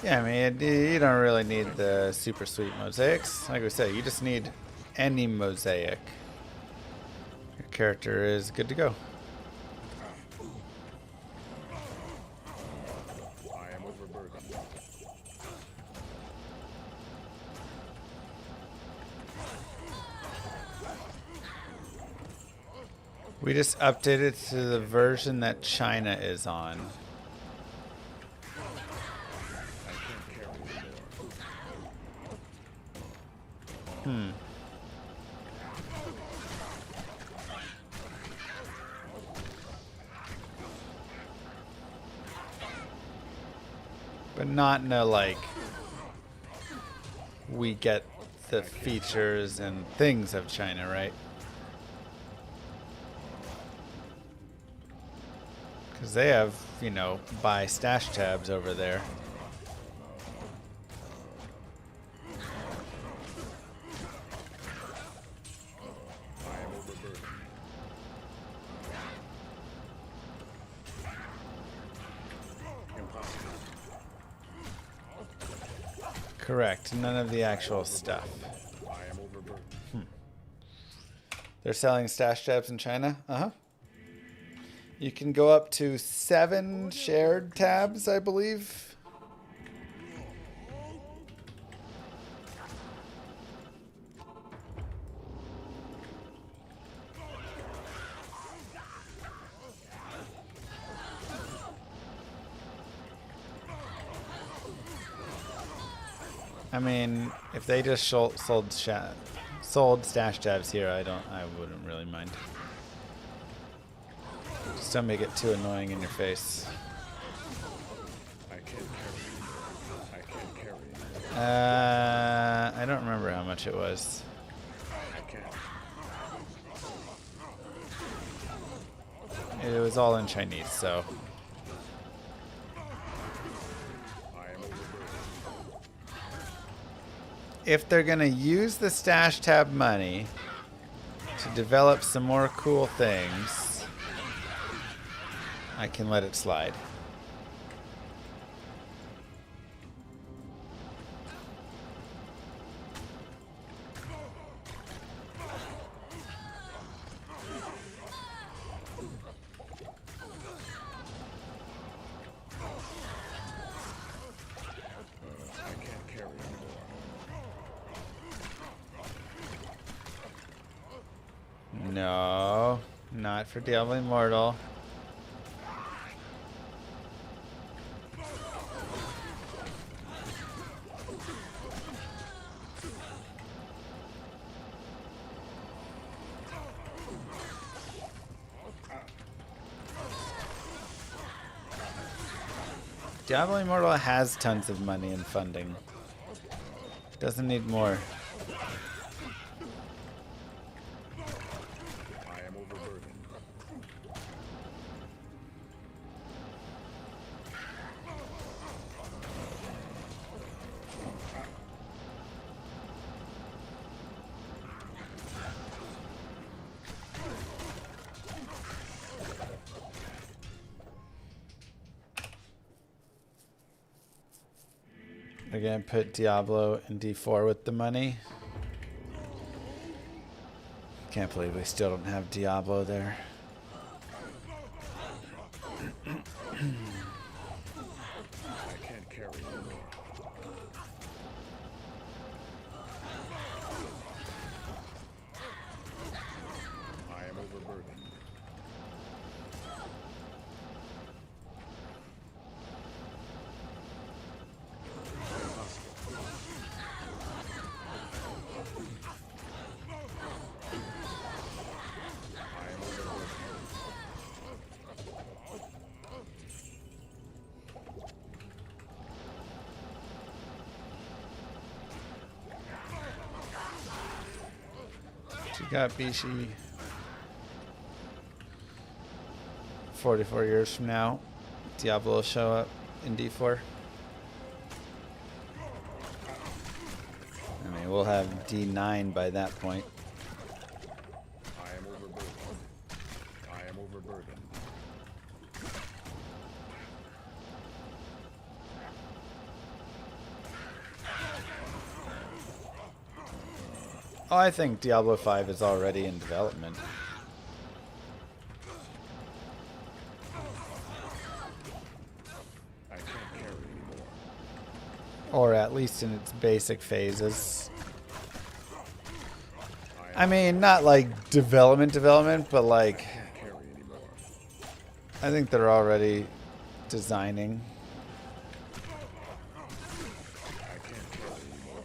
Yeah, I mean, you don't really need the super sweet mosaics. Like we said, you just need any mosaic. Your character is good to go. I am overburdened. We just updated to the version that China is on. But not in a, like, we get the features and things of China, right? Because they have, you know, buy stash tabs over there. Correct. None of the actual stuff. They're selling stash tabs in China? Uh-huh. You can go up to 7 shared tabs, I believe. I mean, if they just sold stash tabs here, I wouldn't really mind. Just don't make it too annoying in your face. I can't carry. I can't carry. I don't remember how much it was. I can't. It was all in Chinese, so. If they're going to use the stash tab money to develop some more cool things, I can let it slide. No, not for Diablo Immortal. Diablo Immortal has tons of money and funding. Doesn't need more. I am overburdened. We're gonna put Diablo in D4 with the money. Can't believe we still don't have Diablo there. I can't carry anymore. I am overburdened. I am overburdened. She got Bishi 44 years from now. Diablo will show up in D4. I mean, we'll have D9 by that point. I am overburdened. I am overburdened. Oh, I think Diablo 5 is already in development. I can't carry anymore. Or at least in its basic phases. I mean, not like development, but like, Can't carry anymore. I think they're already designing. I can't carry anymore.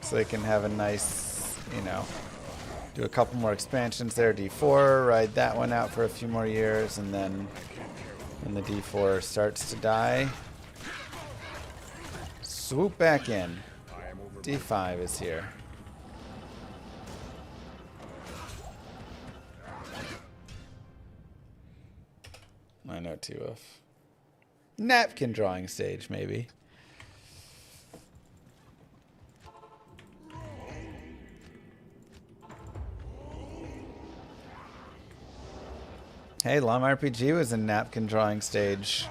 So they can have a nice, you know, do a couple more expansions there. D4, ride that one out for a few more years, and then when the D4 starts to die, swoop back in. I am overburdened. D5 is here. I know too of napkin drawing stage, maybe. Hey, Llama RPG was in napkin drawing stage,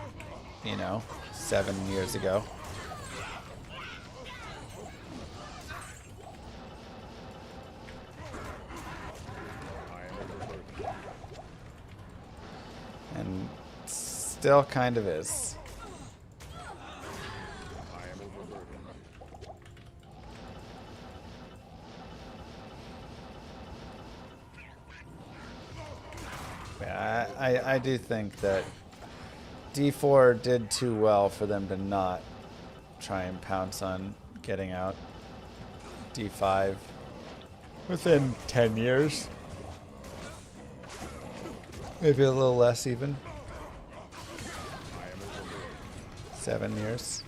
you know, 7 years ago. I am overburdened. And still kind of is. I am overburdened. Yeah, I do think that D4 did too well for them to not try and pounce on getting out D5 within 10 years. Maybe a little less even. I am overburdened. 7 years.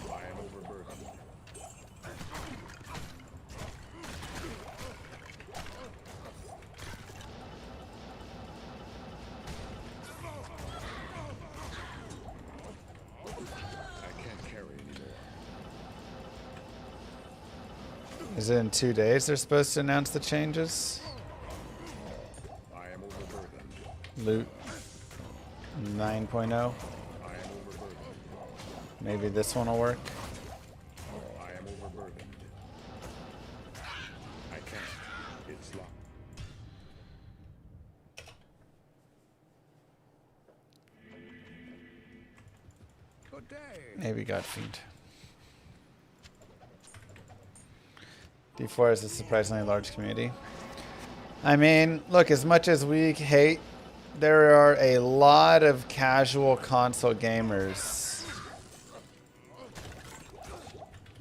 I am overburdened. I can't carry anymore. Is it in 2 days they're supposed to announce the changes? I am overburdened. Loot 9.0. I am overburdened. Maybe this one will work. I am overburdened. I can't. It's locked. Good day. Maybe Godfiend. D4 is a surprisingly large community. I mean, look, as much as we hate there are a lot of casual console gamers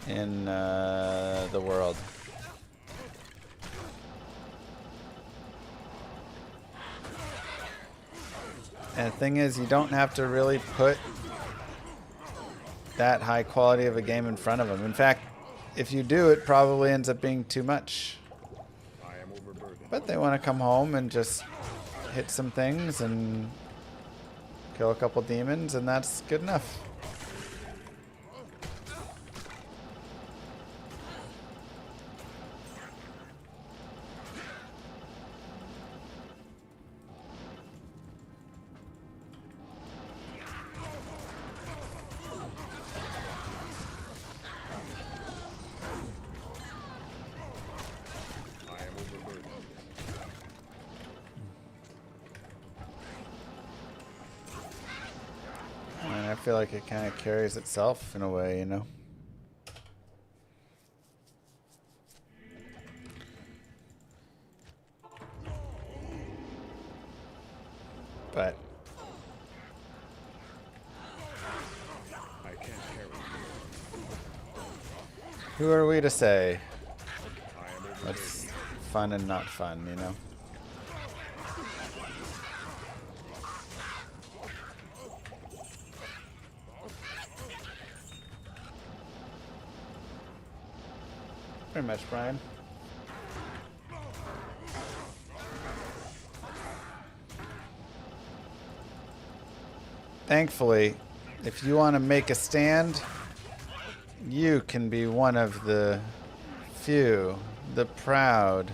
in the world. And the thing is, you don't have to really put that high quality of a game in front of them. In fact, if you do, it probably ends up being too much. But they want to come home and just hit some things and kill a couple demons, and that's good enough. I feel like it kind of carries itself in a way, you know. But I can't carry who are we to say I am overburdened. what's fun and not fun, you know? Pretty much, Brian. Thankfully, if you want to make a stand, you can be one of the few, the proud,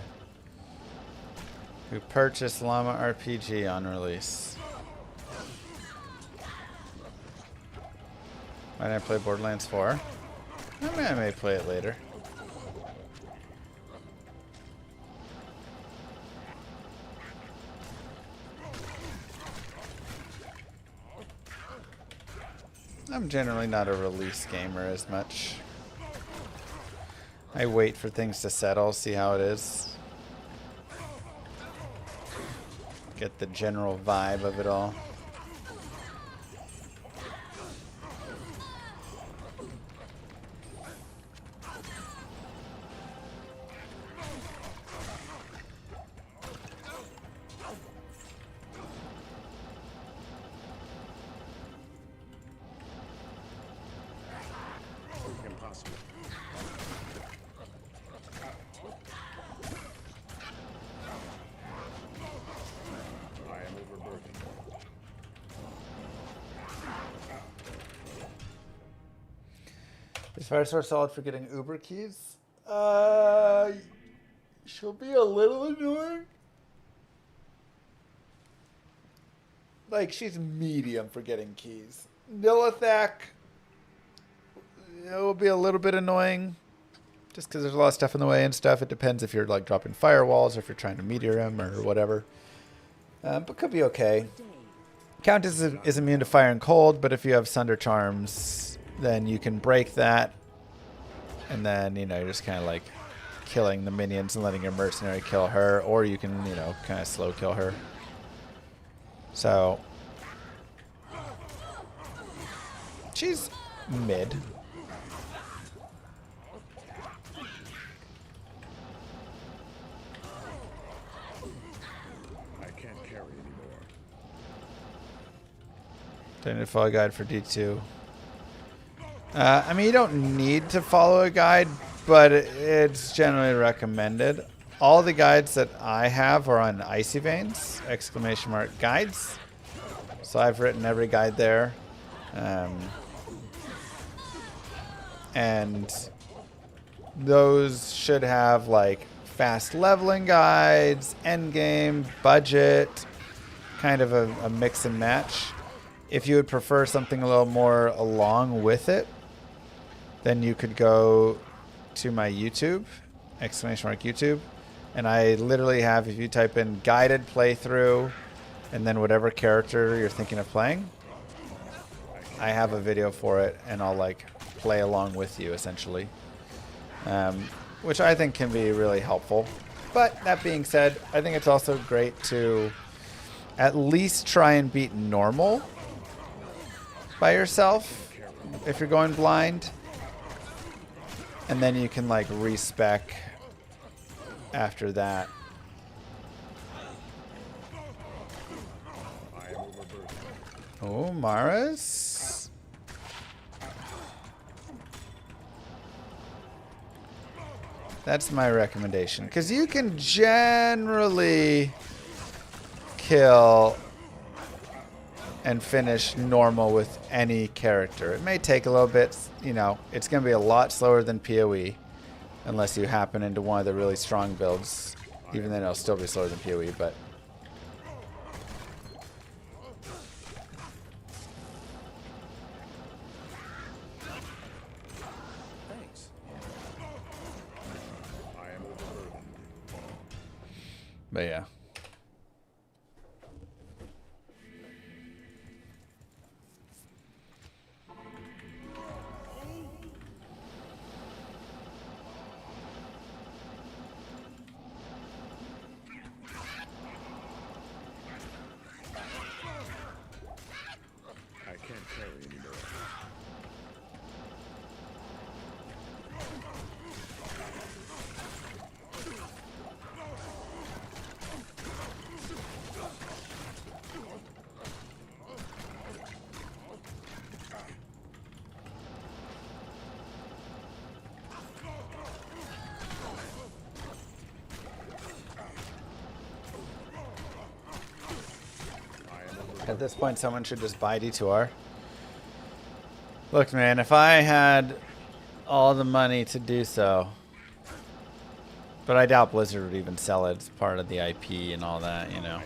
who purchased Llama RPG on release. Might I play Borderlands 4? I may play it later. I'm generally not a release gamer as much. I wait for things to settle, see how it is. Get the general vibe of it all. Impossible. I am overburdened. Is Firestar solid for getting Uber keys? She'll be a little annoying. Like, she's medium for getting keys. Nilithak, it will be a little bit annoying. Just because there's a lot of stuff in the way and stuff. It depends if you're, like, dropping firewalls or if you're trying to meteor him or whatever. But could be okay. Countess is immune to fire and cold, but if you have Sunder Charms, then you can break that. And then, you know, you're just kind of like killing the minions and letting your mercenary kill her. Or you can, you know, kind of slow kill her. So, she's mid. I can't carry anymore. Don't need to follow a guide for D2. I mean, you don't need to follow a guide, but it's generally recommended. All the guides that I have are on Icy Veins, ! Guides. So I've written every guide there. And those should have like fast leveling guides, end game, budget, kind of a mix and match. If you would prefer something a little more along with it, then you could go to my YouTube, ! YouTube. And I literally have, if you type in guided playthrough and then whatever character you're thinking of playing, I have a video for it and I'll like play along with you essentially. Which I think can be really helpful. But that being said, I think it's also great to at least try and beat normal by yourself if you're going blind. And then you can like respec after that. Oh, Mara's. That's my recommendation. Because you can generally kill and finish normal with any character. It may take a little bit, you know, it's going to be a lot slower than PoE. Unless you happen into one of the really strong builds. Even then it'll still be slower than PoE, but... Thanks. But yeah. I can't carry anymore. At this point, someone should just buy D2R. Look, man, if I had all the money to do so, but I doubt Blizzard would even sell it as part of the IP and all that, you know.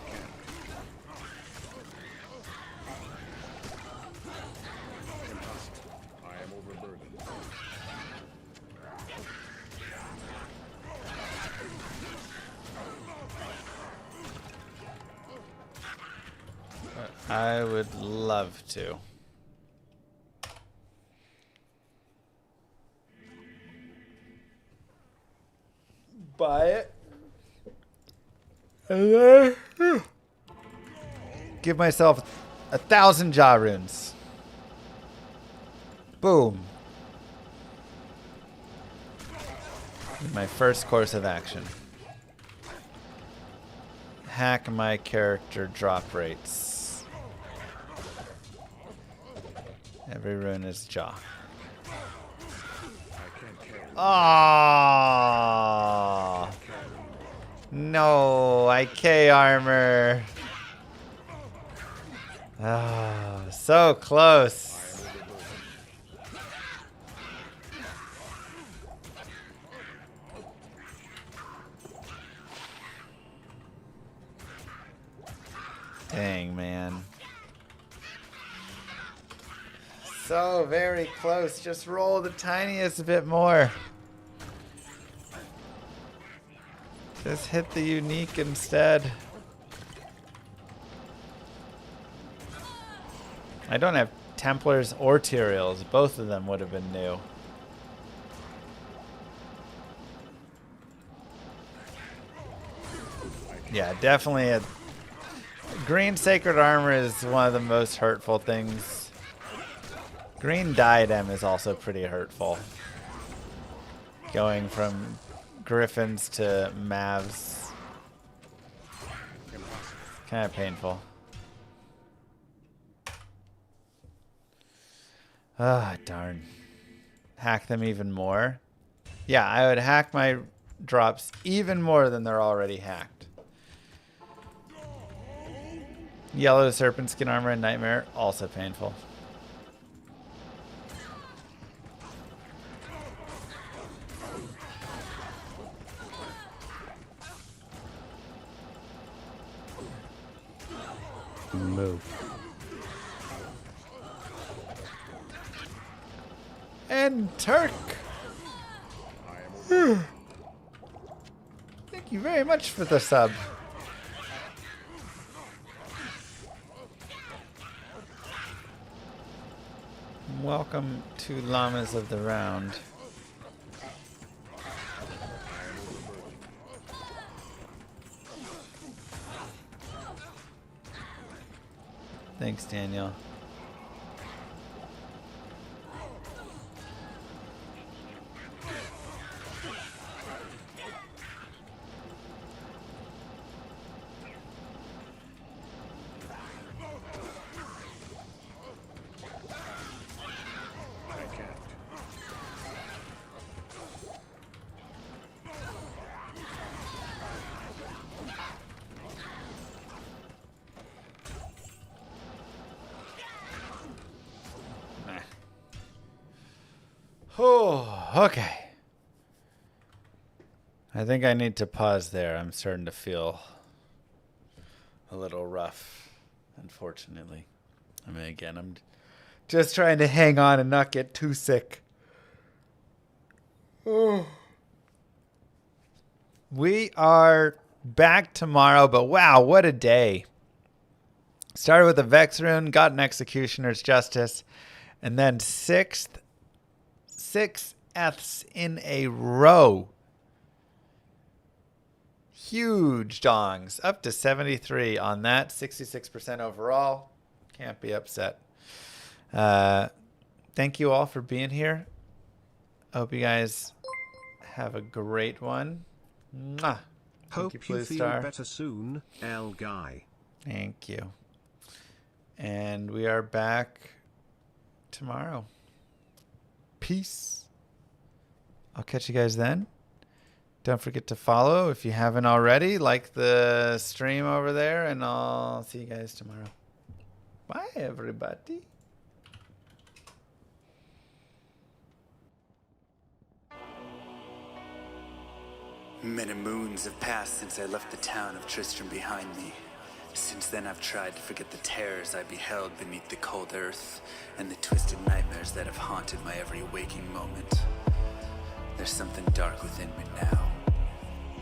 I am overburdened. I would love to. Buy it. And then give myself 1,000 jaw runes. Boom. My first course of action. Hack my character drop rates. Every rune is jaw. Ah, no, IK armor. Ah, so close. Dang, man. So very close. Just roll the tiniest bit more. Just hit the unique instead. I don't have Templars or Tyraels. Both of them would have been new. Yeah, definitely a green sacred armor is one of the most hurtful things. Green diadem is also pretty hurtful. Going from Griffins to Mavs. Kind of painful. Ah, darn. Hack them even more. Yeah, I would hack my drops even more than they're already hacked. Yellow serpent skin armor and nightmare, also painful. Move. And Turk. Thank you very much for the sub. Welcome to Llamas of the Round. Thanks, Daniel. I can't. Nah. Oh, okay. I think I need to pause there. I'm starting to feel a little rough, unfortunately. I mean, again, I'm just trying to hang on and not get too sick. Oh. We are back tomorrow, but wow, what a day. Started with a Vex rune, got an Executioner's Justice, and then six Fs in a row. Huge dongs, up to 73 on that, 66% overall. Can't be upset. Thank you all for being here. Hope you guys have a great one. Mwah. Hope Thank you Blue feel Star. better soon, L Guy. Thank you. And we are back tomorrow. Peace. I'll catch you guys then. Don't forget to follow if you haven't already. Like the stream over there, and I'll see you guys tomorrow. Bye, everybody. Many moons have passed since I left the town of Tristram behind me. Since then I've tried to forget the terrors I beheld beneath the cold earth and the twisted nightmares that have haunted my every waking moment. There's something dark within me now.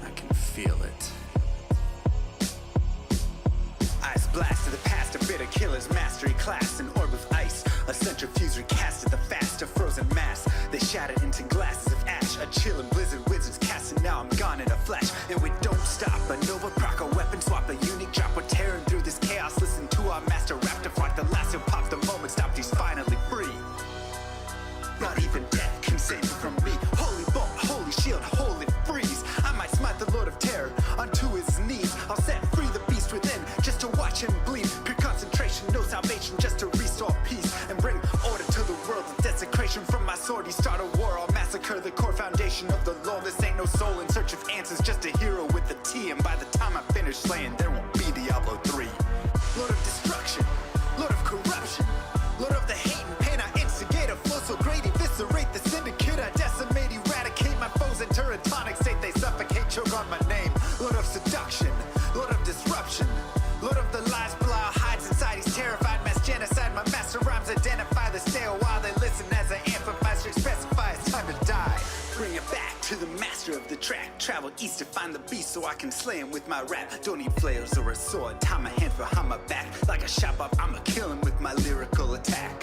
I can feel it. Eyes blast to the past, a bitter killer's mastery class, an orb of ice, a centrifuge recast at the fast, a frozen mass. They shattered into glasses of ash, a chill and blizzard wizards cast, and now I'm gone in a flash. And we don't stop, a Nova proc, a weapon swap, a unique drop. We're tearing through this chaos, listen to our master rap to flock. The lasso pops, the moment stopped, he's finally free. Not even death can save him from me. Holy bolt, holy shield, holy freeze. I might smite the Lord of Terror unto his knees. I'll set free the beast within just to watch him bleed. Pure concentration, no salvation, just to restore peace and bring order to the world. The desecration from my sword, he start a war. I'll massacre the core foundation of the law. This ain't no soul in search of answers, just a hero with a T. And by the time I finish slaying, there won't be Diablo 3. Lord of destruction, Lord of corruption, Lord of the hate and pain. I instigate a flow so great, eviscerate the syndicate. I decimate, eradicate my foes in teratonic state. They suffocate, choke on my name. Lord of seduction, Lord of disruption, Lord of the lies, Belial hides inside. He's terrified, mass genocide. My master rhymes identify the stale while they listen as I amplify, specify it's time to die. Bring it back to the master of the track. Travel east to find the beast so I can slay him with my rap. Don't need flails or a sword. Tie my hands behind my back. Like a shop up, I'ma kill him with my lyrical attack.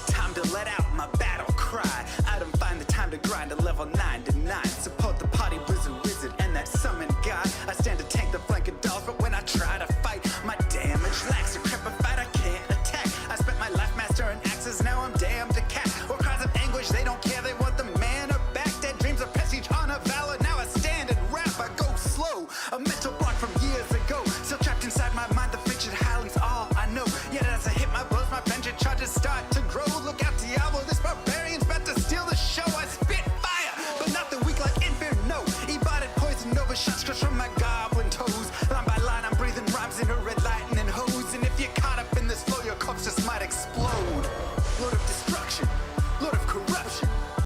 Time to let out my battle cry. I don't find the time to grind a level 9 to 9. Support the party blizzard wizard and that summon god. I